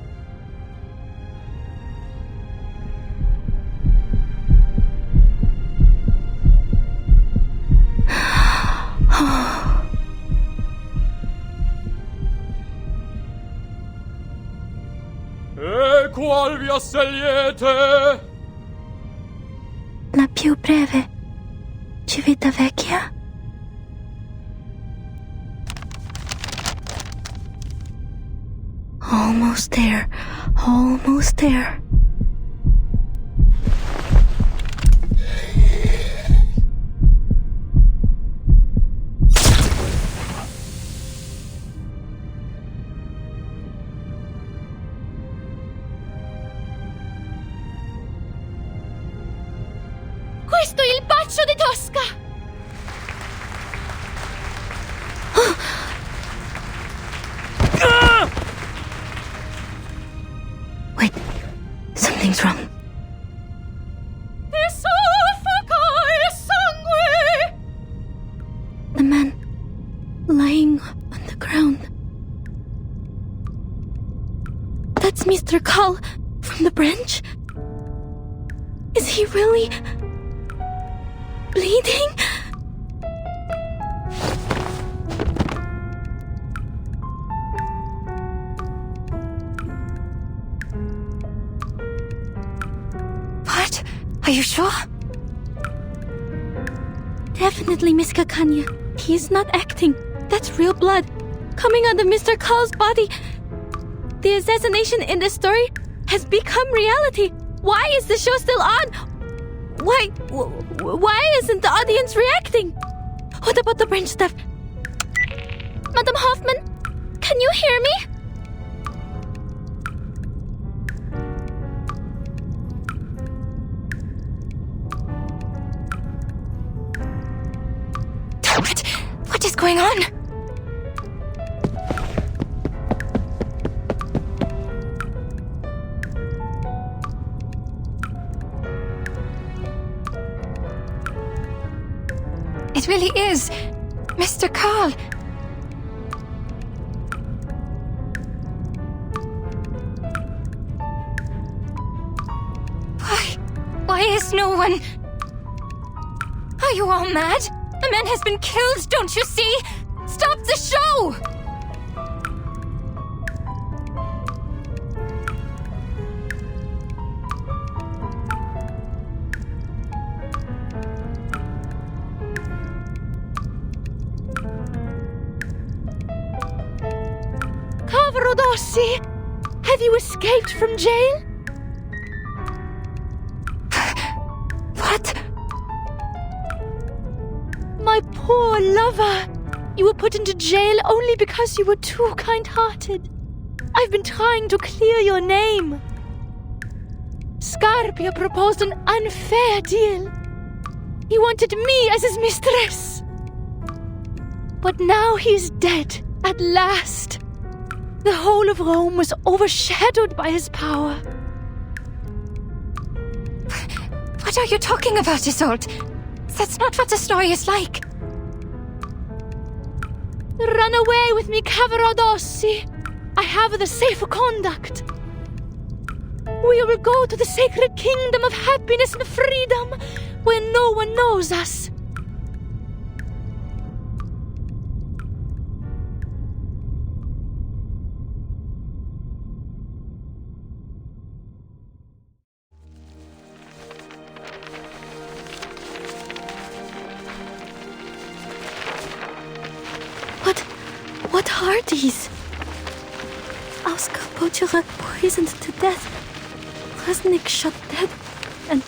vi scegliete? La più breve. Civitavecchia? Almost there. Almost there. Questo è il bacio di Tosca! Wait, something's wrong. The man lying on the ground. That's Mr. Carl from the branch? Is he really bleeding? What? Are you sure? Definitely Miss Kakanya. He's not acting. That's real blood coming out of Mr. Carl's body. The assassination in the story has become reality. Why is the show still on? Why isn't the audience reacting? What about the branch staff? Madam Hoffman, can you hear me? What is going on? It really is Mr. Carl. Why is no one... Are you all mad? A man has been killed, don't you see? Stop the show! Cavarodossi, have you escaped from jail? What? My poor lover! You were put into jail only because you were too kind-hearted. I've been trying to clear your name. Scarpia proposed an unfair deal. He wanted me as his mistress. But now he's dead, at last. The whole of Rome was overshadowed by his power. What are you talking about, Isolde? That's not what the story is like. Run away with me, Cavarodossi. I have the safe conduct. We will go to the sacred kingdom of happiness and freedom, where no one knows us. What are these? Oscar Bocherak poisoned to death. Resnik shot dead. And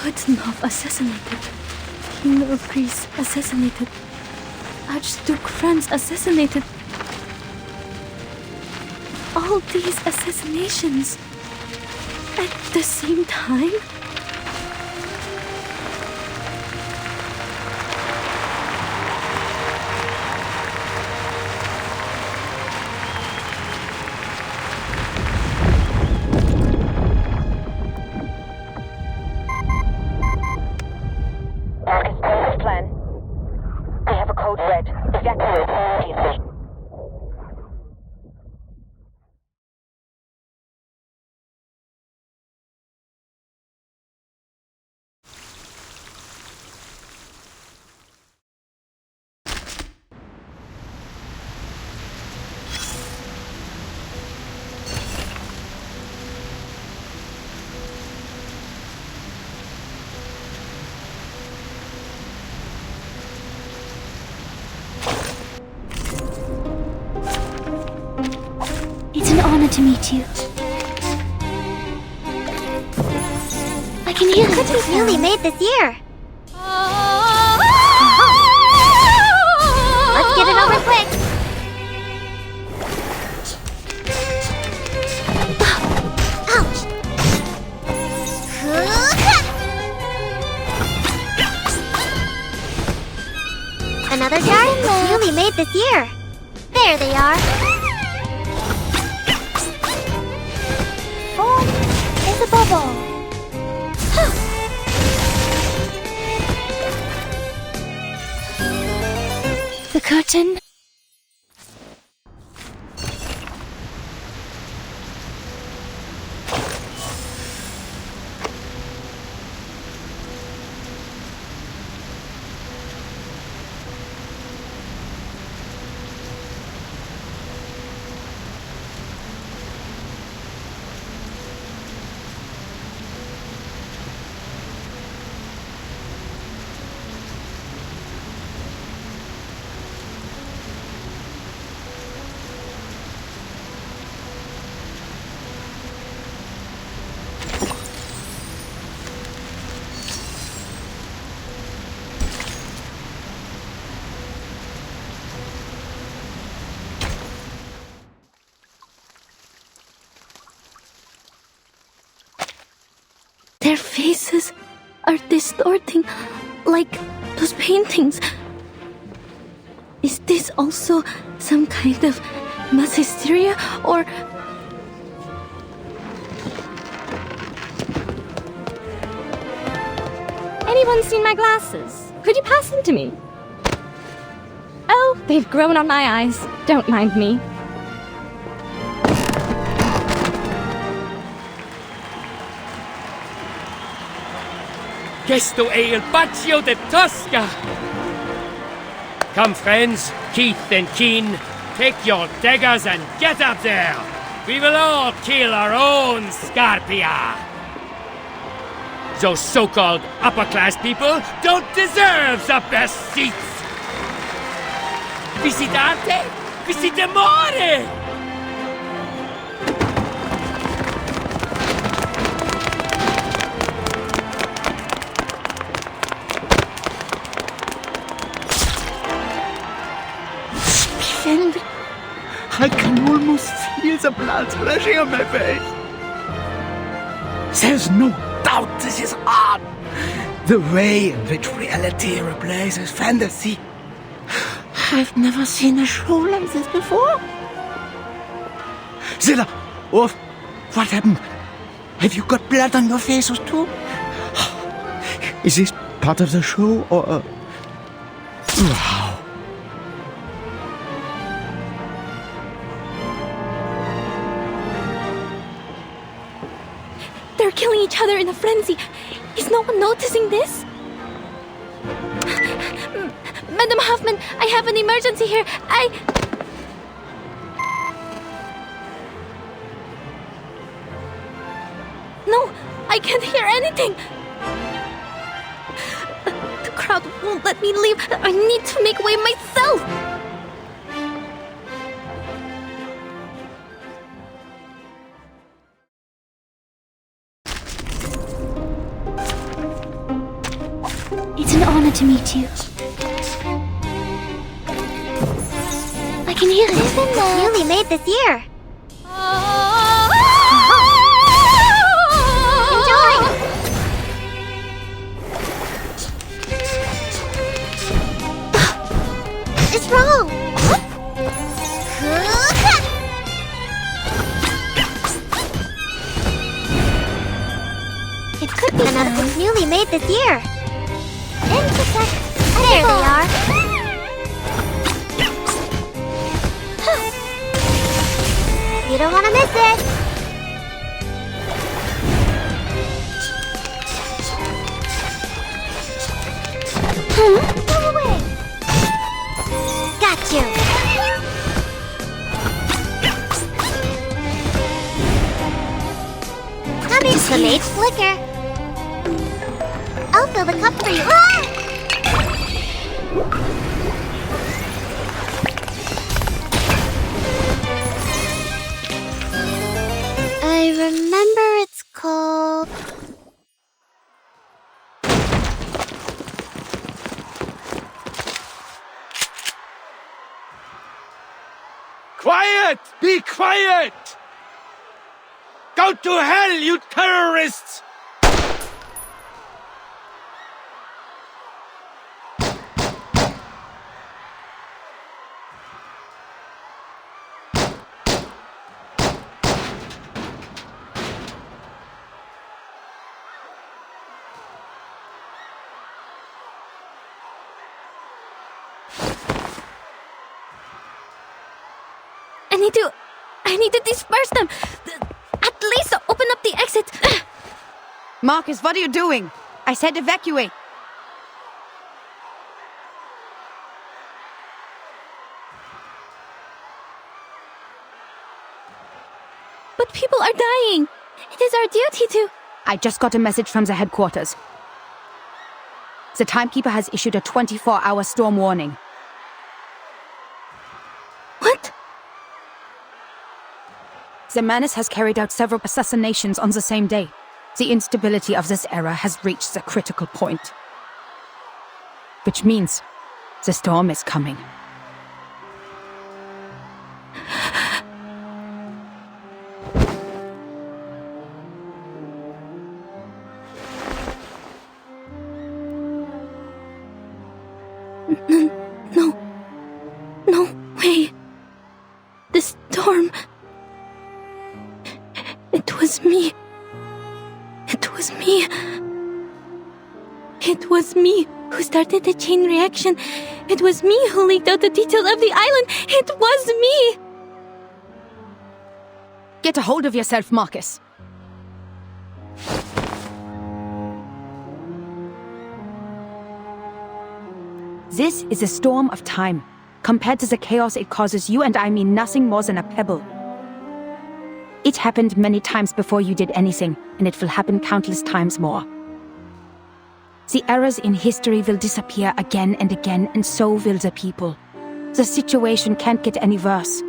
Hudnov assassinated. King of Greece assassinated. Archduke Franz assassinated. All these assassinations at the same time? to meet you. I can hear it. Newly made this year. Let's get it over quick. Ouch. Another jar? Newly made this year. There they are. Form is a bubble. The curtain. Their faces are distorting, like those paintings. Is this also some kind of mass hysteria, or... Anyone seen my glasses? Could you pass them to me? Oh, they've grown on my eyes. Don't mind me. Questo è il Baccio de Tosca! Come, friends, Keith and Keen, take your daggers and get up there! We will all kill our own Scarpia! Those so-called upper-class people don't deserve the best seats! Visitante? Visitamore! I can almost feel the blood splashing on my face. There's no doubt this is art. The way in which reality replaces fantasy. I've never seen a show like this before. Zilla, what happened? Have you got blood on your faces too? Is this part of the show or... Wow. They're killing each other in a frenzy. Is no one noticing this? Madam Hoffman, I have an emergency here. No, I can't hear anything. The crowd won't let me leave. I need to make way myself. It's an honor to meet you. I can hear it. Newly made this year. Enjoy! It's wrong! It could be enough. Newly made this year. There they are. You don't want to miss it. Go away. Got you. Come in, the maid's flicker. I'll fill the cup for you. Ah! Quiet! Be quiet! Go to hell, you terrorists! I need to disperse them. At least open up the exit. Marcus, what are you doing? I said evacuate. But people are dying. It is our duty to... I just got a message from the headquarters. The timekeeper has issued a 24-hour storm warning. What? The menace has carried out several assassinations on the same day. The instability of this era has reached the critical point. Which means the storm is coming. No way. The storm... It was me. It was me who started the chain reaction. It was me who leaked out the details of the island. It was me! Get a hold of yourself, Marcus. This is a storm of time. Compared to the chaos it causes, you and I mean nothing more than a pebble. It happened many times before you did anything, and it will happen countless times more. The errors in history will disappear again and again, and so will the people. The situation can't get any worse.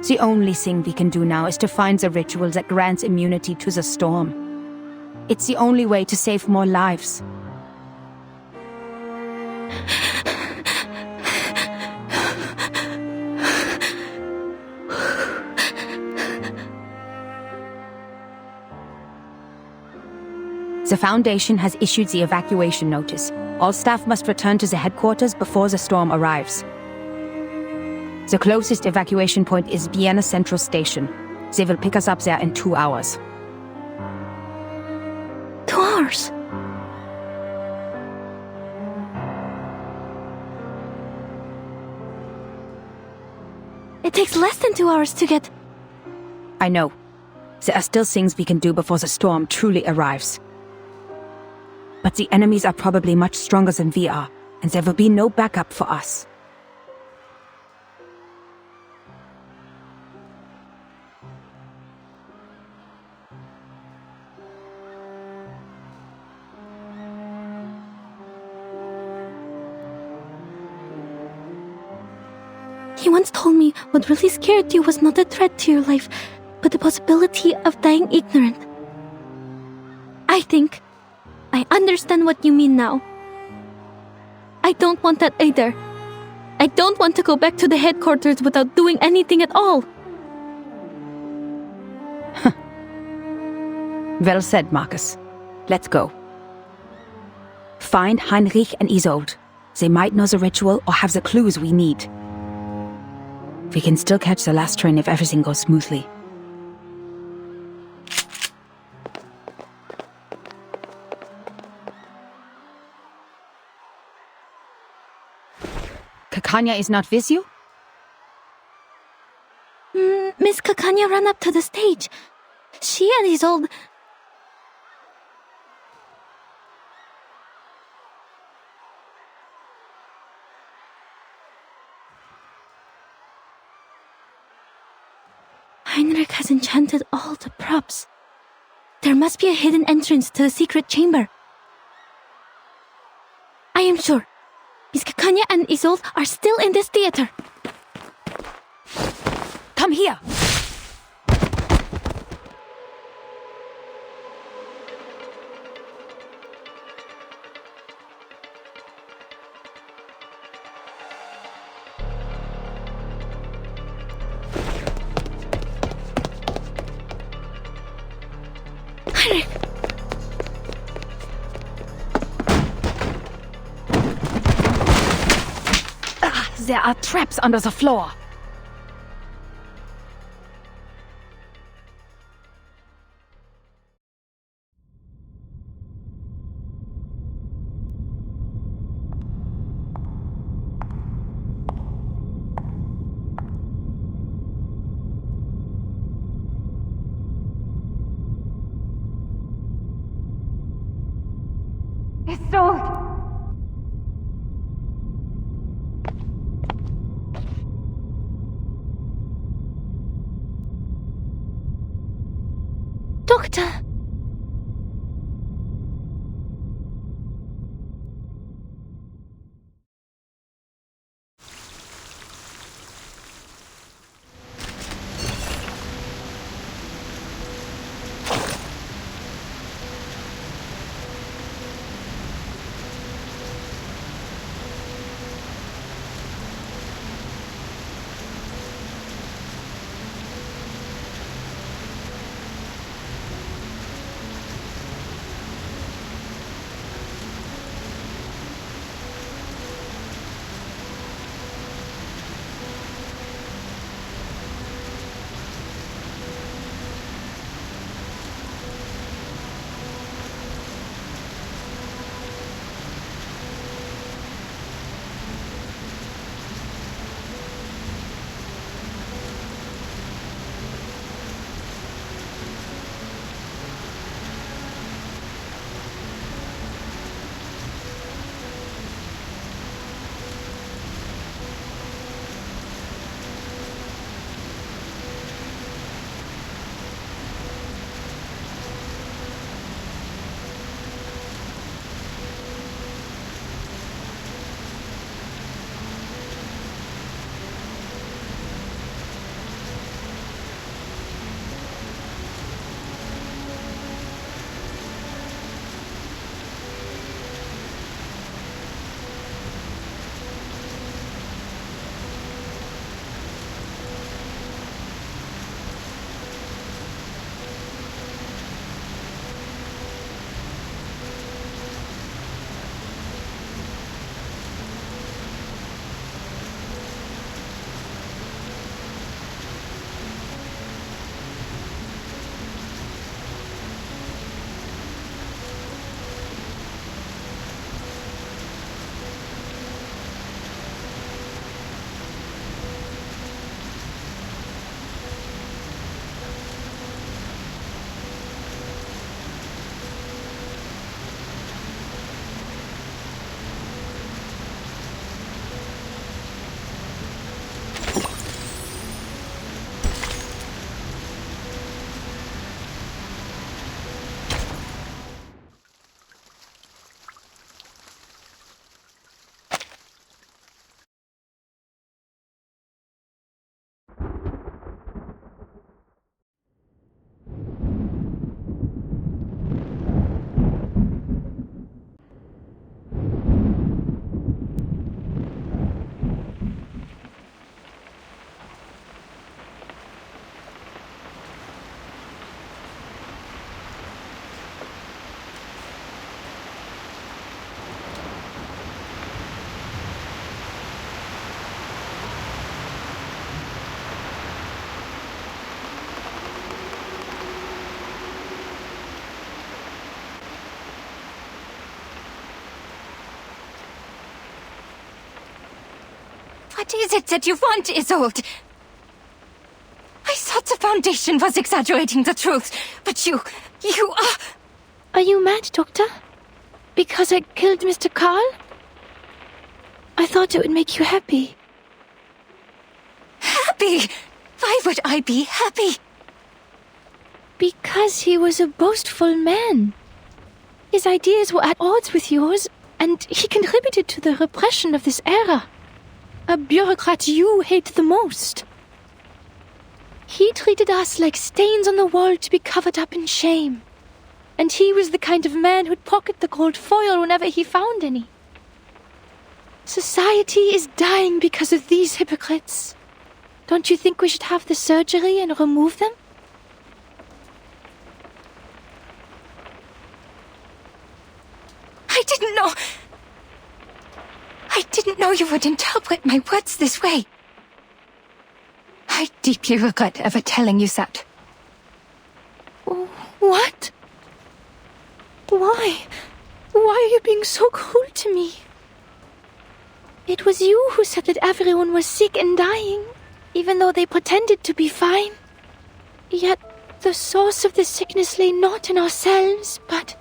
The only thing we can do now is to find the ritual that grants immunity to the storm. It's the only way to save more lives. The Foundation has issued the evacuation notice. All staff must return to the headquarters before the storm arrives. The closest evacuation point is Vienna Central Station. They will pick us up there in 2 hours. 2 hours? It takes less than 2 hours to get... I know. There are still things we can do before the storm truly arrives. But the enemies are probably much stronger than we are, and there will be no backup for us. He once told me what really scared you was not a threat to your life, but the possibility of dying ignorant. I think I understand what you mean now. I don't want that either. I don't want to go back to the headquarters without doing anything at all. Well said, Marcus. Let's go. Find Heinrich and Isolde. They might know the ritual or have the clues we need. We can still catch the last train if everything goes smoothly. Kakanya is not with you? Miss Kakanya ran up to the stage. She and Isolde... Heinrich has enchanted all the props. There must be a hidden entrance to the secret chamber. I am sure. Miss Kakanya and Isolde are still in this theater. Come here! There are traps under the floor. Doctor! What is it that you want, Isolde? I thought the Foundation was exaggerating the truth, but you are... Are you mad, Doctor? Because I killed Mr. Carl? I thought it would make you happy. Happy? Why would I be happy? Because he was a boastful man. His ideas were at odds with yours, and he contributed to the repression of this era. A bureaucrat you hate the most. He treated us like stains on the wall to be covered up in shame. And he was the kind of man who'd pocket the gold foil whenever he found any. Society is dying because of these hypocrites. Don't you think we should have the surgery and remove them? I didn't know... I didn't know you would interpret my words this way. I deeply regret ever telling you that. What? Why? Why are you being so cruel to me? It was you who said that everyone was sick and dying, even though they pretended to be fine. Yet, the source of the sickness lay not in ourselves, but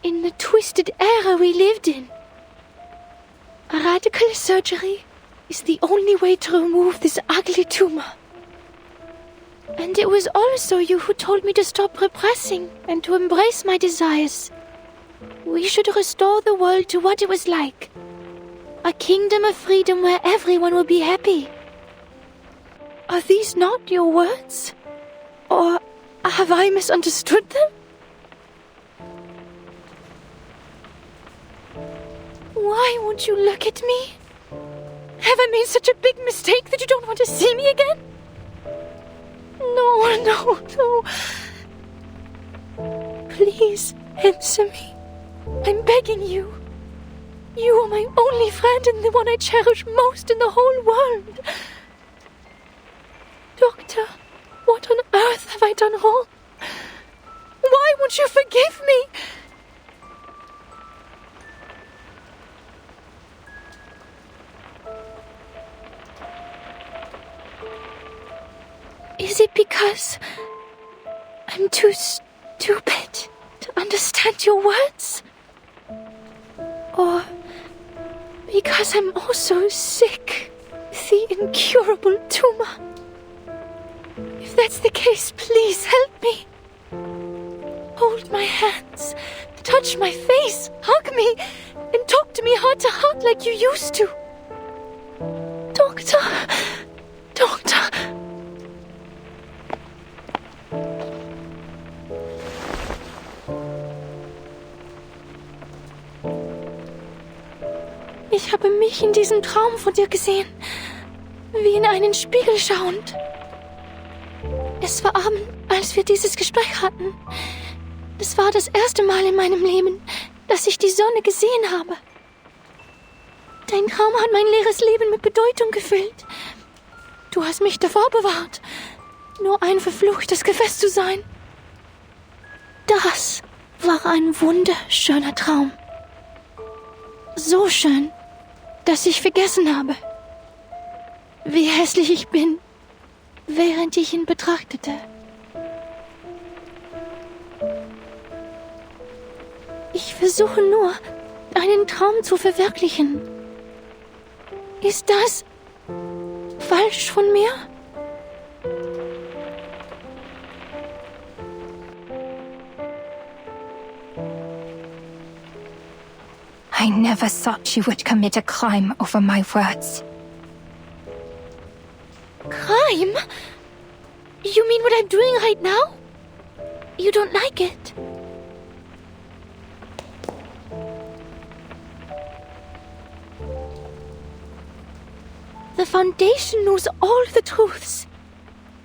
in the twisted era we lived in. A radical surgery is the only way to remove this ugly tumor. And it was also you who told me to stop repressing and to embrace my desires. We should restore the world to what it was like. A kingdom of freedom where everyone will be happy. Are these not your words? Or have I misunderstood them? Why won't you look at me? Have I made such a big mistake that you don't want to see me again? No. Please answer me. I'm begging you. You are my only friend and the one I cherish most in the whole world. Doctor, what on earth have I done wrong? Why won't you forgive me? Is it because I'm too stupid to understand your words? Or because I'm also sick with the incurable tumor? If that's the case, please help me. Hold my hands, touch my face, hug me, and talk to me heart to heart like you used to. Doctor. Ich habe mich in diesem Traum von dir gesehen, wie in einen Spiegel schauend. Es war Abend, als wir dieses Gespräch hatten. Es war das erste Mal in meinem Leben, dass ich die Sonne gesehen habe. Dein Traum hat mein leeres Leben mit Bedeutung gefüllt. Du hast mich davor bewahrt, nur ein verfluchtes Gefäß zu sein. Das war ein wunderschöner Traum. So schön, dass ich vergessen habe, wie hässlich ich bin, während ich ihn betrachtete. Ich versuche nur, einen Traum zu verwirklichen. Ist das falsch von mir? I never thought you would commit a crime over my words. Crime? You mean what I'm doing right now? You don't like it? The Foundation knows all the truths,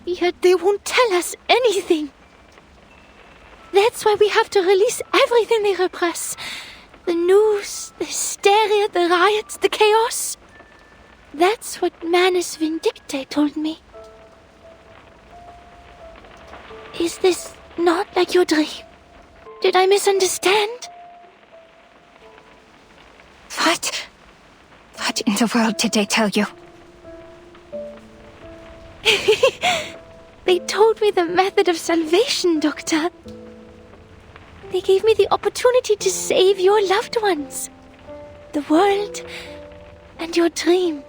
yet they won't tell us anything. That's why we have to release everything they repress. The news, the hysteria, the riots, the chaos. That's what Manus Vindictae told me. Is this not like your dream? Did I misunderstand? What in the world did they tell you? They told me the method of salvation, Doctor. They gave me the opportunity to save your loved ones, the world, and your dream.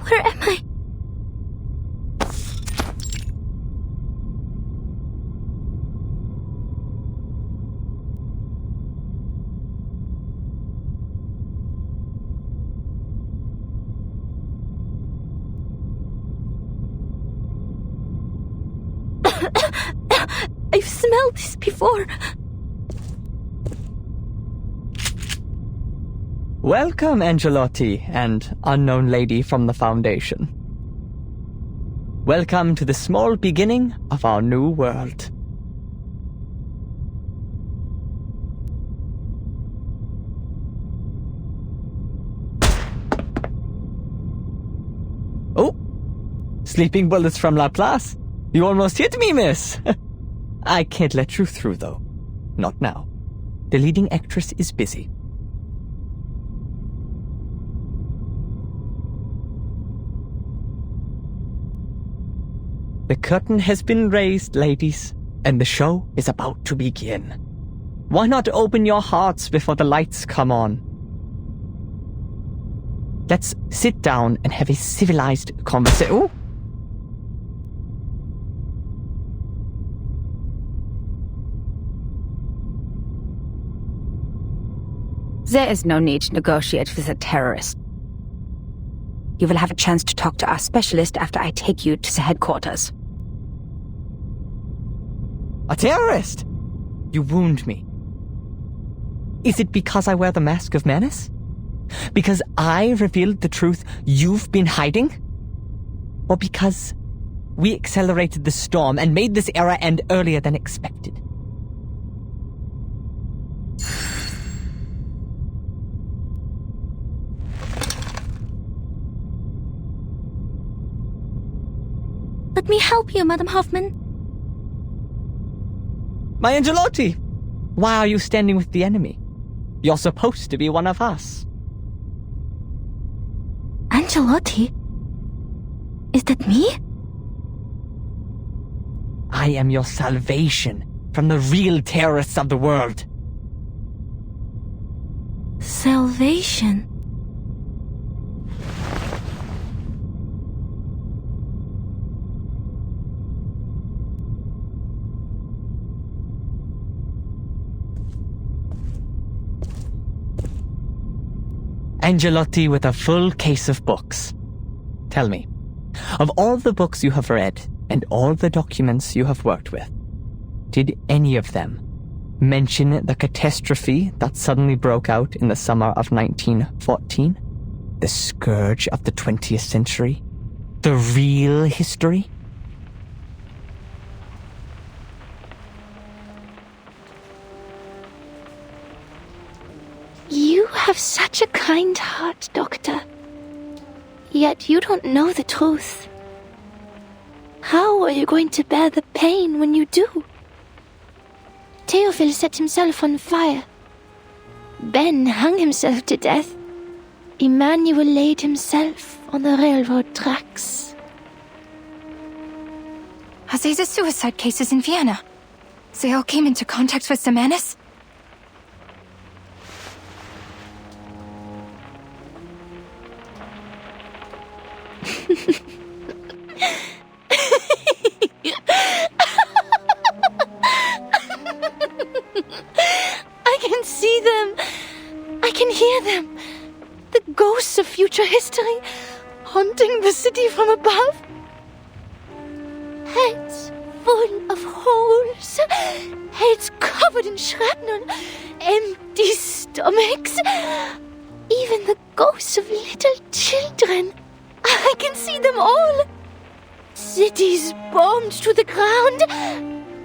Where am I? I've smelled this before. Welcome, Angelotti and unknown lady from the Foundation. Welcome to the small beginning of our new world. Oh! Sleeping bullets from Laplace. You almost hit me, miss! I can't let you through, though. Not now. The leading actress is busy. The curtain has been raised, ladies, and the show is about to begin. Why not open your hearts before the lights come on? Let's sit down and have a civilized conversation. Oh! There is no need to negotiate with a terrorist. You will have a chance to talk to our specialist after I take you to the headquarters. A terrorist? You wound me. Is it because I wear the mask of menace? Because I revealed the truth you've been hiding? Or because we accelerated the storm and made this era end earlier than expected? Let me help you, Madam Hoffman. My Angelotti! Why are you standing with the enemy? You're supposed to be one of us. Angelotti? Is that me? I am your salvation from the real terrorists of the world. Salvation? Angelotti with a full case of books. Tell me, of all the books you have read and all the documents you have worked with, did any of them mention the catastrophe that suddenly broke out in the summer of 1914? The scourge of the 20th century? The real history? You have such a kind heart, Doctor. Yet you don't know the truth. How are you going to bear the pain when you do? Theophil set himself on fire. Ben hung himself to death. Emmanuel laid himself on the railroad tracks. Are these the suicide cases in Vienna? They all came into contact with the menace? I can see them. I can hear them. The ghosts of future history haunting the city from above. Heads full of holes. Heads covered in shrapnel. Empty stomachs. Even the ghosts of little children. I can see them all. Cities bombed to the ground.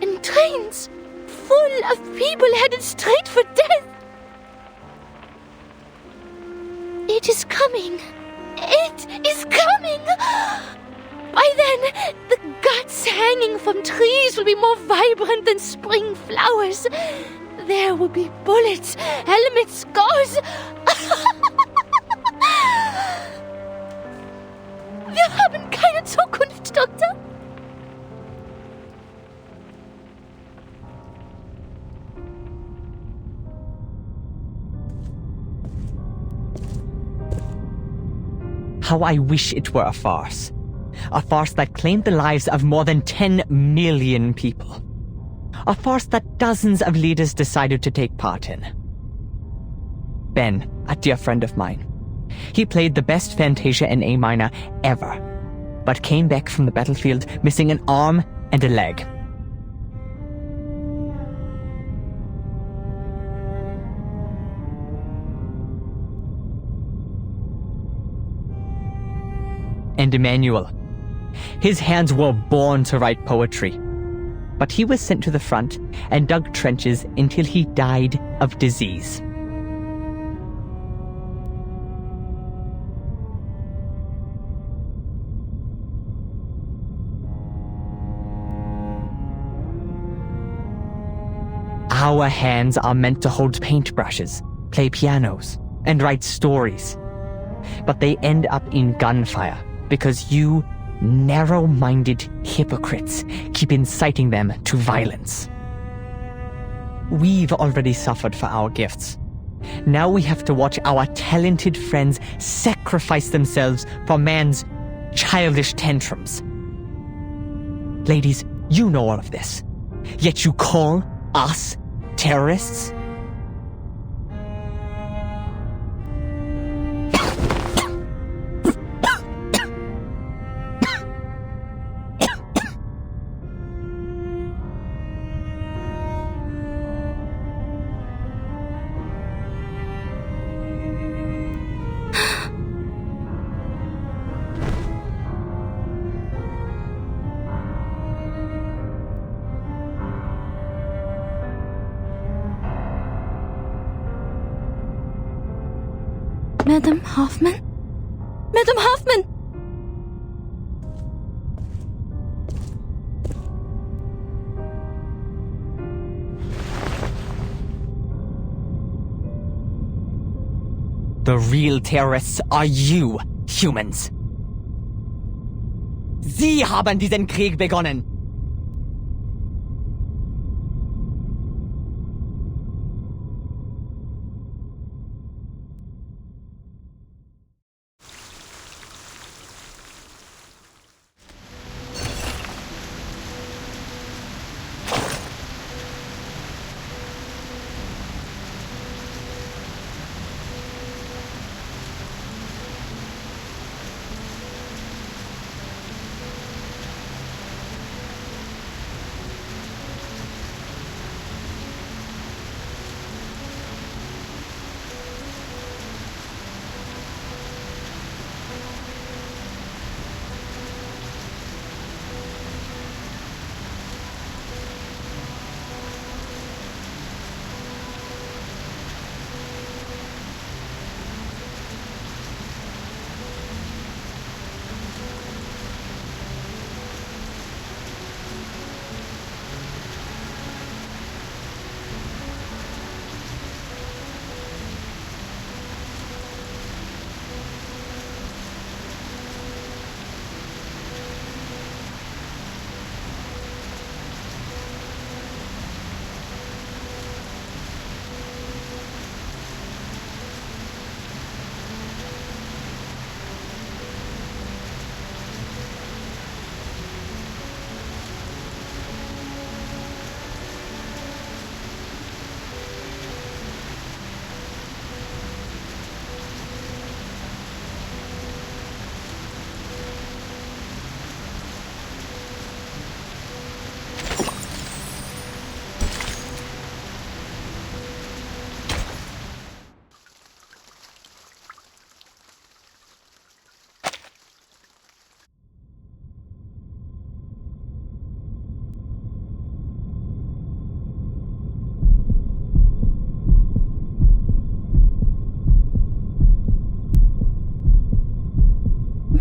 And trains full of people headed straight for death. It is coming. It is coming. By then, the guts hanging from trees will be more vibrant than spring flowers. There will be bullets, helmets, scars. Wir haben keine Zukunft, Doktor. How I wish it were a farce. A farce that claimed the lives of more than 10 million people. A farce that dozens of leaders decided to take part in. Ben, a dear friend of mine. He played the best Fantasia in A minor ever, but came back from the battlefield missing an arm and a leg. and Emmanuel. His hands were born to write poetry. But he was sent to the front and dug trenches until he died of disease. Our hands are meant to hold paintbrushes, play pianos, and write stories. But they end up in gunfire because you narrow-minded hypocrites keep inciting them to violence. We've already suffered for our gifts. Now we have to watch our talented friends sacrifice themselves for man's childish tantrums. Ladies, you know all of this. Yet you call us terrorists? Madam Hoffman? Madam Hoffman! The real terrorists are you, humans. Sie haben diesen Krieg begonnen.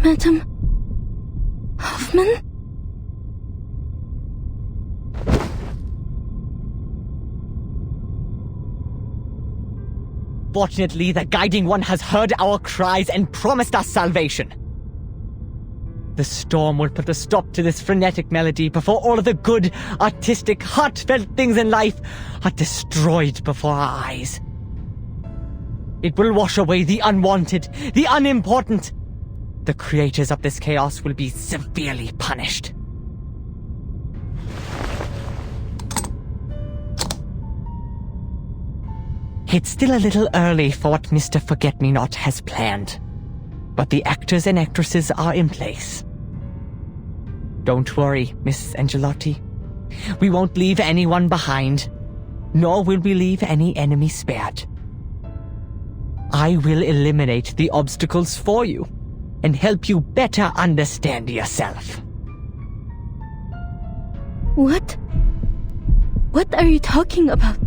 Madam Hoffman? Fortunately, the Guiding One has heard our cries and promised us salvation. The storm will put a stop to this frenetic melody before all of the good, artistic, heartfelt things in life are destroyed before our eyes. It will wash away the unwanted, the unimportant. The creators of this chaos will be severely punished. It's still a little early for what Mr. Forget-Me-Not has planned, but the actors and actresses are in place. Don't worry, Miss Angelotti. We won't leave anyone behind, nor will we leave any enemy spared. I will eliminate the obstacles for you, and help you better understand yourself. What? What are you talking about?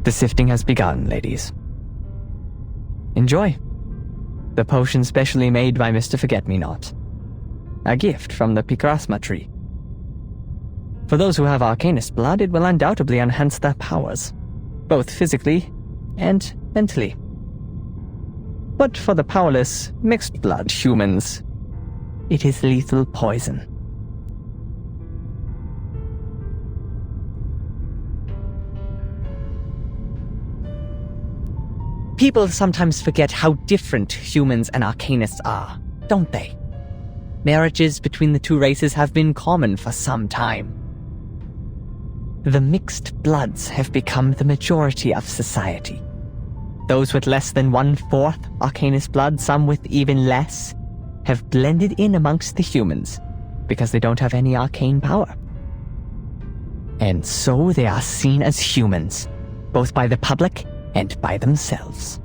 The sifting has begun, ladies. Enjoy. The potion specially made by Mr. Forget-Me-Not. A gift from the Picrasma tree. For those who have Arcanist blood, it will undoubtedly enhance their powers, both physically and mentally. But for the powerless, mixed blood humans, it is lethal poison. People sometimes forget how different humans and Arcanists are, don't they? Marriages between the two races have been common for some time. The mixed bloods have become the majority of society. Those with less than 1/4 Arcanist blood, some with even less, have blended in amongst the humans because they don't have any arcane power. And so they are seen as humans, both by the public and by themselves.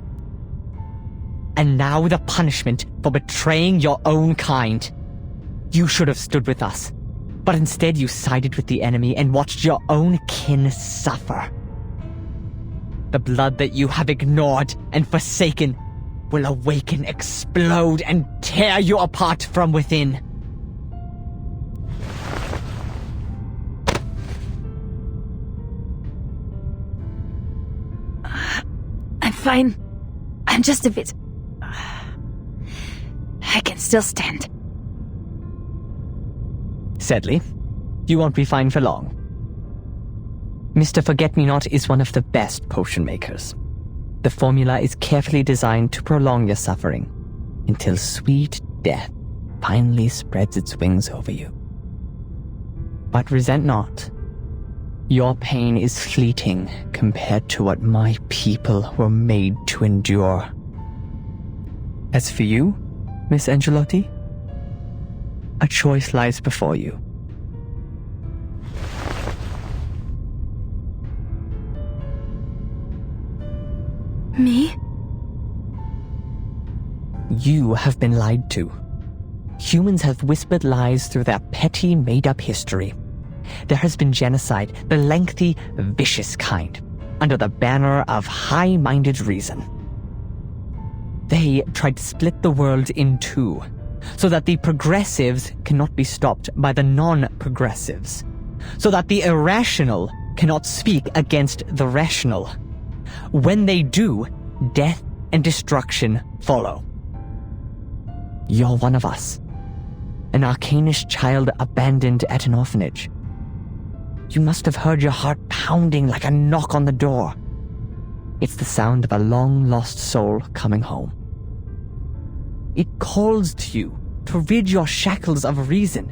And now the punishment for betraying your own kind. You should have stood with us, but instead you sided with the enemy and watched your own kin suffer. The blood that you have ignored and forsaken will awaken, explode, and tear you apart from within. I'm fine. I'm just a bit... I can still stand. Sadly, you won't be fine for long. Mr. Forget-Me-Not is one of the best potion makers. The formula is carefully designed to prolong your suffering until sweet death finally spreads its wings over you. But resent not. Your pain is fleeting compared to what my people were made to endure. As for you, Miss Angelotti, a choice lies before you. Me? You have been lied to. Humans have whispered lies through their petty, made-up history. There has been genocide, the lengthy, vicious kind, under the banner of high-minded reason. They tried to split the world in two, so that the progressives cannot be stopped by the non-progressives, so that the irrational cannot speak against the rational. When they do, death and destruction follow. You're one of us, an Arcanist child abandoned at an orphanage. You must have heard your heart pounding like a knock on the door. It's the sound of a long-lost soul coming home. It calls to you to rid your shackles of reason,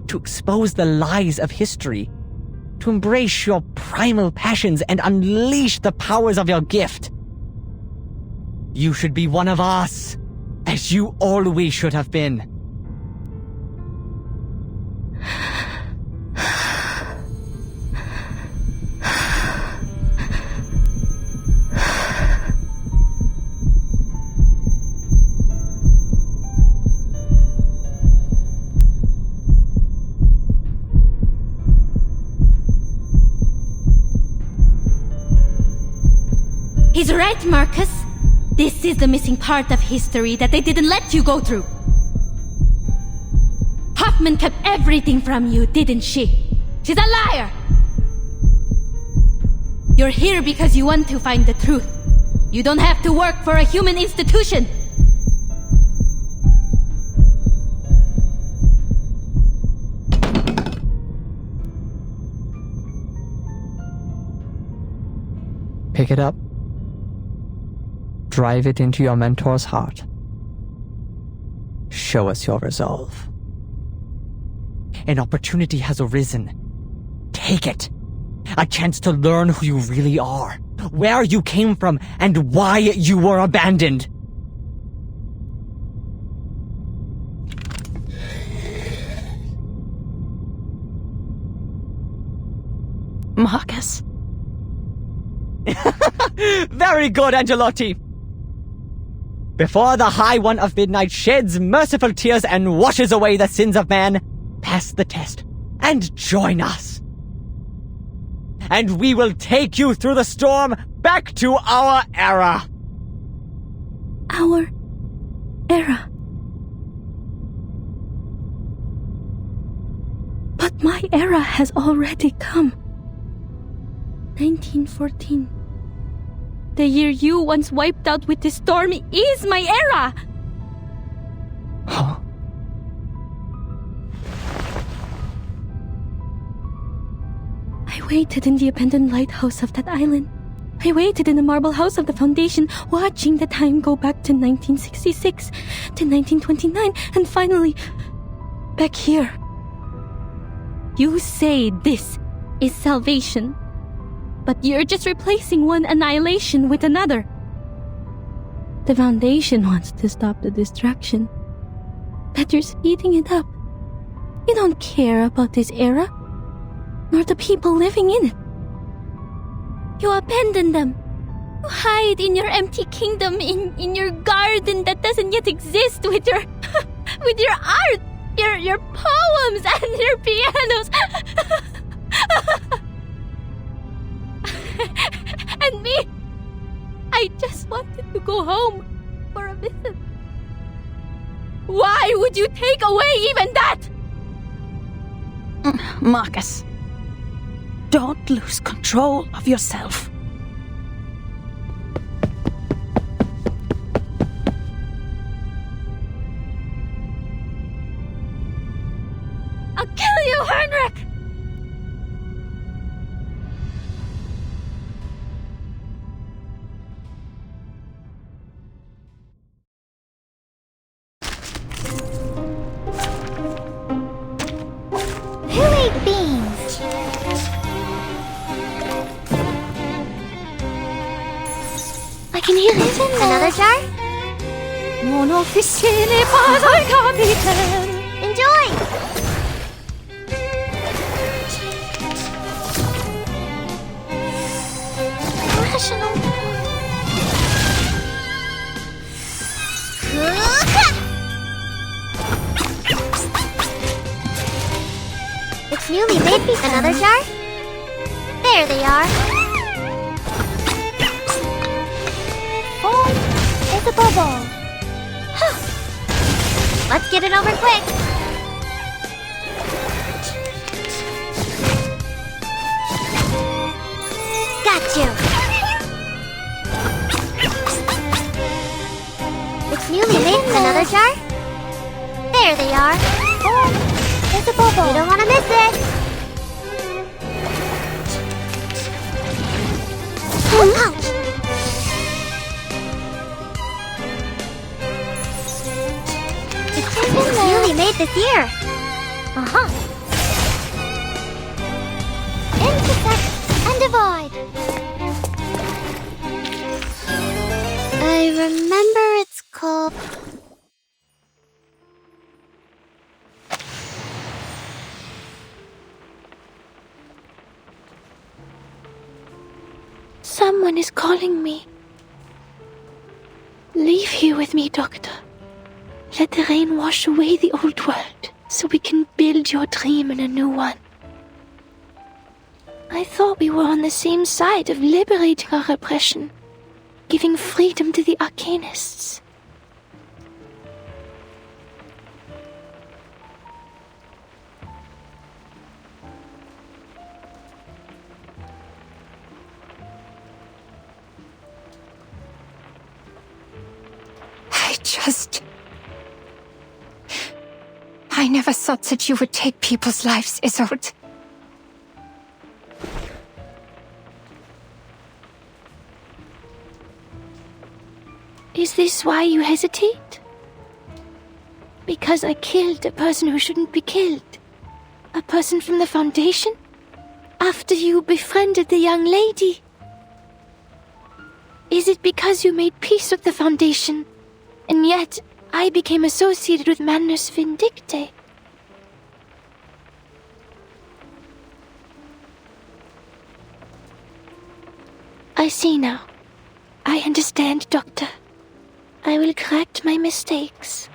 to expose the lies of history, to embrace your primal passions and unleash the powers of your gift. You should be one of us, as you always should have been. He's right, Marcus. This is the missing part of history that they didn't let you go through. Hoffman kept everything from you, didn't she? She's a liar! You're here because you want to find the truth. You don't have to work for a human institution. Pick it up. Drive it into your mentor's heart. Show us your resolve. An opportunity has arisen. Take it. A chance to learn who you really are, where you came from, and why you were abandoned. Marcus. Very good, Angelotti. Before the High One of Midnight sheds merciful tears and washes away the sins of man, pass the test and join us. And we will take you through the storm back to our era. Our era. But my era has already come. 1914. The year you once wiped out with the storm is my era! Huh? I waited in the abandoned lighthouse of that island. I waited in the marble house of the Foundation, watching the time go back to 1966, to 1929, and finally, back here. You say this is salvation, but you're just replacing one annihilation with another. The Foundation wants to stop the destruction, but you're speeding it up. You don't care about this era, nor the people living in it. You abandon them. You hide in your empty kingdom, in your garden that doesn't yet exist with your with your art, your poems and your pianos. And me, I just wanted to go home for a visit. Why would you take away even that? Marcus, don't lose control of yourself. I'll kill you, Heinrich! Who ate beans? I can hear it. Another jar? Mon officier n'est pas un capitaine. Enjoy! Rational. It's newly made piece. Another jar? There they are. Form is a bubble. Let's get it over quick. Got you. It's newly made. Another jar? There they are. Form is a bubble. You don't want to miss it. Ouch. It's newly made this year. Uh-huh. Intersect and divide. I remember it's called... Someone is calling me. Leave here with me, Doctor. Let the rain wash away the old world, so we can build your dream in a new one. I thought we were on the same side of liberating our repression, giving freedom to the Arcanists. I never thought that you would take people's lives, Isolde. Is this why you hesitate? Because I killed a person who shouldn't be killed? A person from the Foundation? After you befriended the young lady? Is it because you made peace with the Foundation, and yet I became associated with Manus Vindicte? I see now. I understand, Doctor. I will correct my mistakes.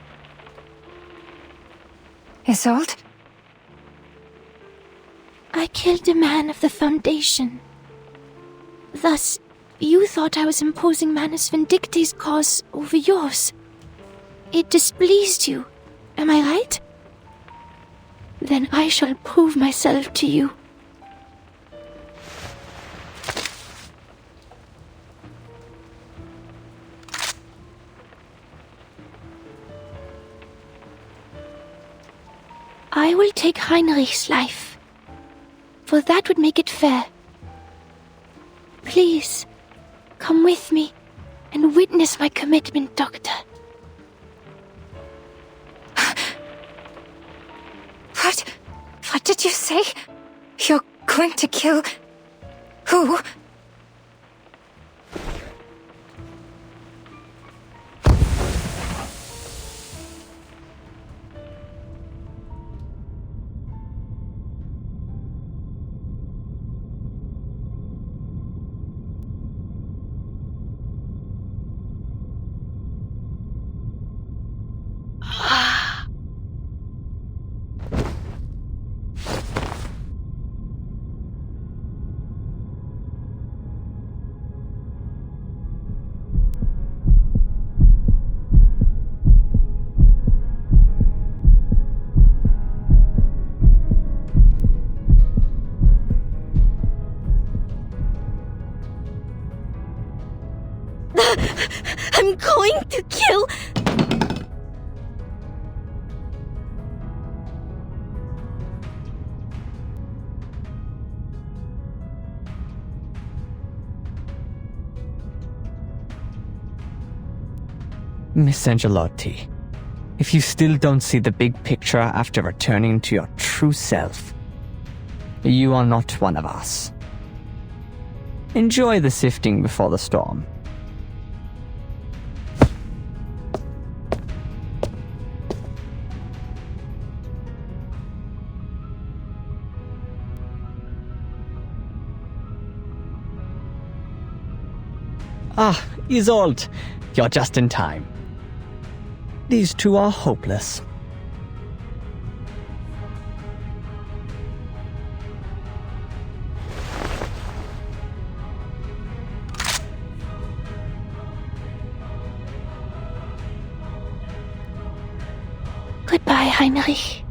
Isolde? I killed a man of the Foundation. Thus, you thought I was imposing Manus Vindicte's cause over yours. It displeased you, am I right? Then I shall prove myself to you. I will take Heinrich's life, for that would make it fair. Please, come with me and witness my commitment, Doctor. What did you say? You're going to kill... who? I'm going to kill... Miss Angelotti, if you still don't see the big picture after returning to your true self, you are not one of us. Enjoy the sifting before the storm. Ah, Isolde, you're just in time. These two are hopeless. Goodbye, Heinrich.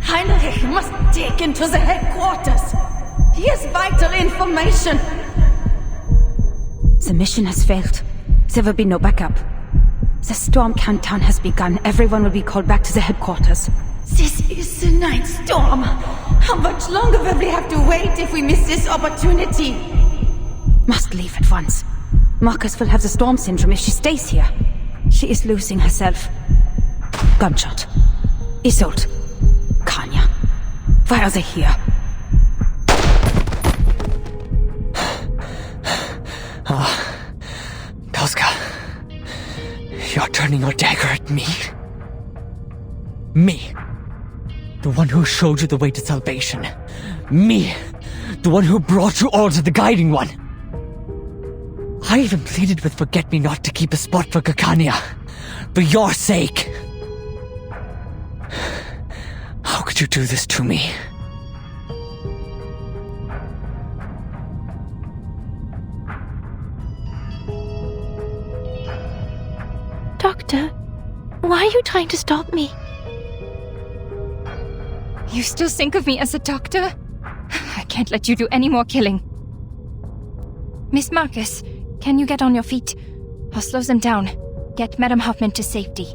Heinrich must take him to the headquarters. He has vital information. The mission has failed. There will be no backup. The storm countdown has begun. Everyone will be called back to the headquarters. This is the ninth storm. How much longer will we have to wait if we miss this opportunity? Must leave at once. Marcus will have the storm syndrome if she stays here. She is losing herself. Gunshot. Isolde. Why are they here? Tosca, you're turning your dagger at me. Me, the one who showed you the way to salvation. Me, the one who brought you all to the Guiding One. I even pleaded with Forget-Me-Not to keep a spot for Kakanya. For your sake. How could you do this to me? Doctor, why are you trying to stop me? You still think of me as a doctor? I can't let you do any more killing. Miss Marcus, can you get on your feet? I'll slow them down. Get Madame Hoffman to safety.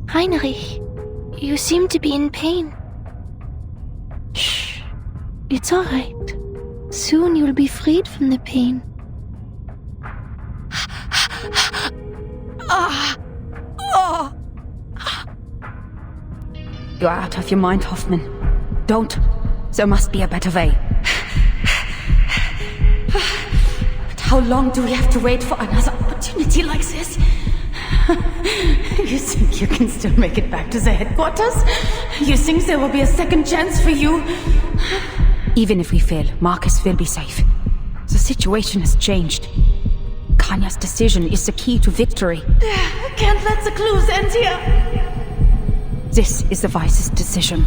Heinrich, you seem to be in pain. Shh. It's all right. Soon you'll be freed from the pain. You're out of your mind, Hoffman. Don't. There must be a better way. But how long do we have to wait for another opportunity like this? You think you can still make it back to the headquarters? You think there will be a second chance for you? Even if we fail, Marcus will be safe. The situation has changed. Kanya's decision is the key to victory. I can't let the clues end here. This is the wisest decision.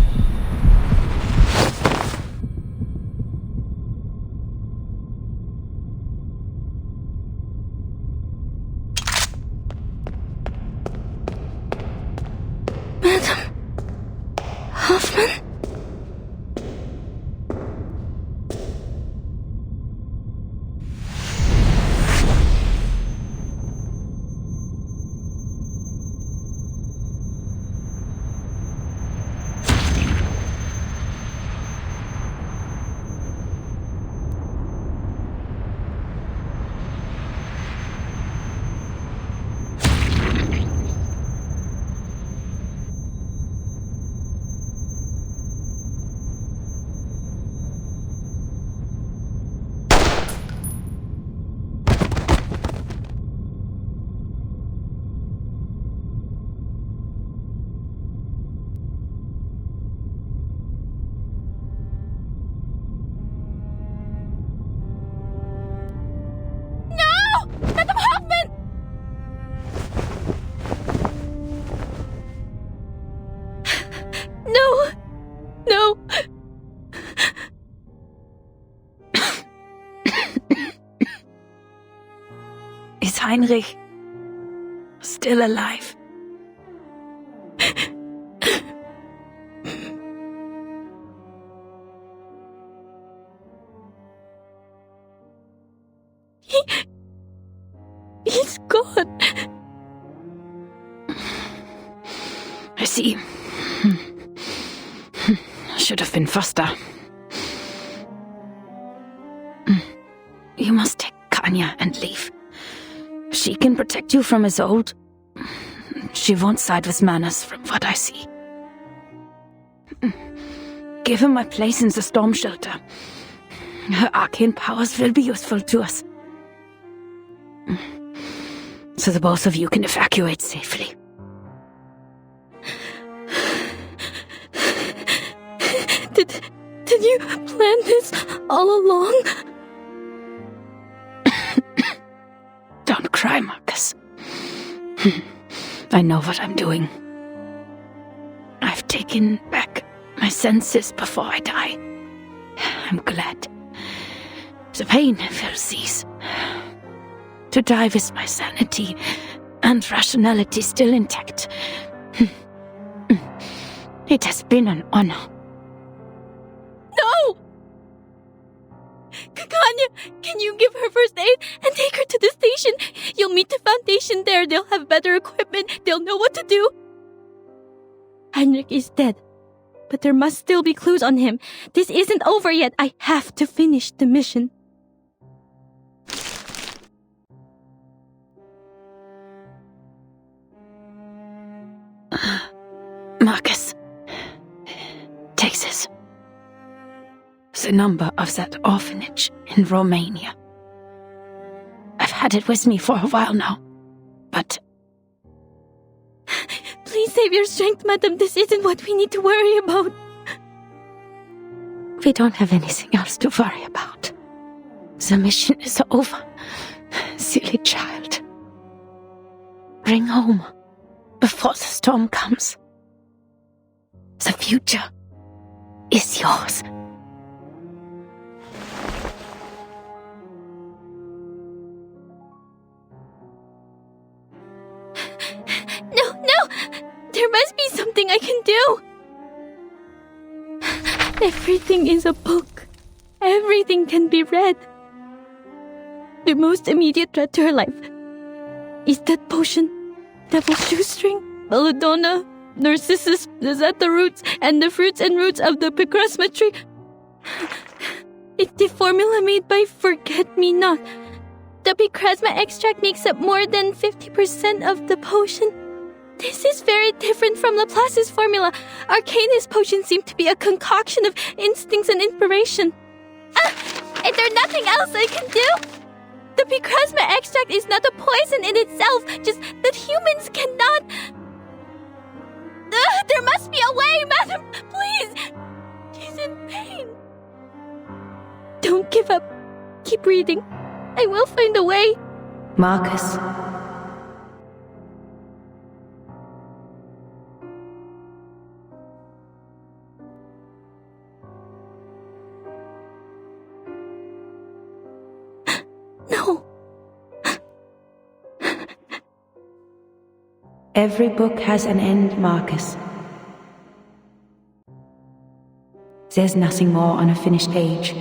Madam Hoffman? Is Heinrich still alive? He's gone. I see. Should have been faster. You must take Kanya and leave. She can protect you from Isolde. She won't side with Manus from what I see. Give him my place in the storm shelter. Her arcane powers will be useful to us. So the both of you can evacuate safely. Did you plan this all along? Don't cry, Marcus. I know what I'm doing. I've taken back my senses before I die. I'm glad. The pain will cease. To die with my sanity and rationality still intact. It has been an honor. No! Kanya, can you give her first aid and take her to the station? You'll meet the Foundation there. They'll have better equipment. They'll know what to do. Heinrich is dead, but there must still be clues on him. This isn't over yet. I have to finish the mission. Marcus, take this. The number of that orphanage in Romania. I've had it with me for a while now, but... Please save your strength, madam. This isn't what we need to worry about. We don't have anything else to worry about. The mission is over. Silly child. Bring home before the storm comes. The future is yours. No! There must be something I can do! Everything is a book. Everything can be read. The most immediate threat to her life is that potion, devil's shoestring, belladonna, narcissus, the zeta roots, and the fruits and roots of the picrasma tree. It's the formula made by Forget-Me-Not. The picrasma extract makes up more than 50% of the potion. This is very different from Laplace's formula. Arcanus potions seem to be a concoction of instincts and inspiration. Is there nothing else I can do? The picrasma extract is not a poison in itself, just that humans cannot... there must be a way, madam! Please! She's in pain. Don't give up. Keep reading. I will find a way. Marcus. No. Every book has an end, Marcus. There's nothing more on a finished page,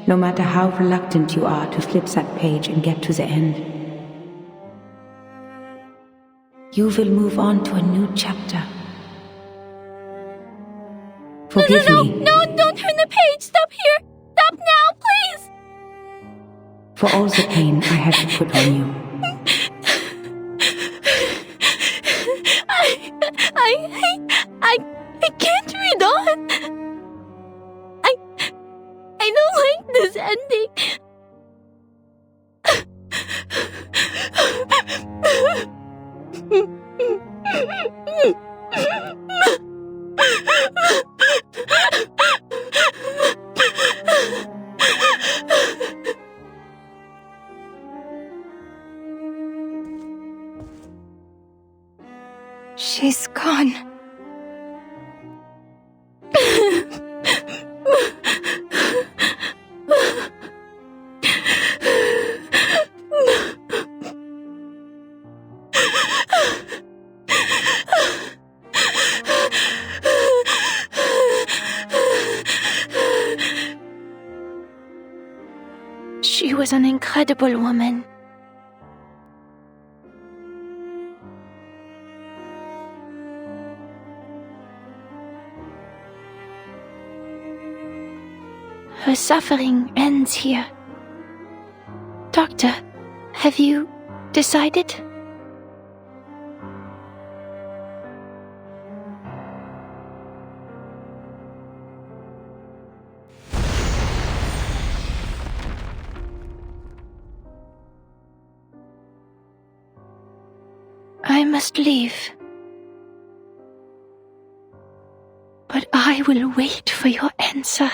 no matter how reluctant you are to flip that page and get to the end. You will move on to a new chapter. Forgive me. No, don't turn the page! Stop here! Stop now, please! For all the pain I had to put on you. I can't read on. I don't like this ending. She's gone. She was an incredible woman. Her suffering ends here. Doctor, have you decided? I must leave. But I will wait for your answer.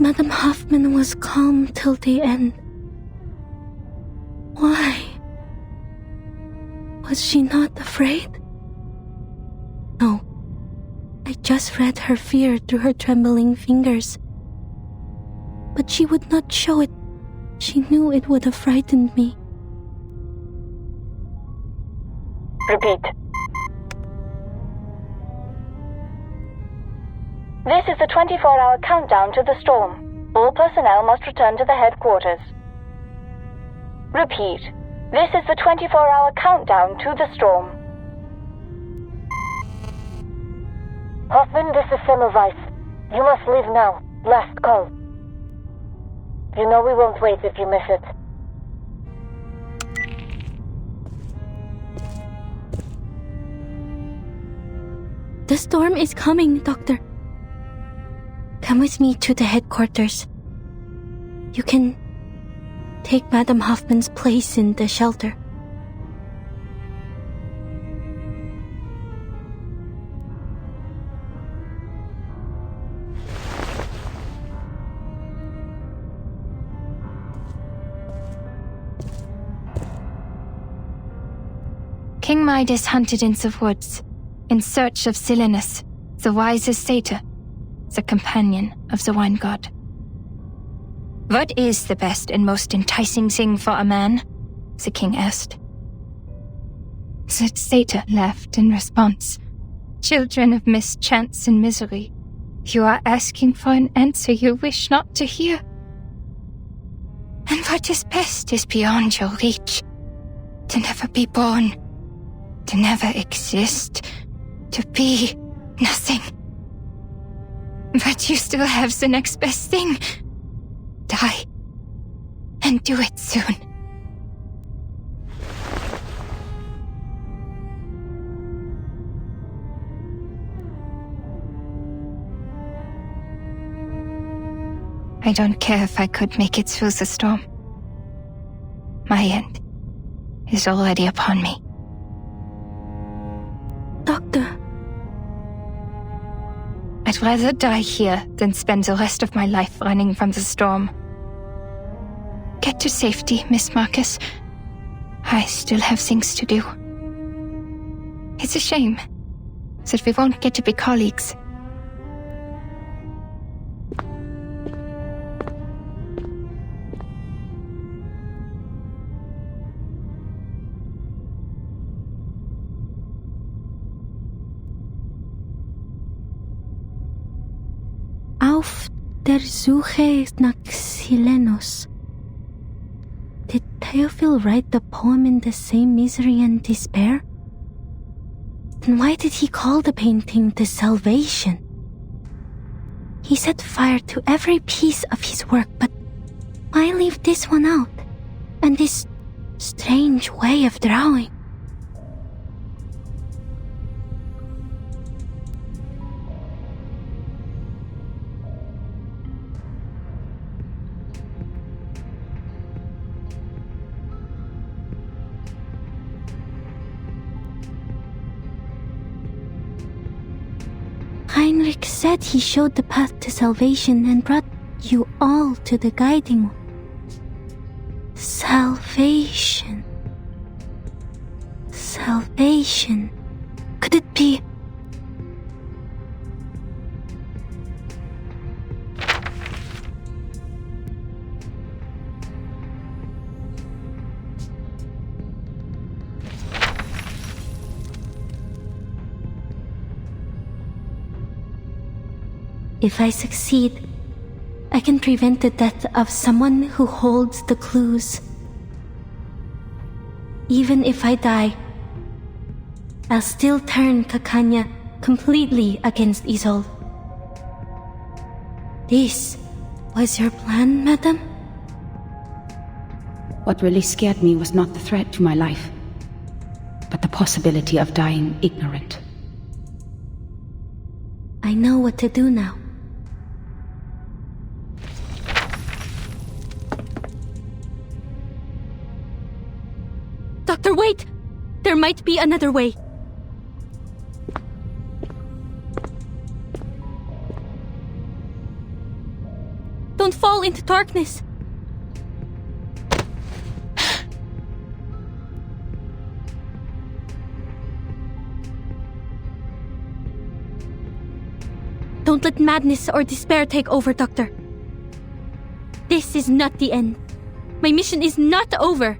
Madame Hoffman was calm till the end. Why? Was she not afraid? No. I just read her fear through her trembling fingers. But she would not show it. She knew it would have frightened me. Repeat. This is the 24-hour countdown to the storm. All personnel must return to the headquarters. Repeat. This is the 24-hour countdown to the storm. Hoffman, this is Semmelweis. You must leave now. Last call. You know we won't wait if you miss it. The storm is coming, Doctor. Come with me to the headquarters. You can take Madame Hoffman's place in the shelter. King Midas hunted in the woods, in search of Silenus, the wisest satyr, the companion of the wine god. What is the best and most enticing thing for a man? The king asked. The satyr laughed in response. Children of mischance and misery, you are asking for an answer you wish not to hear. And what is best is beyond your reach. To never be born, to never exist, to be nothing. But you still have the next best thing. Die. And do it soon. I don't care if I could make it through the storm. My end is already upon me. Doctor. I'd rather die here than spend the rest of my life running from the storm. Get to safety, Miss Marcus. I still have things to do. It's a shame that we won't get to be colleagues. Auf der Suche nach Silenus. Did Theophil write the poem in the same misery and despair? Then why did he call the painting The Salvation? He set fire to every piece of his work, but why leave this one out? And this strange way of drawing? Heinrich said he showed the path to salvation and brought you all to the guiding one. Salvation. Salvation. Could it be... If I succeed, I can prevent the death of someone who holds the clues. Even if I die, I'll still turn Kakanya completely against Isolde. This was your plan, madam? What really scared me was not the threat to my life, but the possibility of dying ignorant. I know what to do now. Doctor, wait! There might be another way. Don't fall into darkness. Don't let madness or despair take over, Doctor. This is not the end. My mission is not over.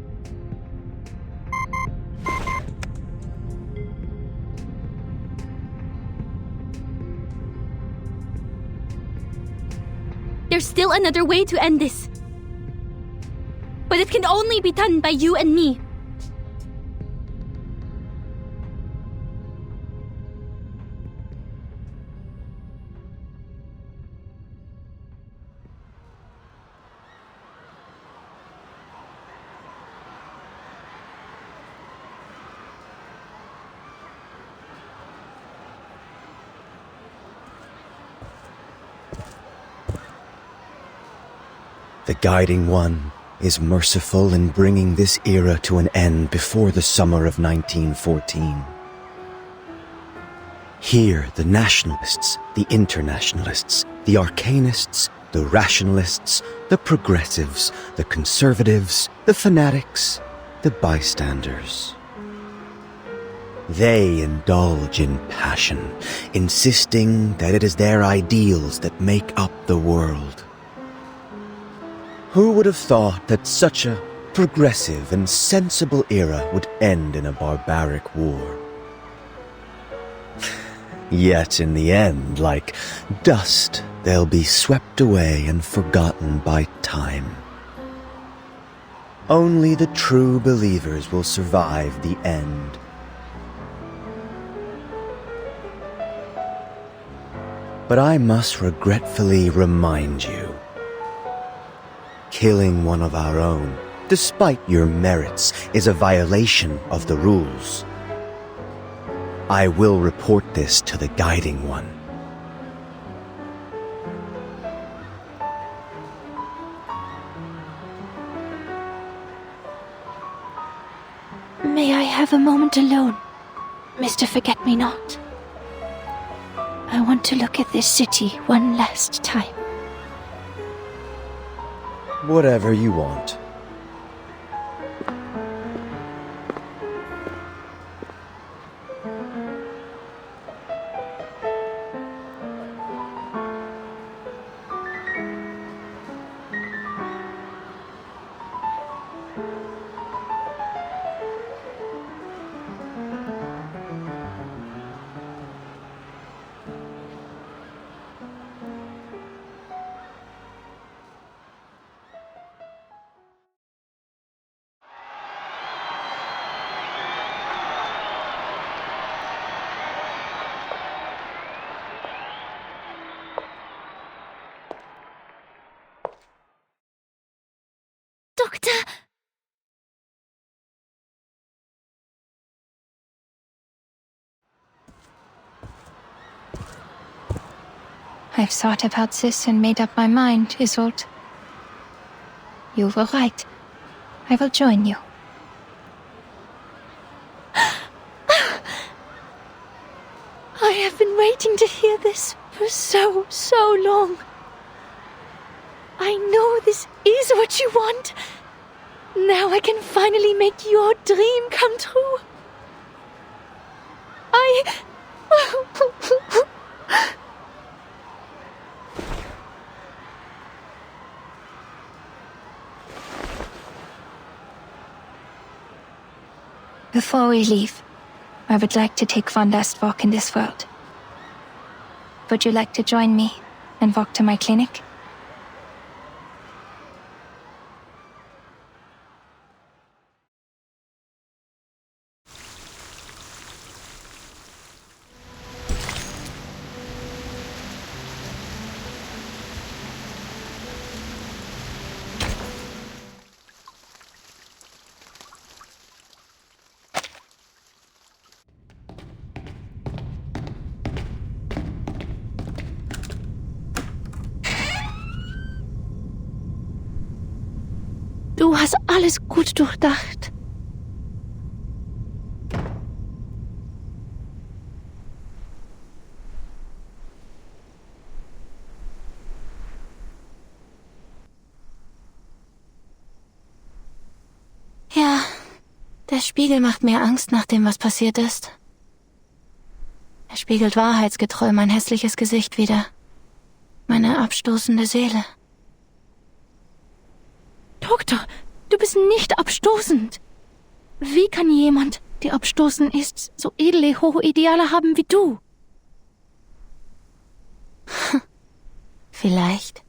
There's still another way to end this. But it can only be done by you and me. The Guiding One is merciful in bringing this era to an end before the summer of 1914. Here, the nationalists, the internationalists, the arcanists, the rationalists, the progressives, the conservatives, the fanatics, the bystanders. They indulge in passion, insisting that it is their ideals that make up the world. Who would have thought that such a progressive and sensible era would end in a barbaric war? Yet in the end, like dust, they'll be swept away and forgotten by time. Only the true believers will survive the end. But I must regretfully remind you, killing one of our own, despite your merits, is a violation of the rules. I will report this to the Guiding One. May I have a moment alone, Mr. Forget-Me-Not? I want to look at this city one last time. Whatever you want. Doctor! I've thought about this and made up my mind, Isolde. You were right. I will join you. I have been waiting to hear this for so long. I know this is what you want. Now I can finally make your dream come true. Before we leave, I would like to take one last walk in this world. Would you like to join me and walk to my clinic? Du hast alles gut durchdacht. Der Spiegel macht mir Angst nach dem, was passiert ist. Er spiegelt wahrheitsgetreu mein hässliches Gesicht wider. Meine abstoßende Seele. Doktor, du bist nicht abstoßend. Wie kann jemand, der abstoßend ist, so edle, hohe Ideale haben wie du? Vielleicht.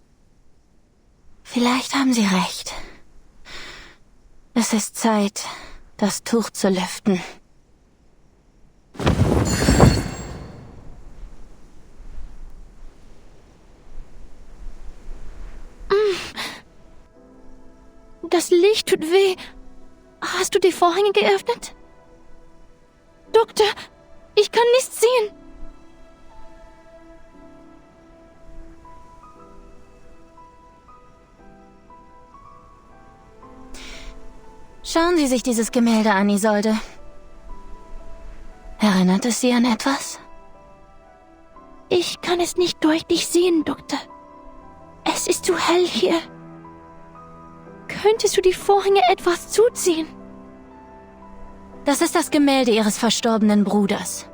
Vielleicht haben Sie recht. Es ist Zeit, das Tuch zu lüften. Das Licht tut weh. Hast du die Vorhänge geöffnet? Doktor, ich kann nichts sehen. Schauen Sie sich dieses Gemälde an, Isolde. Erinnert es Sie an etwas? Ich kann es nicht deutlich sehen, Doktor. Es ist zu hell hier. Könntest du die Vorhänge etwas zuziehen? Das ist das Gemälde Ihres verstorbenen Bruders.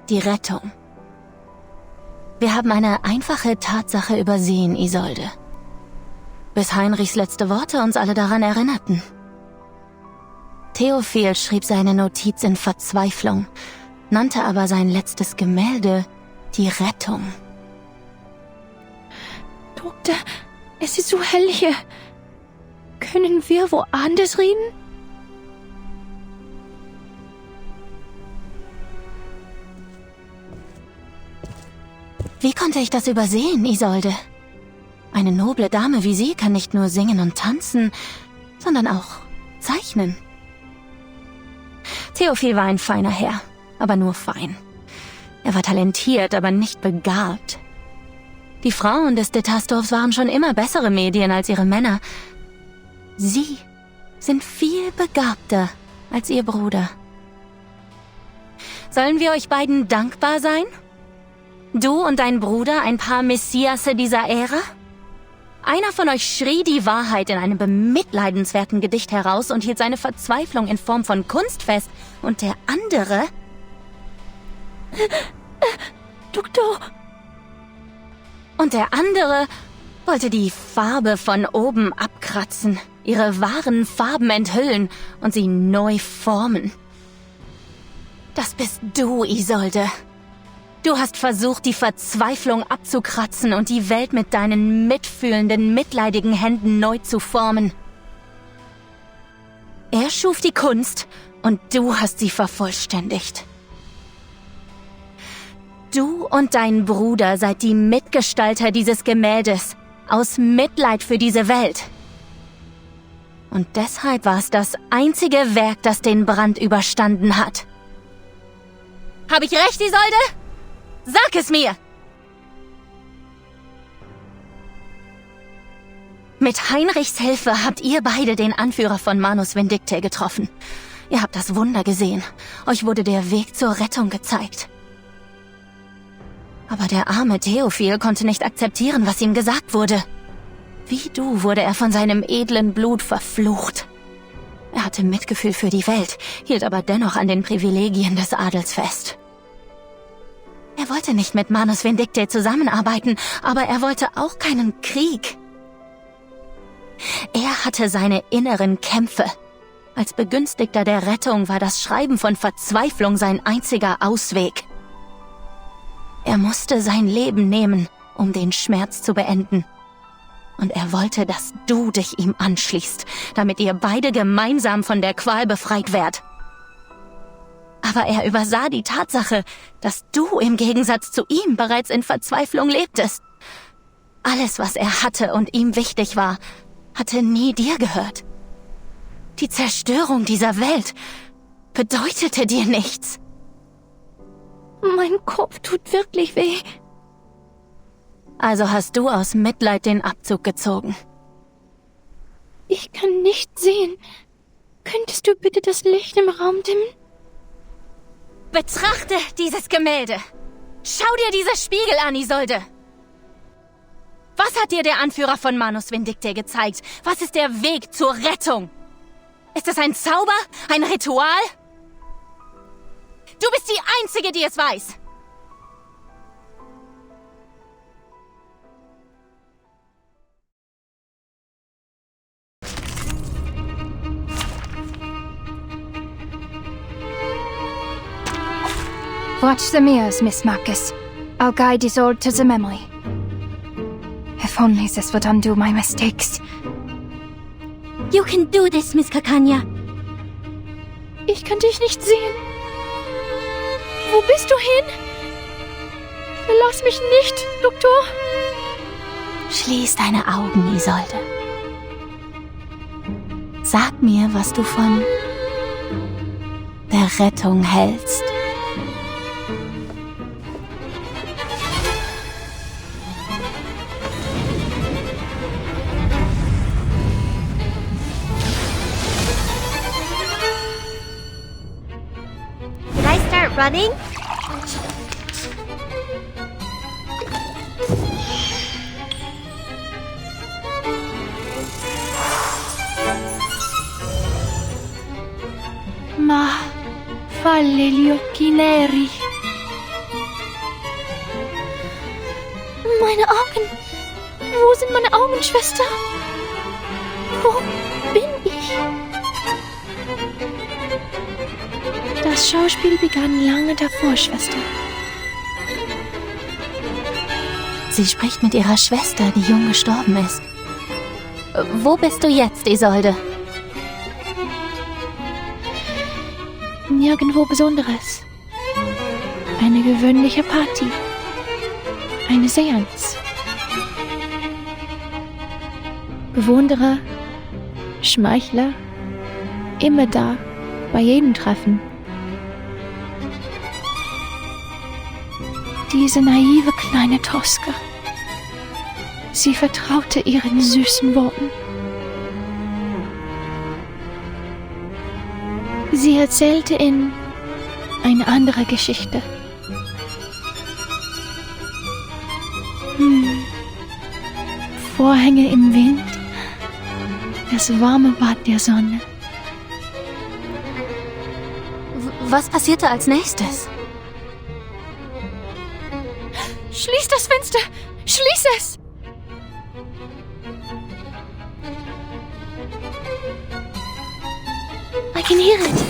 Die Rettung. Wir haben eine einfache Tatsache übersehen, Isolde. Bis Heinrichs letzte Worte uns alle daran erinnerten. Theophil schrieb seine Notiz in Verzweiflung, nannte aber sein letztes Gemälde die Rettung. Doktor, es ist so hell hier. Können wir woanders reden? Wie konnte ich das übersehen, Isolde? Eine noble Dame wie Sie kann nicht nur singen und tanzen, sondern auch zeichnen. Theophil war ein feiner Herr, aber nur fein. Er war talentiert, aber nicht begabt. Die Frauen des Detastdorfs waren schon immer bessere Medien als ihre Männer. Sie sind viel begabter als Ihr Bruder. Sollen wir euch beiden dankbar sein? Du und dein Bruder, ein paar Messiasse dieser Ära? Einer von euch schrie die Wahrheit in einem bemitleidenswerten Gedicht heraus und hielt seine Verzweiflung in Form von Kunst fest. Und der andere... Doktor! Und der andere wollte die Farbe von oben abkratzen, ihre wahren Farben enthüllen und sie neu formen. Das bist du, Isolde. Du hast versucht, die Verzweiflung abzukratzen und die Welt mit deinen mitfühlenden, mitleidigen Händen neu zu formen. Er schuf die Kunst und du hast sie vervollständigt. Du und dein Bruder seid die Mitgestalter dieses Gemäldes, aus Mitleid für diese Welt. Und deshalb war es das einzige Werk, das den Brand überstanden hat. Hab ich recht, Isolde? Sag es mir! Mit Heinrichs Hilfe habt ihr beide den Anführer von Manus Vindictae getroffen. Ihr habt das Wunder gesehen. Euch wurde der Weg zur Rettung gezeigt. Aber der arme Theophil konnte nicht akzeptieren, was ihm gesagt wurde. Wie du wurde er von seinem edlen Blut verflucht. Er hatte Mitgefühl für die Welt, hielt aber dennoch an den Privilegien des Adels fest. Er wollte nicht mit Manus Vindictae zusammenarbeiten, aber er wollte auch keinen Krieg. Er hatte seine inneren Kämpfe. Als Begünstigter der Rettung war das Schreiben von Verzweiflung sein einziger Ausweg. Er musste sein Leben nehmen, um den Schmerz zu beenden. Und er wollte, dass du dich ihm anschließt, damit ihr beide gemeinsam von der Qual befreit werdet. Aber er übersah die Tatsache, dass du im Gegensatz zu ihm bereits in Verzweiflung lebtest. Alles, was er hatte und ihm wichtig war, hatte nie dir gehört. Die Zerstörung dieser Welt bedeutete dir nichts. Mein Kopf tut wirklich weh. Also hast du aus Mitleid den Abzug gezogen. Ich kann nicht sehen. Könntest du bitte das Licht im Raum dimmen? Betrachte dieses Gemälde. Schau dir diese Spiegel an, Isolde. Was hat dir der Anführer von Manus Vindictae gezeigt? Was ist der Weg zur Rettung? Ist es ein Zauber? Ein Ritual? Du bist die Einzige, die es weiß. Watch the mirrors, Miss Marcus. I'll guide us all to the memory. If only this would undo my mistakes. You can do this, Miss Kakanya. Ich kann dich nicht sehen. Wo bist du hin? Verlass mich nicht, Doktor. Schließ deine Augen, Isolde. Sag mir, was du von der Rettung hältst. Did I start running? Ma falle gli occhi neri. Meine Augen. Wo sind meine Augen, Schwester? Wo bin ich? Das Schauspiel begann lange davor, Schwester. Sie spricht mit ihrer Schwester, die jung gestorben ist. Wo bist du jetzt, Isolde? Nirgendwo Besonderes. Eine gewöhnliche Party. Eine Seance. Bewunderer, Schmeichler, immer da, bei jedem Treffen. Diese naive kleine Tosca. Sie vertraute ihren süßen Worten. Sie erzählte in eine andere Geschichte. Vorhänge im Wind, das warme Bad der Sonne. Was passierte als nächstes? Schließ das Fenster! Schließ es! I can hear it.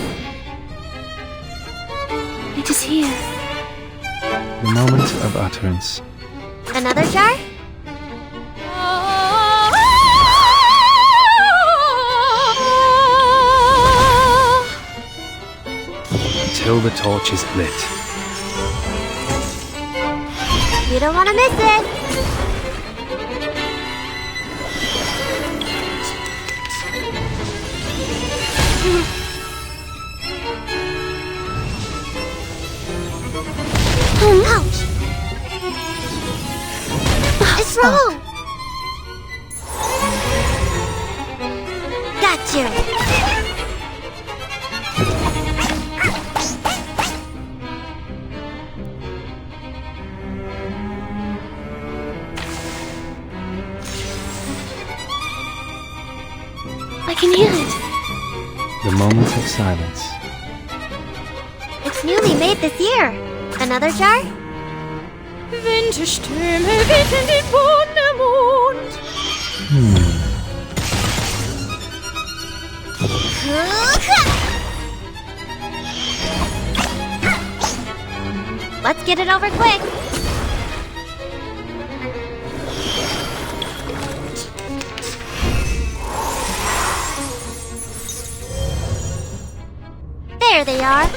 It is here. The moment of utterance. Another jar? Until the torch is lit. You don't want to miss it. Ouch! It's wrong. Got you. I can hear it. The moment of silence. It's newly made this year. Another jar? Winterstürme wehen den Wundermond. Let's get it over quick. There they are.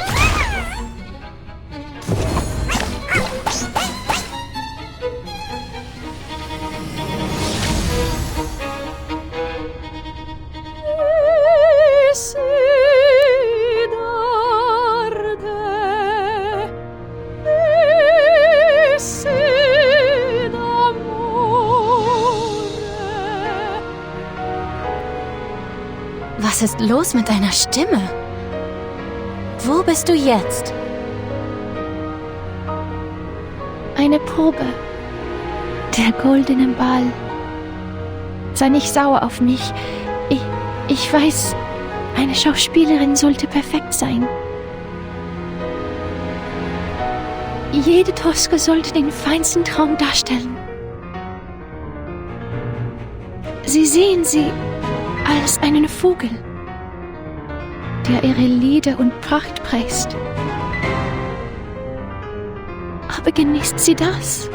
Was ist los mit deiner Stimme? Wo bist du jetzt? Eine Probe. Der goldene Ball. Sei nicht sauer auf mich. Ich weiß, Eine Schauspielerin sollte perfekt sein. Jede Toske sollte den feinsten Traum darstellen. Sie sehen sie als einen Vogel, der ihre Lieder und Pracht preist. Aber genießt sie das?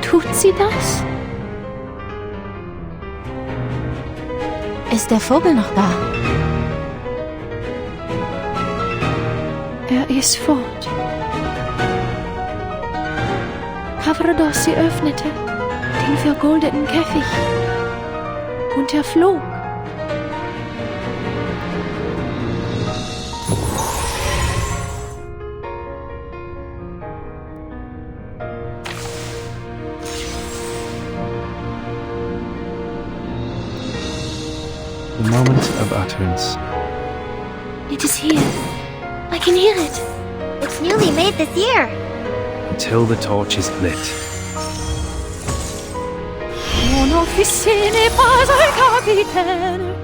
Tut sie das? Ist der Vogel noch da? Er ist fort. Havrados öffnete den vergoldeten Käfig und er flog. The moment of utterance. It is here. I can hear it. It's newly made this year. Until the torch is lit. Mon officier n'est pas un capitaine.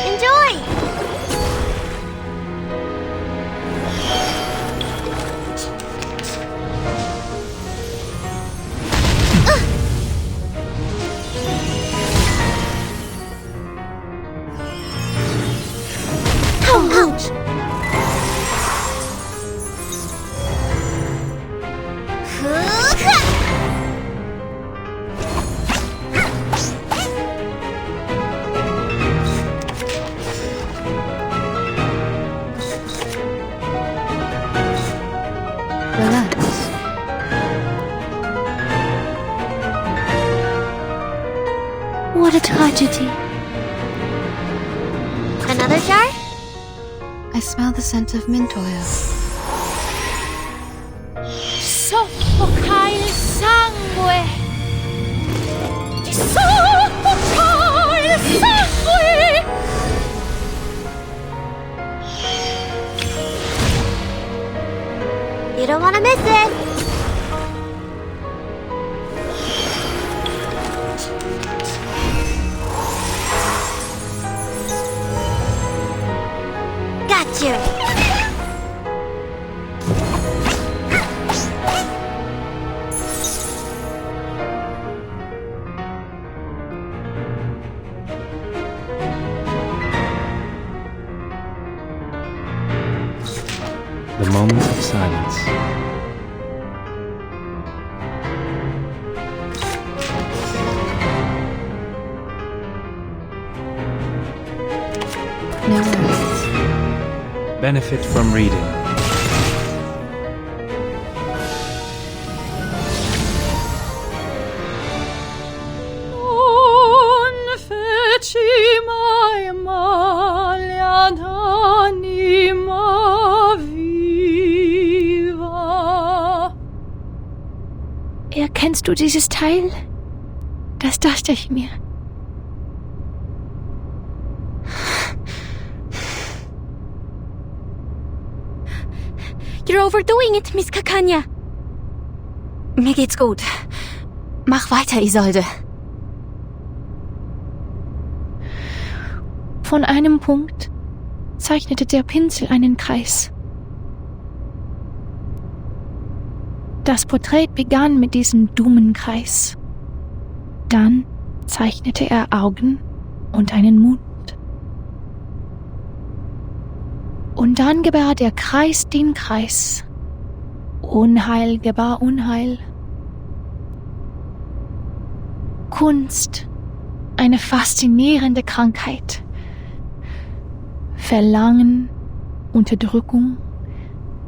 Enjoy! Ouch! Relax. What a tragedy. Another jar? I smell the scent of mint oil. Soffoca il sangue! Soffoca il sangue! You don't want to miss it. Got you. The moment of silence. No worries. Benefit from reading. Non feci mai male ad anima viva. Erkennst du dieses Teil? Das dachte ich mir. You're overdoing it, Miss Kakanya. Mir geht's gut. Mach weiter, Isolde. Von einem Punkt zeichnete der Pinsel einen Kreis. Das Porträt begann mit diesem dummen Kreis. Dann zeichnete er Augen und einen Mund. Und dann gebar der Kreis den Kreis. Unheil gebar Unheil. Kunst, eine faszinierende Krankheit. Verlangen, Unterdrückung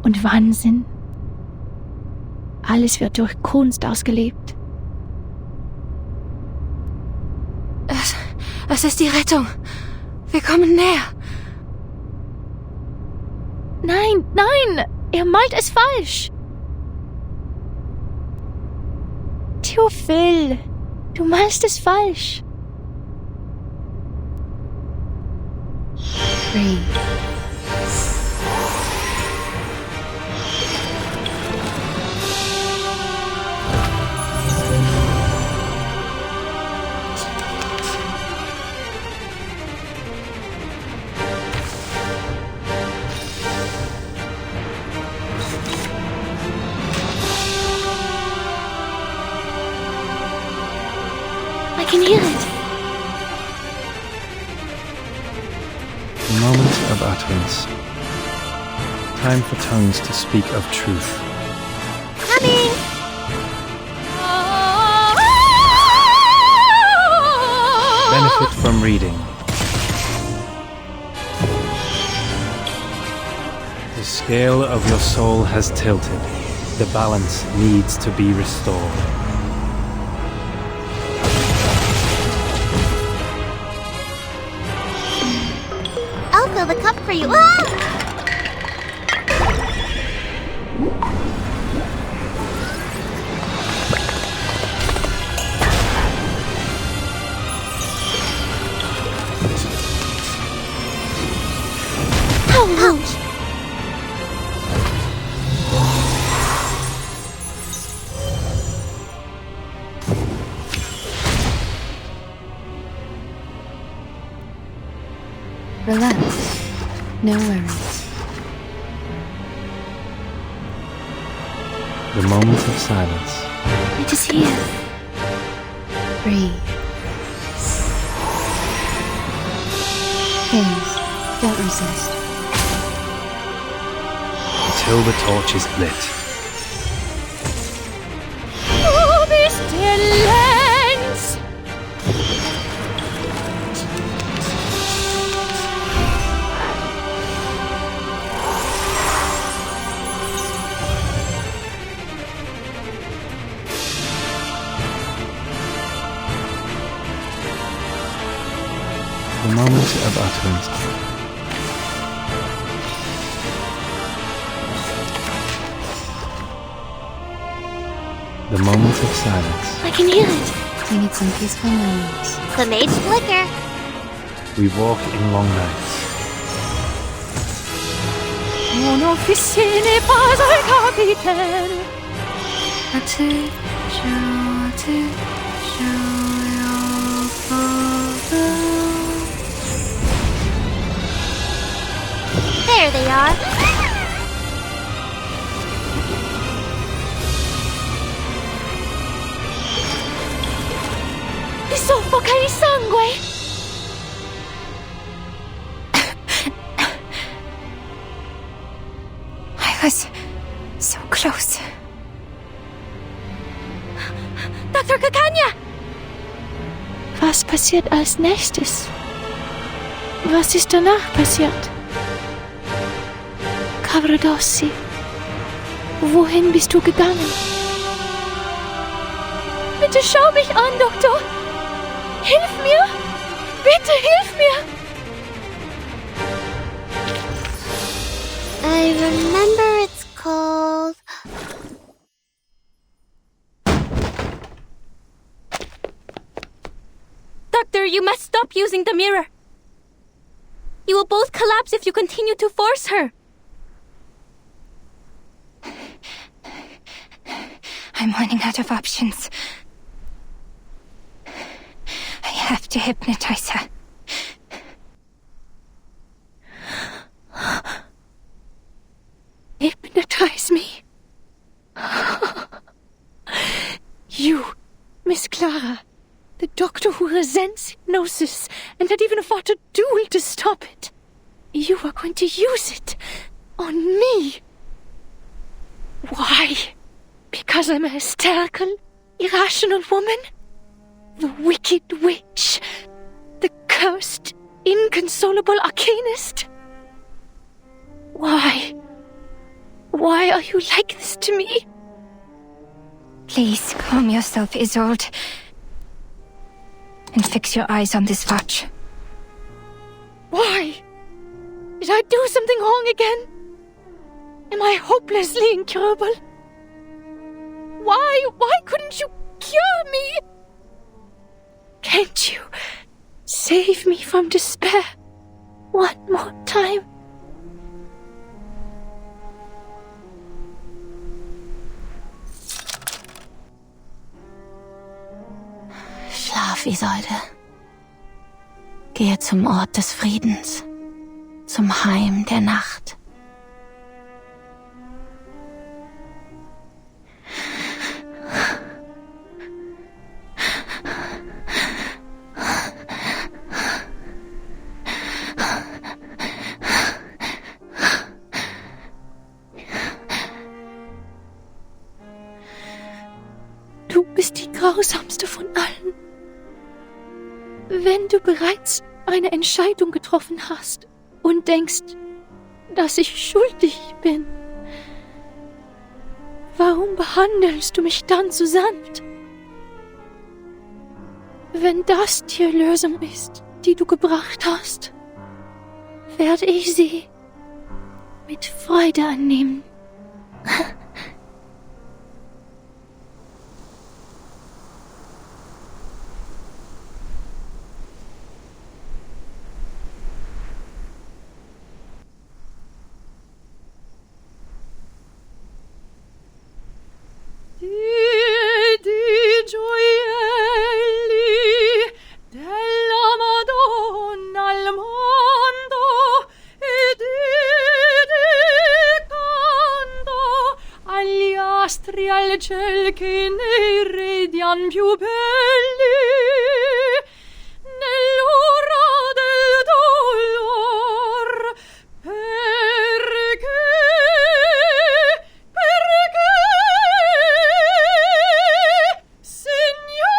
und Wahnsinn. Alles wird durch Kunst ausgelebt. Es ist die Rettung. Wir kommen näher. Nein, nein! Er malt es falsch! Theophil, du malst es falsch. Free. hear it. The moment of utterance. Time for tongues to speak of truth. Coming! Benefit from reading. The scale of your soul has tilted. The balance needs to be restored. I'll fill the cup for you. Ah! Ouch! Relax. No worries. The moment of silence. It is here. Breathe. Please, don't resist. Until the torch is lit. Oh, Mr. Lance! The moment of utterance. The moment of silence. I can hear it. We need some peaceful moments. The mage flicker. We walk in long nights. Mon officier n'est pas un capitaine. There they are. Ti soffoca il sangue! I was so close. Dr. Kakanya! Was passiert als nächstes? Was ist danach passiert? Cavradossi, wohin bist du gegangen? Bitte schau mich an, Doktor! Hilf mir! Bitte hilf mir! I remember it's called... Doctor, you must stop using the mirror. You will both collapse if you continue to force her. I'm running out of options. I have to hypnotize her. Hypnotize me? You, Miss Clara, the doctor who resents hypnosis and had even fought a duel to stop it. You are going to use it on me. Why? Because I'm a hysterical, irrational woman? The wicked witch? The cursed, inconsolable arcanist? Why? Why are you like this to me? Please calm yourself, Isolde. And fix your eyes on this watch. Why? Did I do something wrong again? Am I hopelessly incurable? Why couldn't you cure me? Can't you save me from despair one more time? Schlaf, Isolde. Gehe zum Ort des Friedens, zum Heim der Nacht. Du bist die grausamste von allen. Wenn du bereits eine Entscheidung getroffen hast und denkst, dass ich schuldig bin, warum behandelst du mich dann so sanft? Wenn das die Lösung ist, die du gebracht hast, werde ich sie mit Freude annehmen. Al ciel che ne radian più belli nell'ora del dolor perché Signor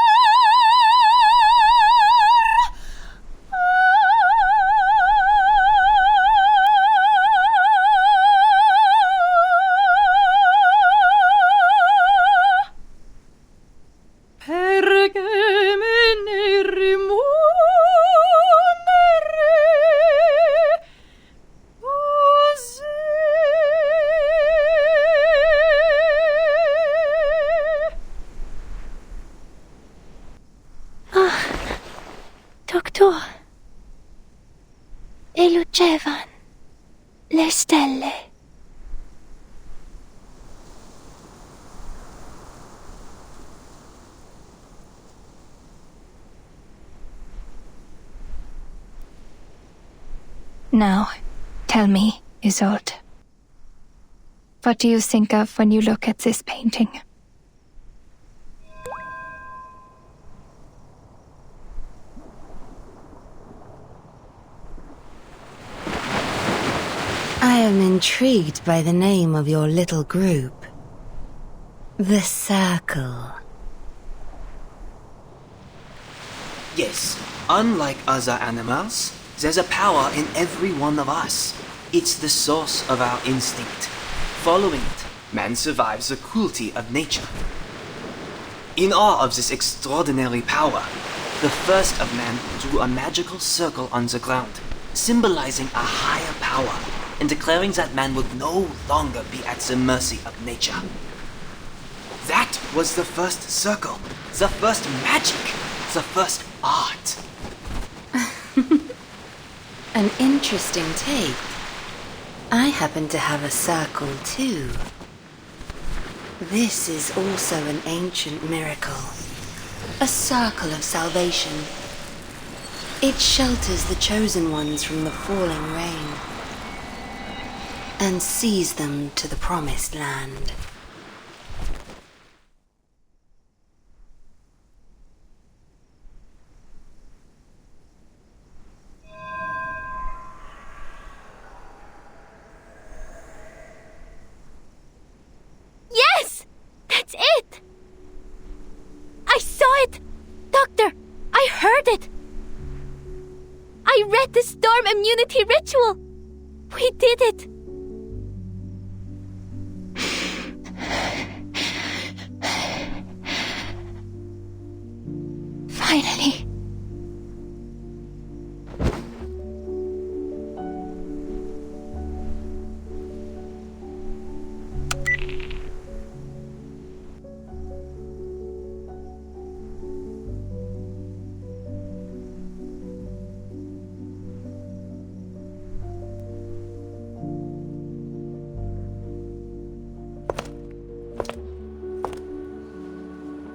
Lucevan Le Stelle. Now, tell me, Isolde. What do you think of when you look at this painting? I am intrigued by the name of your little group. The Circle. Yes, unlike other animals, there's a power in every one of us. It's the source of our instinct. Following it, man survives the cruelty of nature. In awe of this extraordinary power, the first of man drew a magical circle on the ground, symbolizing a higher power, and declaring that man would no longer be at the mercy of nature. That was the first circle, the first magic, the first art. An interesting take. I happen to have a circle too. This is also an ancient miracle. A circle of salvation. It shelters the chosen ones from the falling rain and sees them to the promised land. Yes! That's it! I saw it! Doctor, I heard it! I read the storm immunity ritual! We did it! Finally.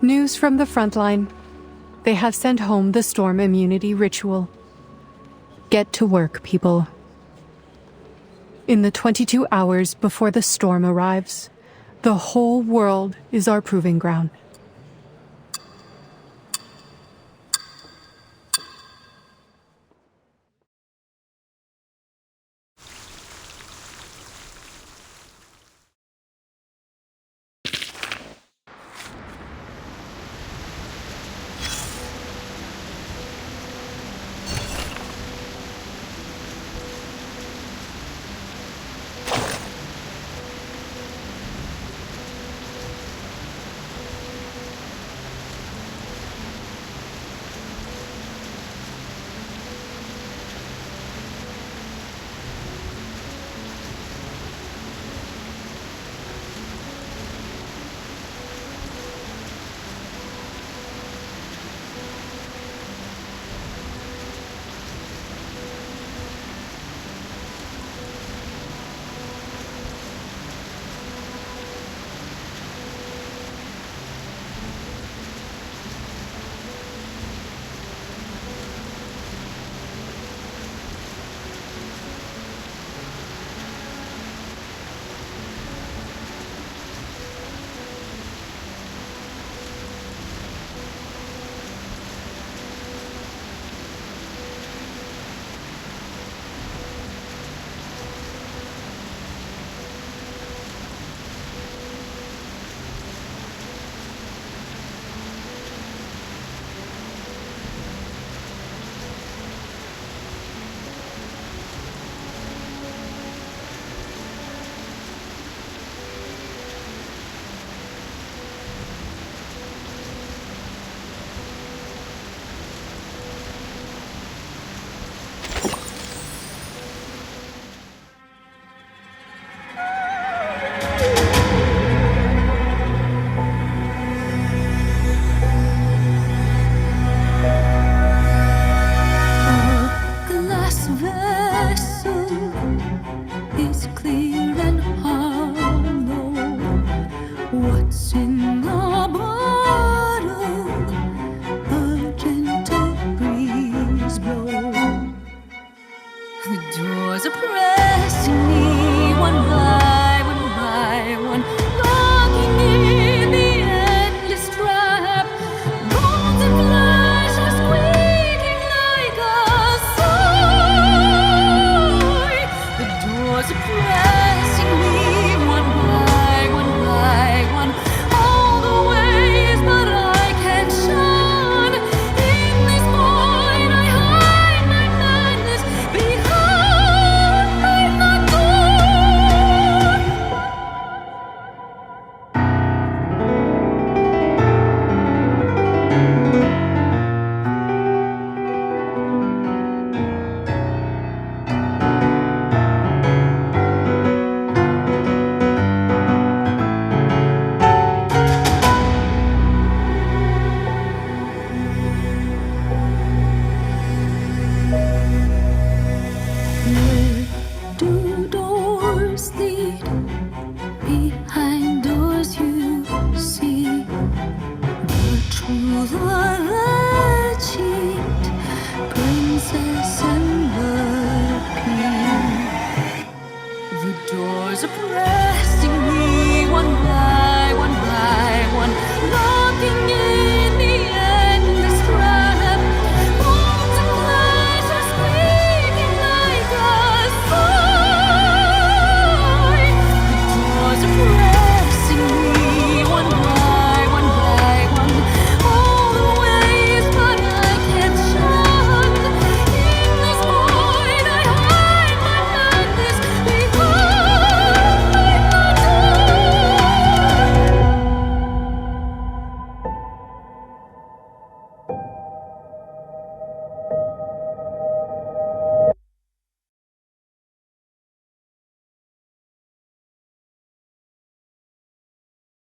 News from the front line. They have sent home the storm immunity ritual. Get to work, people. In the 22 hours before the storm arrives, the whole world is our proving ground. Smooth o'er the cheat, princess and lurking. The doors are pressed.